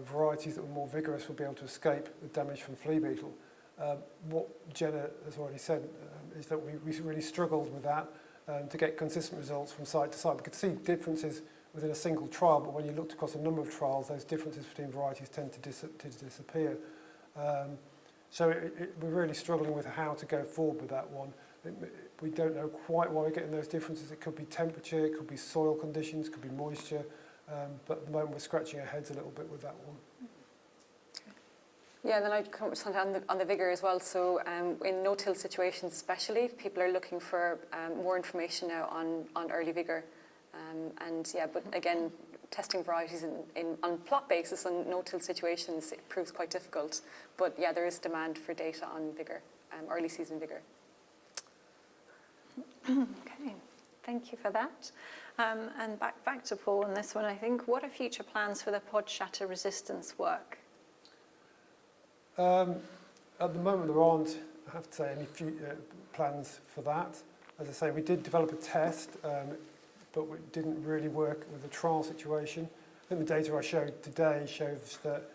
J: varieties that were more vigorous would be able to escape the damage from flea beetle. What Jenna has already said is that we really struggled with that to get consistent results from site to site. We could see differences within a single trial, but when you looked across a number of trials, those differences between varieties tend to disappear. So we're really struggling with how to go forward with that one. We don't know quite why we're getting those differences. It could be temperature, it could be soil conditions, it could be moisture. But at the moment we're scratching our heads a little bit with that one.
L: Yeah, and then I'd come on the vigour as well. So in no-till situations especially, people are looking for more information now on early vigour. And yeah, but again, testing varieties on plot basis on no-till situations, it proves quite difficult. But yeah, there is demand for data on vigour, early season vigour.
A: Okay, thank you for that. And back to Paul on this one, I think. What are future plans for the pod shatter resistance work?
J: At the moment, there aren't, I have to say, any plans for that. As I say, we did develop a test, but it didn't really work with the trial situation. I think the data I showed today shows that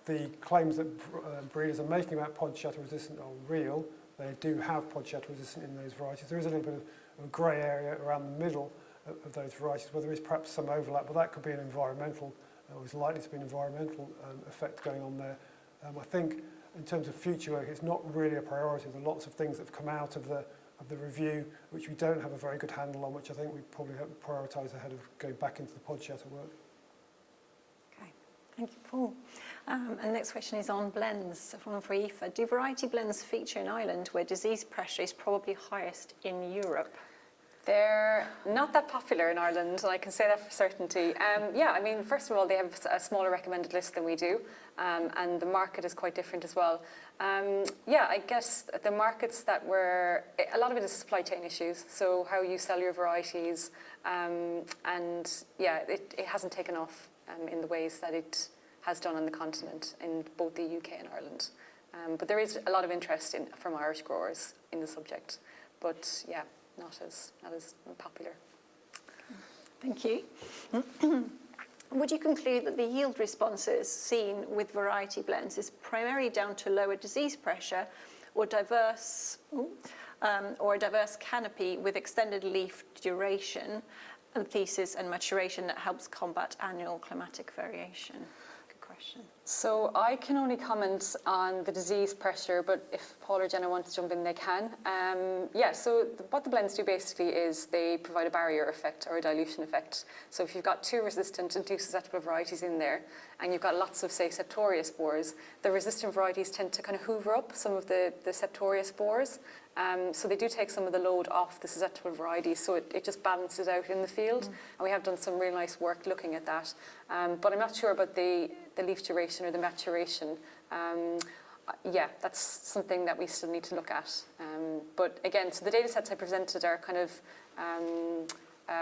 J: the claims that breeders are making about pod shatter resistant are real. They do have pod shatter resistant in those varieties. There is a little bit of a grey area around the middle of those varieties where there is perhaps some overlap, but that could be an environmental, or is likely to be an environmental effect going on there. I think in terms of future work, it's not really a priority. There are lots of things that have come out of the review which we don't have a very good handle on, which I think we probably have to prioritise ahead of going back into the pod shatter work.
A: Okay, thank you, Paul. And the next question is on blends from Aoife. Do variety blends feature in Ireland where disease pressure is probably highest in Europe?
L: They're not that popular in Ireland, and I can say that for certainty. Yeah, I mean, first of all, they have a smaller recommended list than we do, and the market is quite different as well. Yeah, I guess the markets that a lot of it is supply chain issues, so how you sell your varieties, and yeah, it hasn't taken off in the ways that it has done on the continent in both the UK and Ireland. But there is a lot of interest from Irish growers in the subject, but yeah, not as popular.
A: Thank you. Would you conclude that the yield responses seen with variety blends is primarily down to lower disease pressure or a diverse canopy with extended leaf duration, anthesis and maturation that helps combat annual climatic variation? Good question.
L: So I can only comment on the disease pressure, but if Paul or Jenna want to jump in, they can. Yeah, so what the blends do basically is they provide a barrier effect or a dilution effect. So if you've got two resistant and two susceptible varieties in there, and you've got lots of, say, septoria spores, the resistant varieties tend to kind of hoover up some of the septoria spores. So they do take some of the load off the susceptible varieties, so it just balances out in the field. And we have done some really nice work looking at that. But I'm not sure about the leaf duration or the maturation. Yeah, that's something that we still need to look at. But again, so the data sets I presented are kind of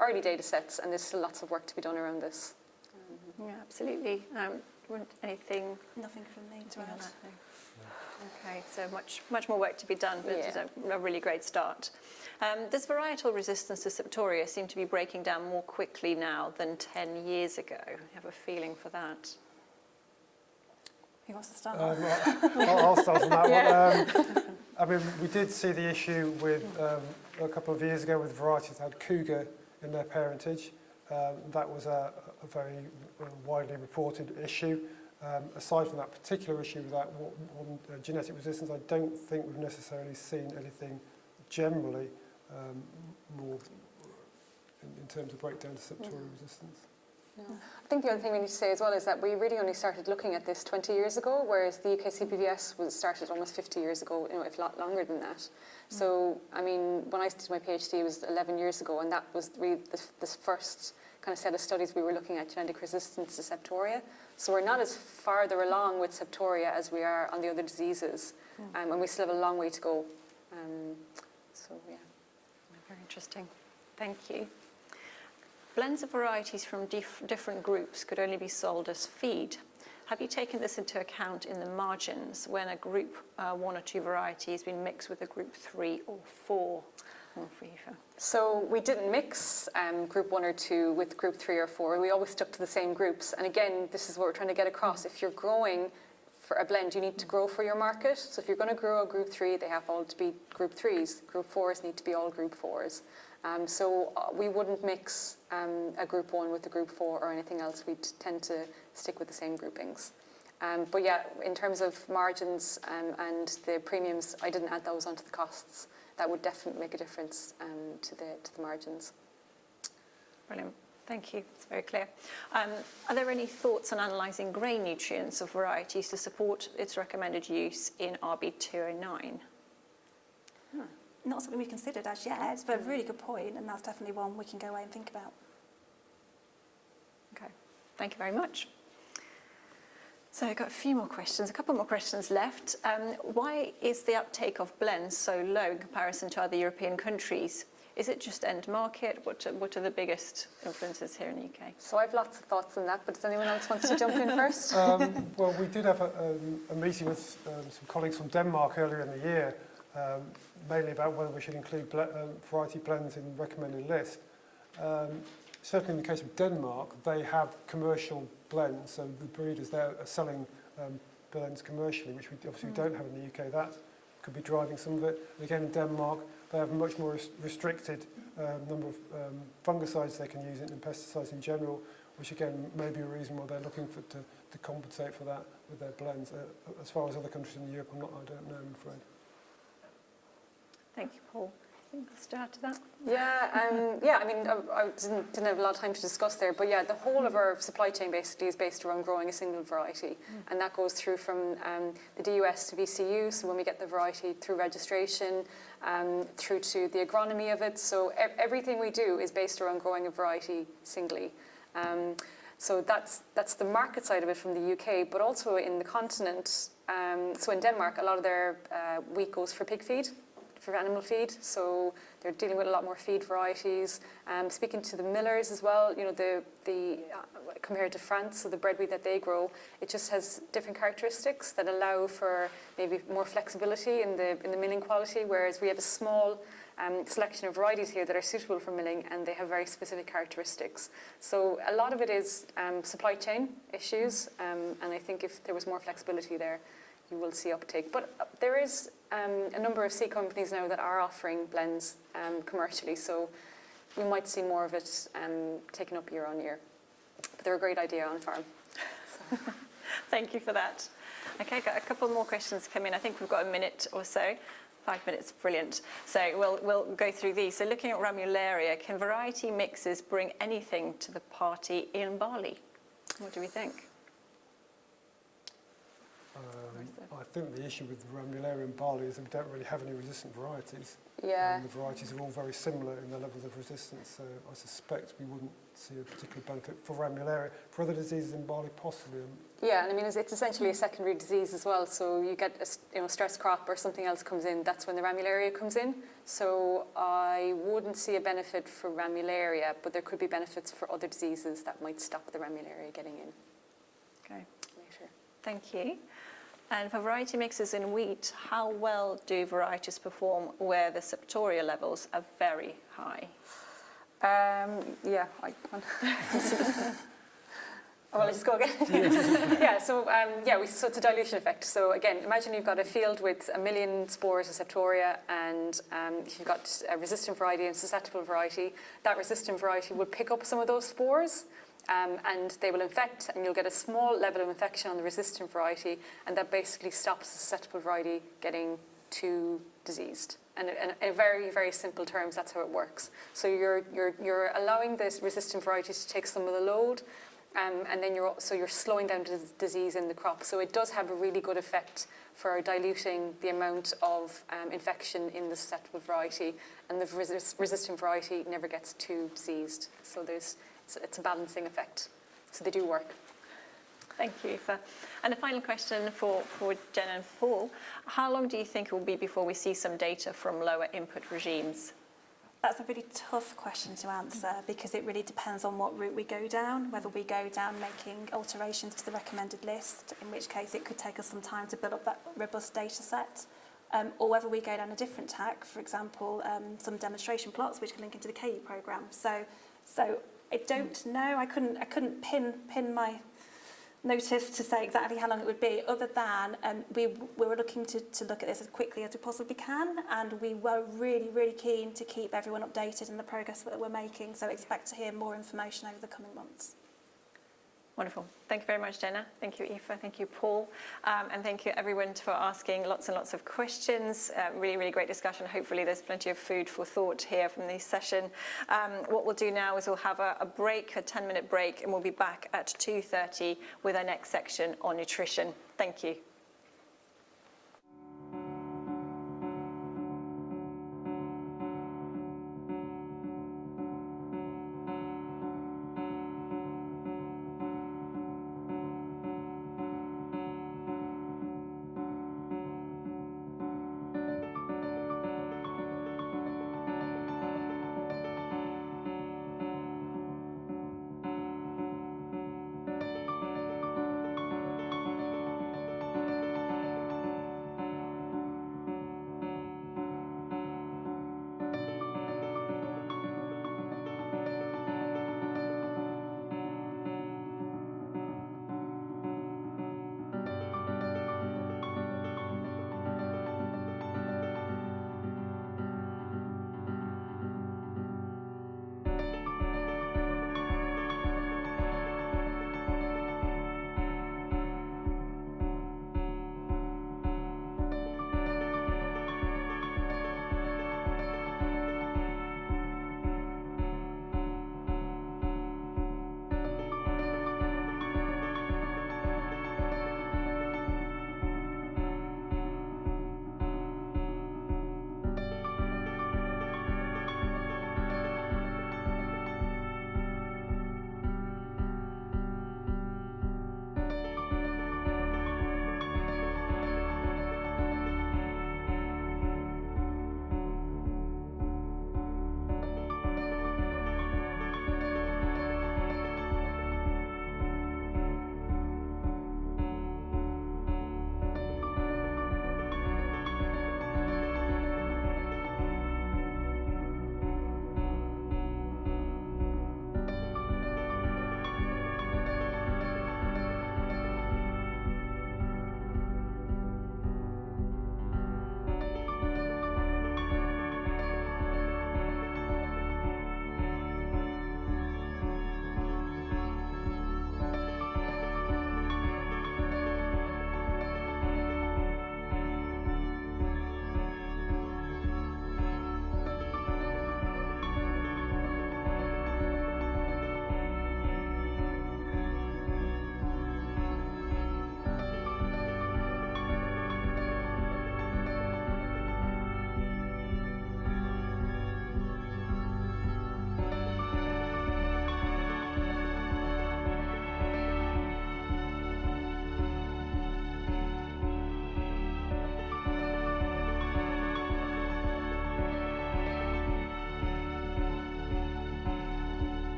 L: early data sets, and there's still lots of work to be done around this.
A: Yeah, absolutely. Anything?
K: Nothing from me to add.
A: Okay, so much more work to be done, but it's a really great start. Does varietal resistance to septoria seem to be breaking down more quickly now than 10 years ago? You have a feeling for that?
K: Who wants to start?
J: I'll start on that one. I mean, we did see the issue with a couple of years ago with varieties that had cougar in their parentage. That was a very widely reported issue. Aside from that particular issue with that genetic resistance, I don't think we've necessarily seen anything generally more in terms of breakdown to septoria resistance.
L: No. I think the other thing we need to say as well is that we really only started looking at this 20 years ago, whereas the UKCPVS was started almost 50 years ago, if not longer than that. So, I mean, when I did my PhD, it was 11 years ago, and that was really this first kind of set of studies we were looking at genetic resistance to septoria. So we're not as farther along with septoria as we are on the other diseases, and we still have a long way to go. So, yeah.
A: Very interesting. Thank you. Blends of varieties from different groups could only be sold as feed. Have you taken this into account in the margins when a group 1 or 2 variety has been mixed with a group 3 or 4?
L: So we didn't mix group 1 or 2 with group 3 or 4. We always stuck to the same groups. And again, this is what we're trying to get across. If you're growing for a blend, you need to grow for your market. So if you're going to grow a group 3, they have all to be group 3s. Group 4s need to be all group 4s. So we wouldn't mix a group 1 with a group 4 or anything else. We'd tend to stick with the same groupings. But yeah, in terms of margins and the premiums, I didn't add those onto the costs. That would definitely make a difference to the margins.
A: Brilliant. Thank you. It's very clear. Are there any thoughts on analysing grain nutrients of varieties to support its recommended use in RB209?
K: Not something we considered as yet, but a really good point, and that's definitely one we can go away and think about.
A: Okay. Thank you very much. So I've got a few more questions, a couple more questions left. Why is the uptake of blends so low in comparison to other European countries? Is it just end market? What are the biggest influences here in the UK?
L: So I have lots of thoughts on that, but does anyone else want to jump in first?
J: Well, we did have a meeting with some colleagues from Denmark earlier in the year, mainly about whether we should include variety blends in the recommended list. Certainly in the case of Denmark, they have commercial blends, so the breeders there are selling blends commercially, which we obviously don't have in the UK. That could be driving some of it. And again, in Denmark, they have a much more restricted number of fungicides they can use and pesticides in general, which again may be a reason why they're looking to compensate for that with their blends. As far as other countries in Europe, I don't know, I'm afraid.
A: Thank you, Paul. Anything to add to that?
L: Yeah, I mean, I didn't have a lot of time to discuss there, but yeah, the whole of our supply chain basically is based around growing a single variety, and that goes through from the DUS to VCU, so when we get the variety through registration, through to the agronomy of it, so everything we do is based around growing a variety singly. So that's the market side of it from the UK, but also in the continent. So in Denmark, a lot of their wheat goes for pig feed, for animal feed, so they're dealing with a lot more feed varieties. Speaking to the millers as well, you know, compared to France, so the bread wheat that they grow, it just has different characteristics that allow for maybe more flexibility in the milling quality, whereas we have a small selection of varieties here that are suitable for milling, and they have very specific characteristics. So a lot of it is supply chain issues, and I think if there was more flexibility there, you will see uptake. But there is a number of seed companies now that are offering blends commercially, so we might see more of it taken up year on year. But they're a great idea on farm. So.
A: Thank you for that. Okay, got a couple more questions come in. I think we've got a minute or so. 5 minutes, brilliant. So we'll go through these. So looking at ramularia, can variety mixes bring anything to the party in barley? What do we think?
J: I think the issue with the ramularia and barley is that we don't really have any resistant varieties.
L: Yeah.
J: And the varieties are all very similar in their levels of resistance, so I suspect we wouldn't see a particular benefit for ramularia. For other diseases in barley, possibly.
L: Yeah, and I mean, it's essentially a secondary disease as well, so you get a stress crop or something else comes in, that's when the ramularia comes in. So I wouldn't see a benefit for ramularia, but there could be benefits for other diseases that might stop the ramularia getting in.
A: Okay.
L: Later.
A: Thank you. And for variety mixes in wheat, how well do varieties perform where the septoria levels are very high?
L: Yeah, well, I'll just go again. Yeah, so so it's a dilution effect. So again, imagine you've got a field with 1 million spores of septoria, and if you've got a resistant variety and susceptible variety, that resistant variety will pick up some of those spores. And they will infect, and you'll get a small level of infection on the resistant variety, and that basically stops the susceptible variety getting too diseased. And in very, very simple terms, that's how it works. So you're allowing this resistant variety to take some of the load, and then you're slowing down the disease in the crop. So it does have a really good effect for diluting the amount of infection in the susceptible variety, and the resistant variety never gets too diseased. So it's a balancing effect. So they do work.
A: Thank you, Aoife. And a final question for Jenna and Paul. How long do you think it will be before we see some data from lower input regimes?
K: That's a really tough question to answer because it really depends on what route we go down, whether we go down making alterations to the recommended list, in which case it could take us some time to build up that robust data set, or whether we go down a different tack, for example, some demonstration plots which can link into the KU programme. So I don't know. I couldn't pin my notice to say exactly how long it would be, other than we were looking to look at this as quickly as we possibly can, and we were really, really keen to keep everyone updated in the progress that we're making, so expect to hear more information over the coming months.
A: Wonderful. Thank you very much, Jenna. Thank you, Aoife. Thank you, Paul. And thank you, everyone, for asking lots and lots of questions. Really, really great discussion. Hopefully there's plenty of food for thought here from this session. What we'll do now is we'll have a break, a 10-minute break, and we'll be back at 2:30 with our next section on nutrition. Thank you.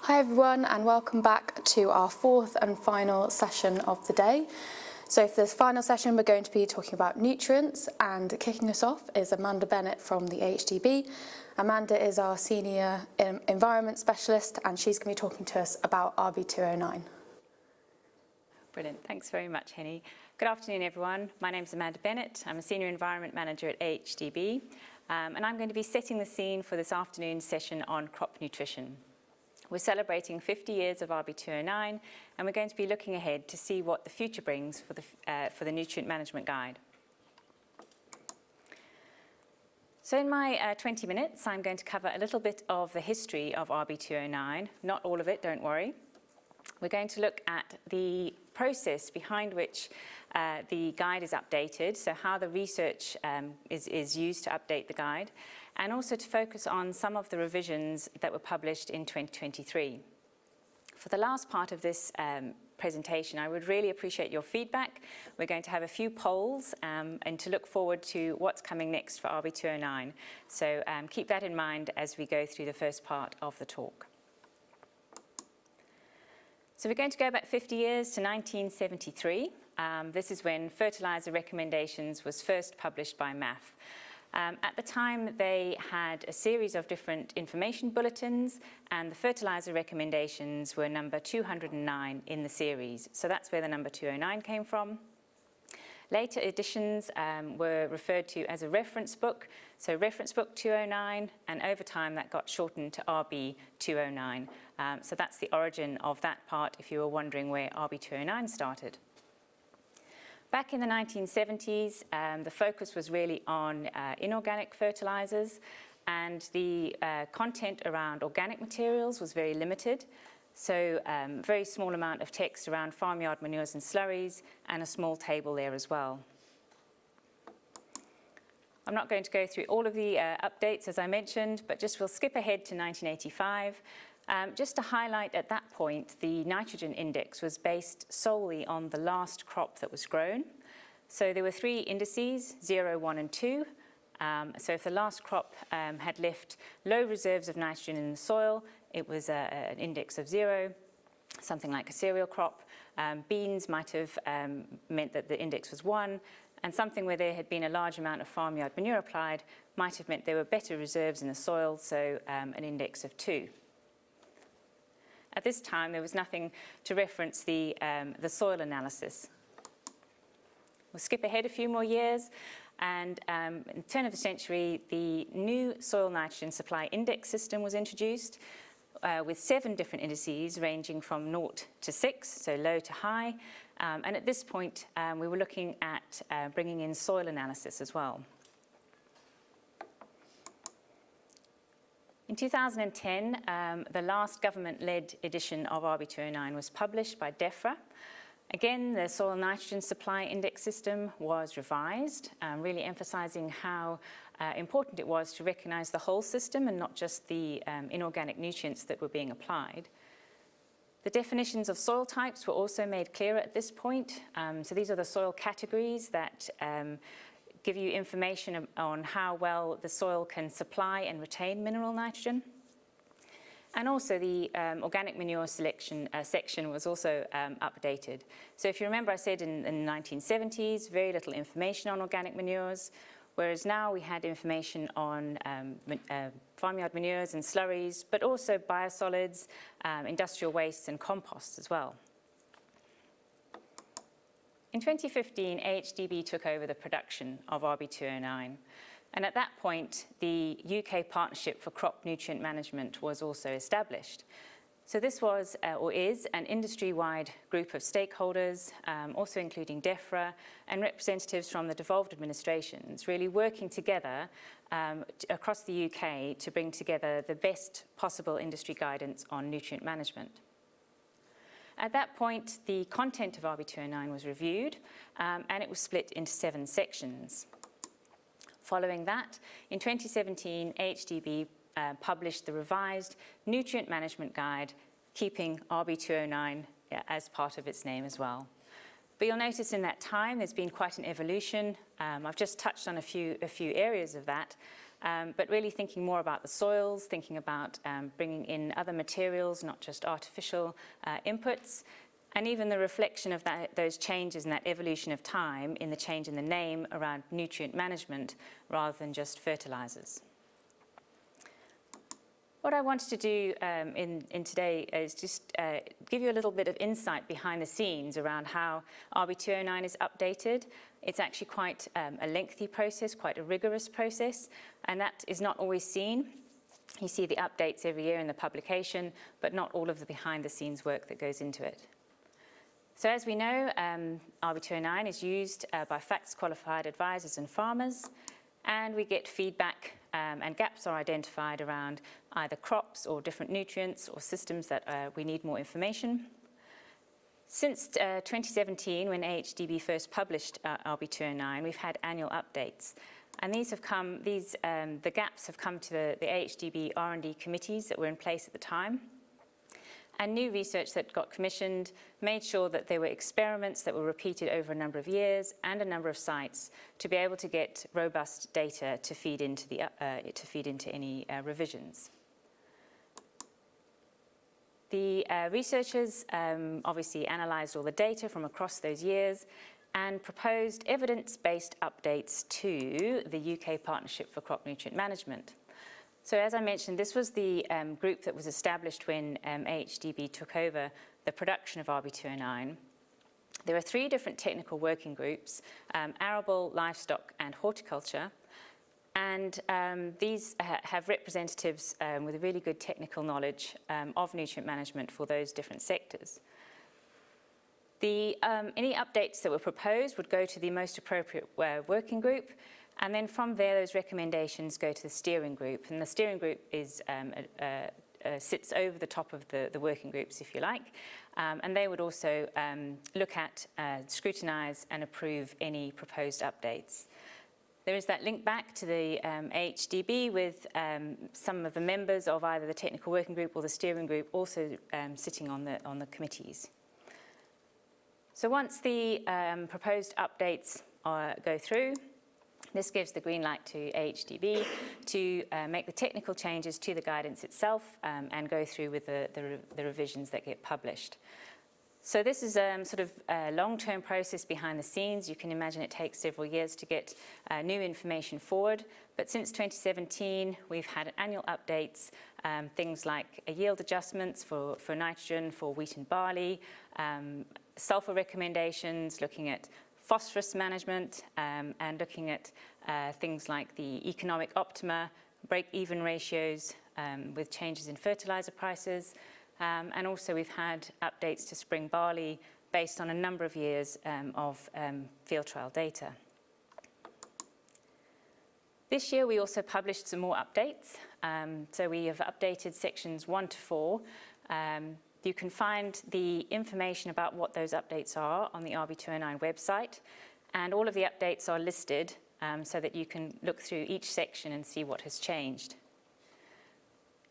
B: Hi everyone, and welcome back to our fourth and final session of the day. So for this final session, we're going to be talking about nutrients, and kicking us off is Amanda Bennett from the AHDB. Amanda is our Senior Environment Specialist, and she's going to be talking to us about RB209.
M: Brilliant. Thanks very much, Henny. Good afternoon, everyone. My name is Amanda Bennett. I'm a Senior Environment Manager at AHDB, and I'm going to be setting the scene for this afternoon's session on crop nutrition. We're celebrating 50 years of RB209, and we're going to be looking ahead to see what the future brings for the Nutrient Management Guide. So in my 20 minutes, I'm going to cover a little bit of the history of RB209. Not all of it, don't worry. We're going to look at the process behind which the guide is updated, so how the research is used to update the guide, and also to focus on some of the revisions that were published in 2023. For the last part of this presentation, I would really appreciate your feedback. We're going to have a few polls and to look forward to what's coming next for RB209. So keep that in mind as we go through the first part of the talk. So we're going to go back 50 years to 1973. This is when fertiliser recommendations was first published by MAF. At the time, they had a series of different information bulletins, and the fertiliser recommendations were number 209 in the series. So that's where the number 209 came from. Later editions were referred to as a reference book, so reference book 209, and over time that got shortened to RB 209. So that's the origin of that part, if you were wondering where RB 209 started. Back in the 1970s, the focus was really on inorganic fertilisers, and the content around organic materials was very limited. So very small amount of text around farmyard manures and slurries, and a small table there as well. I'm not going to go through all of the updates, as I mentioned, but just we'll skip ahead to 1985. Just to highlight, at that point, the nitrogen index was based solely on the last crop that was grown. So there were three indices, 0, 1 and 2. So if the last crop had left low reserves of nitrogen in the soil, it was an index of 0, something like a cereal crop. Beans might have meant that the index was 1, and something where there had been a large amount of farmyard manure applied might have meant there were better reserves in the soil, so an index of 2. At this time, there was nothing to reference the soil analysis. We'll skip ahead a few more years, and in the turn of the century, the new soil nitrogen supply index system was introduced with 7 different indices ranging from 0 to 6, so low to high. And at this point, we were looking at bringing in soil analysis as well. In 2010, the last government-led edition of RB209 was published by Defra. Again, the soil nitrogen supply index system was revised, really emphasising how important it was to recognise the whole system and not just the inorganic nutrients that were being applied. The definitions of soil types were also made clearer at this point. So these are the soil categories that give you information on how well the soil can supply and retain mineral nitrogen. And also the organic manure selection section was also updated. So if you remember, I said in the 1970s, very little information on organic manures, whereas now we had information on farmyard manures and slurries, but also biosolids, industrial wastes and composts as well. In 2015, AHDB took over the production of RB209. And at that point, the UK Partnership for Crop Nutrient Management was also established. So this was, or is, an industry-wide group of stakeholders, also including Defra, and representatives from the devolved administrations, really working together across the UK to bring together the best possible industry guidance on nutrient management. At that point, the content of RB209 was reviewed, and it was split into 7 sections. Following that, in 2017, AHDB published the revised Nutrient Management Guide, keeping RB209 as part of its name as well. But you'll notice in that time there's been quite an evolution. I've just touched on a few areas of that. but really thinking more about the soils, thinking about bringing in other materials, not just artificial inputs, and even the reflection of those changes and that evolution of time in the change in the name around nutrient management rather than just fertilizers. What I wanted to do in today is just give you a little bit of insight behind the scenes around how RB209 is updated. It's actually quite a lengthy process, quite a rigorous process, and that is not always seen. You see the updates every year in the publication, but not all of the behind-the-scenes work that goes into it. So as we know, RB209 is used by FACTS-qualified advisors and farmers, and we get feedback and gaps are identified around either crops or different nutrients or systems that we need more information. Since 2017, when AHDB first published RB209, we've had annual updates. And these have come, the gaps have come to the AHDB R&D committees that were in place at the time. And new research that got commissioned made sure that there were experiments that were repeated over a number of years and a number of sites to be able to get robust data to feed into any revisions. The researchers obviously analysed all the data from across those years and proposed evidence-based updates to the UK Partnership for Crop Nutrient Management. So as I mentioned, this was the group that was established when AHDB took over the production of RB209. There are 3 different technical working groups, arable, livestock and horticulture. And these have representatives with really good technical knowledge of nutrient management for those different sectors. Any updates that were proposed would go to the most appropriate working group, and then from there, those recommendations go to the steering group. And the steering group is, sits over the top of the working groups, if you like. And they would also look at, scrutinise and approve any proposed updates. There is that link back to the AHDB with some of the members of either the technical working group or the steering group also sitting on the committees. So once the proposed updates go through, this gives the green light to AHDB to make the technical changes to the guidance itself and go through with the revisions that get published. So this is sort of a long-term process behind the scenes. You can imagine it takes several years to get new information forward. But since 2017, we've had annual updates, things like yield adjustments for nitrogen for wheat and barley, sulfur recommendations, looking at phosphorus management, and looking at things like the economic optima, break-even ratios with changes in fertilizer prices. And also we've had updates to spring barley based on a number of years of field trial data. This year we also published some more updates. So we have updated sections 1 to 4. You can find the information about what those updates are on the RB209 website, and all of the updates are listed so that you can look through each section and see what has changed.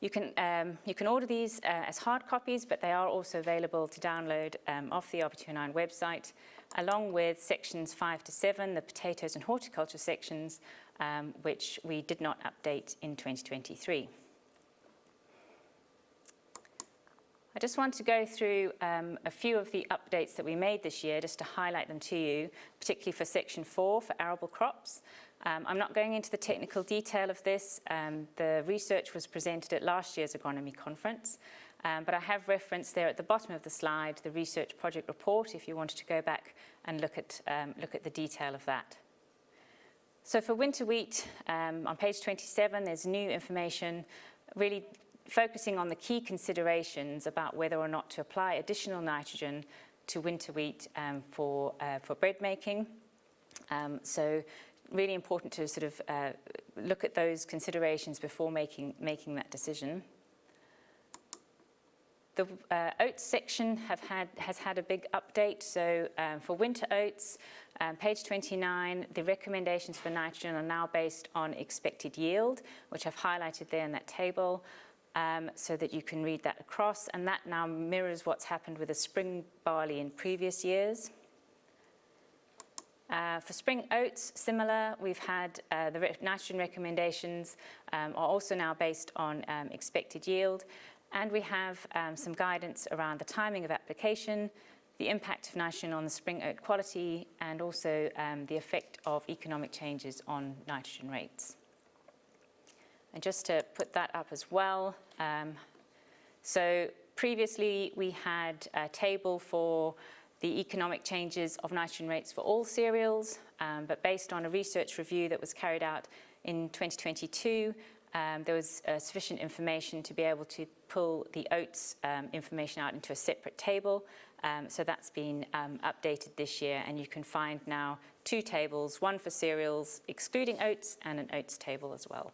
M: You can order these as hard copies, but they are also available to download off the RB209 website, along with sections 5 to 7, the potatoes and horticulture sections, which we did not update in 2023. I just want to go through a few of the updates that we made this year, just to highlight them to you, particularly for section 4 for arable crops. I'm not going into the technical detail of this. The research was presented at last year's Agronomy Conference, but I have referenced there at the bottom of the slide the research project report if you wanted to go back and look at the detail of that. So for winter wheat, on page 27, there's new information really focusing on the key considerations about whether or not to apply additional nitrogen to winter wheat for bread making. So really important to sort of look at those considerations before making that decision. The oats section has had a big update. So for winter oats, page 29, the recommendations for nitrogen are now based on expected yield, which I've highlighted there in that table. So that you can read that across, and that now mirrors what's happened with the spring barley in previous years. For spring oats, similar, we've had the nitrogen recommendations are also now based on expected yield, and we have some guidance around the timing of application, the impact of nitrogen on the spring oat quality, and also the effect of economic changes on nitrogen rates. And just to put that up as well, so previously we had a table for the economic changes of nitrogen rates for all cereals, but based on a research review that was carried out in 2022, there was sufficient information to be able to pull the oats information out into a separate table. So that's been updated this year, and you can find now 2 tables, one for cereals excluding oats and an oats table as well.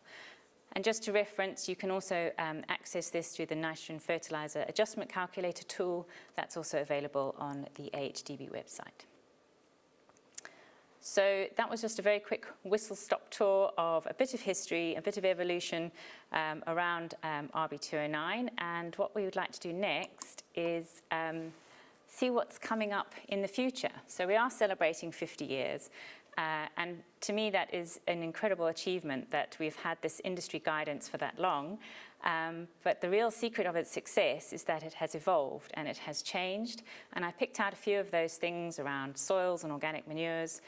M: And just to reference, you can also access this through the nitrogen fertilizer adjustment calculator tool. That's also available on the AHDB website. So that was just a very quick whistle-stop tour of a bit of history, a bit of evolution around RB209. And what we would like to do next is see what's coming up in the future. So we are celebrating 50 years. And to me, that is an incredible achievement that we've had this industry guidance for that long. But the real secret of its success is that it has evolved and it has changed. And I picked out a few of those things around soils and organic manures.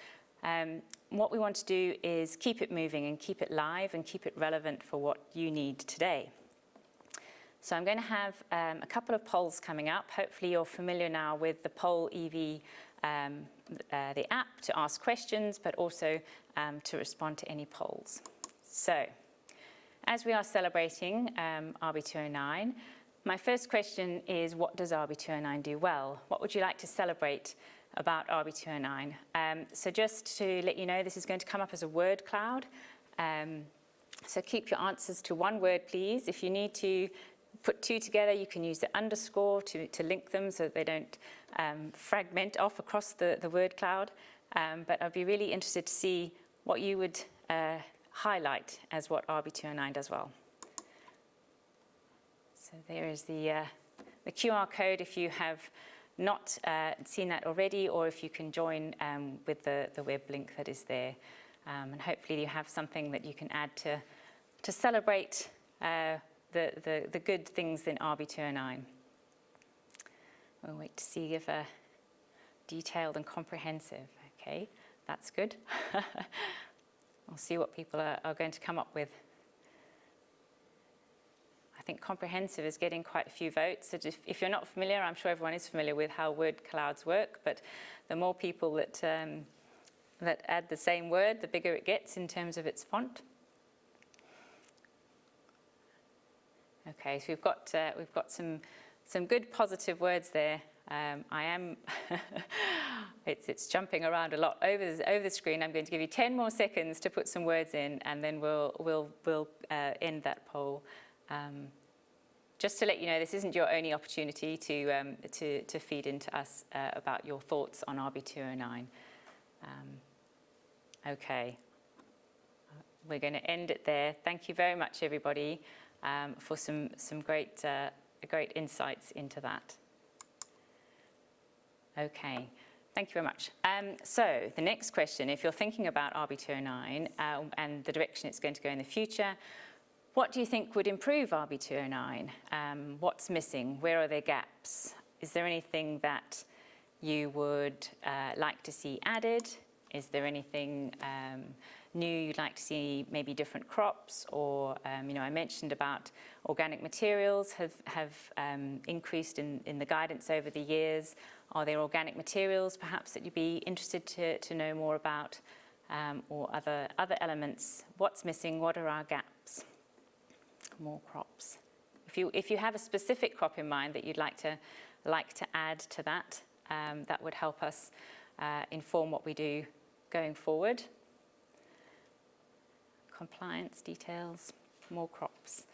M: What we want to do is keep it moving and keep it live and keep it relevant for what you need today. So I'm going to have a couple of polls coming up. Hopefully you're familiar now with the Poll EV the app to ask questions, but also to respond to any polls. So, as we are celebrating RB209, my first question is, what does RB209 do well? What would you like to celebrate about RB209? So just to let you know, this is going to come up as a word cloud. So keep your answers to one word, please. If you need to put 2 together, you can use the underscore to link them so that they don't fragment off across the word cloud. But I'd be really interested to see what you would highlight as what RB209 does well. So there is the QR code if you have not seen that already, or if you can join with the web link that is there. And hopefully you have something that you can add to celebrate the good things in RB209. We'll wait to see if detailed and comprehensive. Okay, that's good. We'll see what people are going to come up with. I think comprehensive is getting quite a few votes. So just, if you're not familiar, I'm sure everyone is familiar with how word clouds work, but the more people that add the same word, the bigger it gets in terms of its font. Okay, so we've got some good positive words there. It's jumping around a lot over the screen. I'm going to give you 10 more seconds to put some words in, and then we'll end that poll. Just to let you know, this isn't your only opportunity to feed into us about your thoughts on RB209. Okay, we're going to end it there. Thank you very much, everybody, for some great insights into that. Okay, thank you very much. So the next question, if you're thinking about RB209 and the direction it's going to go in the future, what do you think would improve RB209? What's missing? Where are there gaps? Is there anything that you would like to see added? Is there anything new you'd like to see, maybe different crops? Or, I mentioned about organic materials have increased in the guidance over the years. Are there organic materials perhaps that you'd be interested to know more about, or other elements? What's missing? What are our gaps? More crops. If you have a specific crop in mind that you'd like to add to that, that would help us inform what we do going forward. Compliance details, more crops.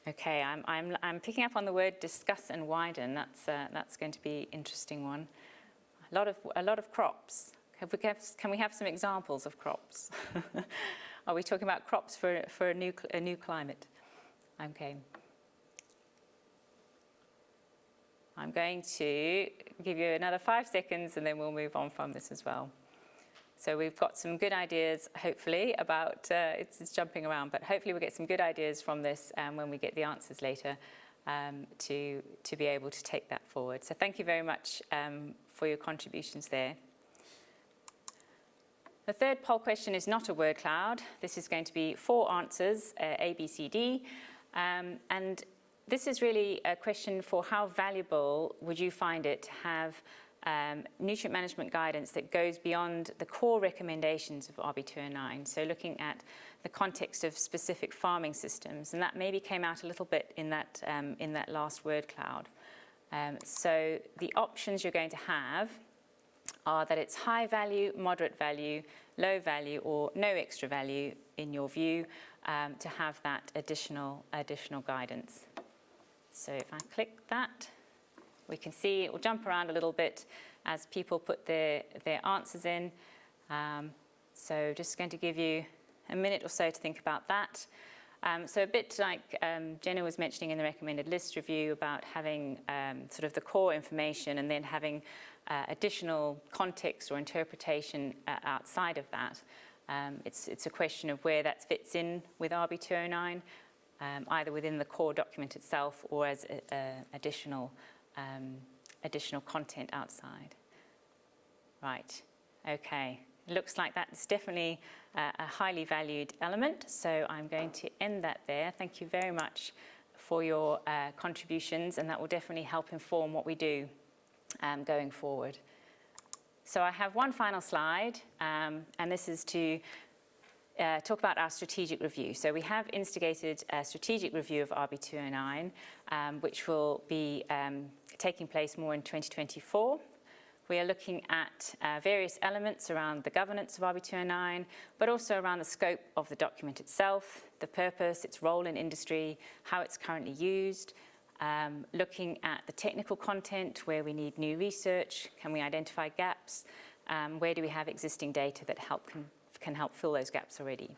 M: Okay, I'm picking up on the word discuss and widen. That's going to be an interesting one. A lot of crops. Can we have some examples of crops? Are we talking about crops for a new climate? Okay. I'm going to give you another 5 seconds and then we'll move on from this as well. So we've got some good ideas, hopefully, about, it's jumping around, but hopefully we'll get some good ideas from this when we get the answers later to be able to take that forward. So thank you very much for your contributions there. The third poll question is not a word cloud. This is going to be 4 answers, A, B, C, D. And this is really a question for how valuable would you find it to have nutrient management guidance that goes beyond the core recommendations of RB209. So looking at the context of specific farming systems, and that maybe came out a little bit in that last word cloud. So the options you're going to have are that it's high value, moderate value, low value, or no extra value in your view to have that additional guidance. So if I click that, we can see it will jump around a little bit as people put their answers in. So just going to give you a minute or so to think about that. So a bit like Jenna was mentioning in the recommended list review about having sort of the core information and then having additional context or interpretation outside of that. It's a question of where that fits in with RB209, either within the core document itself or as additional content outside. Right, okay. It looks like that's definitely a highly valued element, so I'm going to end that there. Thank you very much for your contributions, and that will definitely help inform what we do going forward. So I have one final slide, and this is to talk about our strategic review. So we have instigated a strategic review of RB209, which will be taking place more in 2024. We are looking at various elements around the governance of RB209, but also around the scope of the document itself, the purpose, its role in industry, how it's currently used, looking at the technical content, where we need new research, can we identify gaps, where do we have existing data that can help fill those gaps already.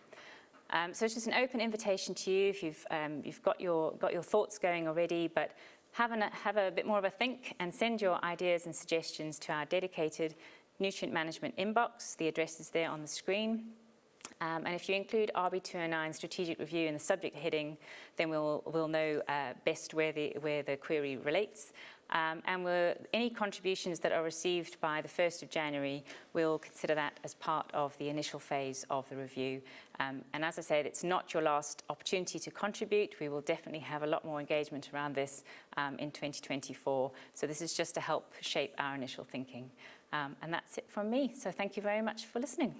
M: So it's just an open invitation to you if you've got your thoughts going already, but have a bit more of a think and send your ideas and suggestions to our dedicated nutrient management inbox. The address is there on the screen. And if you include RB209 strategic review in the subject heading, then we'll know best where the query relates. And any contributions that are received by the 1st of January, we'll consider that as part of the initial phase of the review. And as I said, it's not your last opportunity to contribute. We will definitely have a lot more engagement around this in 2024. So this is just to help shape our initial thinking. And that's it from me. So thank you very much for listening.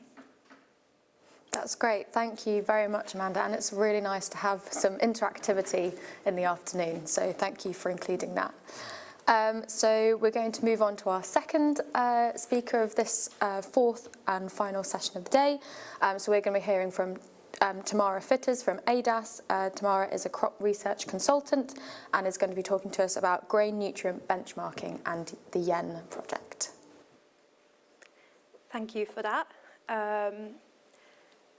B: That's great. Thank you very much, Amanda. And it's really nice to have some interactivity in the afternoon. So thank you for including that. So we're going to move on to our second speaker of this fourth and final session of the day. So we're going to be hearing from Tamara Fitters from ADAS. Tamara is a crop research consultant and is going to be talking to us about grain nutrient benchmarking and the YEN project.
N: Thank you for that.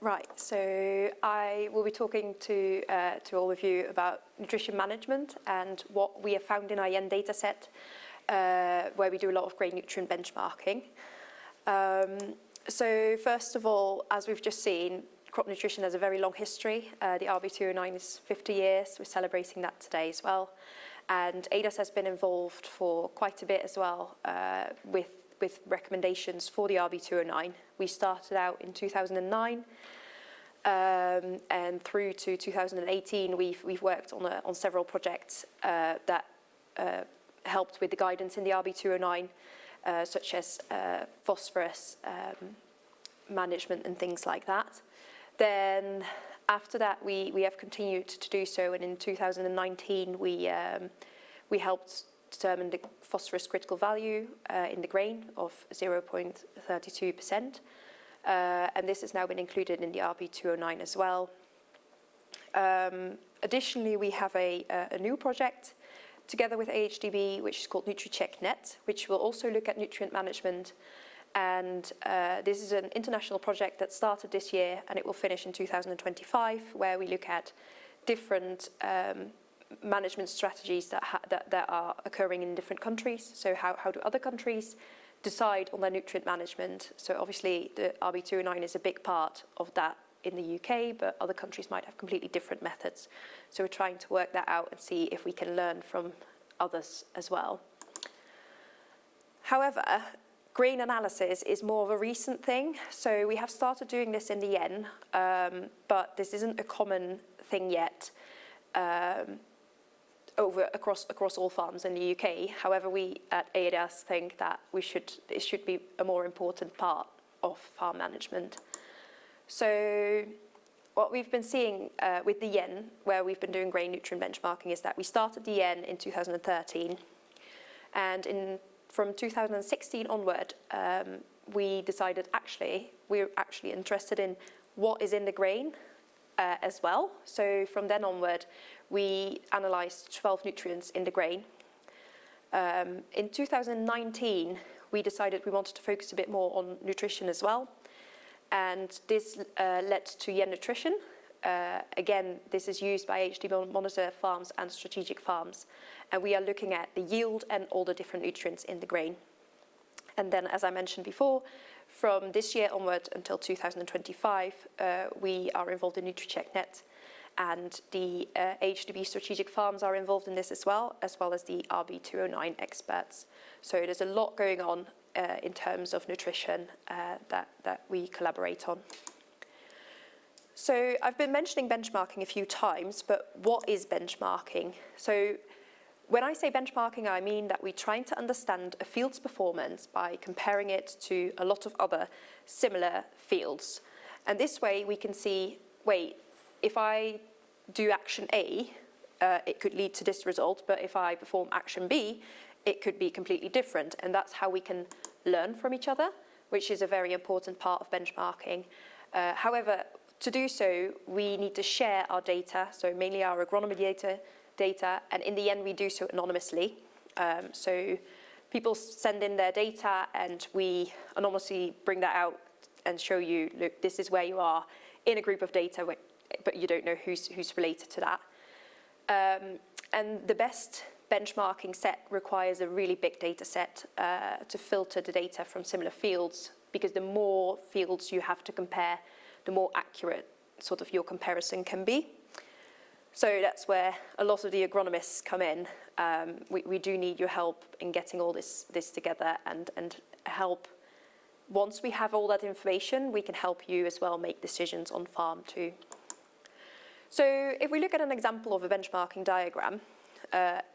N: Right, so I will be talking to all of you about nutrition management and what we have found in our YEN data set, where we do a lot of grain nutrient benchmarking. So first of all, as we've just seen, crop nutrition has a very long history. The RB209 is 50 years. We're celebrating that today as well. And ADAS has been involved for quite a bit as well with recommendations for the RB209. We started out in 2009, and through to 2018, we've worked on several projects that helped with the guidance in the RB209, such as phosphorus management and things like that. Then after that, we have continued to do so, and in 2019, we helped determine the phosphorus critical value in the grain of 0.32%. And this has now been included in the RB209 as well. Additionally, we have a new project together with AHDB, which is called NutriCheckNet, which will also look at nutrient management. And this is an international project that started this year, and it will finish in 2025, where we look at different management strategies that are occurring in different countries. So how do other countries decide on their nutrient management? So obviously the RB209 is a big part of that in the UK, but other countries might have completely different methods. So we're trying to work that out and see if we can learn from others as well. However, grain analysis is more of a recent thing. So we have started doing this in the N, but this isn't a common thing yet across all farms in the UK. However, we at AHDS think that it should be a more important part of farm management. So what we've been seeing with the yen, where we've been doing grain nutrient benchmarking, is that we started the yen in 2013, and from 2016 onward, we decided we're actually interested in what is in the grain as well. So from then onward, we analysed 12 nutrients in the grain. In 2019, we decided we wanted to focus a bit more on nutrition as well. And this led to yen nutrition. Again, this is used by AHDB monitor farms and strategic farms. And we are looking at the yield and all the different nutrients in the grain. And then, as I mentioned before, from this year onward until 2025, we are involved in NutriCheckNet. And the AHDB strategic farms are involved in this as well as the RB209 experts. So there's a lot going on in terms of nutrition that we collaborate on. So I've been mentioning benchmarking a few times, but what is benchmarking? So when I say benchmarking, I mean that we're trying to understand a field's performance by comparing it to a lot of other similar fields. And this way we can see, wait, if I do action A, it could lead to this result, but if I perform action B, it could be completely different. And that's how we can learn from each other, which is a very important part of benchmarking. However, to do so, we need to share our data, so mainly our agronomy data, and in the end, we do so anonymously. So people send in their data, and we anonymously bring that out and show you, look, this is where you are in a group of data, but you don't know who's related to that. And the best benchmarking set requires a really big data set to filter the data from similar fields, because the more fields you have to compare, the more accurate sort of your comparison can be. So that's where a lot of the agronomists come in. We do need your help in getting all this together and help. Once we have all that information, we can help you as well make decisions on farm too. So if we look at an example of a benchmarking diagram,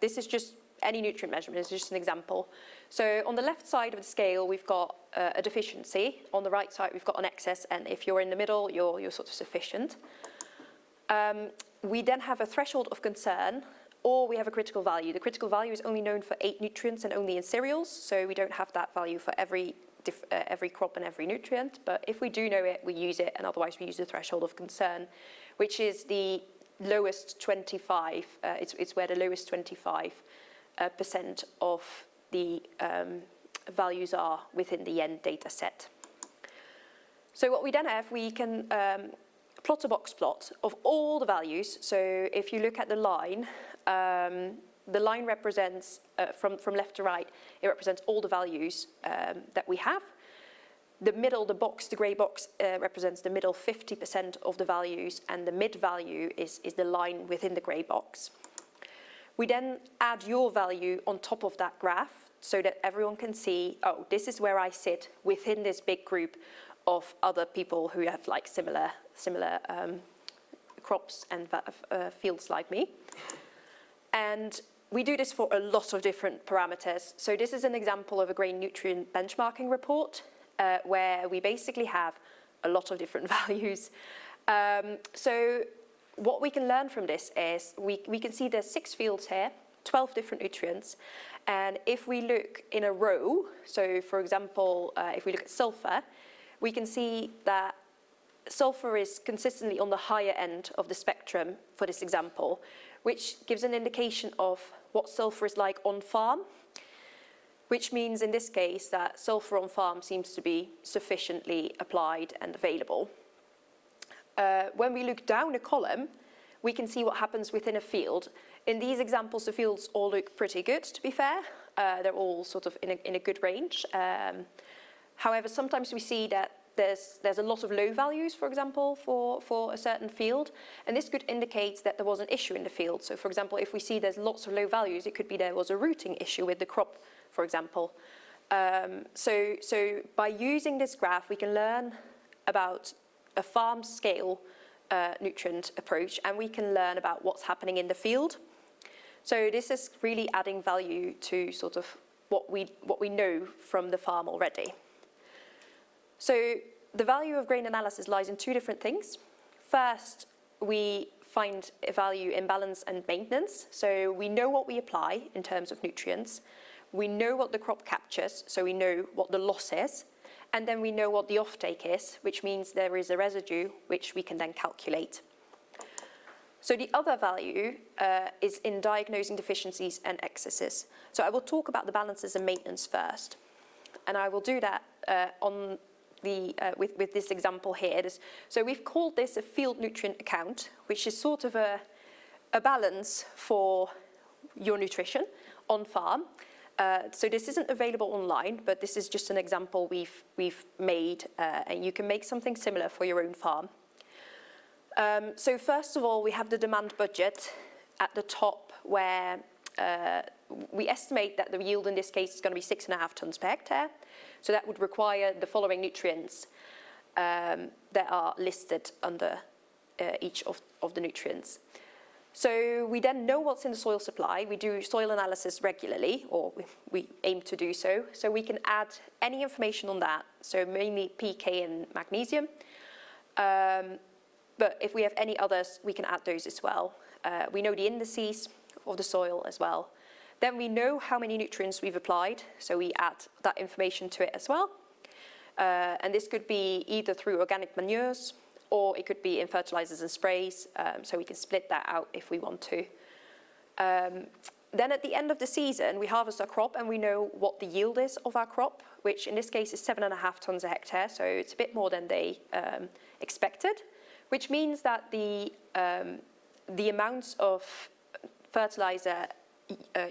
N: this is just any nutrient measurement, it's just an example. So on the left side of the scale, we've got a deficiency. On the right side, we've got an excess, and if you're in the middle, you're sort of sufficient. We then have a threshold of concern, or we have a critical value. The critical value is only known for 8 nutrients and only in cereals, so we don't have that value for every crop and every nutrient. But if we do know it, we use it, and otherwise we use the threshold of concern, which is the lowest 25. It's where the lowest 25% of the values are within the yen data set. So what we then have, we can plot a box plot of all the values. So if you look at the line represents, from left to right, it represents all the values that we have. The middle, the grey box, represents the middle 50% of the values, and the mid value is the line within the grey box. We then add your value on top of that graph so that everyone can see, oh, this is where I sit within this big group of other people who have like similar crops and fields like me. And we do this for a lot of different parameters. So this is an example of a grain nutrient benchmarking report where we basically have a lot of different values. So what we can learn from this is we can see there's 6 fields here, 12 different nutrients. And if we look in a row, so for example, if we look at sulfur, we can see that sulfur is consistently on the higher end of the spectrum for this example, which gives an indication of what sulfur is like on farm, which means in this case that sulfur on farm seems to be sufficiently applied and available. When we look down a column, we can see what happens within a field. In these examples, the fields all look pretty good, to be fair. They're all sort of in a good range. However, sometimes we see that there's a lot of low values, for example, for a certain field, and this could indicate that there was an issue in the field. So, for example, if we see there's lots of low values, it could be there was a rooting issue with the crop, for example. So by using this graph, we can learn about a farm scale nutrient approach, and we can learn about what's happening in the field. So this is really adding value to sort of what we know from the farm already. So the value of grain analysis lies in two different things. First, we find a value in balance and maintenance. So we know what we apply in terms of nutrients. We know what the crop captures, so we know what the loss is. And then we know what the offtake is, which means there is a residue, which we can then calculate. So the other value is in diagnosing deficiencies and excesses. So I will talk about the balances and maintenance first. And I will do that with this example here. So we've called this a field nutrient account, which is sort of a balance for your nutrition on farm. So this isn't available online, but this is just an example we've made, and you can make something similar for your own farm. So first of all, we have the demand budget at the top, where we estimate that the yield in this case is going to be 6.5 tonnes per hectare. So that would require the following nutrients that are listed under each of the nutrients. So we then know what's in the soil supply. We do soil analysis regularly, or we aim to do so. So we can add any information on that, so mainly PK and magnesium. But if we have any others, we can add those as well. We know the indices of the soil as well. Then we know how many nutrients we've applied, so we add that information to it as well. And this could be either through organic manures, or it could be in fertilizers and sprays, so we can split that out if we want to. Then at the end of the season, we harvest our crop and we know what the yield is of our crop, which in this case is 7.5 tonnes a hectare, so it's a bit more than they expected, which means that the amounts of fertilizer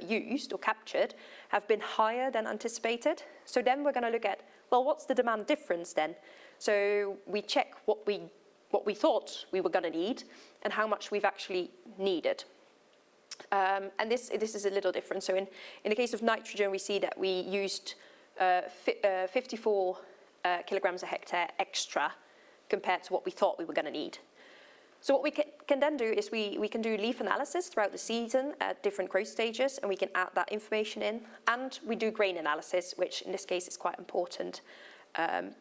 N: used or captured have been higher than anticipated. So then we're going to look at, well, what's the demand difference then? So we check what we thought we were going to need and how much we've actually needed. And this is a little different. So in the case of nitrogen, we see that we used 54 kilograms a hectare extra compared to what we thought we were going to need. So what we can then do is we can do leaf analysis throughout the season at different growth stages, and we can add that information in. And we do grain analysis, which in this case is quite important,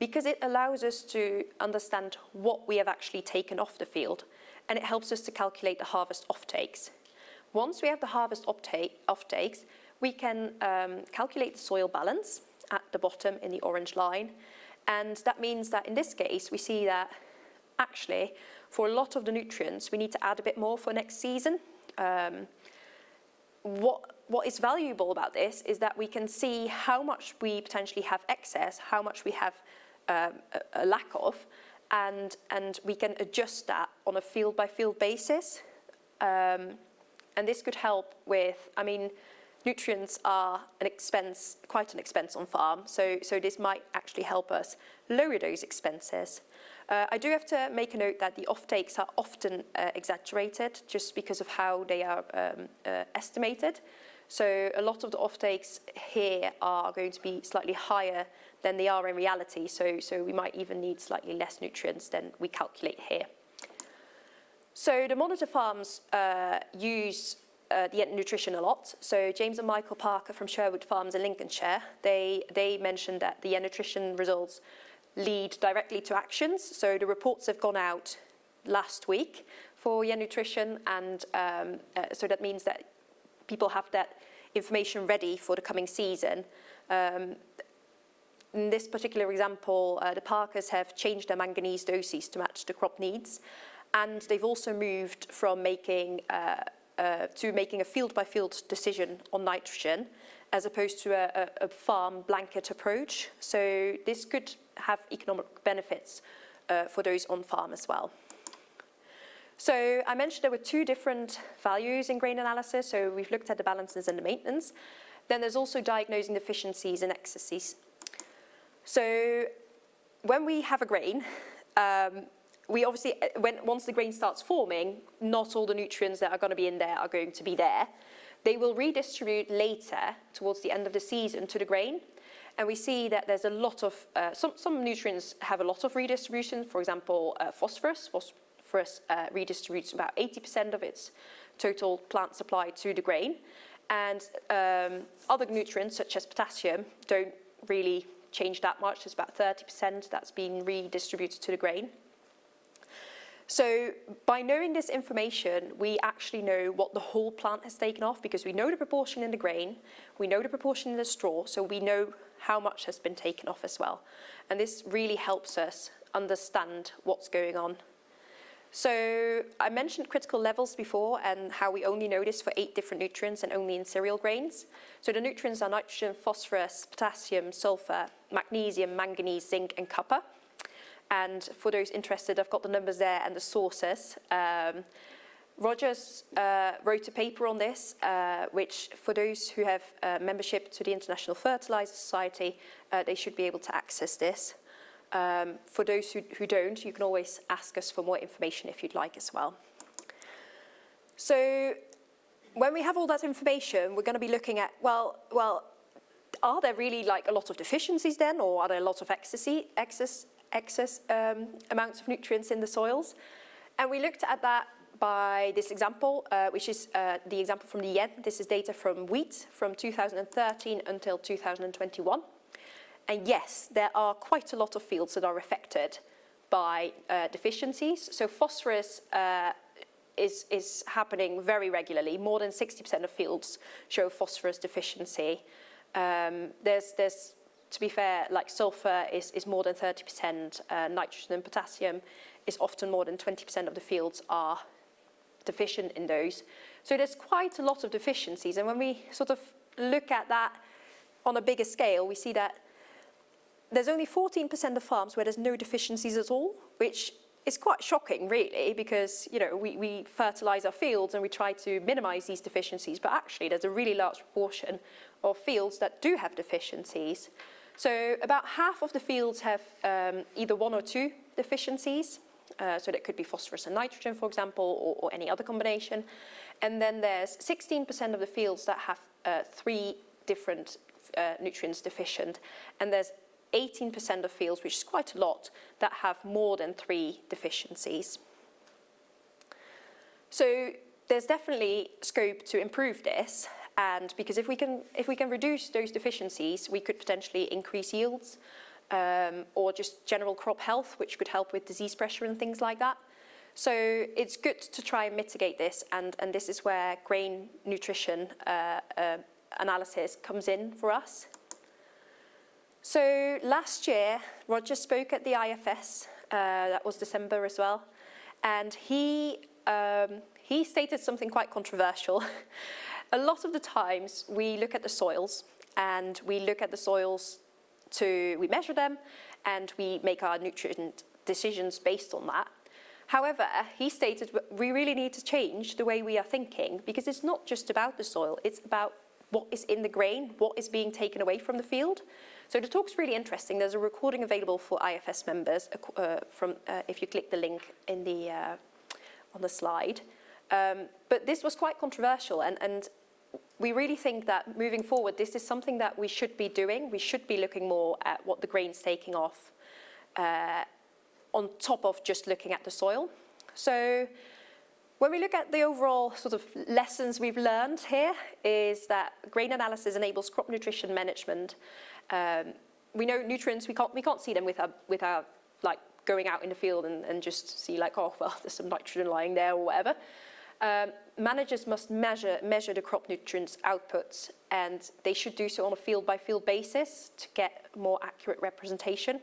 N: because it allows us to understand what we have actually taken off the field, and it helps us to calculate the harvest offtakes. Once we have the harvest offtakes, we can calculate the soil balance at the bottom in the orange line. And that means that in this case, we see that actually for a lot of the nutrients, we need to add a bit more for next season. What is valuable about this is that we can see how much we potentially have excess, how much we have a lack of, and we can adjust that on a field by field basis. And this could help with, I mean, nutrients are an expense, quite an expense on farm, so this might actually help us lower those expenses. I do have to make a note that the offtakes are often exaggerated just because of how they are estimated. So a lot of the offtakes here are going to be slightly higher than they are in reality, so we might even need slightly less nutrients than we calculate here. So the monitor farms use the nutrition a lot. So James and Michael Parker from Sherwood Farms in Lincolnshire, they mentioned that the nutrition results lead directly to actions. So the reports have gone out last week for nutrition, and so that means that people have that information ready for the coming season. In this particular example, the Parkers have changed their manganese doses to match the crop needs, and they've also moved from making a field-by-field decision on nitrogen, as opposed to a farm blanket approach. So this could have economic benefits for those on farm as well. So I mentioned there were two different values in grain analysis. So we've looked at the balances and the maintenance. Then there's also diagnosing deficiencies and excesses. So when we have a grain, we obviously, once the grain starts forming, not all the nutrients that are going to be in there are going to be there. They will redistribute later towards the end of the season to the grain. And we see that there's a lot of, some nutrients have a lot of redistribution. For example, phosphorus. Phosphorus redistributes about 80% of its total plant supply to the grain. And other nutrients, such as potassium, don't really change that much. It's about 30% that's being redistributed to the grain. So by knowing this information, we actually know what the whole plant has taken off, because we know the proportion in the grain, we know the proportion in the straw, so we know how much has been taken off as well. And this really helps us understand what's going on. So I mentioned critical levels before and how we only know this for 8 different nutrients and only in cereal grains. So the nutrients are nitrogen, phosphorus, potassium, sulfur, magnesium, manganese, zinc and copper. And for those interested, I've got the numbers there and the sources. Rogers wrote a paper on this, which for those who have membership to the International Fertilizer Society, they should be able to access this. For those who don't, you can always ask us for more information if you'd like as well. So when we have all that information, we're going to be looking at, well, are there really like a lot of deficiencies then, or are there a lot of excess amounts of nutrients in the soils? And we looked at that by this example, which is the example from the Joynt. This is data from wheat from 2013 until 2021. And yes, there are quite a lot of fields that are affected by deficiencies. So phosphorus is happening very regularly. More than 60% of fields show phosphorus deficiency. There's to be fair, like sulfur is more than 30%, nitrogen and potassium is often more than 20% of the fields are deficient in those. So there's quite a lot of deficiencies. And when we sort of look at that on a bigger scale, we see that there's only 14% of farms where there's no deficiencies at all, which is quite shocking really, because we fertilize our fields and we try to minimize these deficiencies, but actually there's a really large proportion of fields that do have deficiencies. So about half of the fields have either 1 or 2 deficiencies. So that could be phosphorus and nitrogen, for example, or any other combination. And then there's 16% of the fields that have 3 different nutrients deficient. And there's 18% of fields, which is quite a lot, that have more than 3 deficiencies. So there's definitely scope to improve this. And because if we can reduce those deficiencies, we could potentially increase yields or just general crop health, which could help with disease pressure and things like that. So it's good to try and mitigate this, and this is where grain nutrition analysis comes in for us. So last year, Roger spoke at the IFS, that was December as well, and he stated something quite controversial. A lot of the times we look at the soils and we look at the soils we measure them and we make our nutrient decisions based on that. However, he stated we really need to change the way we are thinking, because it's not just about the soil, it's about what is in the grain, what is being taken away from the field. So the talk's really interesting. There's a recording available for IFS members if you click the link in the on the slide. But this was quite controversial, and we really think that moving forward, this is something that we should be doing. We should be looking more at what the grain's taking off on top of just looking at the soil. So when we look at the overall sort of lessons we've learned here, is that grain analysis enables crop nutrition management. We know nutrients, we can't see them with our like going out in the field and just see like, oh, well, there's some nitrogen lying there or whatever. Managers must measure the crop nutrients outputs, and they should do so on a field-by-field basis to get more accurate representation.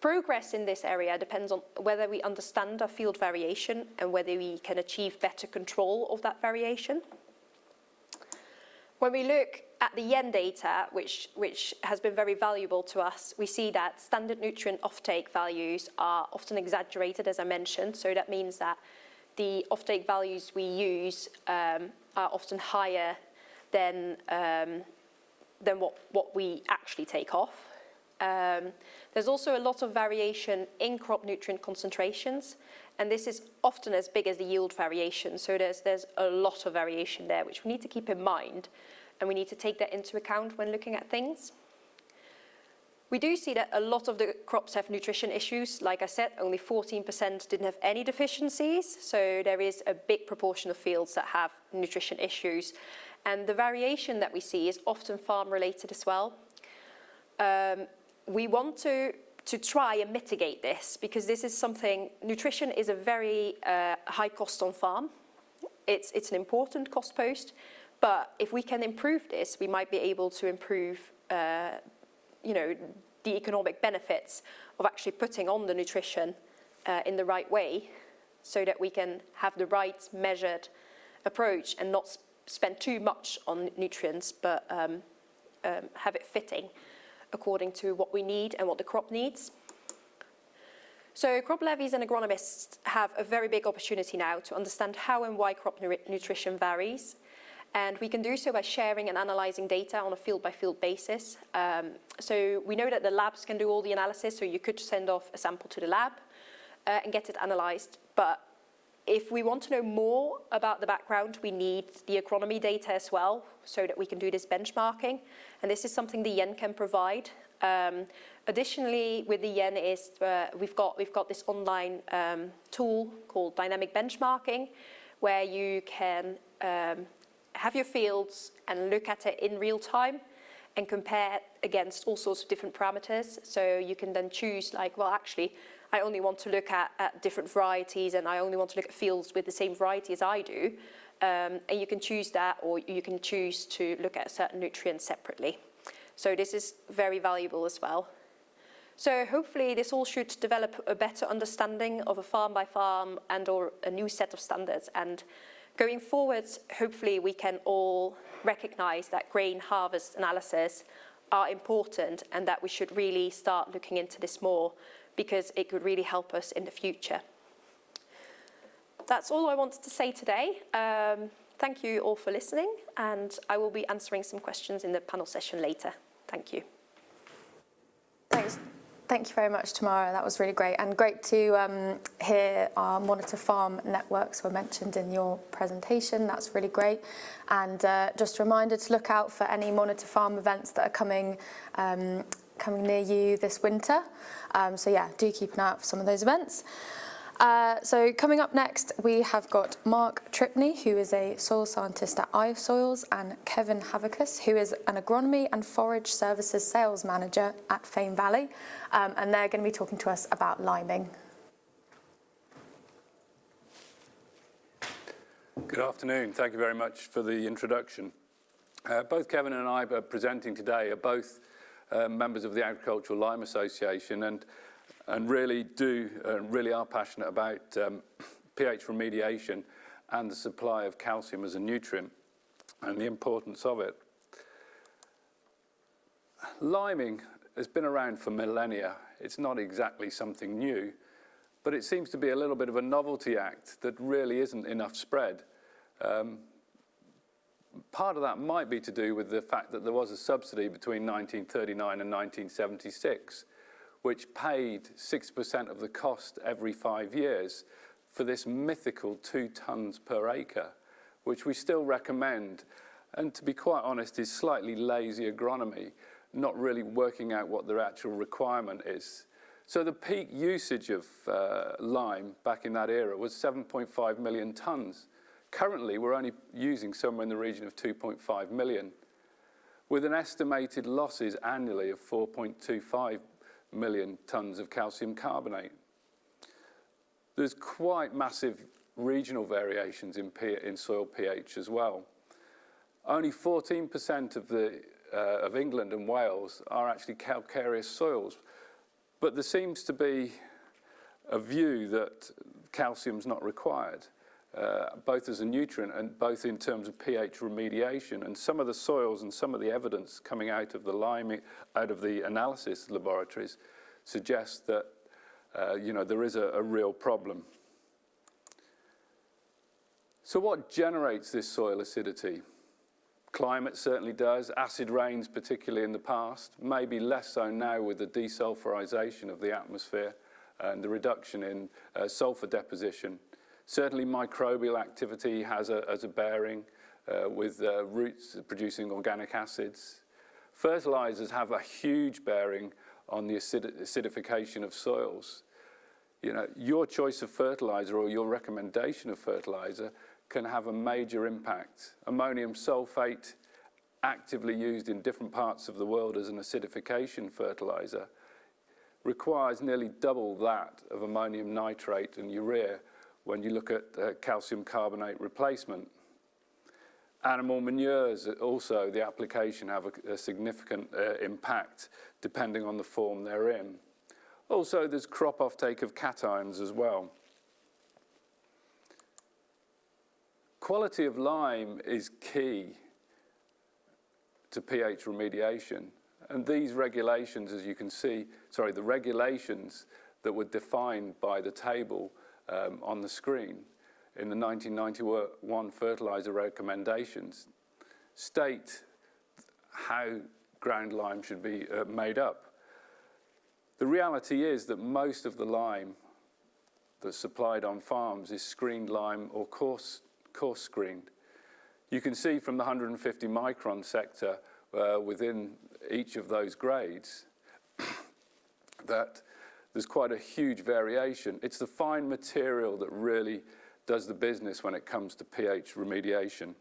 N: Progress in this area depends on whether we understand our field variation and whether we can achieve better control of that variation. When we look at the Joynt data, which has been very valuable to us, we see that standard nutrient offtake values are often exaggerated, as I mentioned. So that means that the offtake values we use are often higher than what we actually take off. There's also a lot of variation in crop nutrient concentrations, and this is often as big as the yield variation. So there's a lot of variation there, which we need to keep in mind, and we need to take that into account when looking at things. We do see that a lot of the crops have nutrition issues. Like I said, only 14% didn't have any deficiencies. So there is a big proportion of fields that have nutrition issues. And the variation that we see is often farm related as well. We want to try and mitigate this, because this is something, nutrition is a very high cost on farm. It's an important cost post, but if we can improve this, we might be able to improve the economic benefits of actually putting on the nutrition in the right way, so that we can have the right measured approach and not spend too much on nutrients, but have it fitting according to what we need and what the crop needs. So crop levies and agronomists have a very big opportunity now to understand how and why crop nutrition varies. And we can do so by sharing and analysing data on a field-by-field basis. So we know that the labs can do all the analysis, so you could send off a sample to the lab and get it analysed. But if we want to know more about the background, we need the agronomy data as well, so that we can do this benchmarking. And this is something the UKCPVS can provide. Additionally, with the UKCPVS, we've got this online tool called dynamic benchmarking, where you can have your fields and look at it in real time and compare against all sorts of different parameters. So you can then choose, like, well, actually, I only want to look at different varieties, and I only want to look at fields with the same variety as I do. And you can choose that, or you can choose to look at certain nutrients separately. So this is very valuable as well. So hopefully this all should develop a better understanding of a farm by farm and or a new set of standards. And going forward, hopefully we can all recognize that grain harvest analysis are important, and that we should really start looking into this more, because it could really help us in the future. That's all I wanted to say today. Thank you all for listening, and I will be answering some questions in the panel session later. Thank you.
B: Thanks. Thank you very much, Tamara. That was really great, and great to hear our monitor farm networks were mentioned in your presentation. That's really great. And just a reminder to look out for any monitor farm events that are coming near you this winter. So yeah, do keep an eye out for some of those events. So coming up next, we have got Mark Tripney, who is a soil scientist at iSoils, and Kevin Havekes, who is an agronomy and forage services sales manager at Fane Valley, and they're going to be talking to us about liming.
O: Good afternoon. Thank you very much for the introduction. Both Kevin and I are presenting today are both members of the Agricultural Lime Association, and really are passionate about pH remediation and the supply of calcium as a nutrient and the importance of it. Liming has been around for millennia. It's not exactly something new, but it seems to be a little bit of a novelty act that really isn't enough spread. Part of that might be to do with the fact that there was a subsidy between 1939 and 1976, which paid 6% of the cost every 5 years for this mythical 2 tonnes per acre, which we still recommend, and to be quite honest, is slightly lazy agronomy, not really working out what their actual requirement is. So the peak usage of lime back in that era was 7.5 million tonnes. Currently, we're only using somewhere in the region of 2.5 million, with an estimated losses annually of 4.25 million tonnes of calcium carbonate. There's quite massive regional variations in soil pH as well. Only 14% of England and Wales are actually calcareous soils, but there seems to be a view that calcium's not required, both as a nutrient and both in terms of pH remediation. And some of the soils and some of the evidence coming out of the analysis laboratories suggests that there is a real problem. So what generates this soil acidity? Climate certainly does, acid rains particularly in the past, maybe less so now with the desulfurization of the atmosphere and the reduction in sulfur deposition. Certainly microbial activity has a bearing with roots producing organic acids. Fertilizers have a huge bearing on the acidification of soils. You know, your choice of fertilizer or your recommendation of fertilizer can have a major impact. Ammonium sulfate, actively used in different parts of the world as an acidification fertilizer, requires nearly double that of ammonium nitrate and urea when you look at calcium carbonate replacement. Animal manures, also the application have a significant impact depending on the form they're in. Also, there's crop offtake of cations as well. Quality of lime is key to pH remediation. And these regulations, as you can see, the regulations that were defined by the table on the screen in the 1991 fertilizer recommendations state how ground lime should be made up. The reality is that most of the lime that's supplied on farms is screened lime or coarse screened. You can see from the 150 micron sector within each of those grades that there's quite a huge variation. It's the fine material that really does the business when it comes to pH remediation,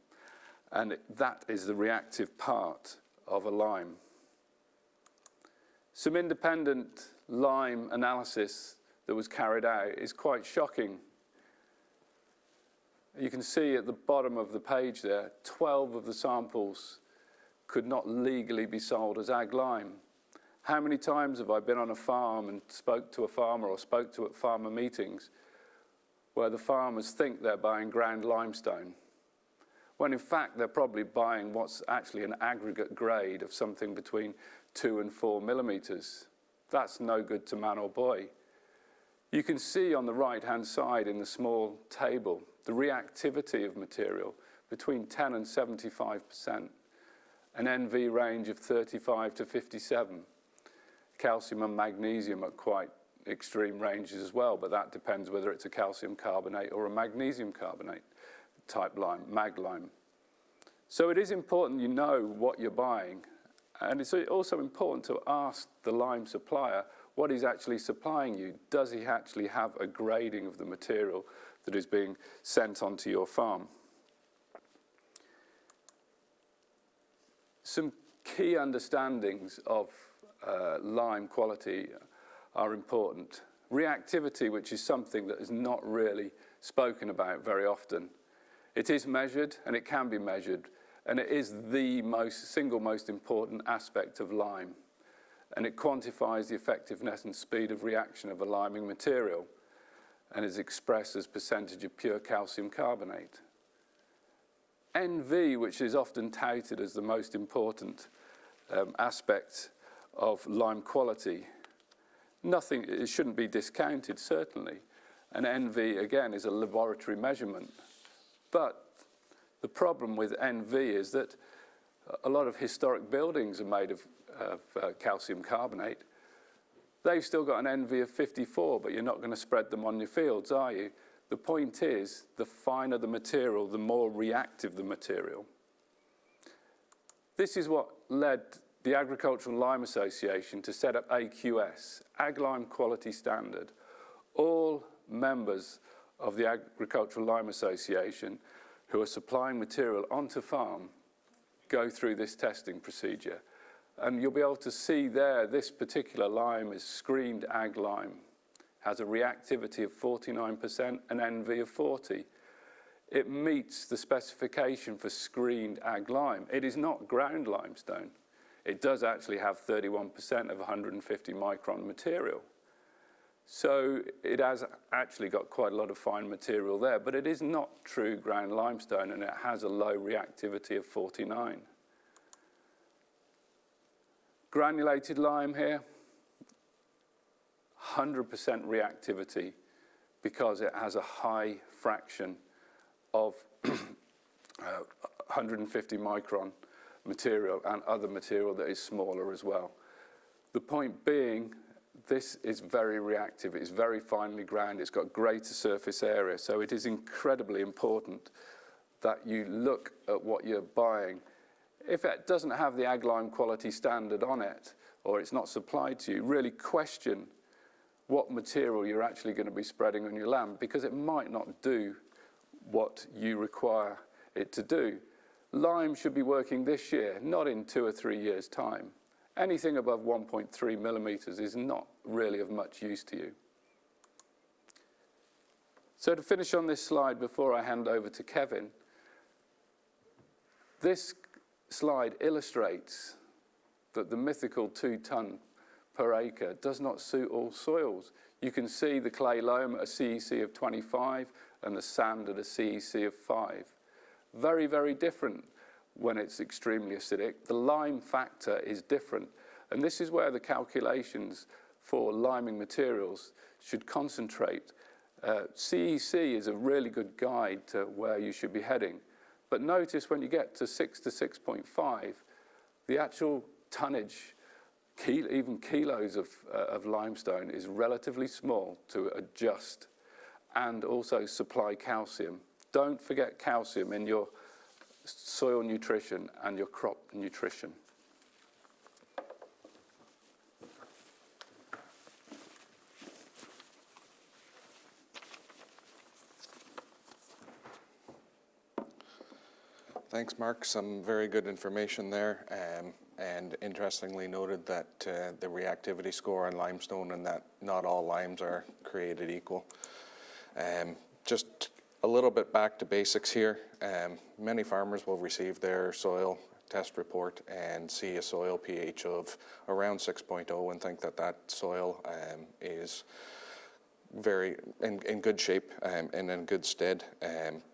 O: and that is the reactive part of a lime. Some independent lime analysis that was carried out is quite shocking. You can see at the bottom of the page there, 12 of the samples could not legally be sold as ag lime. How many times have I been on a farm and spoke to a farmer or spoke to at farmer meetings where the farmers think they're buying ground limestone, when in fact they're probably buying what's actually an aggregate grade of something between 2 and 4 millimeters. That's no good to man or boy. You can see on the right-hand side in the small table the reactivity of material between 10 and 75%, an NV range of 35 to 57. Calcium and magnesium at quite extreme ranges as well, but that depends whether it's a calcium carbonate or a magnesium carbonate type lime, mag lime. So it is important you know what you're buying, and it's also important to ask the lime supplier what he's actually supplying you. Does he actually have a grading of the material that is being sent onto your farm? Some key understandings of lime quality are important. Reactivity, which is something that is not really spoken about very often. It is measured and it can be measured, and it is the single most important aspect of lime. And it quantifies the effectiveness and speed of reaction of a liming material and is expressed as percentage of pure calcium carbonate. NV, which is often touted as the most important aspect of lime quality, it shouldn't be discounted, certainly. And NV, again, is a laboratory measurement. But the problem with NV is that a lot of historic buildings are made of calcium carbonate. They've still got an NV of 54, but you're not going to spread them on your fields, are you? The point is, the finer the material, the more reactive the material. This is what led the Agricultural Lime Association to set up AQS, Ag Lime Quality Standard. All members of the Agricultural Lime Association who are supplying material onto farm go through this testing procedure. And you'll be able to see there, this particular lime is screened ag lime, has a reactivity of 49%, an NV of 40. It meets the specification for screened ag lime. It is not ground limestone. It does actually have 31% of 150 micron material. So it has actually got quite a lot of fine material there, but it is not true ground limestone, and it has a low reactivity of 49. Granulated lime here, 100% reactivity because it has a high fraction of 150 micron material and other material that is smaller as well. The point being, this is very reactive, it's very finely ground, it's got greater surface area, so it is incredibly important that you look at what you're buying. If it doesn't have the ag lime quality standard on it, or it's not supplied to you, really question what material you're actually going to be spreading on your land, because it might not do what you require it to do. Lime should be working this year, not in 2 or 3 years' time. Anything above 1.3 millimeters is not really of much use to you. So to finish on this slide before I hand over to Kevin, this slide illustrates that the mythical 2 tonne per acre does not suit all soils. You can see the clay loam at a CEC of 25 and the sand at a CEC of 5. Very, very different when it's extremely acidic. The lime factor is different, and this is where the calculations for liming materials should concentrate. CEC is a really good guide to where you should be heading, but notice when you get to 6 to 6.5, the actual tonnage, even kilos of limestone, is relatively small to adjust and also supply calcium. Don't forget calcium in your soil nutrition and your crop nutrition.
P: Thanks, Mark. Some very good information there, and interestingly noted that the reactivity score on limestone and that not all limes are created equal. Just a little bit back to basics here. Many farmers will receive their soil test report and see a soil pH of around 6.0 and think that that soil is very in good shape and in good stead,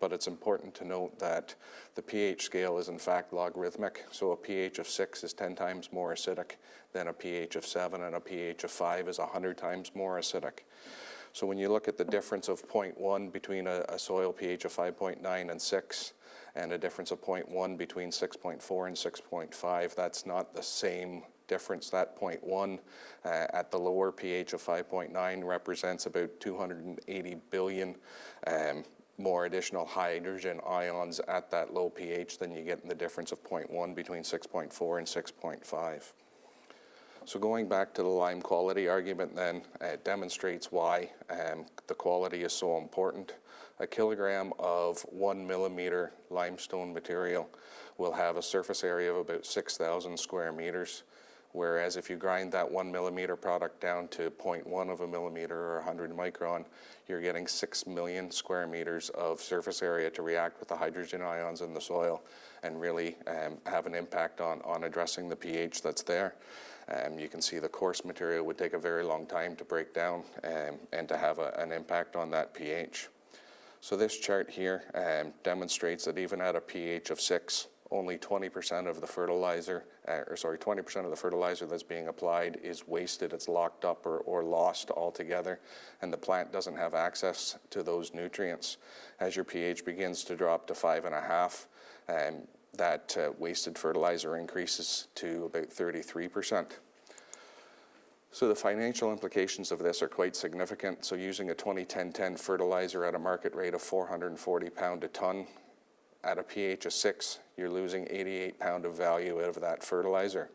P: but it's important to note that the pH scale is in fact logarithmic, so a pH of 6 is 10 times more acidic than a pH of 7, and a pH of 5 is 100 times more acidic. So when you look at the difference of 0.1 between a soil pH of 5.9 and 6, and a difference of 0.1 between 6.4 and 6.5, that's not the same difference. That 0.1 at the lower pH of 5.9 represents about 280 billion more additional hydrogen ions at that low pH than you get in the difference of 0.1 between 6.4 and 6.5. So going back to the lime quality argument then, it demonstrates why the quality is so important. A kilogram of 1 millimeter limestone material will have a surface area of about 6,000 square meters, whereas if you grind that 1 millimeter product down to 0.1 of a millimeter or 100 micron, you're getting 6 million square meters of surface area to react with the hydrogen ions in the soil and really have an impact on addressing the pH that's there. You can see the coarse material would take a very long time to break down and to have an impact on that pH. So this chart here demonstrates that even at a pH of 6, only 20% of the fertilizer, 20% of the fertilizer that's being applied is wasted. It's locked up or lost altogether, and the plant doesn't have access to those nutrients. As your pH begins to drop to 5.5, that wasted fertilizer increases to about 33%. So the financial implications of this are quite significant. So using a 20-10-10 fertilizer at a market rate of 440 pound a ton, at a pH of 6, you're losing 88 pound of value out of that fertilizer.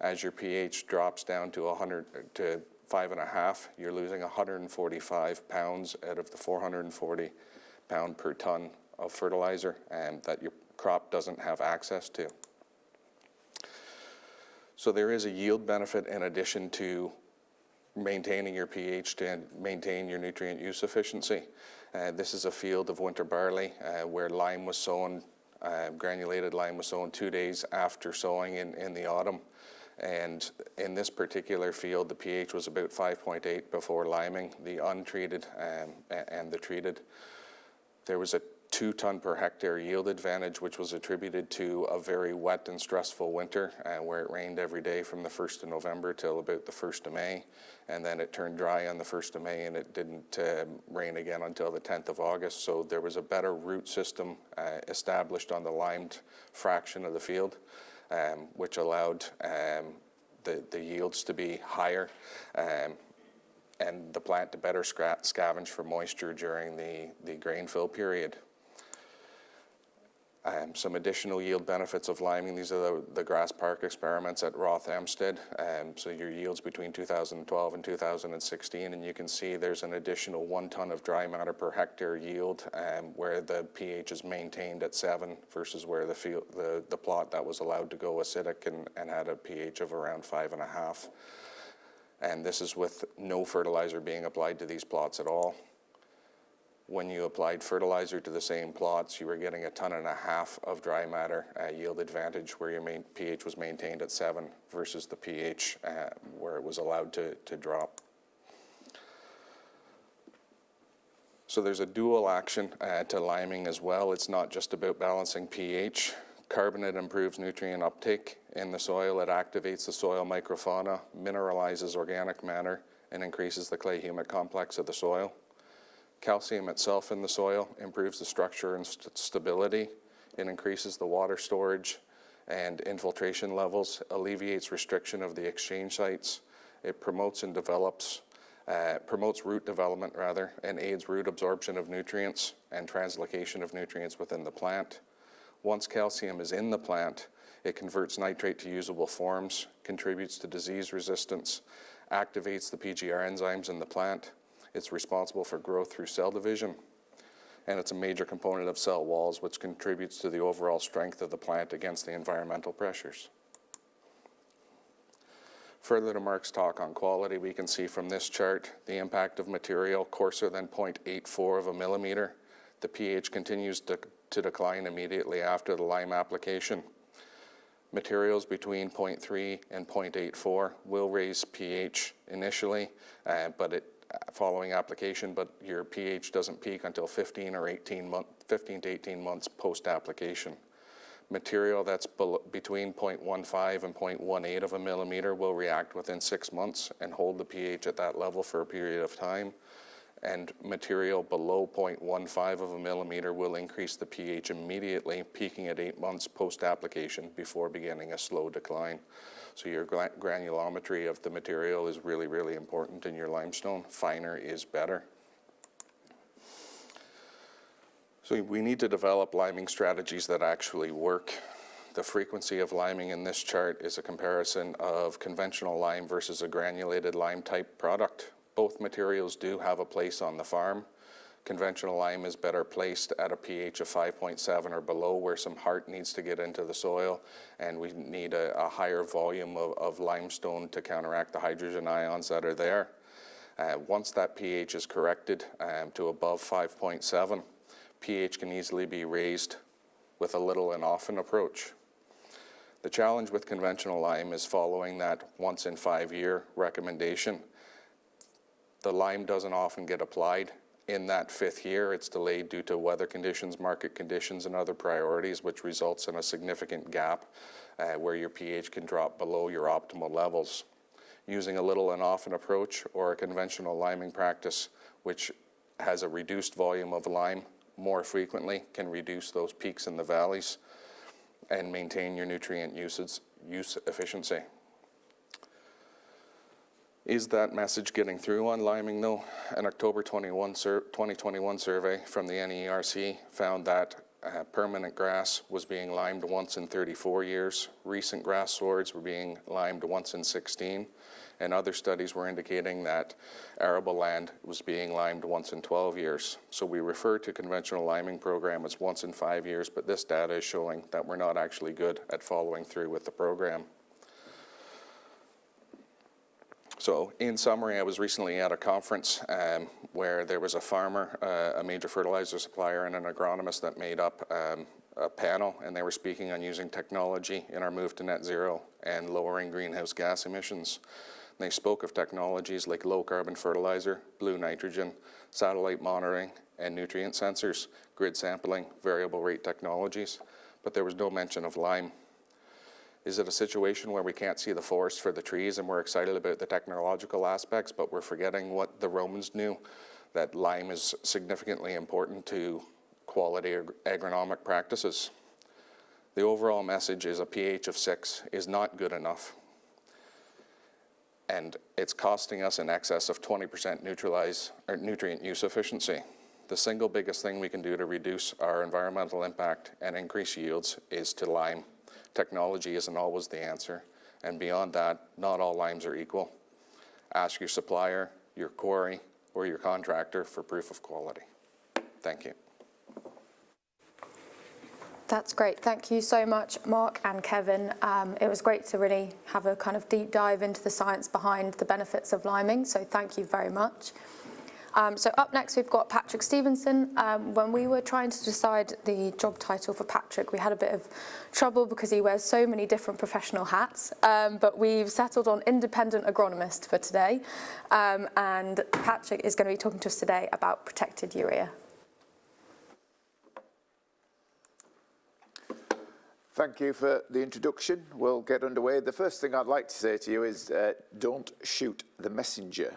P: As your pH drops down to 5.5, you're losing 145 pounds out of the 440 pound per ton of fertilizer that your crop doesn't have access to. So there is a yield benefit in addition to maintaining your pH to maintain your nutrient use efficiency. This is a field of winter barley where lime was sown, granulated lime was sown 2 days after sowing in the autumn. And in this particular field, the pH was about 5.8 before liming, the untreated and the treated. There was a 2 ton per hectare yield advantage, which was attributed to a very wet and stressful winter where it rained every day from the 1st of November till about the 1st of May. And then it turned dry on the 1st of May, and it didn't rain again until the 10th of August. So there was a better root system established on the limed fraction of the field, which allowed the yields to be higher and the plant to better scavenge for moisture during the grain fill period. Some additional yield benefits of liming. These are the grass park experiments at Rothamsted. So your yields between 2012 and 2016, and you can see there's an additional 1 ton of dry matter per hectare yield where the pH is maintained at 7 versus where the plot that was allowed to go acidic and had a pH of around 5.5. And this is with no fertilizer being applied to these plots at all. When you applied fertilizer to the same plots, you were getting 1.5 tons of dry matter yield advantage where your pH was maintained at 7 versus the pH where it was allowed to drop. So there's a dual action to liming as well. It's not just about balancing pH. Carbonate improves nutrient uptake in the soil. It activates the soil microfauna, mineralizes organic matter, and increases the clay-humic complex of the soil. Calcium itself in the soil improves the structure and stability. It increases the water storage and infiltration levels, alleviates restriction of the exchange sites. It promotes and develops, promotes root development rather, and aids root absorption of nutrients and translocation of nutrients within the plant. Once calcium is in the plant, it converts nitrate to usable forms, contributes to disease resistance, activates the PGR enzymes in the plant. It's responsible for growth through cell division, and it's a major component of cell walls, which contributes to the overall strength of the plant against the environmental pressures. Further to Mark's talk on quality, we can see from this chart the impact of material coarser than 0.84 of a millimeter. The pH continues to decline immediately after the lime application. Materials between 0.3 and 0.84 will raise pH initially, following application, but your pH doesn't peak until 15 to 18 months post-application. Material that's between 0.15 and 0.18 of a millimeter will react within 6 months and hold the pH at that level for a period of time. And material below 0.15 of a millimeter will increase the pH immediately, peaking at 8 months post-application before beginning a slow decline. So your granulometry of the material is really, really important in your limestone. Finer is better. So we need to develop liming strategies that actually work. The frequency of liming in this chart is a comparison of conventional lime versus a granulated lime type product. Both materials do have a place on the farm. Conventional lime is better placed at a pH of 5.7 or below, where some heart needs to get into the soil, and we need a higher volume of limestone to counteract the hydrogen ions that are there. Once that pH is corrected to above 5.7, pH can easily be raised with a little and often approach. The challenge with conventional lime is following that once in 5 year recommendation. The lime doesn't often get applied in that 5th year. It's delayed due to weather conditions, market conditions, and other priorities, which results in a significant gap where your pH can drop below your optimal levels. Using a little and often approach or a conventional liming practice, which has a reduced volume of lime more frequently, can reduce those peaks in the valleys and maintain your nutrient use efficiency. Is that message getting through on liming though? An October 2021 survey from the NERC found that permanent grass was being limed once in 34 years. Recent grass swords were being limed once in 16. And other studies were indicating that arable land was being limed once in 12 years. So we refer to conventional liming program as once in 5 years, but this data is showing that we're not actually good at following through with the program. So in summary, I was recently at a conference where there was a farmer, a major fertilizer supplier, and an agronomist that made up a panel, and they were speaking on using technology in our move to net zero and lowering greenhouse gas emissions. And they spoke of technologies like low carbon fertilizer, blue nitrogen, satellite monitoring, and nutrient sensors, grid sampling, variable rate technologies, but there was no mention of lime. Is it a situation where we can't see the forest for the trees and we're excited about the technological aspects, but we're forgetting what the Romans knew, that lime is significantly important to quality agronomic practices? The overall message is a pH of 6 is not good enough, and it's costing us in excess of 20% nutrient use efficiency. The single biggest thing we can do to reduce our environmental impact and increase yields is to lime. Technology isn't always the answer, and beyond that, not all limes are equal. Ask your supplier, your quarry, or your contractor for proof of quality. Thank you.
B: That's great. Thank you so much, Mark and Kevin. It was great to really have a kind of deep dive into the science behind the benefits of liming, so thank you very much. So up next, we've got Patrick Stevenson. When we were trying to decide the job title for Patrick, we had a bit of trouble because he wears so many different professional hats, but we've settled on independent agronomist for today. And Patrick is going to be talking to us today about protected urea.
Q: Thank you for the introduction. We'll get underway. The first thing I'd like to say to you is don't shoot the messenger.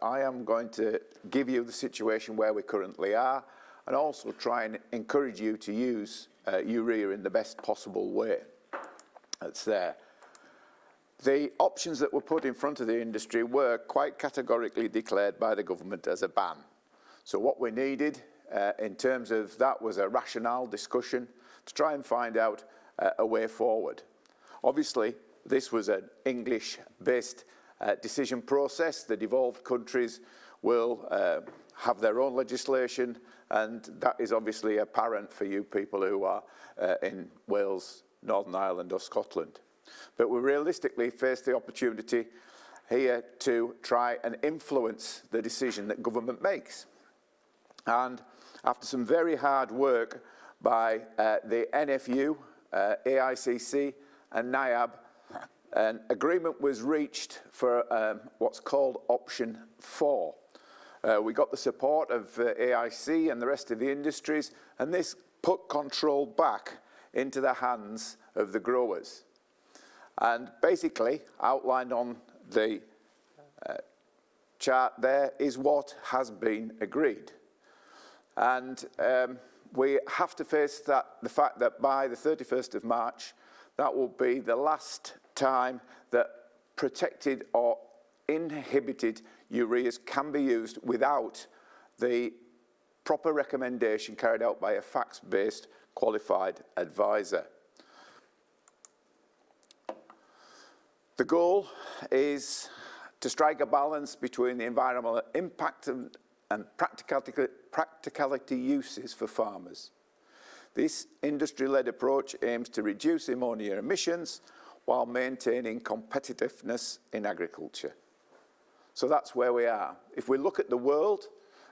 Q: I am going to give you the situation where we currently are and also try and encourage you to use urea in the best possible way that's there. The options that were put in front of the industry were quite categorically declared by the government as a ban. So what we needed in terms of that was a rationale discussion to try and find out a way forward. Obviously, this was an English-based decision process. The devolved countries will have their own legislation, and that is obviously apparent for you people who are in Wales, Northern Ireland or Scotland. But we realistically face the opportunity here to try and influence the decision that government makes. And after some very hard work by the NFU, AICC and NIAB, an agreement was reached for what's called option 4. We got the support of AIC and the rest of the industries, and this put control back into the hands of the growers. And basically, outlined on the chart there is what has been agreed. And we have to face the fact that by the 31st of March, that will be the last time that protected or inhibited ureas can be used without the proper recommendation carried out by a facts-based qualified advisor. The goal is to strike a balance between the environmental impact and practicality uses for farmers. This industry-led approach aims to reduce ammonia emissions while maintaining competitiveness in agriculture. So that's where we are. If we look at the world,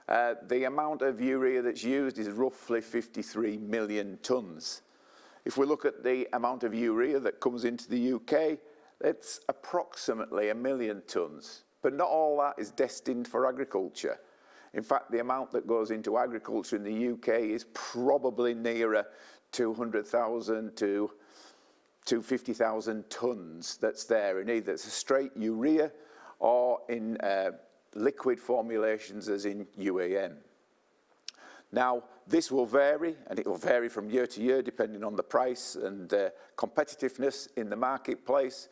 Q: the amount of urea that's used is roughly 53 million tonnes. If we look at the amount of urea that comes into the UK, it's approximately 1 million tonnes. But not all that is destined for agriculture. In fact, the amount that goes into agriculture in the UK is probably nearer 200,000 to 250,000 tonnes that's there in either it's a straight urea or in liquid formulations as in UAN. Now, this will vary, and it will vary from year to year depending on the price and competitiveness in the marketplace.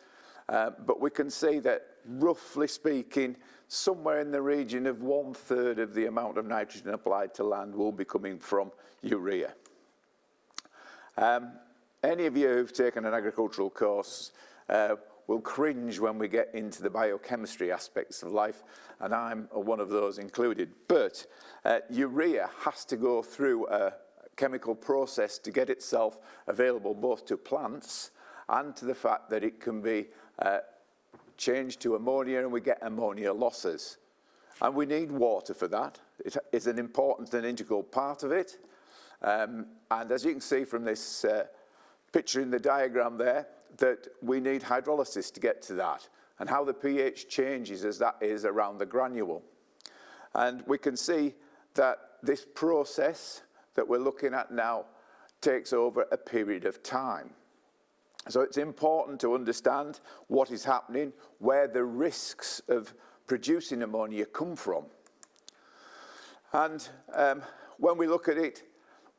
Q: But we can see that, roughly speaking, somewhere in the region of 1/3 of the amount of nitrogen applied to land will be coming from urea. Any of you who've taken an agricultural course will cringe when we get into the biochemistry aspects of life, and I'm one of those included. But urea has to go through a chemical process to get itself available both to plants and to the fact that it can be changed to ammonia, and we get ammonia losses. And we need water for that. It is an important and integral part of it. And as you can see from this picture in the diagram there, that we need hydrolysis to get to that, and how the pH changes as that is around the granule. And we can see that this process that we're looking at now takes over a period of time. So it's important to understand what is happening, where the risks of producing ammonia come from. And when we look at it,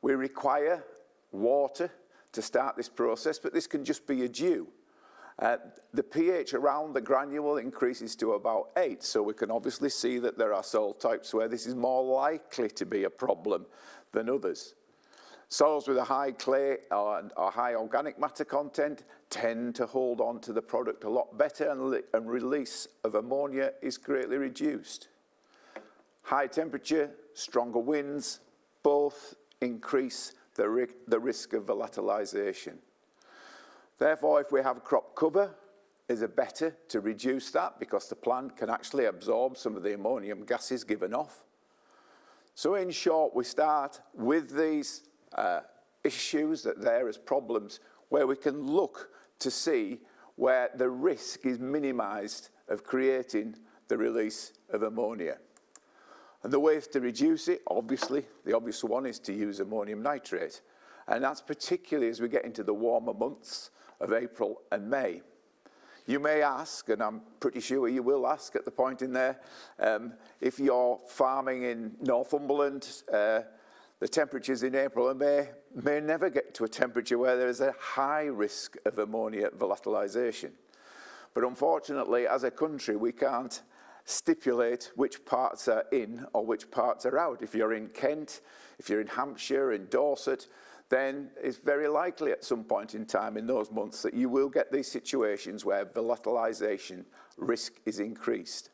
Q: we require water to start this process, but this can just be a dew. The pH around the granule increases to about 8, so we can obviously see that there are soil types where this is more likely to be a problem than others. Soils with a high clay or high organic matter content tend to hold on to the product a lot better, and release of ammonia is greatly reduced. High temperature, stronger winds, both increase the risk of volatilization. Therefore, if we have crop cover, is it better to reduce that because the plant can actually absorb some of the ammonium gases given off. So in short, we start with these issues that there as problems where we can look to see where the risk is minimized of creating the release of ammonia. And the ways to reduce it, obviously, the obvious one is to use ammonium nitrate. And that's particularly as we get into the warmer months of April and May. You may ask, and I'm pretty sure you will ask at the point in there, if you're farming in Northumberland, the temperatures in April and May never get to a temperature where there is a high risk of ammonia volatilization. But unfortunately, as a country, we can't stipulate which parts are in or which parts are out. If you're in Kent, if you're in Hampshire, in Dorset, then it's very likely at some point in time in those months that you will get these situations where volatilization risk is increased.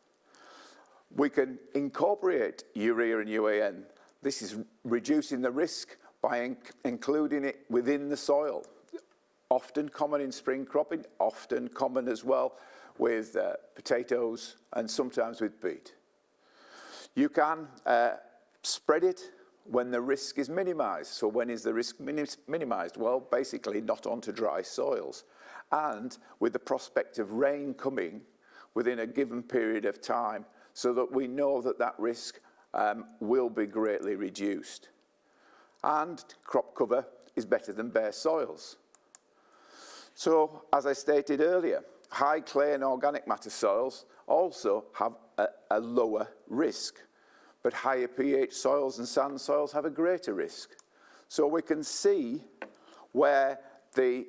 Q: We can incorporate urea and UAN. This is reducing the risk by including it within the soil. Often common in spring cropping, often common as well with potatoes and sometimes with beet. You can spread it when the risk is minimized. So when is the risk minimized? Well, basically not onto dry soils. And with the prospect of rain coming within a given period of time so that we know that that risk will be greatly reduced. And crop cover is better than bare soils. So, as I stated earlier, high clay and organic matter soils also have a lower risk, but higher pH soils and sand soils have a greater risk. So we can see where the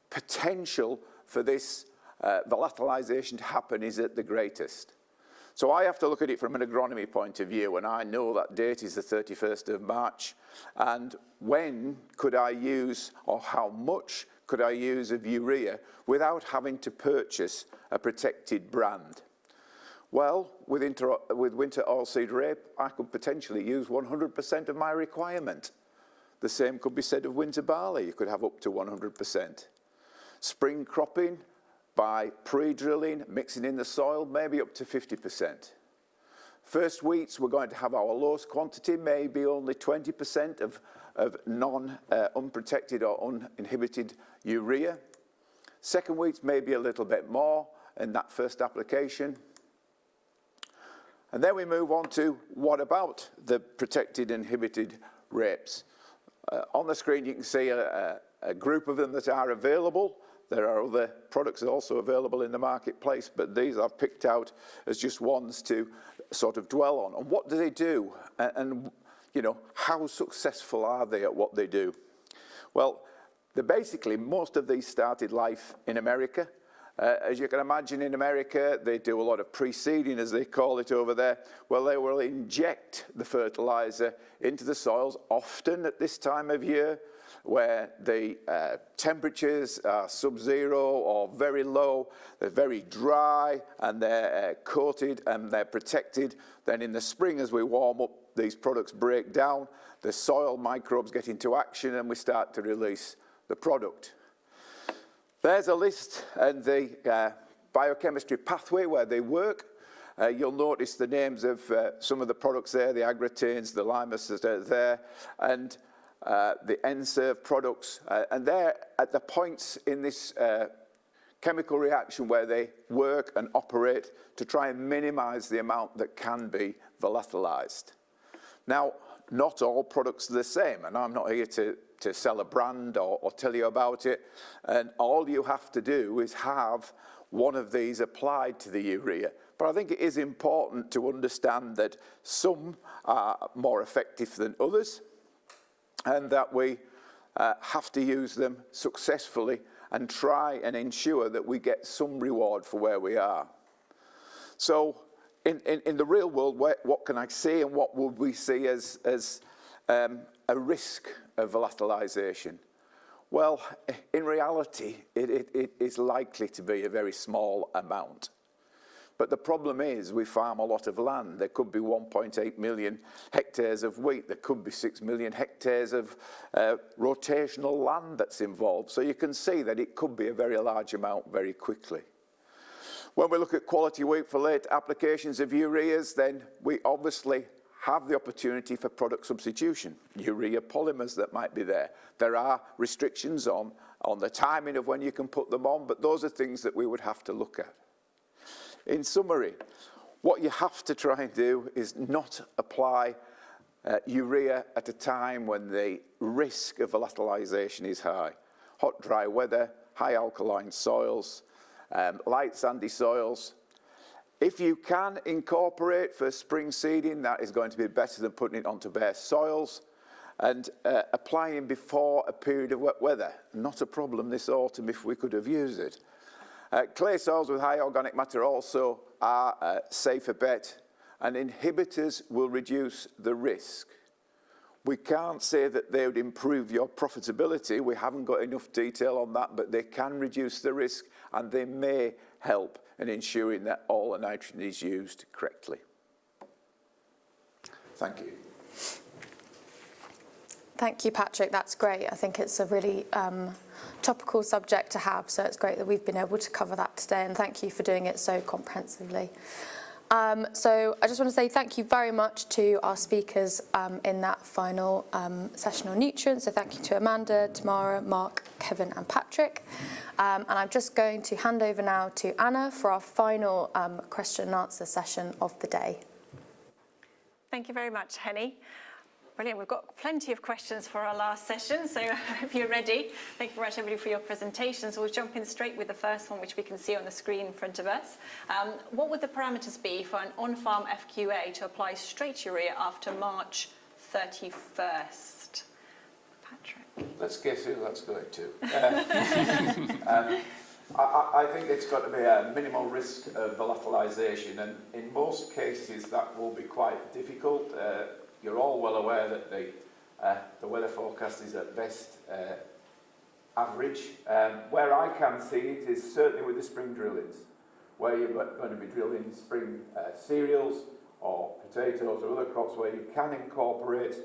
Q: potential for this volatilization to happen is at the greatest. So I have to look at it from an agronomy point of view, and I know that date is the 31st of March, and when could I use, or how much could I use of urea without having to purchase a protected brand? Well, with winter oilseed rape, I could potentially use 100% of my requirement. The same could be said of winter barley. You could have up to 100%. Spring cropping, by pre-drilling, mixing in the soil, maybe up to 50%. First wheats, we're going to have our lowest quantity, maybe only 20% of unprotected or uninhibited urea. Second wheats, maybe a little bit more in that first application. And then we move on to what about the protected inhibited rapes? On the screen you can see a group of them that are available. There are other products also available in the marketplace, but these I've picked out as just ones to sort of dwell on. And what do they do? And you know, how successful are they at what they do? Well, basically, most of these started life in America. As you can imagine, in America, they do a lot of pre-seeding, as they call it over there. Well, they will inject the fertilizer into the soils, often at this time of year, where the temperatures are sub-zero or very low, they're very dry, and they're coated and they're protected. Then in the spring, as we warm up, these products break down, the soil microbes get into action, and we start to release the product. There's a list and the biochemistry pathway where they work. You'll notice the names of some of the products there, the agritanes, the limas that are there, and the N-serve products. And they're at the points in this chemical reaction where they work and operate to try and minimize the amount that can be volatilized. Now, not all products are the same, and I'm not here to sell a brand or tell you about it, and all you have to do is have one of these applied to the urea. But I think it is important to understand that some are more effective than others, and that we have to use them successfully and try and ensure that we get some reward for where we are. So in the real world, what can I say, and what would we see as a risk of volatilization? Well, in reality, it is likely to be a very small amount. But the problem is we farm a lot of land. There could be 1.8 million hectares of wheat. There could be 6 million hectares of rotational land that's involved. So you can see that it could be a very large amount very quickly. When we look at quality wheat for late applications of ureas, then we obviously have the opportunity for product substitution, urea polymers that might be there. There are restrictions on the timing of when you can put them on, but those are things that we would have to look at. In summary, what you have to try and do is not apply urea at a time when the risk of volatilization is high. Hot, dry weather, high alkaline soils, light sandy soils. If you can incorporate for spring seeding, that is going to be better than putting it onto bare soils. And applying before a period of wet weather, not a problem this autumn if we could have used it. Clay soils with high organic matter also are a safer bet, and inhibitors will reduce the risk. We can't say that they would improve your profitability. We haven't got enough detail on that, but they can reduce the risk, and they may help in ensuring that all the nitrogen is used correctly. Thank you.
B: Thank you, Patrick. That's great. I think it's a really topical subject to have, so it's great that we've been able to cover that today, and thank you for doing it so comprehensively. So I just want to say thank you very much to our speakers in that final session on nutrients. So thank you to Amanda, Tamara, Mark, Kevin and Patrick. And I'm just going to hand over now to Anna for our final question and answer session of the day.
A: Thank you very much, Henny. Brilliant. We've got plenty of questions for our last session, so I hope you're ready. Thank you very much, everybody, for your presentations. We'll jump in straight with the first one, which we can see on the screen in front of us. What would the parameters be for an on-farm FQA to apply straight urea after March 31st? Patrick.
Q: Let's guess who that's going to. I think it's got to be a minimal risk of volatilization, and in most cases that will be quite difficult. You're all well aware that the weather forecast is at best average. Where I can see it is certainly with the spring drillings, where you're going to be drilling spring cereals or potatoes or other crops where you can incorporate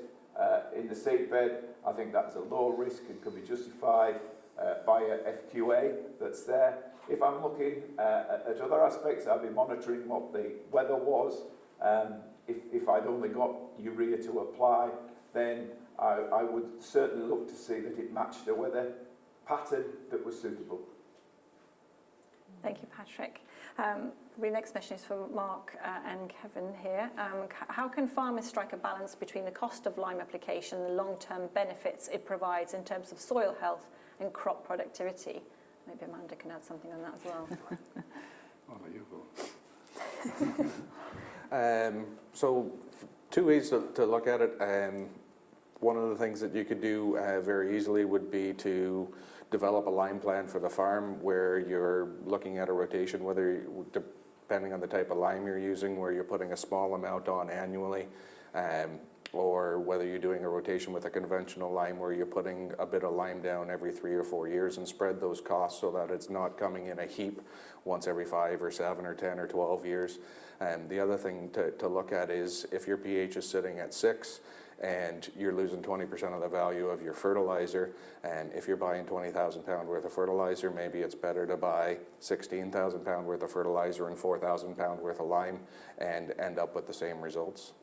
Q: in the seed bed. I think that's a low risk and could be justified by a FQA that's there. If I'm looking at other aspects, I'll be monitoring what the weather was. If I'd only got urea to apply, then I would certainly look to see that it matched the weather pattern that was suitable.
A: Thank you, Patrick. The next question is for Mark and Kevin here. How can farmers strike a balance between the cost of lime application and the long-term benefits it provides in terms of soil health and crop productivity? Maybe Amanda can add something on that as well.
O: I'll let you go. So two ways to look at it. One of the things that you could do very easily would be to develop a lime plan for the farm where you're looking at a rotation, whether depending on the type of lime you're using, where you're putting a small amount on annually, or whether you're doing a rotation with a conventional lime where you're putting a bit of lime down every 3 or 4 years and spread those costs so that it's not coming in a heap once every 5 or 7 or 10 or 12 years. The other thing to look at is if your pH is sitting at 6 and you're losing 20% of the value of your fertilizer, and if you're buying 20,000 pound worth of fertilizer, maybe it's better to buy 16,000 pound worth of fertilizer and 4,000 pound worth of lime and end up with the same results.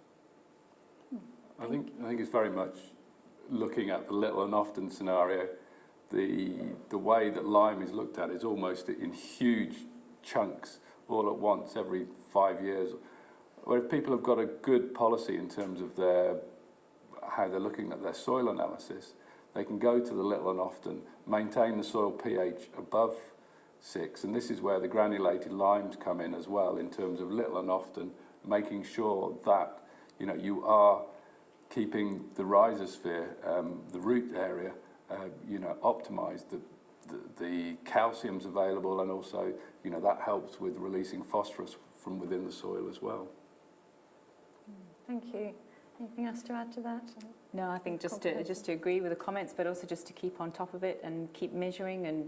O: I think it's very much looking at the little and often scenario. The way that lime is looked at is almost in huge chunks all at once every 5 years. Where if people have got a good policy in terms of their how they're looking at their soil analysis, they can go to the little and often, maintain the soil pH above 6, and this is where the granulated limes come in as well, in terms of little and often, making sure that you are keeping the rhizosphere, the root area, optimised. The calcium's available, and also that helps with releasing phosphorus from within the soil as well.
A: Thank you. Anything else to add to that?
M: No, I think just to agree with the comments, but also just to keep on top of it and keep measuring, and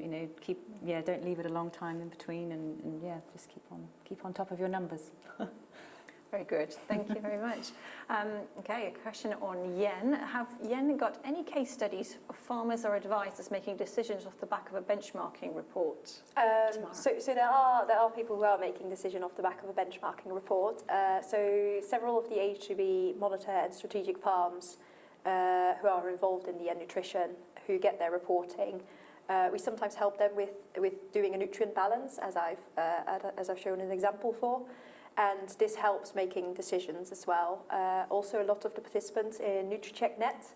M: don't leave it a long time in between, and just keep on top of your numbers.
A: Very good. Thank you very much. Okay, a question on yen. Have yen got any case studies of farmers or advisors making decisions off the back of a benchmarking report?
N: So there are people who are making decisions off the back of a benchmarking report. So several of the AHDB monitor and strategic farms who are involved in the yen nutrition, who get their reporting, we sometimes help them with doing a nutrient balance, as I've shown an example for. And this helps making decisions as well. Also, a lot of the participants in NutriCheck.net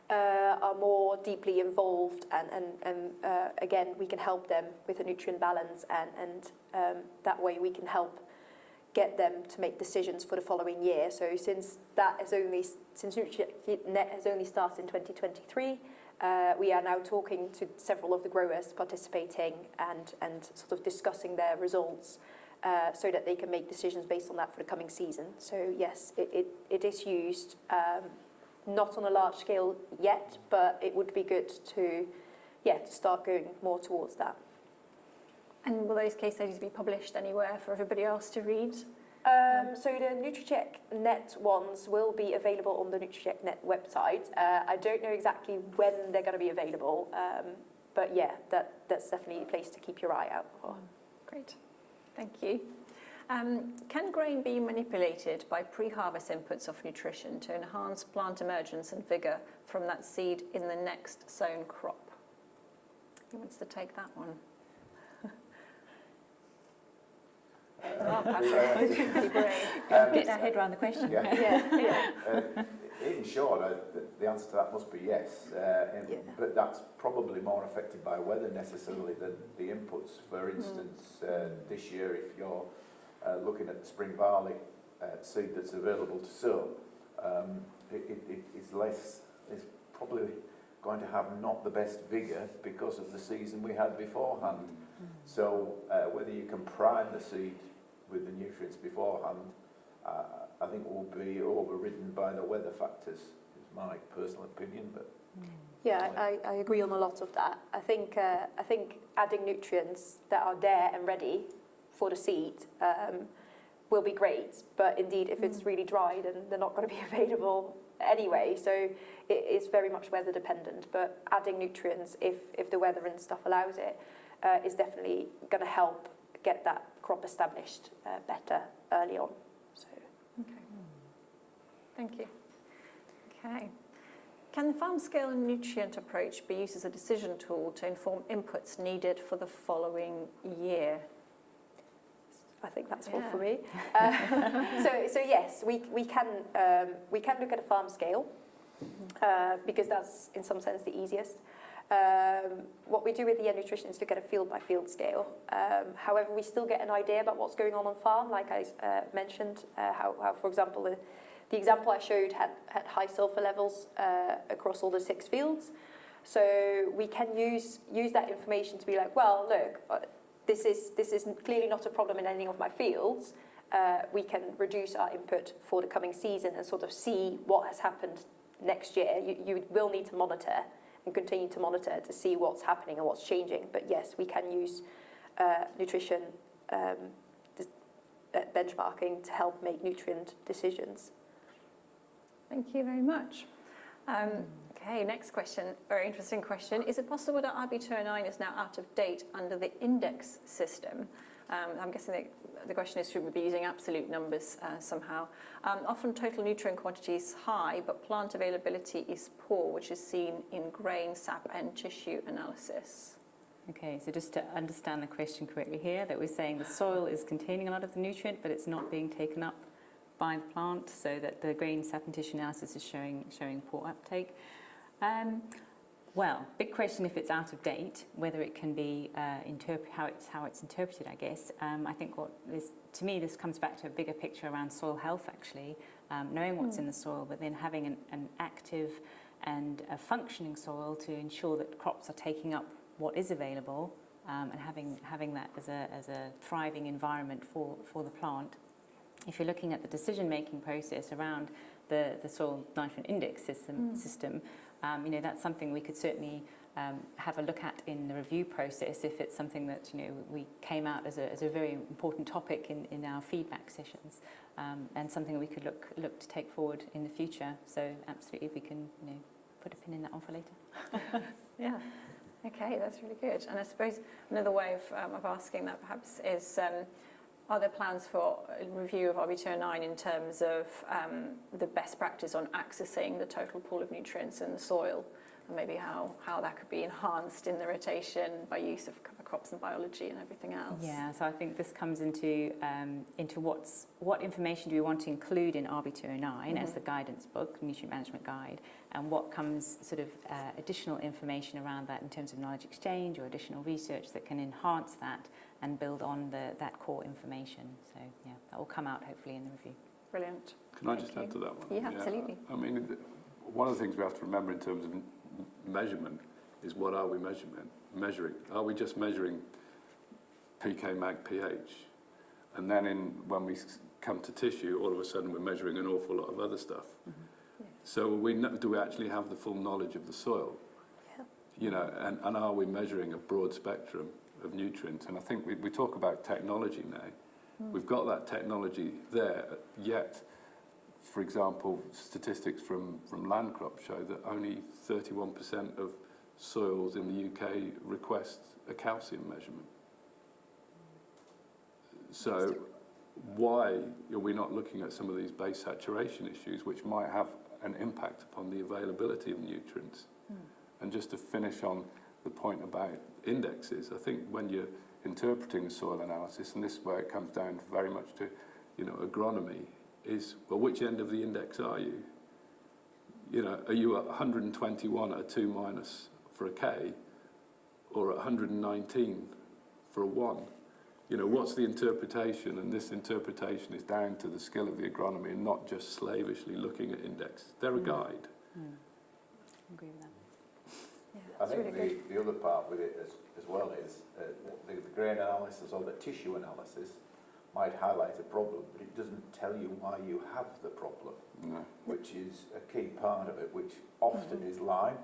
N: are more deeply involved, and again, we can help them with a nutrient balance, and that way we can help get them to make decisions for the following year. So since NutriCheck.net has only started in 2023, we are now talking to several of the growers participating and sort of discussing their results. So that they can make decisions based on that for the coming season. So yes, it is used, not on a large scale yet, but it would be good to start going more towards that.
A: And will those case studies be published anywhere for everybody else to read?
N: So the NutriCheck.net ones will be available on the NutriCheck.net website. I don't know exactly when they're going to be available, but yeah, that's definitely a place to keep your eye out for.
A: Great. Thank you. Can grain be manipulated by pre-harvest inputs of nutrition to enhance plant emergence and vigour from that seed in the next sown crop? Who wants to take that one?
M: Get our head around the question.
Q: In short, the answer to that must be yes, but that's probably more affected by weather necessarily than the inputs. For instance, this year, if you're looking at the spring barley seed that's available to sow, it's probably going to have not the best vigour because of the season we had beforehand. So whether you can prime the seed with the nutrients beforehand, I think will be overridden by the weather factors, is my personal opinion. But
N: yeah, I agree on a lot of that. I think adding nutrients that are there and ready for the seed will be great. But indeed, if it's really dry, then they're not going to be available anyway. So it is very much weather dependent. But adding nutrients, if the weather and stuff allows it, is definitely going to help get that crop established better early on.
A: Okay. Thank you. Okay. Can the farm scale and nutrient approach be used as a decision tool to inform inputs needed for the following year?
N: I think that's one for me. So yes, we can look at a farm scale because that's in some sense the easiest. What we do with the nutrition is look at a field by field scale. However, we still get an idea about what's going on farm, like I mentioned, how for example, the example I showed had high sulfur levels across all the 6 fields. So we can use that information to be like, well, look, this is clearly not a problem in any of my fields. We can reduce our input for the coming season and sort of see what has happened next year. You will need to monitor and continue to monitor to see what's happening and what's changing. But yes, we can use nutrition benchmarking to help make nutrient decisions.
A: Thank you very much. Okay, next question, very interesting question. Is it possible that RB209 is now out of date under the index system? I'm guessing the question is, should we be using absolute numbers somehow? Often total nutrient quantity is high, but plant availability is poor, which is seen in grain, sap and tissue analysis.
M: Okay, so just to understand the question correctly here, that we're saying the soil is containing a lot of the nutrient, but it's not being taken up by the plant, so that the grain sap and tissue analysis is showing poor uptake. Well, big question if it's out of date, whether it can be how it's interpreted, I guess. I think to me this comes back to a bigger picture around soil health, actually, knowing what's in the soil, but then having an active and a functioning soil to ensure that crops are taking up what is available, and having that as a thriving environment for the plant. If you're looking at the decision-making process around the soil nitrogen index system, that's something we could certainly have a look at in the review process if it's something that we came out as a very important topic in our feedback sessions, and something we could look to take forward in the future. So absolutely, if we can put a pin in that one for later.
A: Yeah. Okay, that's really good. And I suppose another way of asking that perhaps is, are there plans for a review of RB209 in terms of the best practice on accessing the total pool of nutrients in the soil, and maybe how that could be enhanced in the rotation by use of crops and biology and everything else?
M: Yeah, so I think this comes into what information do we want to include in RB209 as the guidance book, nutrient management guide, and what comes sort of additional information around that in terms of knowledge exchange or additional research that can enhance that and build on that core information. So yeah, that will come out hopefully in the review.
A: Brilliant.
O: Can I just add to that one?
A: Yeah, absolutely.
O: I mean, one of the things we have to remember in terms of measurement is what are we measuring? Are we just measuring pK, mag, pH? And then when we come to tissue, all of a sudden we're measuring an awful lot of other stuff. Mm-hmm. Yeah. So do we actually have the full knowledge of the soil? Yeah. And are we measuring a broad spectrum of nutrients? And I think we talk about technology now. We've got that technology there, yet, for example, statistics from land crops show that only 31% of soils in the UK request a calcium measurement. So why are we not looking at some of these base saturation issues which might have an impact upon the availability of nutrients? And just to finish on the point about indexes, I think when you're interpreting a soil analysis, and this is where it comes down very much to agronomy, is, well, which end of the index are you? Are you at 121 at a 2 minus for a K, or at 119 for a 1? What's the interpretation? And this interpretation is down to the skill of the agronomy and not just slavishly looking at index. They're a guide.
M: I agree with that.
Q: I think the other part with it as well is the grain analysis or the tissue analysis might highlight a problem, but it doesn't tell you why you have the problem, which is a key part of it, which often is Lyme.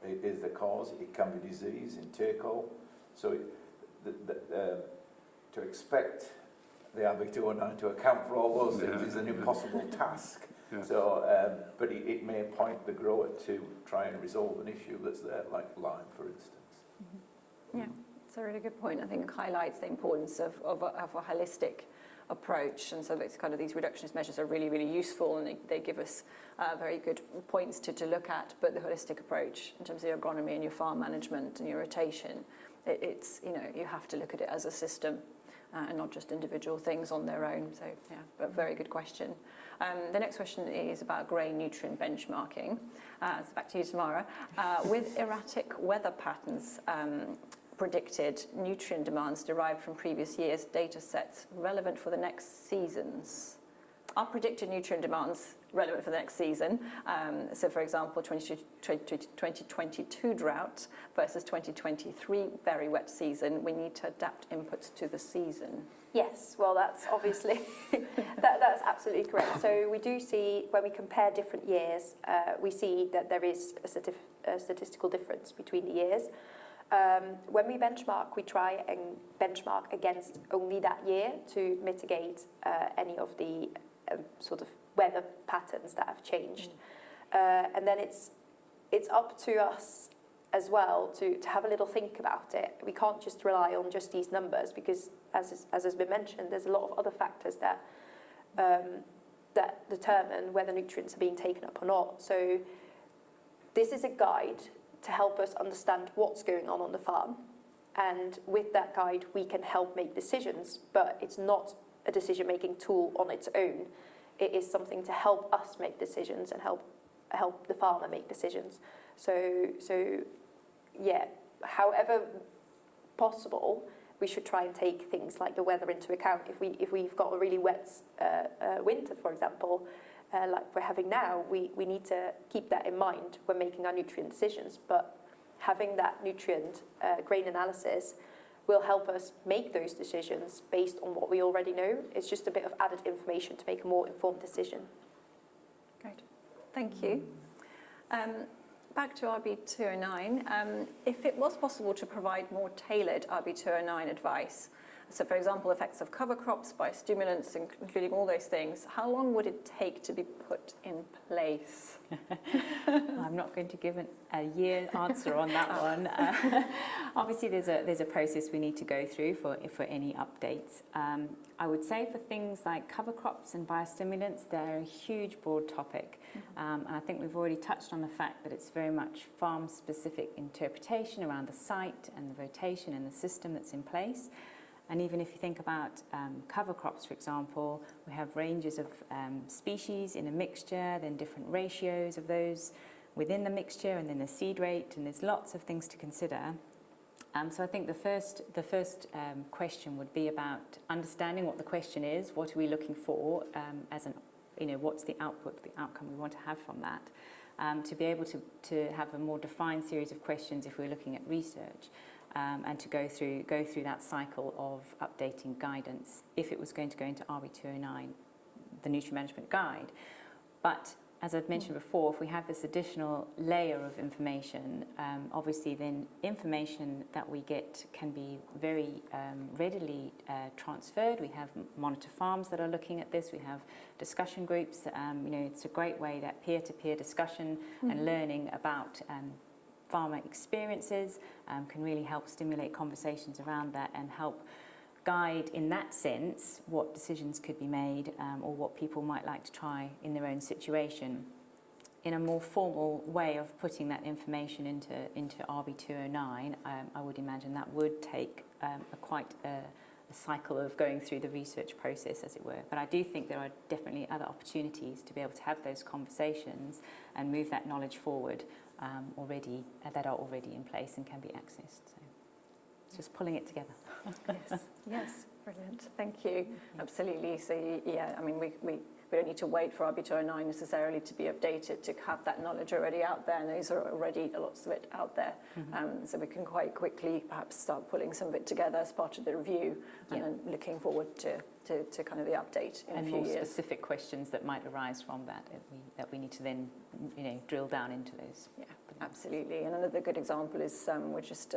Q: It is the cause. It can be disease in Turkey. So to expect the RB209 to account for all those things is an impossible task. Yeah. So, but it may point the grower to try and resolve an issue that's there, like Lyme, for instance.
A: Yeah, it's a really good point. I think it highlights the importance of a holistic approach, and so that's kind of these reductionist measures are really, really useful, and they give us very good points to look at. But the holistic approach in terms of your agronomy and your farm management and your rotation, it's you have to look at it as a system and not just individual things on their own. So yeah, but very good question. The next question is about grain nutrient benchmarking. So back to you, Tamara. With erratic weather patterns predicted, nutrient demands derived from previous years' data sets relevant for the next seasons? Are predicted nutrient demands relevant for the next season? So for example, 2022 drought versus 2023 very wet season, we need to adapt inputs to the season.
N: Yes, well, that's obviously, that's absolutely correct. So we do see, when we compare different years, we see that there is a statistical difference between the years. When we benchmark, we try and benchmark against only that year to mitigate any of the sort of weather patterns that have changed. And then it's up to us as well to have a little think about it. We can't just rely on just these numbers because, as has been mentioned, there's a lot of other factors that that determine whether nutrients are being taken up or not. So this is a guide to help us understand what's going on the farm. And with that guide, we can help make decisions, but it's not a decision-making tool on its own. it is something to help us make decisions and help the farmer make decisions. So yeah, however possible, we should try and take things like the weather into account. If we've got a really wet winter, for example, like we're having now, we need to keep that in mind when making our nutrient decisions. But having that nutrient grain analysis will help us make those decisions based on what we already know. It's just a bit of added information to make a more informed decision.
A: Great, thank you. Back to RB209, if it was possible to provide more tailored RB209 advice, so for example, effects of cover crops, biostimulants, including all those things, how long would it take to be put in place?
M: I'm not going to give a year answer on that one. Obviously, there's a process we need to go through for any updates. I would say for things like cover crops and biostimulants, they're a huge, broad topic. And I think we've already touched on the fact that it's very much farm-specific interpretation around the site and the rotation and the system that's in place. And even if you think about cover crops, for example, we have ranges of species in a mixture, then different ratios of those within the mixture, and then the seed rate, and there's lots of things to consider. So I think the first question would be about understanding what the question is, what are we looking for what's the output, the outcome we want to have from that, to be able to have a more defined series of questions if we're looking at research. And to go through that cycle of updating guidance if it was going to go into RB209, the nutrient management guide. But as I've mentioned before, if we have this additional layer of information, obviously then information that we get can be very readily transferred. We have monitor farms that are looking at this. We have discussion groups. It's a great way that peer-to-peer discussion and learning about farmer experiences can really help stimulate conversations around that and help guide in that sense what decisions could be made or what people might like to try in their own situation. In a more formal way of putting that information into RB209, I would imagine that would take quite a cycle of going through the research process, as it were. But I do think there are definitely other opportunities to be able to have those conversations and move that knowledge forward that are already in place and can be accessed. So it's just pulling it together.
A: Yes, brilliant. Thank you. Absolutely. So yeah, I mean, we don't need to wait for RB209 necessarily to be updated to have that knowledge already out there, and those are already lots of it out there. So we can quite quickly perhaps start pulling some of it together as part of the review and looking forward to kind of the update in a few years.
M: And more specific questions that might arise from that we need to then drill down into those.
A: Yeah, absolutely. And another good example is we're just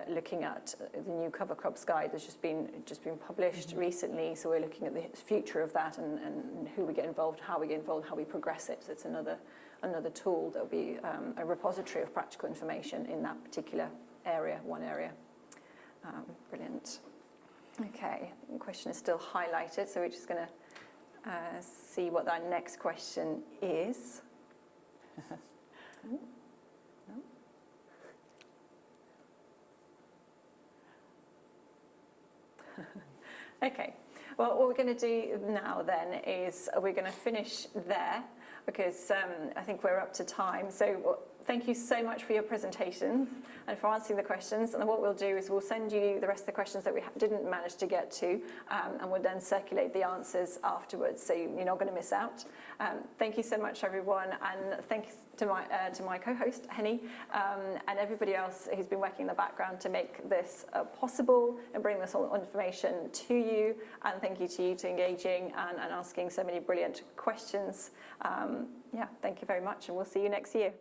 A: looking at the new cover crops guide that's just been published recently. So we're looking at the future of that and who we get involved, how we get involved, how we progress it. So it's another tool that will be a repository of practical information in that particular area, one area. Brilliant. Okay, the question is still highlighted, so we're just going to see what our next question is. Okay, well, what we're going to do now then is we're going to finish there because I think we're up to time. So thank you so much for your presentations and for answering the questions. And what we'll do is we'll send you the rest of the questions that we didn't manage to get to, and we'll then circulate the answers afterwards, so you're not going to miss out. Thank you so much, everyone, and thanks to my co-host, Henny, and everybody else who's been working in the background to make this possible and bring this all information to you. And thank you to you for engaging and asking so many brilliant questions. Yeah, thank you very much, and we'll see you next year.